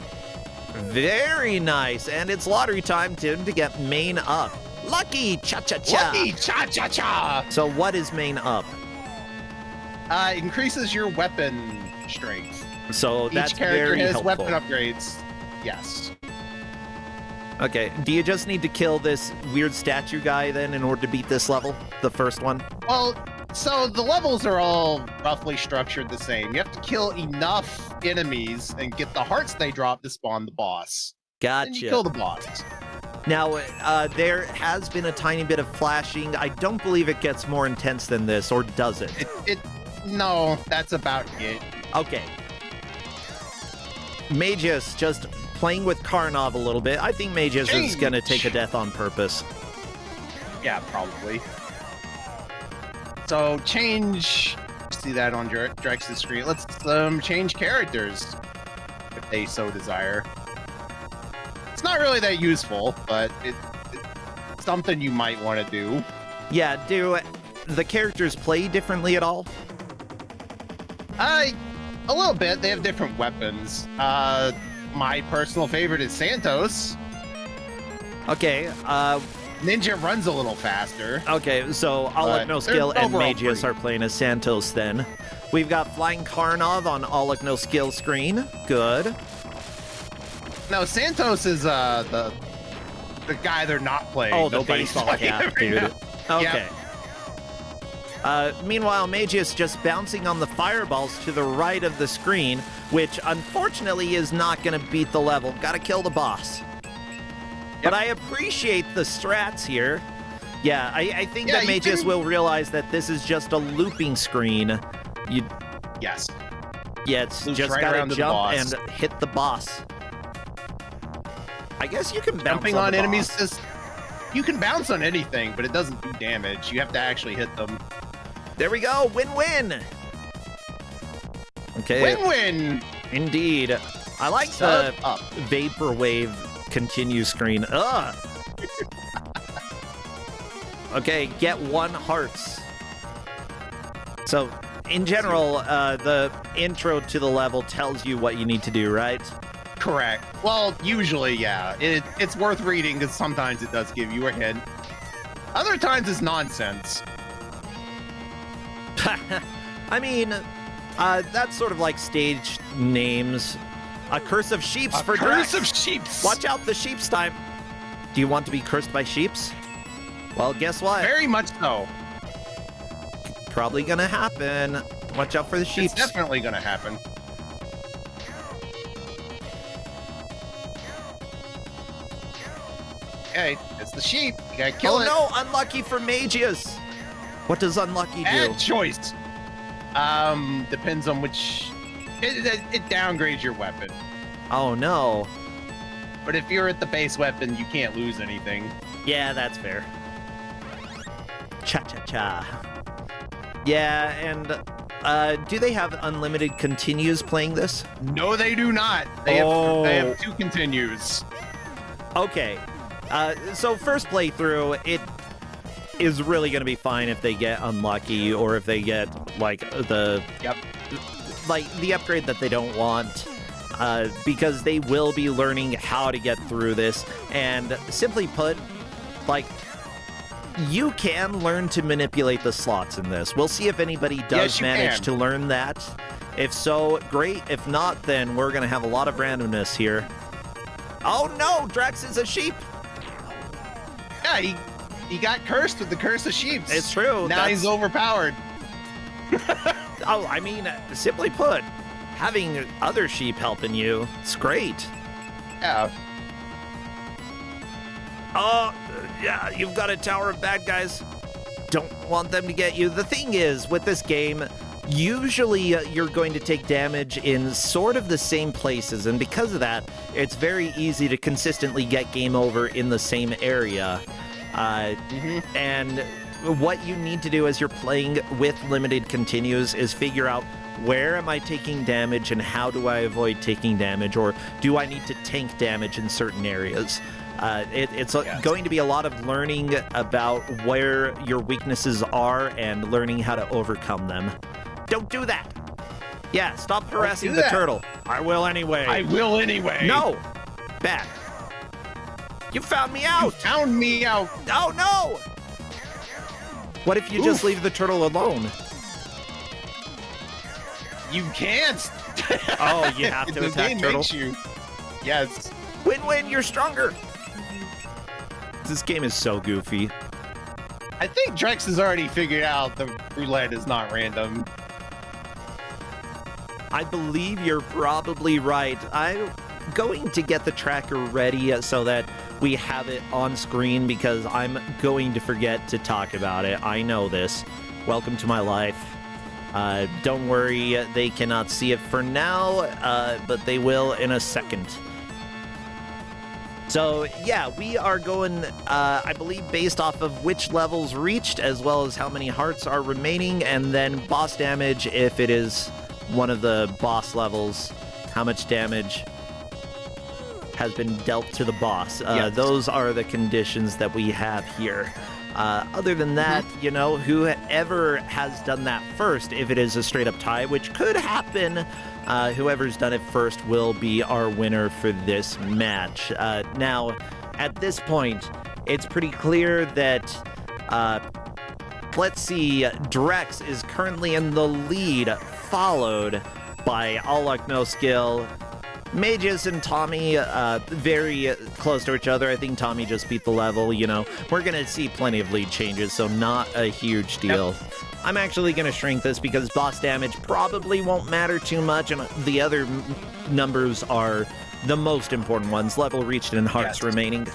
Very nice. And it's lottery time, Tim, to get main up. Lucky cha-cha-cha. Lucky cha-cha-cha. So what is main up? Increases your weapon strength. So that's Each character very has helpful. weapon upgrades. Yes. Okay, do you just need to kill this weird statue guy then in order to beat this level? The first one? Well, so the levels are all roughly structured the same. You have to kill enough enemies and get the hearts they drop to spawn the boss. Gotcha. Then you kill the boss. Now, there has been a tiny bit of flashing. I don't believe it gets more intense than this, or does it? No, that's about it. Okay. Magus just playing with Karnov a little bit. I think Magus is going to take a death on purpose. Yeah, probably. So change. See that on Drex's screen. Let's change characters if they so desire. It's not really that useful, but it's something you might want to do. Yeah, do the characters play differently at all? A little bit. They have different weapons. My personal favorite is Santos. Okay, Ninja runs a little faster. Okay, so Alec No Skill and overall Magus are playing as Santos then. We've got Flying Karnov on Alec No Skill screen. Good. No, Santos is the guy they're not playing. Oh, the Nobody's baseball playing cap, right dude. now. Okay. Meanwhile, Magus just bouncing on the fireballs to the right of the screen, which unfortunately is not going to beat the level. Gotta kill the boss. But I appreciate the strats here. Yeah, I think that Magus will realize that this is just a looping screen. Yes. Yeah, it's Loops just right gotta around to the jump boss. and hit the boss. I guess you can bounce Jumping on on the enemies boss. just you can bounce on anything, but it doesn't do damage. You have to actually hit them. There we go, win-win. Okay. Win-win. Indeed. I like the vaporwave continue screen. Ugh. Okay, get 1 hearts. So, in general, the intro to the level tells you what you need to do, right? Correct. Well, usually, yeah. It's worth reading because sometimes it does give you a hint. Other times it's nonsense. I mean, that's sort of like stage names. A curse of sheeps for Drax. Curse of sheeps. Watch out, the sheep's time. Do you want to be cursed by sheeps? Well, guess what? Very much so. Probably gonna happen. Watch out for the sheeps. It's definitely gonna happen. Okay, it's the sheep. You gotta kill it. Oh no, unlucky for Magus. What does unlucky do? Bad choice. Depends on which. It downgrades your weapon. Oh no. But if you're at the base weapon, you can't lose anything. Yeah, that's fair. Cha-cha-cha. Yeah, and do they have unlimited continues playing this? No, they do not. They have 2 continues. Okay. So first playthrough, it is really going to be fine if they get unlucky or if they get like the upgrade that they don't want. Because they will be learning how to get through this. And simply put, like, you can learn to manipulate the slots in this. We'll see if anybody does manage to learn that. If so, great. If not, then we're going to have a lot of randomness here. Oh no, Drax is a sheep. Yeah, he got cursed with the curse of sheep. It's true. Now he's overpowered. Oh, I mean, simply put, having other sheep helping you, it's great. Yeah. Oh, yeah, you've got a tower of bad guys. Don't want them to get you. The thing is, with this game, usually you're going to take damage in sort of the same places, and because of that, it's very easy to consistently get game over in the same area. And what you need to do as you're playing with limited continues is figure out where am I taking damage and how do I avoid taking damage, or do I need to tank damage in certain areas? It's going to be a lot of learning about where your weaknesses are and learning how to overcome them. Don't do that! Yeah, stop harassing the turtle. I will anyway. I will anyway. No! Bad. You found me out! Found me out! Oh no! What if you just leave the turtle alone? You can't! Oh, you have to the attack game turtle? makes you. Yes. Win-win, you're stronger! This game is so goofy. I think Drex has already figured out the roulette is not random. I believe you're probably right. I'm going to get the tracker ready so that we have it on screen because I'm going to forget to talk about it. I know this. Welcome to my life. Don't worry, they cannot see it for now, but they will in a second. So, yeah, we are going, I believe, based off of which levels reached, as well as how many hearts are remaining, and then boss damage if it is one of the boss levels, how much damage has been dealt to the boss. Yes. Those are the conditions that we have here. Other than that, you know, whoever has done that first, if it is a straight up tie, which could happen, whoever's done it first will be our winner for this match. Now, at this point, it's pretty clear that, let's see, Drex is currently in the lead, followed by All Luck No Skill. Mages and Tommy, very close to each other. I think Tommy just beat the level, you know. We're going to see plenty of lead changes, so not a huge deal. Yep. I'm actually going to shrink this because boss damage probably won't matter too much, and the other numbers are the most important ones. Level reached and hearts remaining.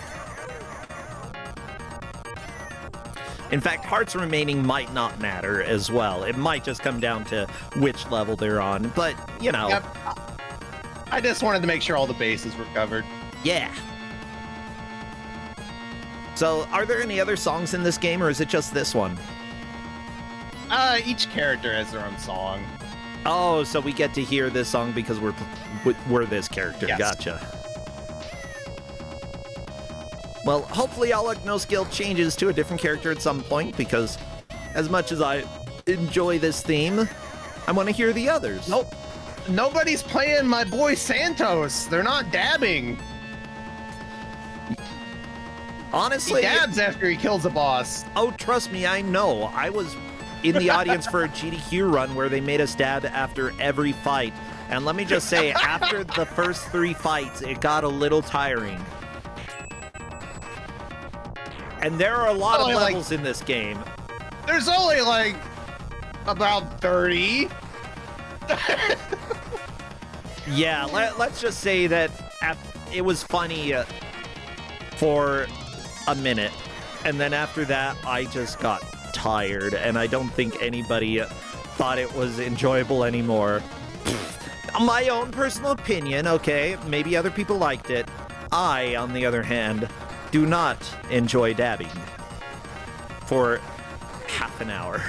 In fact, hearts remaining might not matter as well. It might just come down to which level they're on, but, you know. Yep. I just wanted to make sure all the bases were covered. Yeah. So, are there any other songs in this game, or is it just this one? Each character has their own song. Oh, so we get to hear this song because we're this character. Yes. Gotcha. Well, hopefully All Luck No Skill changes to a different character at some point, because as much as I enjoy this theme, I want to hear the others. Nope. Nobody's playing my boy Santos. They're not dabbing. Honestly, he dabs after he kills a boss. Oh, trust me, I know. I was in the audience for a GDQ run where they made us dab after every fight. And let me just say, after the first 3 fights, it got a little tiring. And there are a lot of levels in this game. There's only like about 30. Yeah, let's just say that it was funny for a minute, and then after that, I just got tired, and I don't think anybody thought it was enjoyable anymore. My own personal opinion, okay? Maybe other people liked it. I, on the other hand, do not enjoy dabbing for half an hour.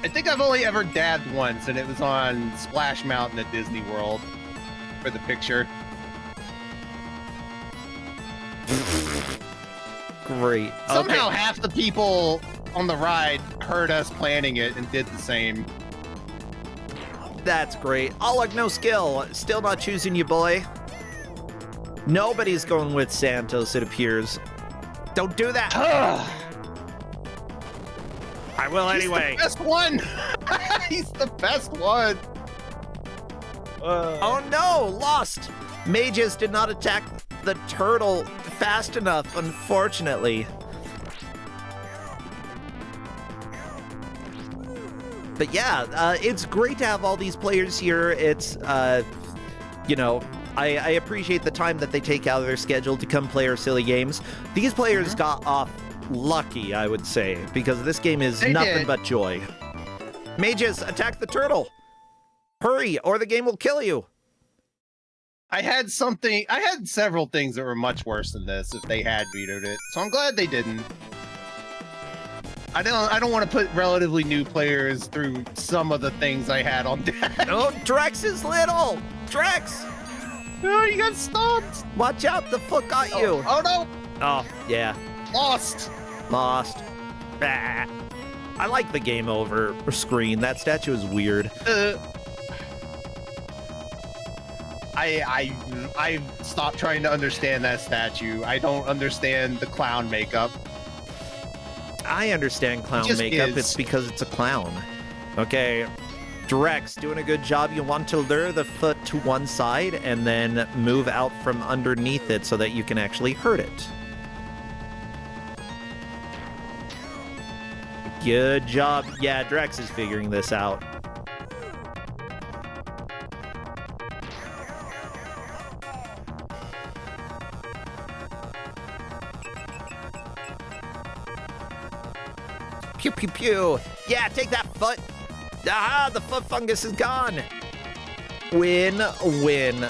I think I've only ever dabbed once, and it was on Splash Mountain at Disney World for the picture. Great. Somehow half the people on the ride heard us planning it and did the same. That's great. All Luck No Skill. Still not choosing you, boy. Nobody's going with Santos, it appears. Don't do that. I will anyway. He's the best one. He's the best one. Oh no, lost. Mages did not attack the turtle fast enough, unfortunately. But yeah, it's great to have all these players here. It's, you know, I appreciate the time that they take out of their schedule to come play our silly games. These players got off lucky, I would say, because this game is nothing but joy. Mages, attack the turtle! Hurry, or the game will kill you! I had several things that were much worse than this if they had vetoed it, so I'm glad they didn't. I don't want to put relatively new players through some of the things I had on deck. Oh, Drex is little! Drex! Oh, you got stomped! Watch out, the foot got you! Oh no! Oh, yeah. Lost! Ah. I like the game over screen. That statue is weird. I stopped trying to understand that statue. I don't understand the clown makeup. I understand clown just makeup. is. It's because it's a clown. Okay. Drex, doing a good job. You want to lure the foot to one side and then move out from underneath it so that you can actually hurt it. Good job. Yeah, Drex is figuring this out. Pew, pew, pew. Yeah, take that foot. Aha, the foot fungus is gone. Win, win.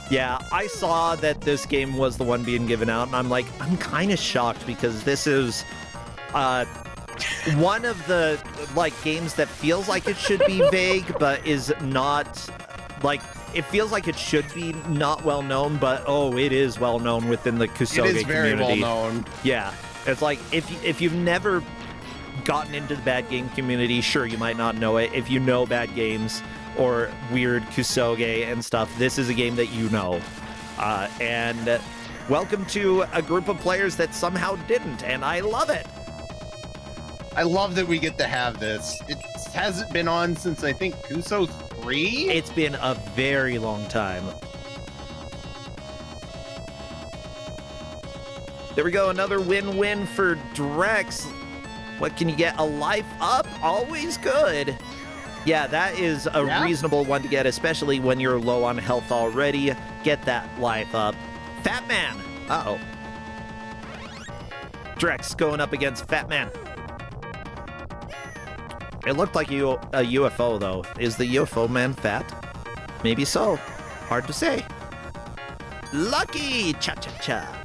Yeah, I saw that this game was the one being given out, and I'm like, I'm kind of shocked because this is one of the games that feels like it should be vague, but is not it feels like it should be not well known, but oh, it is well known within the Kusogrande community. It is very well known. Yeah, it's like if you've never gotten into the bad game community, sure, you might not know it. If you know bad games or weird Kusoge and stuff, this is a game that you know. And welcome to a group of players that somehow didn't, and I love it. I love that we get to have this. It hasn't been on since, I think, Kuso 3? It's been a very long time. There we go, another win-win for Drex. What can you get? A life up? Always good. Yeah, that is a reasonable one to get, especially when you're low on health already. Get that life up. Fat Man. Uh-oh. Drex going up against Fat Man. It looked like a UFO, though. Is the UFO man fat? Maybe so. Hard to say. Lucky! Cha-cha-cha.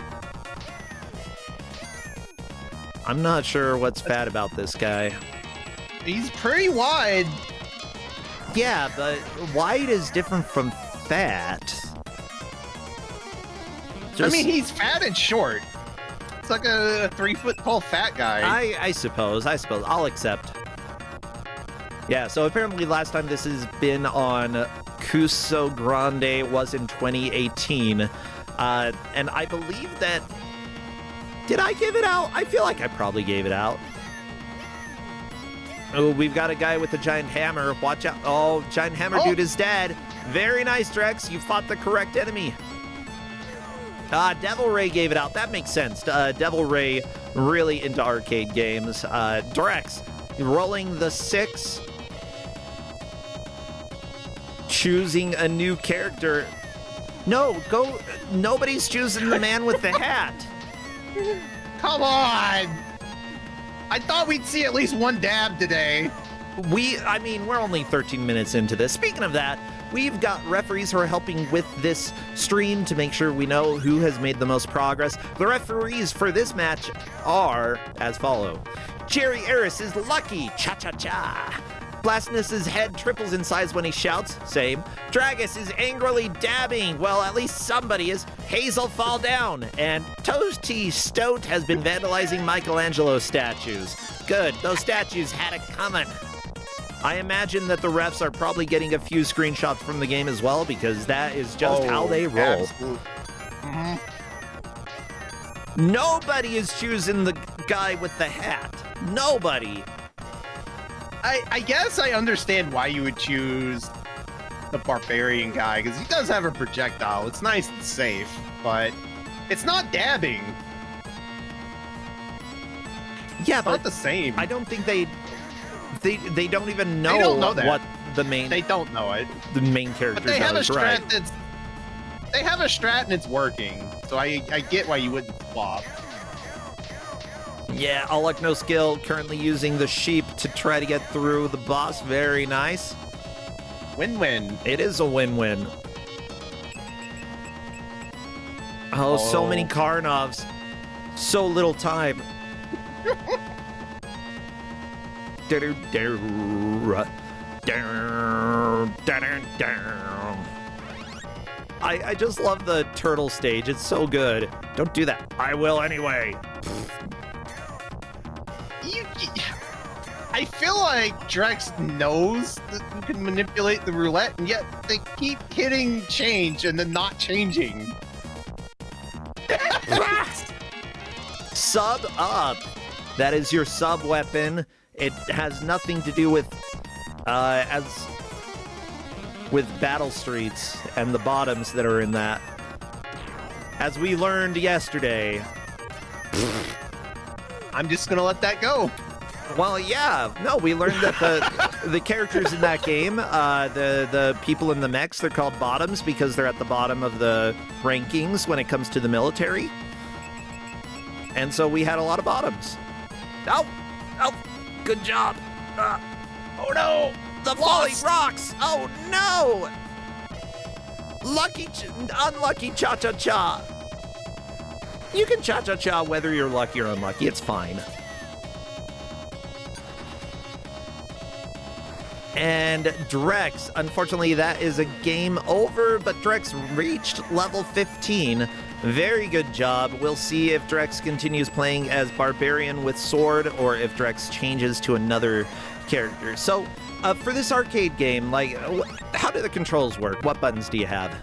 I'm not sure what's fat about this guy. He's pretty wide. Yeah, but wide is different from fat. I mean, he's fat and short. It's like a 3-foot tall fat guy. I suppose. I'll accept. Yeah, so apparently last time this has been on Kusogrande was in 2018. And I believe that... Did I give it out? I feel like I probably gave it out. Oh, we've got a guy with a giant hammer. Watch out. Oh, giant hammer dude is dead. Very nice, Drex. You fought the correct enemy. Devil Ray gave it out. That makes sense. Devil Ray really into arcade games. Drex rolling the 6. Choosing a new character. No, go. Nobody's choosing the man with the hat. Come on! I thought we'd see at least one dab today. I mean, we're only 13 minutes into this. Speaking of that, we've got referees who are helping with this stream to make sure we know who has made the most progress. The referees for this match are as follow. Jerry Eris is lucky. Cha-cha-cha. Blasness's head triples in size when he shouts. Same. Dragus is angrily dabbing. Well, at least somebody is. Hazel fall down. And Toasty Stoat has been vandalizing Michelangelo statues. Good. Those statues had it coming. I imagine that the refs are probably getting a few screenshots from the game as well, because that is just how they roll. Nobody is choosing the guy with the hat. Nobody. I guess I understand why you would choose the barbarian guy, because he does have a projectile. It's nice and safe, but it's not dabbing. Yeah, it's but not the same. I don't think they don't even know, what the main. They don't know it. The main character But they have does, a strat right? that's. They have a strat and it's working, so I get why you wouldn't swap. Yeah, all luck, no skill. Currently using the sheep to try to get through the boss. Very nice. Win-win. It is a win-win. Oh, so many Karnovs. So little time. I just love the turtle stage. It's so good. Don't do that. I will anyway. I feel like Drex knows that you can manipulate the roulette, and yet they keep hitting change and then not changing. Sub up. That is your sub weapon. It has nothing to do with battle streets and the bottoms that are in that. As we learned yesterday. I'm just gonna let that go. Well, yeah. No, we learned that the characters in that game, the people in the mechs, they're called bottoms because they're at the bottom of the rankings when it comes to the military. And so we had a lot of bottoms. Oh, good job. Oh no, the falling rocks. Oh no. Unlucky cha-cha-cha. You can cha-cha-cha whether you're lucky or unlucky. It's fine. And Drex, unfortunately, that is a game over, but Drex reached level 15. Very good job. We'll see if Drex continues playing as Barbarian with Sword or if Drex changes to another character. So, for this arcade game, like, how do the controls work? What buttons do you have?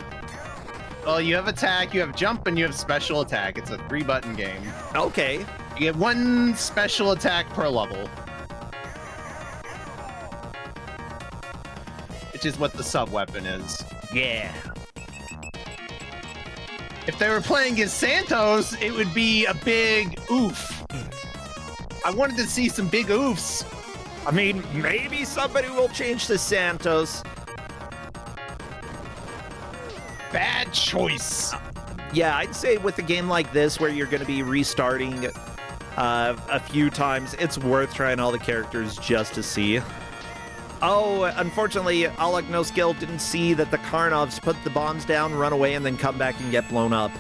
Well, you have attack, you have jump, and you have special attack. It's a 3-button game. Okay. You get 1 special attack per level. Which is what the sub-weapon is. Yeah. If they were playing as Santos, it would be a big oof. I wanted to see some big oofs. I mean, maybe somebody will change to Santos. Bad choice. Yeah, I'd say with a game like this where you're going to be restarting a few times, it's worth trying all the characters just to see. Oh, unfortunately, Alec No Skill didn't see that the Karnovs put the bombs down, run away, and then come back and get blown up.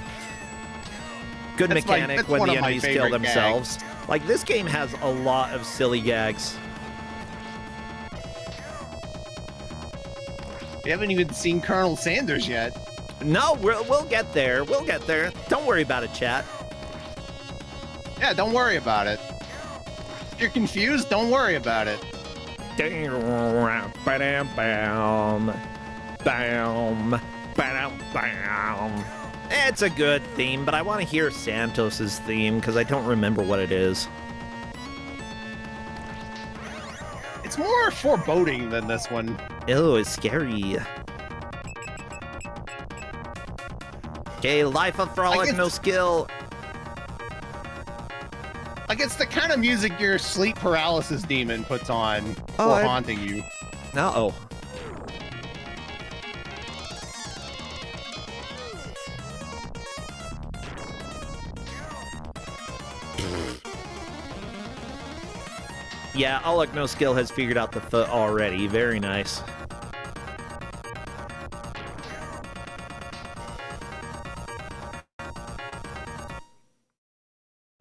Good mechanic when the enemies kill themselves. Like, this game has a lot of silly gags. We haven't even seen Colonel Sanders yet. No, we'll get there. We'll get there. Don't worry about it, chat. Yeah, don't worry about it. If you're confused, don't worry about it. It's a good theme, but I want to hear Santos's theme because I don't remember what it is. It's more foreboding than this one. Ew, it's scary. Okay, Life of Frolic, No Skill. Like, it's the kind of music your sleep paralysis demon puts on for haunting you. Uh-oh. Yeah, Alec No Skill has figured out the foot already. Very nice.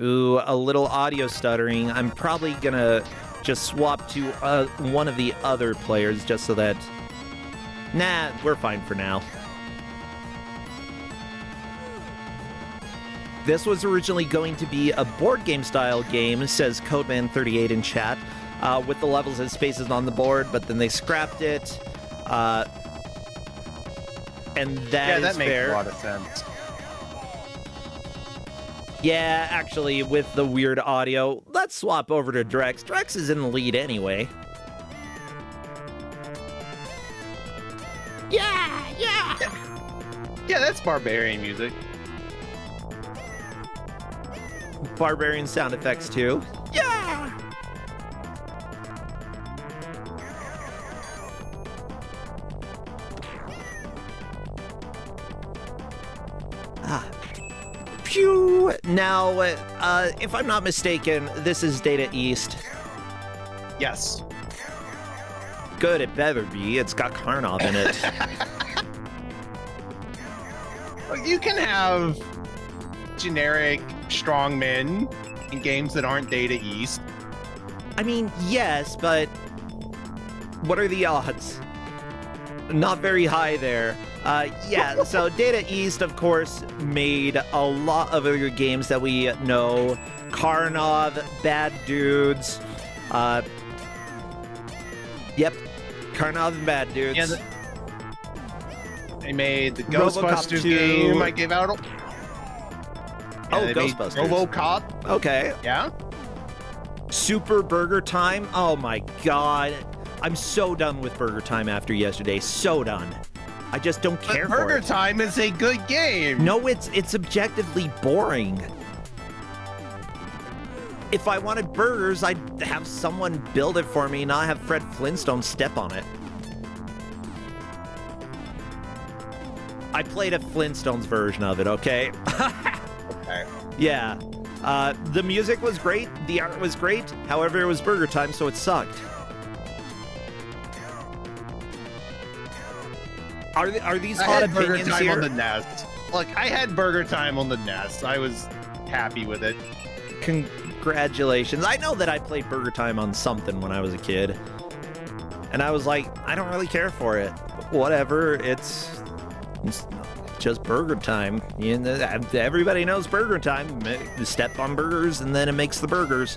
Ooh, a little audio stuttering. I'm probably gonna just swap to one of the other players just so that... Nah, we're fine for now. This was originally going to be a board game style game, says Codeman38 in chat, with the levels and spaces on the board, but then they scrapped it. And that makes fair. a lot of sense. Yeah, actually, with the weird audio, let's swap over to Drex. Drex is in the lead anyway. Yeah! Yeah, that's barbarian music. Barbarian sound effects too. Yeah! Phew! Now, if I'm not mistaken, this is Data East. Yes. Good, it better be. It's got Karnov in it. Well, you can have generic strongmen in games that aren't Data East. I mean, yes, but what are the odds? Not very high there. Yeah, so Data East, of course, made a lot of other games that we know. Karnov, Bad Dudes, Yep. Carnov and Bad Dudes. Yeah, they made the RoboCop Ghostbusters 2. game I gave out. Oh, they made Ghostbusters. RoboCop. Okay. Yeah. Super Burger Time. Oh my god. I'm so done with Burger Time after yesterday. So done. I just don't care But for Burger it. Time is a good game. No, it's objectively boring. If I wanted burgers, I'd have someone build it for me, not have Fred Flintstone step on it. I played a Flintstones version of it, okay? Okay. Yeah. The music was great, the art was great, however, it was Burger Time, so it sucked. Are these I hot had Burger opinions Time here? on the NES. Look, I had Burger Time on the NES. I was happy with it. Congratulations. I know that I played Burger Time on something when I was a kid. And I was like, I don't really care for it. Whatever, it's just Burger Time. You know, everybody knows Burger Time. Step on burgers and then it makes the burgers.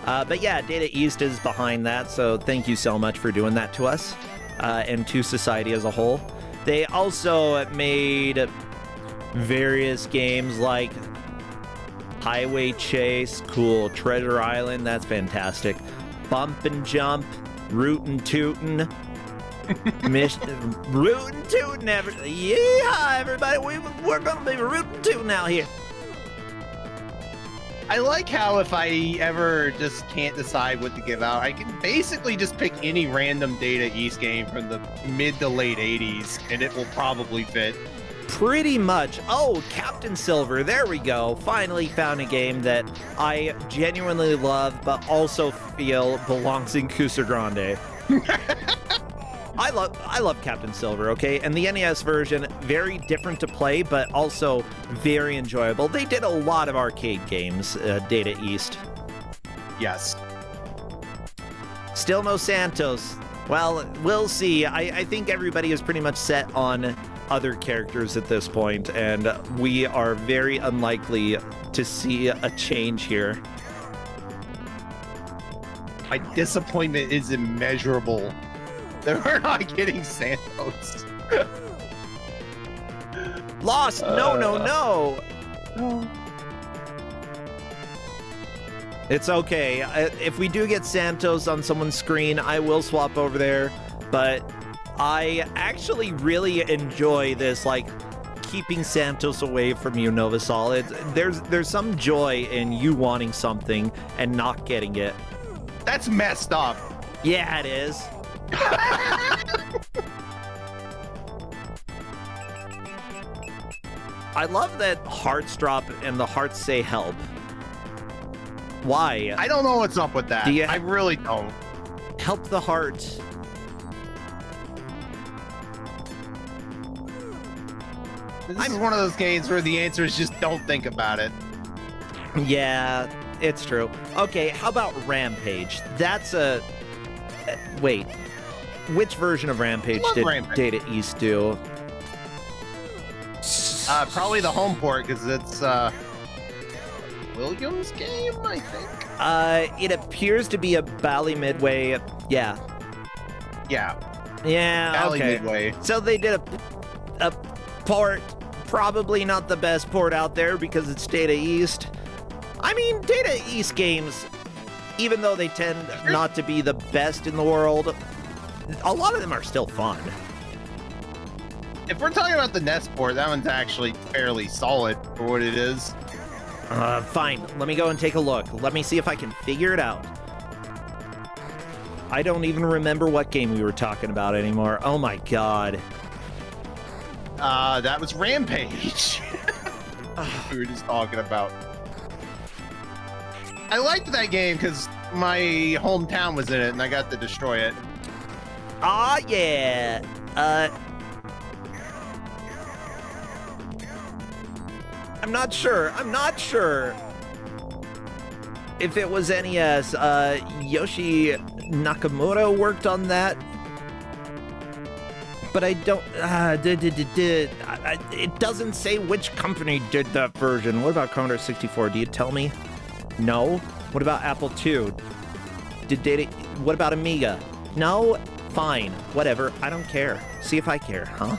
But yeah, Data East is behind that, so thank you so much for doing that to us and to society as a whole. They also made various games like Highway Chase, cool. Treasure Island, that's fantastic. Bump and Jump, Rootin' Tootin'. Rootin' Tootin', yeehaw, everybody. We're gonna be rootin' tootin' out here. I like how if I ever just can't decide what to give out, I can basically just pick any random Data East game from the mid to late 80s, and it will probably fit. Pretty much. Oh, Captain Silver, there we go. Finally found a game that I genuinely love, but also feel belongs in Kusogrande. I love Captain Silver, okay? And the NES version, very different to play, but also very enjoyable. They did a lot of arcade games, Data East. Yes. Still no Santos. Well, we'll see. I think everybody is pretty much set on other characters at this point, and we are very unlikely to see a change here. My disappointment is immeasurable that we're not getting Santos. Lost! No. It's okay. If we do get Santos on someone's screen, I will swap over there, but I actually really enjoy this, like, keeping Santos away from you, Novasol. There's some joy in you wanting something and not getting it. That's messed up. Yeah, it is. I love that hearts drop and the hearts say help. Why? I don't know what's up with that. I really don't. Help the heart. This is one of those games where the answer is just don't think about it. Yeah, it's true. Okay, how about Rampage? That's a... wait. Which version of Rampage did Rampage. Data East do? Probably the home port, because it's Williams' game, I think. It appears to be a Bally Midway. Yeah. Yeah. Yeah, Bally okay. Midway. So they did a port, probably not the best port out there because it's Data East. I mean, Data East games, even though they tend not to be the best in the world, a lot of them are still fun. If we're talking about the NES port, that one's actually fairly solid for what it is. Fine. Let me go and take a look. Let me see if I can figure it out. I don't even remember what game we were talking about anymore. Oh my god. That was Rampage. We were just talking about. I liked that game because my hometown was in it and I got to destroy it. Ah, yeah. I'm not sure if it was NES. Yoshi Nakamura worked on that, but I don't. It doesn't say which company did that version. What about Commodore 64? Do you tell me? No. What about Apple II? What about Amiga? No. Fine, whatever, I don't care. See if I care, huh?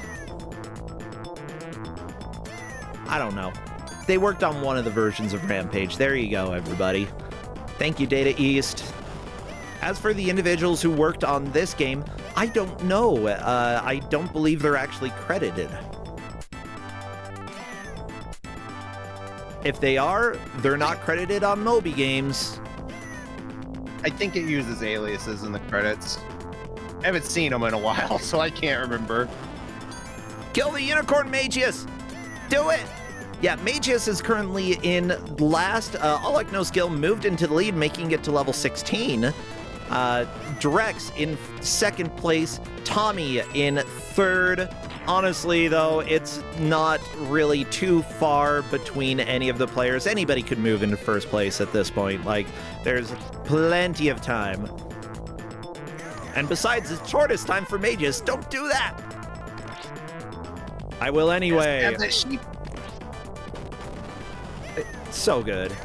I don't know. They worked on one of the versions of Rampage. There you go, everybody. Thank you, Data East. As for the individuals who worked on this game, I don't know. I don't believe they're actually credited. If they are, they're not credited on Moby Games. I think it uses aliases in the credits. I haven't seen them in a while, so I can't remember. Kill the Unicorn Magius! Do it! Yeah, Magius is currently in last. Alec No Skill moved into the lead, making it to level 16. Drex in second place. Tommy in third. Honestly, though, it's not really too far between any of the players. Anybody could move into first place at this point. Like, there's plenty of time. And besides, it's shortest time for Magius. Don't do that! I will anyway. So good.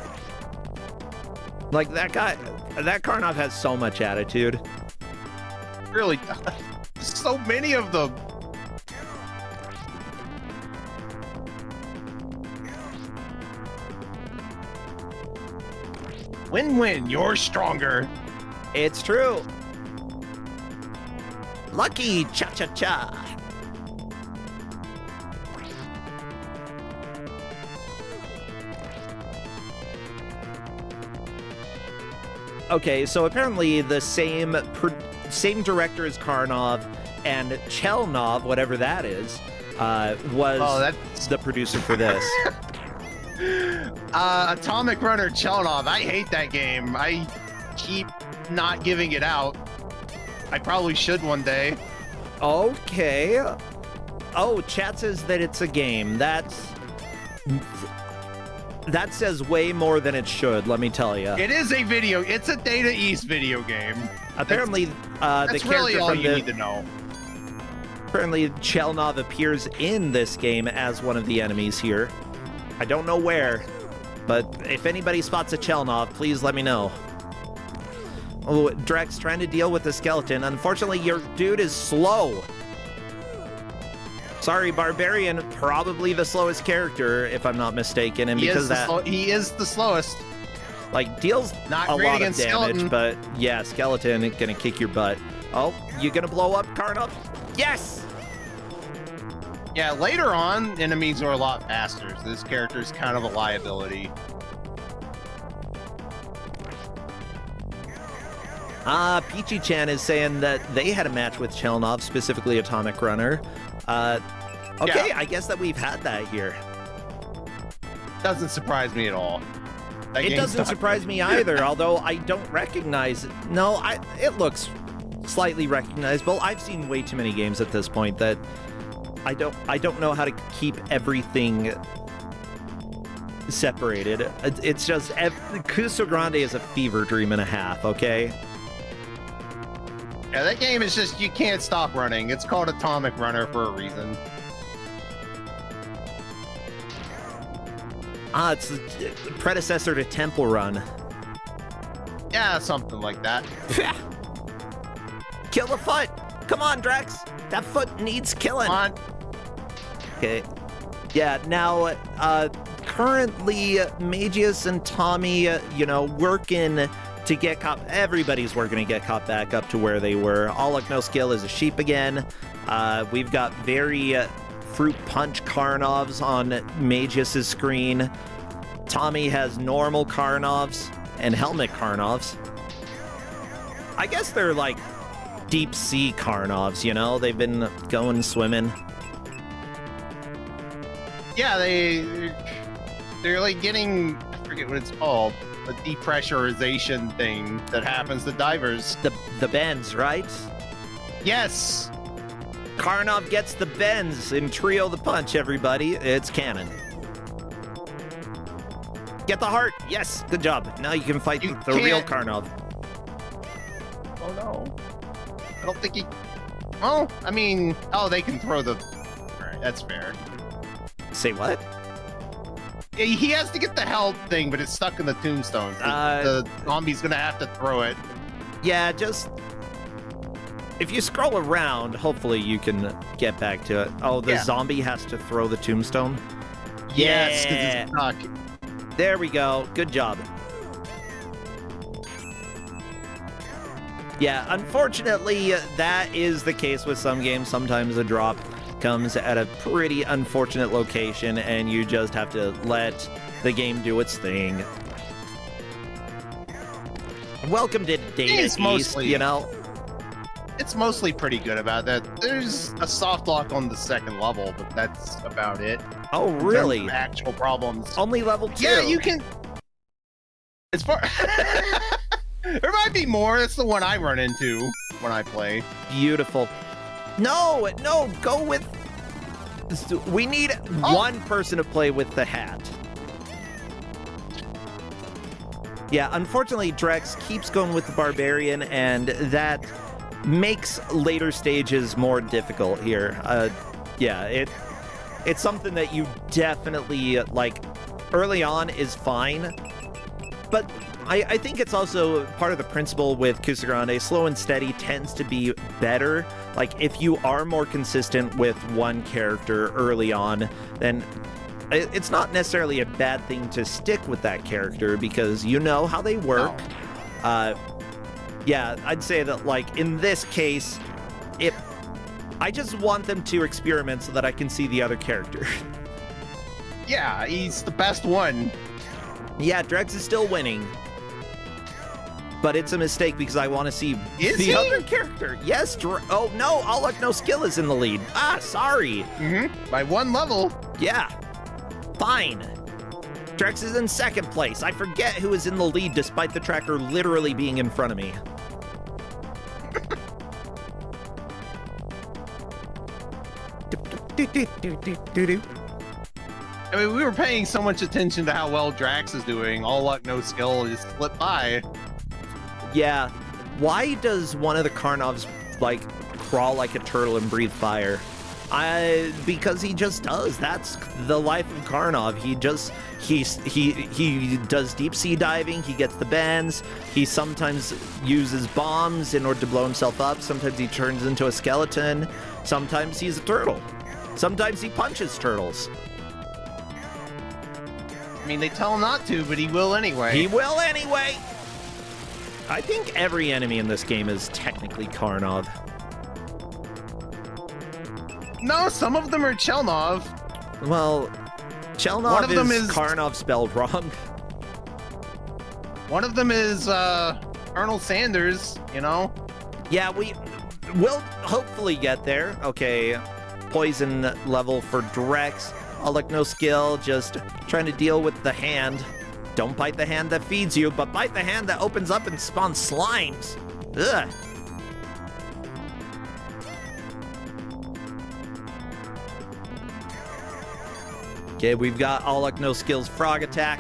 Like, that guy, that Karnov has so much attitude. Really, so many of them. Win-win, you're stronger. It's true. Lucky cha-cha-cha. Okay, so apparently the same director as Karnov and Chelnov, whatever that is, was the producer for this. Atomic Runner Chelnov. I hate that game. I keep not giving it out. I probably should one day. Okay. Oh, chat says that it's a game. That says way more than it should, let me tell you. It is a video. It's a Data East video game. Apparently, that's the really character all from you need to know. Apparently, Chelnov appears in this game as one of the enemies here. I don't know where, but if anybody spots a Chelnov, please let me know. Oh, Drex trying to deal with the skeleton. Unfortunately, your dude is slow. Sorry, Barbarian, probably the slowest character, if I'm not mistaken, and because he is the slowest. Like, deals not a great lot of against damage, skeleton. but yeah, skeleton gonna kick your butt. Oh, you gonna blow up, Karnov? Yes! Yeah, later on, enemies are a lot faster, so this character is kind of a liability. Peachy-chan is saying that they had a match with Chelnov, specifically Atomic Runner. Okay, yeah. I guess that we've had that here. Doesn't surprise me at all. It doesn't surprise me either, although I don't recognize it. No, it looks slightly recognizable. I've seen way too many games at this point that I don't know how to keep everything separated. It's just Kusogrande is a fever dream and a half, okay? Yeah, that game is just, you can't stop running. It's called Atomic Runner for a reason. It's the predecessor to Temple Run. Yeah, something like that. Kill the foot! Come on, Drex! That foot needs killing! Come on. Okay. Yeah, now, currently, Magius and Tommy, working to get caught. Everybody's working to get caught back up to where they were. Alec No Skill is a sheep again. We've got very Fruit Punch Karnovs on Magius's screen. Tommy has normal Karnovs and Helmet Karnovs. I guess they're like deep sea Karnovs, they've been going swimming. Yeah, they're like getting, I forget what it's called, a depressurization thing that happens to divers. The bends, right? Yes! Karnov gets the bends in Trio the Punch, everybody. It's canon. Get the heart! Yes, good job. Now you can fight the real Karnov. Oh no. I don't think he... Oh, I mean... Oh, they can throw the... Alright, that's fair. Say what? Yeah, he has to get the health thing, but it's stuck in the tombstones. The zombie's gonna have to throw it. Yeah, just If you scroll around, hopefully you can get back to it. Oh, the zombie has to throw the tombstone? Yes, 'cause it's stuck. There we go. Good job. Yeah, unfortunately, that is the case with some games. Sometimes a drop comes at a pretty unfortunate location, and you just have to let the game do its thing. Welcome to Data It's East, mostly- you know? It's mostly pretty good about that. There's a soft lock on the second level, but that's about it. Oh, In terms really? of actual problems. Only level 2? Yeah, you can. As far. There might be more. That's the one I run into when I play. Beautiful. No, go with... We need one person to play with the hat. Yeah, unfortunately, Drex keeps going with the Barbarian, and that makes later stages more difficult here. Yeah, it's something that you definitely, like, early on is fine, but I think it's also part of the principle with Kusogrande. Slow and steady tends to be better. Like, if you are more consistent with one character early on, then it's not necessarily a bad thing to stick with that character because you know how they work. Yeah, I'd say that, like, in this case, I just want them to experiment so that I can see the other character. Yeah, he's the best one. Yeah, Drex is still winning. But it's a mistake because I want to see the other character. Yes, oh no, All Luck No Skill is in the lead. Ah, sorry. By one level. Yeah. Fine. Drex is in second place. I forget who is in the lead despite the tracker literally being in front of me. I mean, we were paying so much attention to how well Drax is doing. All Luck No Skill just slipped by. Yeah. Why does one of the Karnovs, like, crawl like a turtle and breathe fire? Because he just does. That's the life of Karnov. He does deep sea diving. He gets the bends. He sometimes uses bombs in order to blow himself up. Sometimes he turns into a skeleton. Sometimes he's a turtle. Sometimes he punches turtles. I mean, they tell him not to, but he will anyway. He will anyway. I think every enemy in this game is technically Karnov. No, some of them are Chelnov. Well, Chelnov One of them is Karnov spelled wrong. One of them is Arnold Sanders, you know? Yeah, we'll hopefully get there. Okay, poison level for Drex. All Luck No Skill, just trying to deal with the hand. Don't bite the hand that feeds you, but bite the hand that opens up and spawns slimes. Ugh. Okay, we've got All Luck No Skills Frog Attack.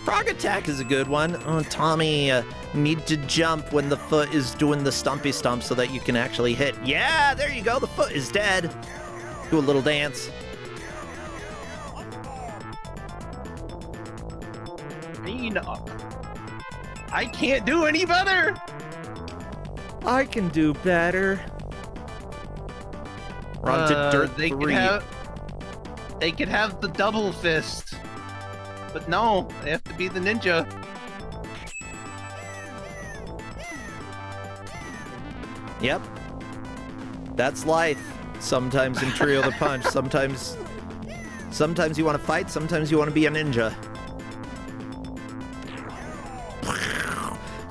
Frog Attack is a good one. Oh, Tommy, need to jump when the foot is doing the stumpy stump so that you can actually hit. Yeah, there you go. The foot is dead. Do a little dance. I can't do any better. I can do better. We're on to Dirt 3. They could have the double fist. But no, they have to be the ninja. Yep. That's life. Sometimes in Trio the Punch. Sometimes you want to fight, sometimes you want to be a ninja.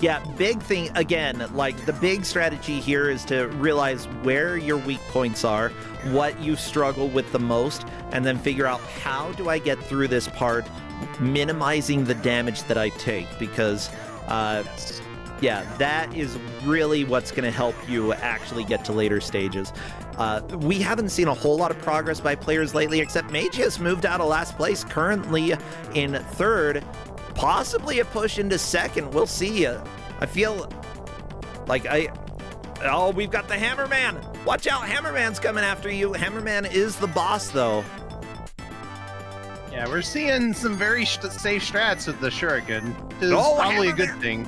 Yeah, big thing, again, like, the big strategy here is to realize where your weak points are, what you struggle with the most, and then figure out how do I get through this part, minimizing the damage that I take, because, yeah, that is really what's going to help you actually get to later stages. We haven't seen a whole lot of progress by players lately, except Magius moved out of last place, currently in third. Possibly a push into second. We'll see. I feel like oh, we've got the Hammerman. Watch out, Hammerman's coming after you. Hammerman is the boss, though. Yeah, we're seeing some very safe strats with the Shuriken. Which is Oh, probably a Hammerman. good thing.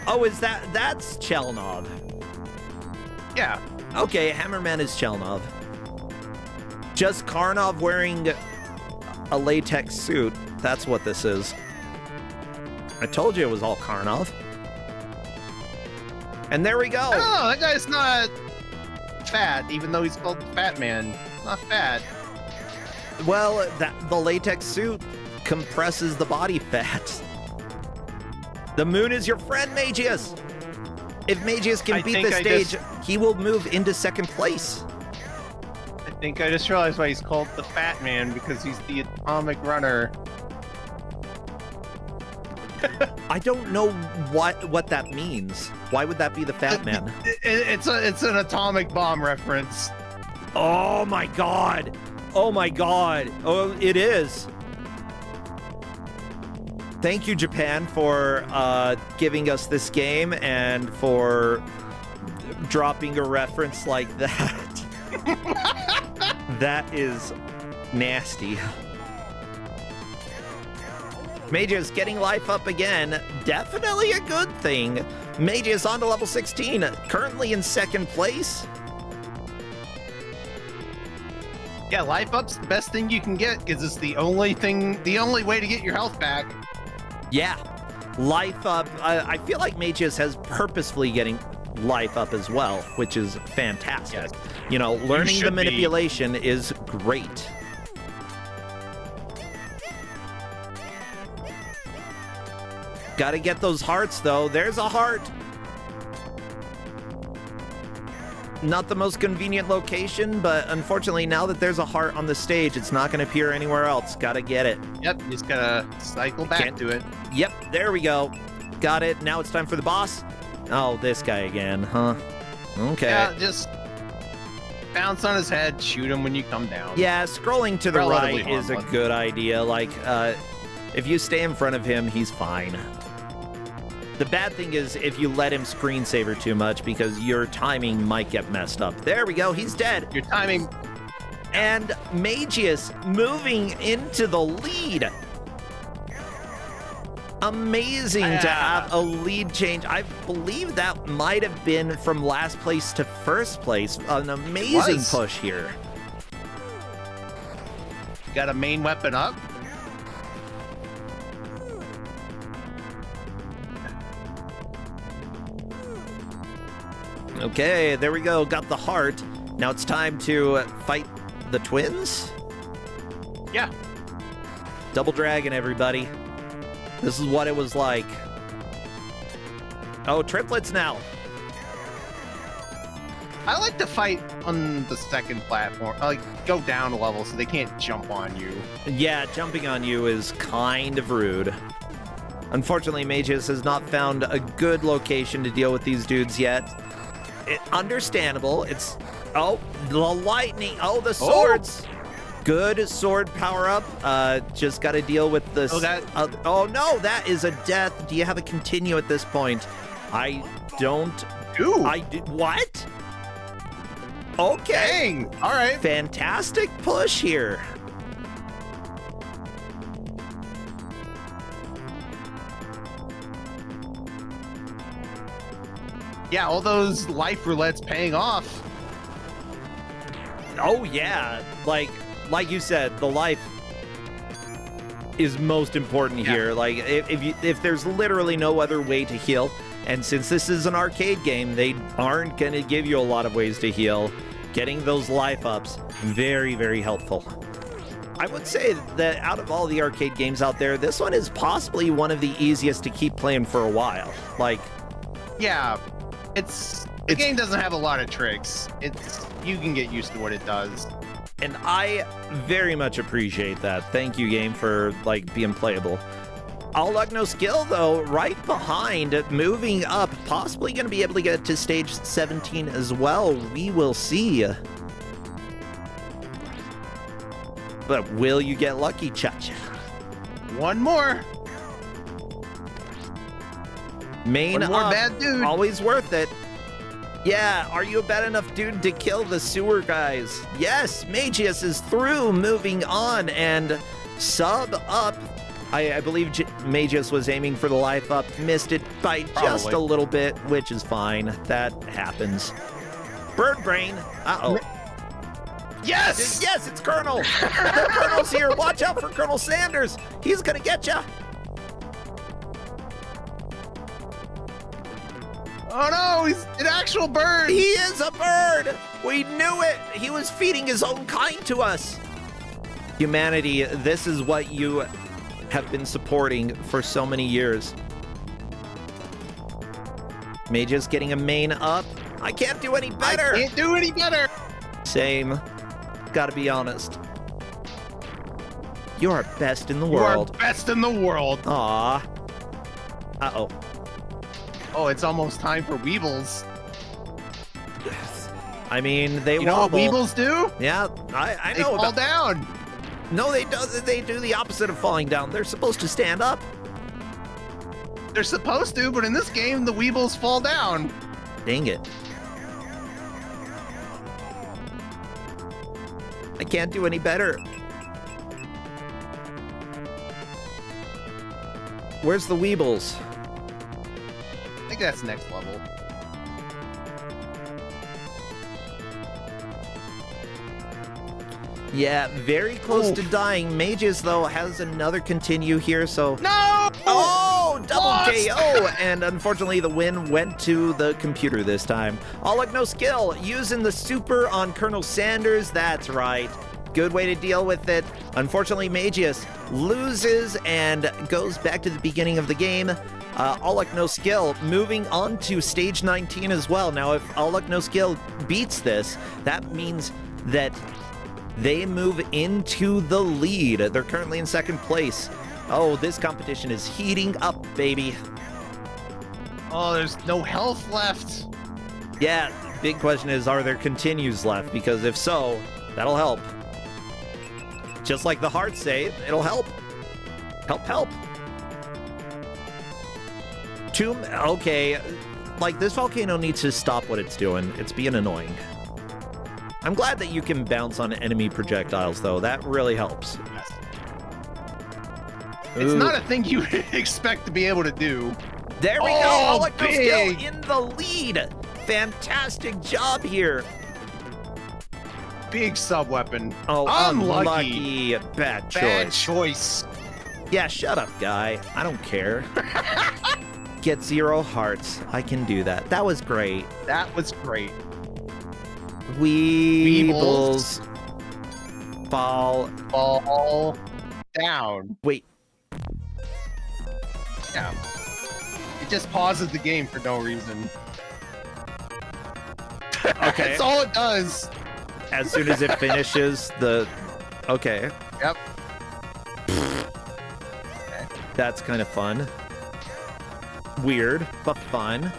Oh, that's Chelnov? Yeah. Okay, Hammerman is Chelnov. Just Karnov wearing a latex suit. That's what this is. I told you it was all Karnov. And there we go. I don't know, that guy's not fat, even though he's called Fat Man. Not fat. Well, the latex suit compresses the body fat. The moon is your friend, Magius. If Magius can beat the stage, he will move into second place. I think I just realized why he's called the Fat Man, because he's the atomic runner. I don't know what that means. Why would that be the Fat Man? It's an atomic bomb reference. Oh my god! Oh my god! Oh, it is. Thank you, Japan, for giving us this game and for dropping a reference like that. That is nasty. Magius getting life up again. Definitely a good thing. Magius on to level 16, currently in second place. Yeah, life up's the best thing you can get because it's the only way to get your health back. Yeah, life up. I feel like Magius has purposefully getting life up as well, which is fantastic. Yes. You know, learning the manipulation is great. Gotta get those hearts, though. There's a heart. Not the most convenient location, but unfortunately, now that there's a heart on the stage, it's not going to appear anywhere else. Gotta get it. Yep, you just gotta cycle back to it. Yep, there we go. Got it. Now it's time for the boss. Oh, this guy again, huh? Okay. Yeah, just bounce on his head, shoot him when you come down. Yeah, scrolling to the Relatively right is a harmless. good idea. Like, if you stay in front of him, he's fine. The bad thing is if you let him screensaver too much because your timing might get messed up. There we go, he's dead. Your timing. And Magius moving into the lead. Amazing to have a lead change. I believe that might have been from last place to first place. An amazing push here. Got a main weapon up. Okay, there we go. Got the heart. Now it's time to fight the twins? Yeah. Double Dragon, everybody. This is what it was like. Oh, triplets now. I like to fight on the second platform. I like go down a level so they can't jump on you. Yeah, jumping on you is kind of rude. Unfortunately, Magius has not found a good location to deal with these dudes yet. Understandable. It's... Oh, the lightning. Oh, the swords. Good sword power up. Just got to deal with this. Oh, no, that is a death. Do you have a continue at this point? I don't. Ooh. What? Okay. Dang. All right. Fantastic push here. Yeah, all those life roulettes paying off. Oh yeah, like you said, the life is most important here. Like if there's literally no other way to heal, and since this is an arcade game, they aren't gonna give you a lot of ways to heal. Getting those life ups, very, very helpful. I would say that out of all the arcade games out there, this one is possibly one of the easiest to keep playing for a while. Like, yeah. The game doesn't have a lot of tricks. You can get used to what it does. And I very much appreciate that. Thank you, game, for like being playable. All luck, no skill, though, right behind, moving up, possibly going to be able to get to stage 17 as well. We will see. But will you get lucky, Cha-Cha? One more. Main One more up, bad dude. Always worth it. Yeah, are you a bad enough dude to kill the sewer guys? Yes, Magius is through, moving on, and sub up. I believe Magus was aiming for the life up, missed it by just Probably. a little bit, which is fine. That happens. Bird brain. Uh-oh. Yes! Yes, it's Colonel. The Colonel's here. Watch out for Colonel Sanders. He's gonna get ya. Oh no, he's an actual bird! He is a bird. We knew it. He was feeding his own kind to us. Humanity, this is what you have been supporting for so many years. Magus getting a main up. I can't do any better. I can't do any better! Same. Gotta be honest. You are best in the You are world. best in the world. Aw. Uh-oh. Oh, it's almost time for Weebles. I mean, they You know what wobble. Weebles do? Yeah, I They know fall about... down. No, they do the opposite of falling down. They're supposed to stand up. They're supposed to, but in this game, the Weebles fall down. Dang it. I can't do any better. Where's the Weebles? I think that's next level. Yeah, very close to Oof. dying. Magus, though, has another continue here, so... No! Oh, double Lost! KO! And unfortunately, the win went to the computer this time. All luck, no skill. Using the super on Colonel Sanders. That's right. Good way to deal with it. Unfortunately, Magus loses and goes back to the beginning of the game. All luck, no skill. Moving on to stage 19 as well. Now, if All luck, no skill beats this, that means that they move into the lead. They're currently in second place. Oh, this competition is heating up, baby. Oh, there's no health left. Yeah, big question is, are there continues left? Because if so, that'll help. Just like the hearts say, it'll help. Help. Okay, like this volcano needs to stop what it's doing. It's being annoying. I'm glad that you can bounce on enemy projectiles, though. That really helps. Yes. It's Ooh. not a thing you expect to be able to do. There we go. Oh, All luck, no skill big. in the lead. Fantastic job here. Big sub weapon. Oh, Unlucky. unlucky. Bad choice. Bad choice. Yeah, shut up, guy. I don't care. Get 0 hearts. I can do that. That was great. That was great. Weebles. Fall. Down. Wait. Yeah. It just pauses the game for no reason. Okay. That's all it does. As soon as it finishes the... Okay. Yep. That's kind of fun. Weird, but fun.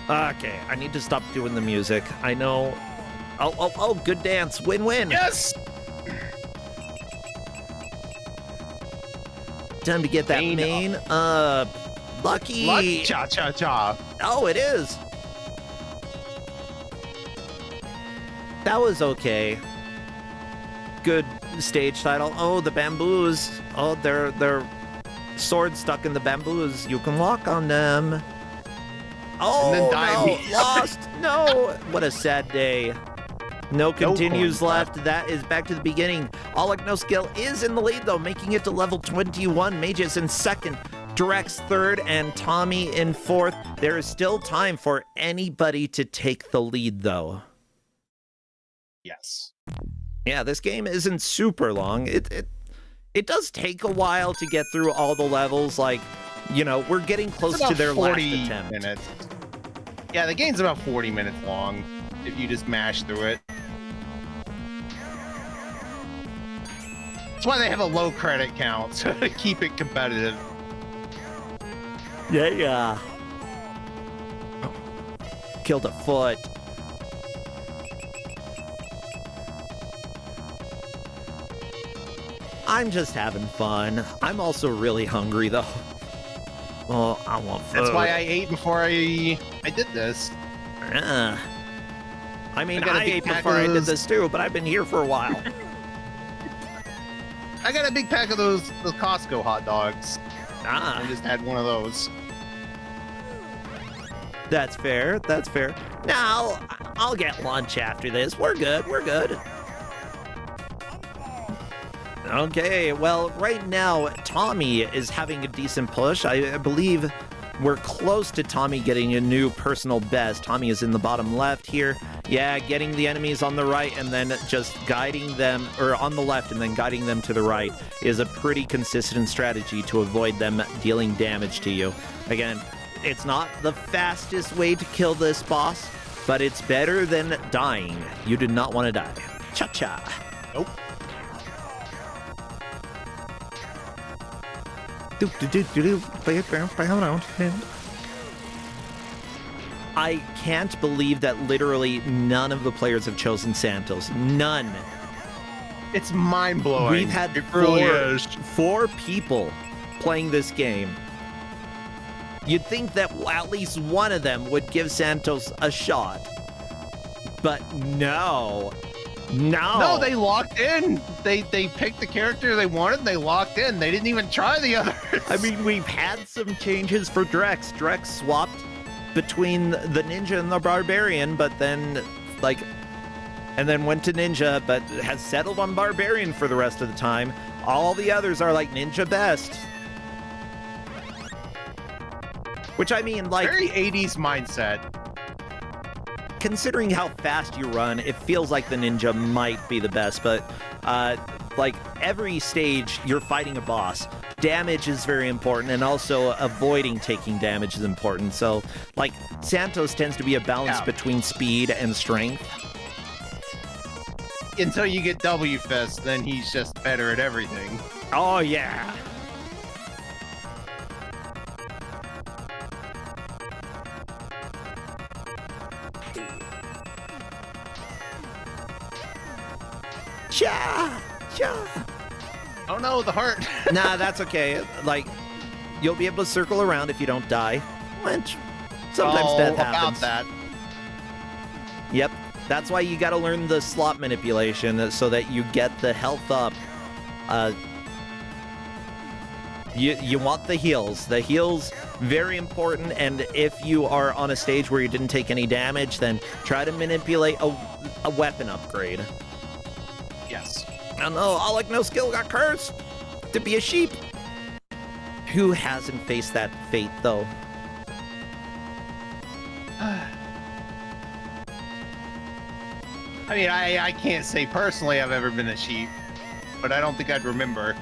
Okay, I need to stop doing the music. I know. Oh, good dance. Win-win. Yes! Time to get that Main main. Lucky. Lucky cha-cha-cha. Oh, it is. That was okay. Good stage title. Oh, the bamboos. Oh, they're swords stuck in the bamboos. You can walk on them. Oh, And then die no, immediately. lost. No. What a sad day. No continues coins left. That is back to the beginning. All luck, no skill is in the lead, though, making it to level 21. Magus in second, Drex third, and Tommy in fourth. There is still time for anybody to take the lead, though. Yes. Yeah, this game isn't super long. It does take a while to get through all the levels. Like, you know, we're getting close It's to about their 40 last attempt. minutes. Yeah, the game's about 40 minutes long if you just mash through it. That's why they have a low credit count, so to keep it competitive. Yeah. Killed a foot. I'm just having fun. I'm also really hungry, though. Well, I want food. That's why I ate before I did this. I mean, I got a I big ate pack before of I did those- this too, but I've been here for a while. I got a big pack of those Costco hot dogs. I just had one of those. That's fair. That's fair. Now, I'll get lunch after this. We're good. We're good. Okay, well, right now, Tommy is having a decent push. I believe we're close to Tommy getting a new personal best. Tommy is in the bottom left here. Yeah, getting the enemies on the right and then just guiding them, or on the left and then guiding them to the right is a pretty consistent strategy to avoid them dealing damage to you. Again, it's not the fastest way to kill this boss, but it's better than dying. You do not want to die. Cha-cha. Nope. I can't believe that literally none of the players have chosen Santos. None. It's mind-blowing. We've had it really is. four people playing this game. You'd think that at least one of them would give Santos a shot. But no. No, they locked in. They picked the character they wanted. They locked in. They didn't even try the others. I mean, we've had some changes for Drex. Drex swapped between the ninja and the barbarian, but then, and then went to ninja, but has settled on barbarian for the rest of the time. All the others are like ninja best. Which, I mean, very 80s mindset. Considering how fast you run, it feels like the ninja might be the best, but every stage you're fighting a boss. Damage is very important, and also avoiding taking damage is important. So, Santos tends to be a balance between speed and strength. Until you get W Fist, then he's just better at everything. Oh, yeah. Cha! Oh no, the heart. Nah, that's okay. You'll be able to circle around if you don't die. Which sometimes death happens. About that. Yep. That's why you gotta learn the slot manipulation so that you get the health up. You want the heals. The heals, very important, and if you are on a stage where you didn't take any damage, then try to manipulate a weapon upgrade. Yes. Oh no, Alec No Skill got cursed to be a sheep. Who hasn't faced that fate, though? I mean, I can't say personally I've ever been a sheep, but I don't think I'd remember.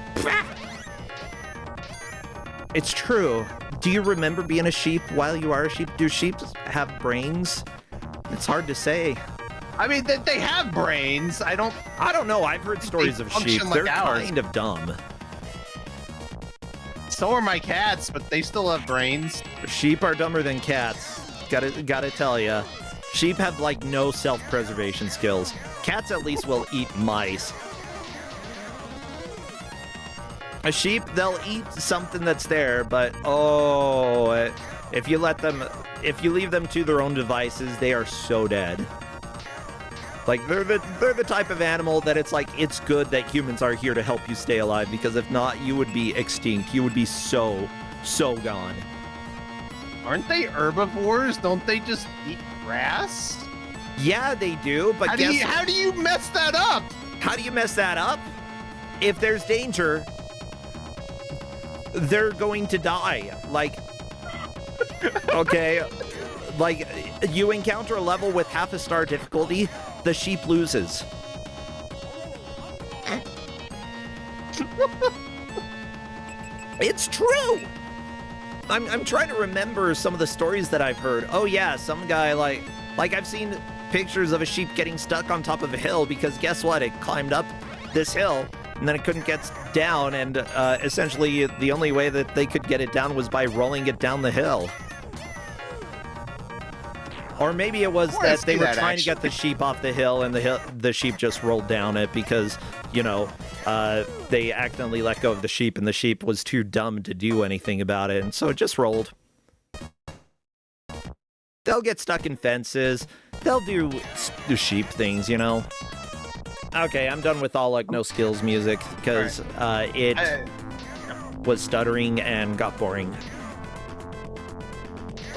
It's true. Do you remember being a sheep while you are a sheep? Do sheep have brains? It's hard to say. I mean, they have brains. I don't know. I've heard stories of sheep. Like They're ours. kind of dumb. So are my cats, but they still have brains. Sheep are dumber than cats. Gotta tell ya. Sheep have no self-preservation skills. Cats at least will eat mice. A sheep, they'll eat something that's there, but if you leave them to their own devices, they are so dead. They're the type of animal that it's good that humans are here to help you stay alive, because if not, you would be extinct. You would be so gone. Aren't they herbivores? Don't they just eat grass? Yeah, they do, but how do you mess that up? How do you mess that up? If there's danger, they're going to die. Okay, you encounter a level with half a star difficulty, the sheep loses. It's true. I'm trying to remember some of the stories that I've heard. Oh yeah, some guy I've seen pictures of a sheep getting stuck on top of a hill because guess what? It climbed up this hill and then it couldn't get down, and essentially the only way that they could get it down was by rolling it down the hill. Or maybe it was that they were trying to get the sheep off the hill, and the sheep just rolled down it because, they accidentally let go of the sheep, and the sheep was too dumb to do anything about it, and so it just rolled. They'll get stuck in fences. They'll do sheep things, you know? Okay, I'm done with all, like, no skills music, because it was stuttering and got boring.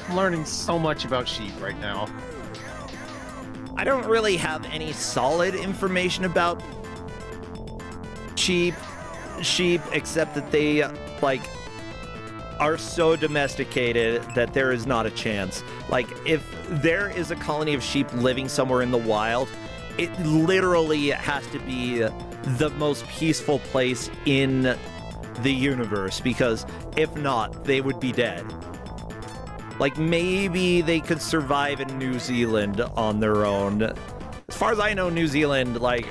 I'm learning so much about sheep right now. I don't really have any solid information about sheep, except that they, like, are so domesticated that there is not a chance. Like, if there is a colony of sheep living somewhere in the wild, it literally has to be the most peaceful place in the universe, because if not, they would be dead. Like, maybe they could survive in New Zealand on their own. As far as I know, New Zealand, like,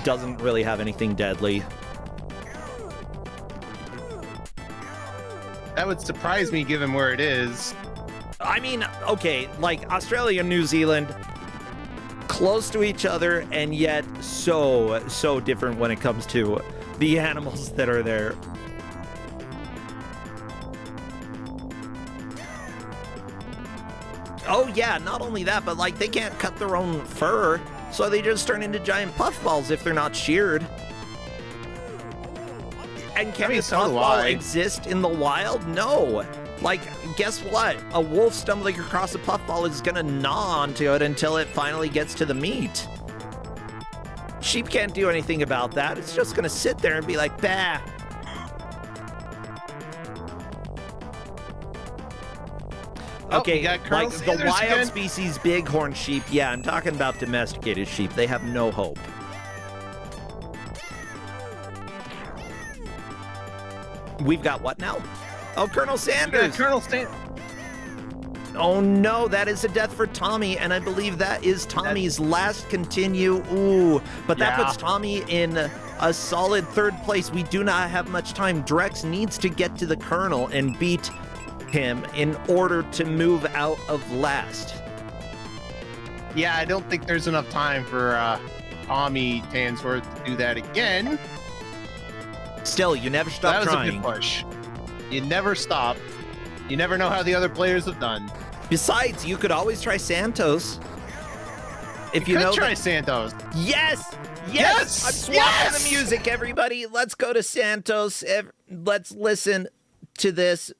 doesn't really have anything deadly. That would surprise me given where it is. I mean, okay, like, Australia and New Zealand, close to each other, and yet so different when it comes to the animals that are there. Oh yeah, not only that, but like, they can't cut their own fur, so they just turn into giant puffballs if they're not sheared. And can a puffball exist in the wild? No. Like, guess what? A wolf stumbling across a puffball is gonna gnaw onto it until it finally gets to the meat. Sheep can't do anything about that. It's just gonna sit there and be like, bah. Okay, like the wild species bighorn sheep, yeah, I'm talking about domesticated sheep. They have no hope. We've got what now? Oh, Colonel Sanders! Colonel Sanders! Oh no, that is a death for Tommy, and I believe that is Tommy's last continue. Ooh, but that puts Tommy in a solid third place. We do not have much time. Drex needs to get to the Colonel and beat him in order to move out of last. Yeah, I don't think there's enough time for Tommy Tansworth to do that again. Still, you never stop trying. That was a good push. You never stop. You never know how the other players have done. Besides, you could always try Santos. If you know try Santos. Yes! Yes! I'm swapping the music, everybody. Let's go to Santos. Let's listen to this.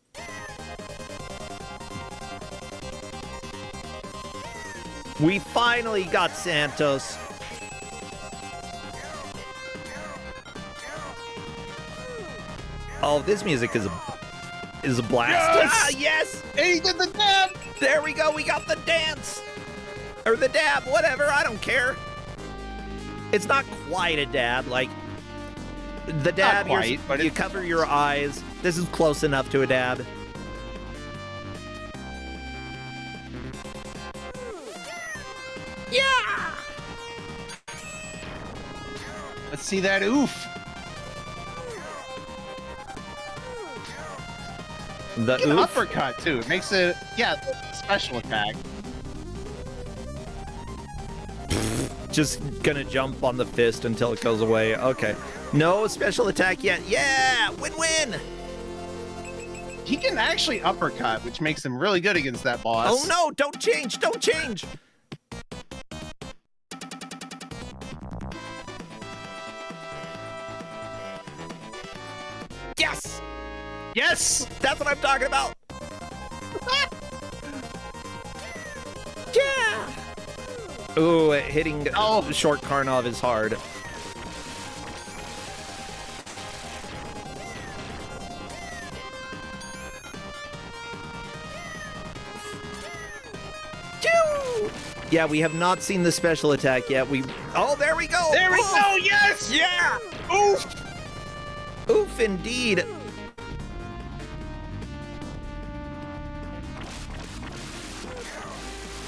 We finally got Santos. Oh, this music is a blast. Yes! Ah, yes! And he did the dab! There we go, we got the dance! Or the dab, whatever, I don't care. It's not quite a dab, like, the dab, you cover your eyes. This is close enough to a dab. Yeah! Let's see that oof. The oof? Uppercut, too. It makes it, special attack. Just gonna jump on the fist until it goes away. Okay. No special attack yet. Yeah! Win-win! He can actually uppercut, which makes him really good against that boss. Oh no! Don't change! Don't change! Yes! Yes! That's what I'm talking about! Yeah! Ooh, hitting short Karnov is hard. Yeah, we have not seen the special attack yet. Oh, there we go! There we go! Yes! Yeah! Oof! Oof, indeed.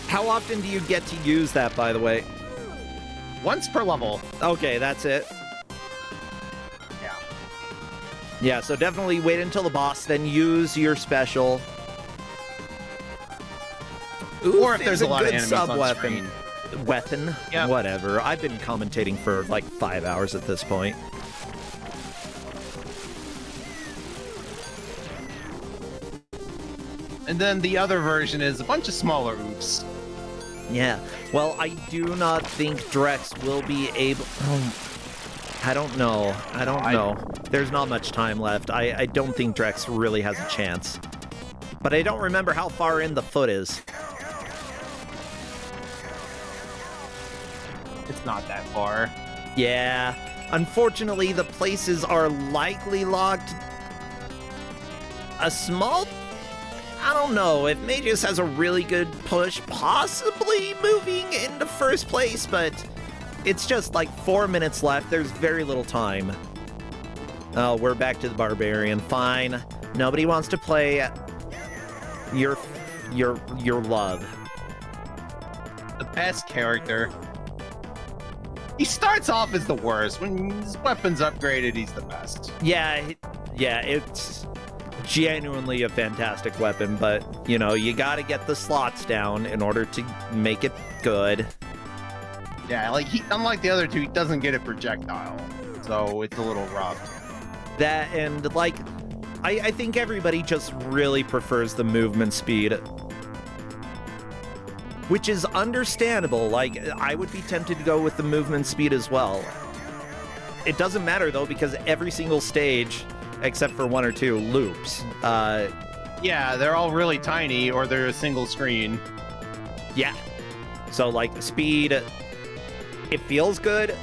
How often do you get to use that, by the way? Once per level. Okay, that's it. Yeah. Yeah, so definitely wait until the boss, then use your special. Oof, or if there's a lot of enemies on sub-weapon. Weapon? Yep. Whatever. I've been commentating for like 5 hours at this point. And then the other version is a bunch of smaller oofs. Yeah. Well, I do not think Drex will be able... I don't know. I don't know. There's not much time left. I don't think Drex really has a chance. But I don't remember how far in the foot is. It's not that far. Yeah. Unfortunately, the places are likely locked. A small... I don't know. If Magus has a really good push, possibly moving into first place, but... It's just like 4 minutes left. There's very little time. Oh, we're back to the barbarian. Fine. Nobody wants to play your love. The best character. He starts off as the worst. When his weapon's upgraded, he's the best. Yeah, it's genuinely a fantastic weapon, but, you know, you gotta get the slots down in order to make it good. Yeah, like, unlike the other two, he doesn't get a projectile, so it's a little rough. That, and, like, I think everybody just really prefers the movement speed. Which is understandable. Like, I would be tempted to go with the movement speed as well. It doesn't matter, though, because every single stage, except for 1 or 2, loops. Yeah, they're all really tiny, or they're a single screen. Yeah. So, like, the speed... It feels good,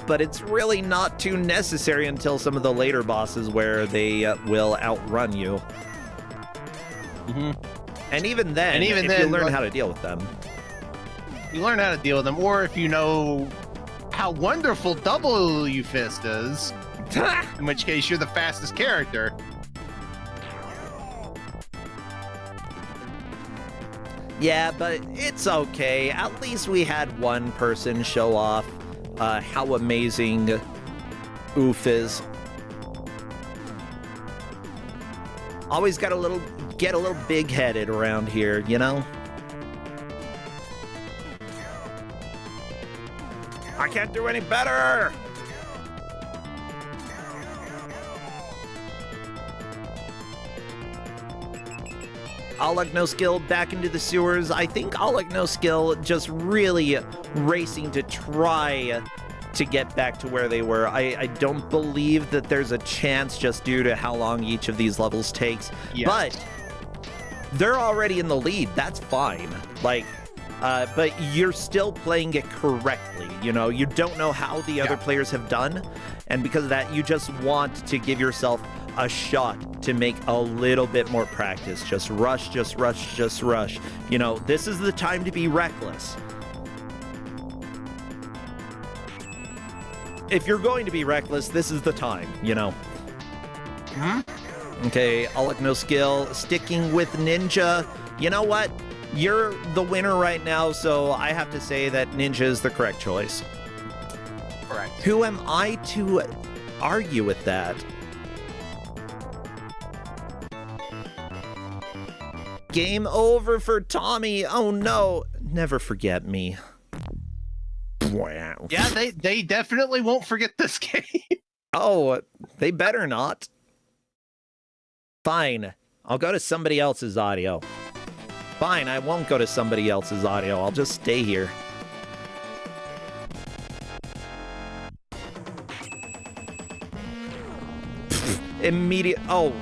but it's really not too necessary until some of the later bosses where they will outrun you. Mm-hmm. And even then, if you learn how to deal with them. You learn how to deal with them, or if you know how wonderful W Fist is, in which case you're the fastest character. Yeah, but it's okay. At least we had one person show off how amazing Oof is. Always got get a little big-headed around here, you know? I can't do any better! Alec No Skill back into the sewers. I think Alec No Skill just really racing to try to get back to where they were. I don't believe that there's a chance just due to how long each of these levels takes. Yes. But they're already in the lead. That's fine. Like, but you're still playing it correctly. You know, you don't know how the other players have done. And because of that, you just want to give yourself a shot to make a little bit more practice. Just rush, just rush, just rush. You know, this is the time to be reckless. If you're going to be reckless, this is the time, you know. Okay, Alec No Skill, sticking with Ninja. You know what? You're the winner right now, so I have to say that Ninja is the correct choice. Correct. Who am I to argue with that? Game over for Tommy. Oh no. Never forget me. Wow. Yeah, they definitely won't forget this game. Oh, they better not. Fine. I'll go to somebody else's audio. Fine, I won't go to somebody else's audio. I'll just stay here. Immediate. Oh,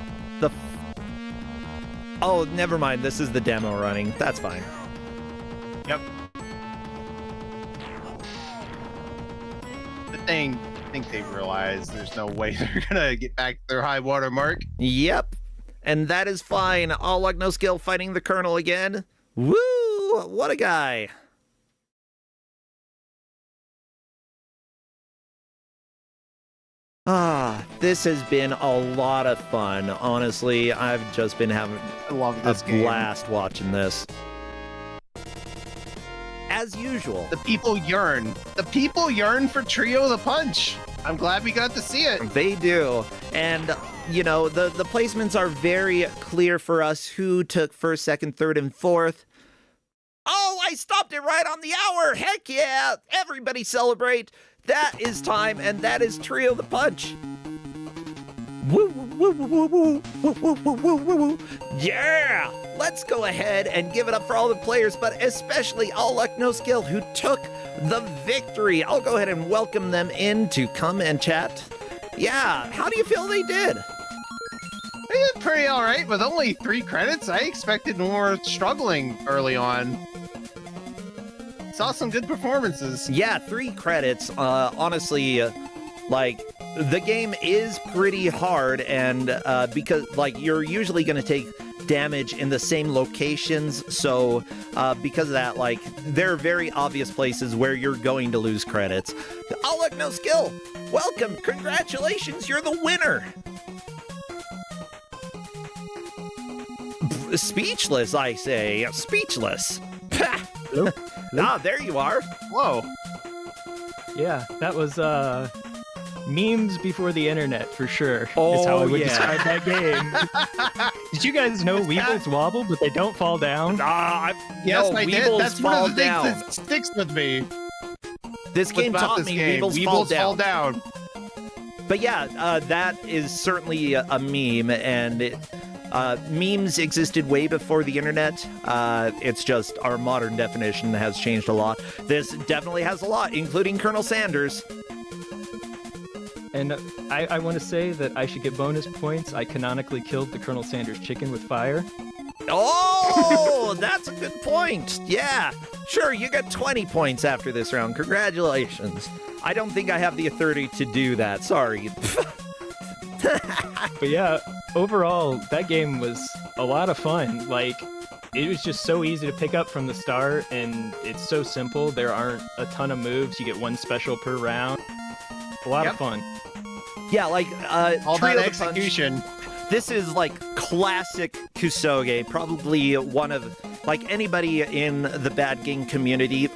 oh, never mind. This is the demo running. That's fine. Yep. I think they realize there's no way they're gonna get back to their high water mark. Yep. And that is fine. All luck, no skill, fighting the Colonel again. Woo! What a guy. Ah, this has been a lot of fun. Honestly, I've just been having a blast watching this. As usual. The people yearn. The people yearn for Trio the Punch. I'm glad we got to see it. They do. And, you know, the placements are very clear for us who took first, second, third, and fourth. Oh, I stopped it right on the hour. Heck yeah. Everybody celebrate. That is time, and that is Trio the Punch. Woo, woo, woo, woo, woo, woo, woo, woo, woo, woo, woo. Yeah! Let's go ahead and give it up for all the players, but especially All Luck No Skill, who took the victory. I'll go ahead and welcome them in to come and chat. Yeah, how do you feel they did? They did pretty all right with only 3 credits. I expected more struggling early on. Saw some good performances. Yeah, 3 credits. Honestly, like, the game is pretty hard, and because, like, you're usually going to take damage in the same locations, so because of that, like, there are very obvious places where you're going to lose credits. All Luck No Skill, welcome, congratulations, you're the winner. Speechless, I say, speechless. Hello? Ah, there you are. Whoa. Yeah, that was memes before the internet for sure. Oh, is how I would yeah. describe that game. Did you guys know Weebles wobble, but they don't fall down? Yes, No, I did. Weebles That's one fall of the things down. that sticks with me. This game about taught this me game. Weebles fall down. down. But yeah, that is certainly a meme, and memes existed way before the internet. It's just our modern definition has changed a lot. This definitely has a lot, including Colonel Sanders. And I want to say that I should get bonus points. I canonically killed the Colonel Sanders chicken with fire. Oh, that's a good point. Yeah, sure, you get 20 points after this round. Congratulations. I don't think I have the authority to do that. Sorry. But yeah, overall, that game was a lot of fun. Like, it was just so easy to pick up from the start, and it's so simple. There aren't a ton of moves. You get 1 special per round. A lot of fun. Yeah, like, all Trio that the Punch. execution. This is like classic Kusoge, probably one of, like, anybody in the bad game community,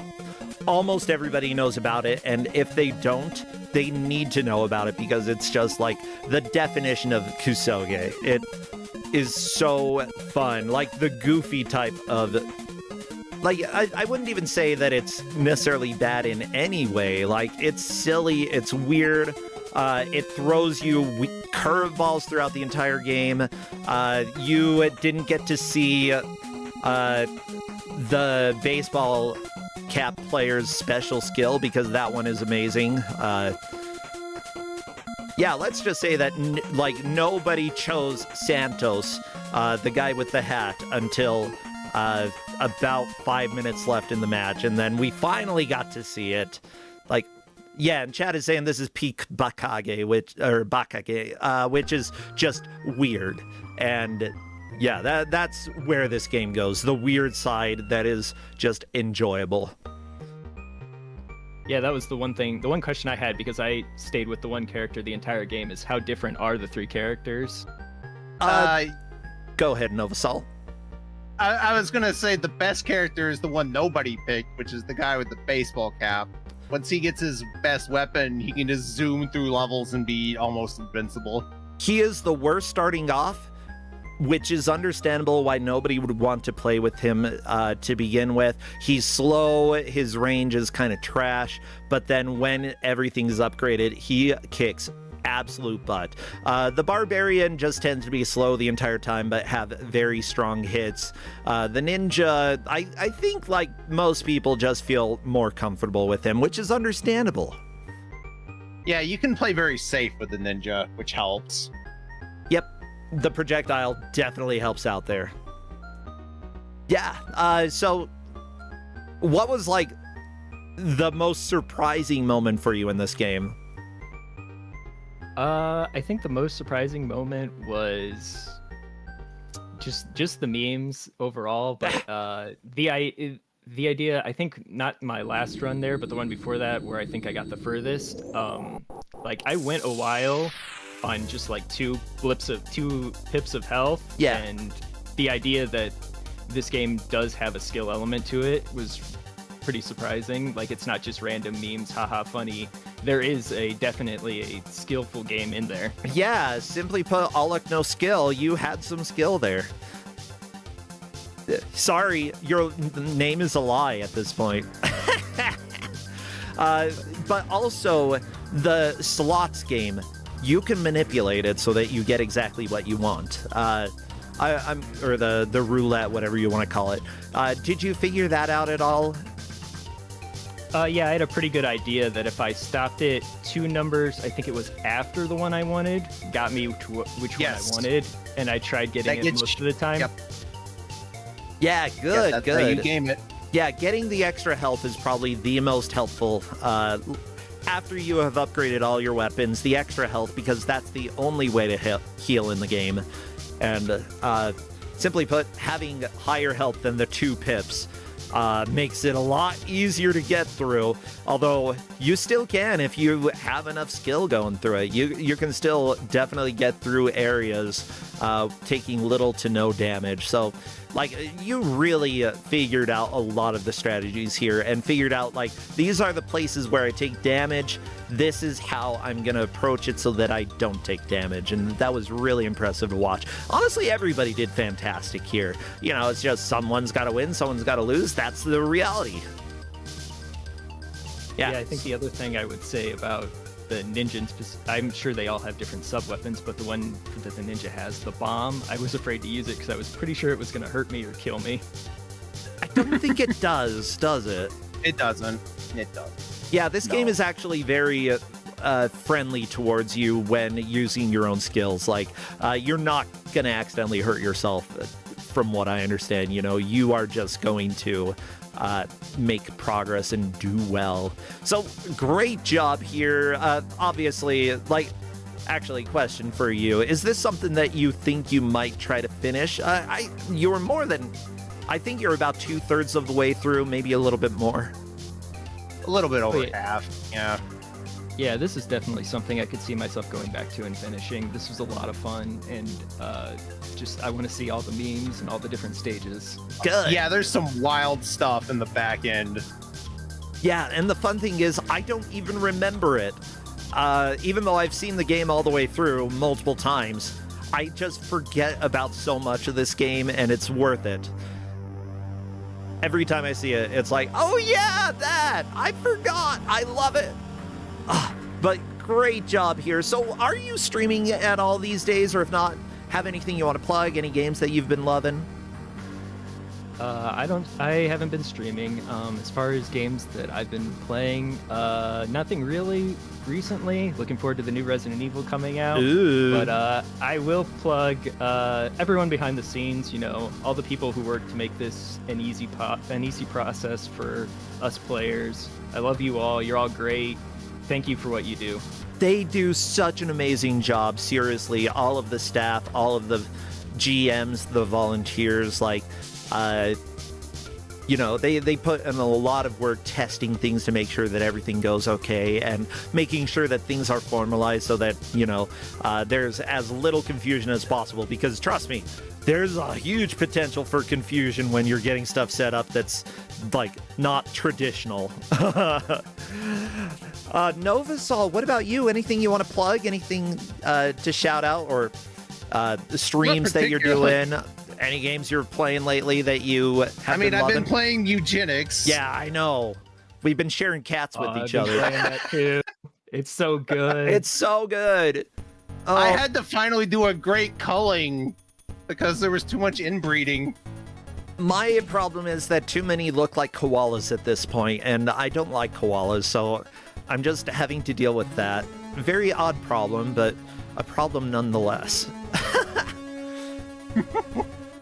almost everybody knows about it, and if they don't, they need to know about it because it's just like the definition of Kusoge. It is so fun, like the goofy type of, like, I wouldn't even say that it's necessarily bad in any way. Like, it's silly, it's weird. It throws you curveballs throughout the entire game. You didn't get to see the baseball cap player's special skill because that one is amazing. Yeah, let's just say that like nobody chose Santos, the guy with the hat, until about 5 minutes left in the match, and then we finally got to see it. Like, yeah, and Chad is saying this is peak Bakage, which is just weird. And yeah, that's where this game goes. The weird side that is just enjoyable. Yeah, that was the one question I had, because I stayed with the one character the entire game, is how different are the 3 characters? Go ahead, Novasol. I was gonna say the best character is the one nobody picked, which is the guy with the baseball cap. Once he gets his best weapon, he can just zoom through levels and be almost invincible. He is the worst starting off, which is understandable why nobody would want to play with him to begin with. He's slow, his range is kind of trash, but then when everything's upgraded, he kicks absolute butt. The Barbarian just tends to be slow the entire time, but have very strong hits. The Ninja, I think like most people just feel more comfortable with him, which is understandable. Yeah, you can play very safe with the Ninja, which helps. Yep. The projectile definitely helps out there. Yeah, so what was like the most surprising moment for you in this game? I think the most surprising moment was just the memes overall, but the idea, I think not my last run there, but the one before that where I think I got the furthest. Like I went a while on just like 2 pips of health. Yeah. And the idea that this game does have a skill element to it was pretty surprising. Like, it's not just random memes, haha, funny. There is definitely a skillful game in there. Yeah, simply put, All Luck No Skill. You had some skill there. Sorry, your name is a lie at this point. But also, the slots game. you can manipulate it so that you get exactly what you want. Or the roulette, whatever you want to call it. Did you figure that out at all? Yeah, I had a pretty good idea that if I stopped it 2 numbers, I think it was after the one I wanted, got me to which one I wanted, and I tried getting it most of the time. Yep. Yeah, good, that's good. how you game it. Yeah, getting the extra health is probably the most helpful. After you have upgraded all your weapons, the extra health, because that's the only way to heal in the game. And simply put, having higher health than the 2 pips makes it a lot easier to get through, although you still can if you have enough skill going through it. You can still definitely get through areas taking little to no damage. So, like, you really figured out a lot of the strategies here and figured out, like, these are the places where I take damage. This is how I'm going to approach it so that I don't take damage. And that was really impressive to watch. Honestly, everybody did fantastic here. You know, it's just someone's got to win, someone's got to lose. That's the reality. Yeah, I think the other thing I would say about the ninja, I'm sure they all have different sub-weapons, but the one that the ninja has, the bomb, I was afraid to use it because I was pretty sure it was going to hurt me or kill me. I don't think it does it? It doesn't. It does. Yeah, this game is actually very friendly towards you when using your own skills. Like, you're not going to accidentally hurt yourself, from what I understand. You know, you are just going to make progress and do well. So, great job here. Obviously, like, actually, question for you. Is this something that you think you might try to finish? You're more than... I think you're about 2/3 of the way through, maybe a little bit more. A little bit over half, yeah. Yeah, this is definitely something I could see myself going back to and finishing. This was a lot of fun, and just I want to see all the memes and all the different stages. Good. Yeah, there's some wild stuff in the back end. Yeah, and the fun thing is, I don't even remember it. Even though I've seen the game all the way through multiple times, I just forget about so much of this game, and it's worth it. Every time I see it, it's like, oh yeah, that! I forgot! I love it! But great job here. So are you streaming at all these days, or if not, have anything you want to plug? Any games that you've been loving? I haven't been streaming. As far as games that I've been playing, nothing really recently. Looking forward to the new Resident Evil coming out. Ooh. But I will plug everyone behind the scenes. You know, all the people who work to make this an easy process for us players. I love you all. You're all great. Thank you for what you do. They do such an amazing job. Seriously, all of the staff, all of the GMs, the volunteers, like. You know, they put in a lot of work testing things to make sure that everything goes okay and making sure that things are formalized so that, you know, there's as little confusion as possible. Because trust me, there's a huge potential for confusion when you're getting stuff set up that's, like, not traditional. Novasol, what about you? Anything you want to plug? Anything to shout out? Or the streams that you're doing? Any games you're playing lately that you have I've loving? been playing Eugenics. Yeah, I know. We've been sharing cats with each other. Playing that too. It's so good. It's so good. Oh. I had to finally do a great culling because there was too much inbreeding. My problem is that too many look like koalas at this point, and I don't like koalas, so I'm just having to deal with that. Very odd problem, but a problem nonetheless.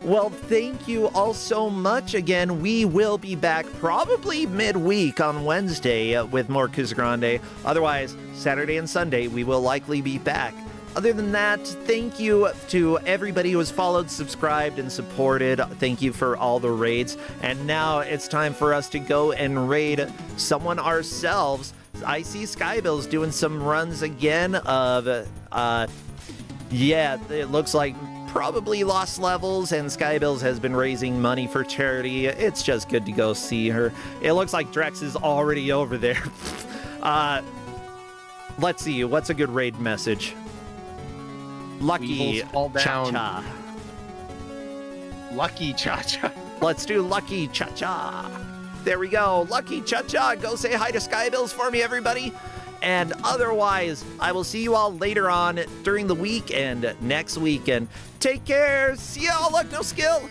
Well, thank you all so much. Again, we will be back probably midweek on Wednesday with more Kusogrande. Otherwise, Saturday and Sunday, we will likely be back. Other than that, thank you to everybody who has followed, subscribed, and supported. Thank you for all the raids. And now it's time for us to go and raid someone ourselves. I see Skybill's doing some runs again of, yeah, it looks like probably lost levels, and Skybills has been raising money for charity. It's just good to go see her. It looks like Drex is already over there. Let's see, what's a good raid message? Lucky Cha-Cha. Lucky Cha-Cha. Let's do Lucky Cha-Cha. There we go. Lucky Cha-Cha. Go say hi to Skybills for me, everybody. And otherwise, I will see you all later on during the week and next weekend. Take care. See y'all. Look, no skill.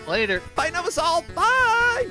Later. Bye, Novasol. Bye.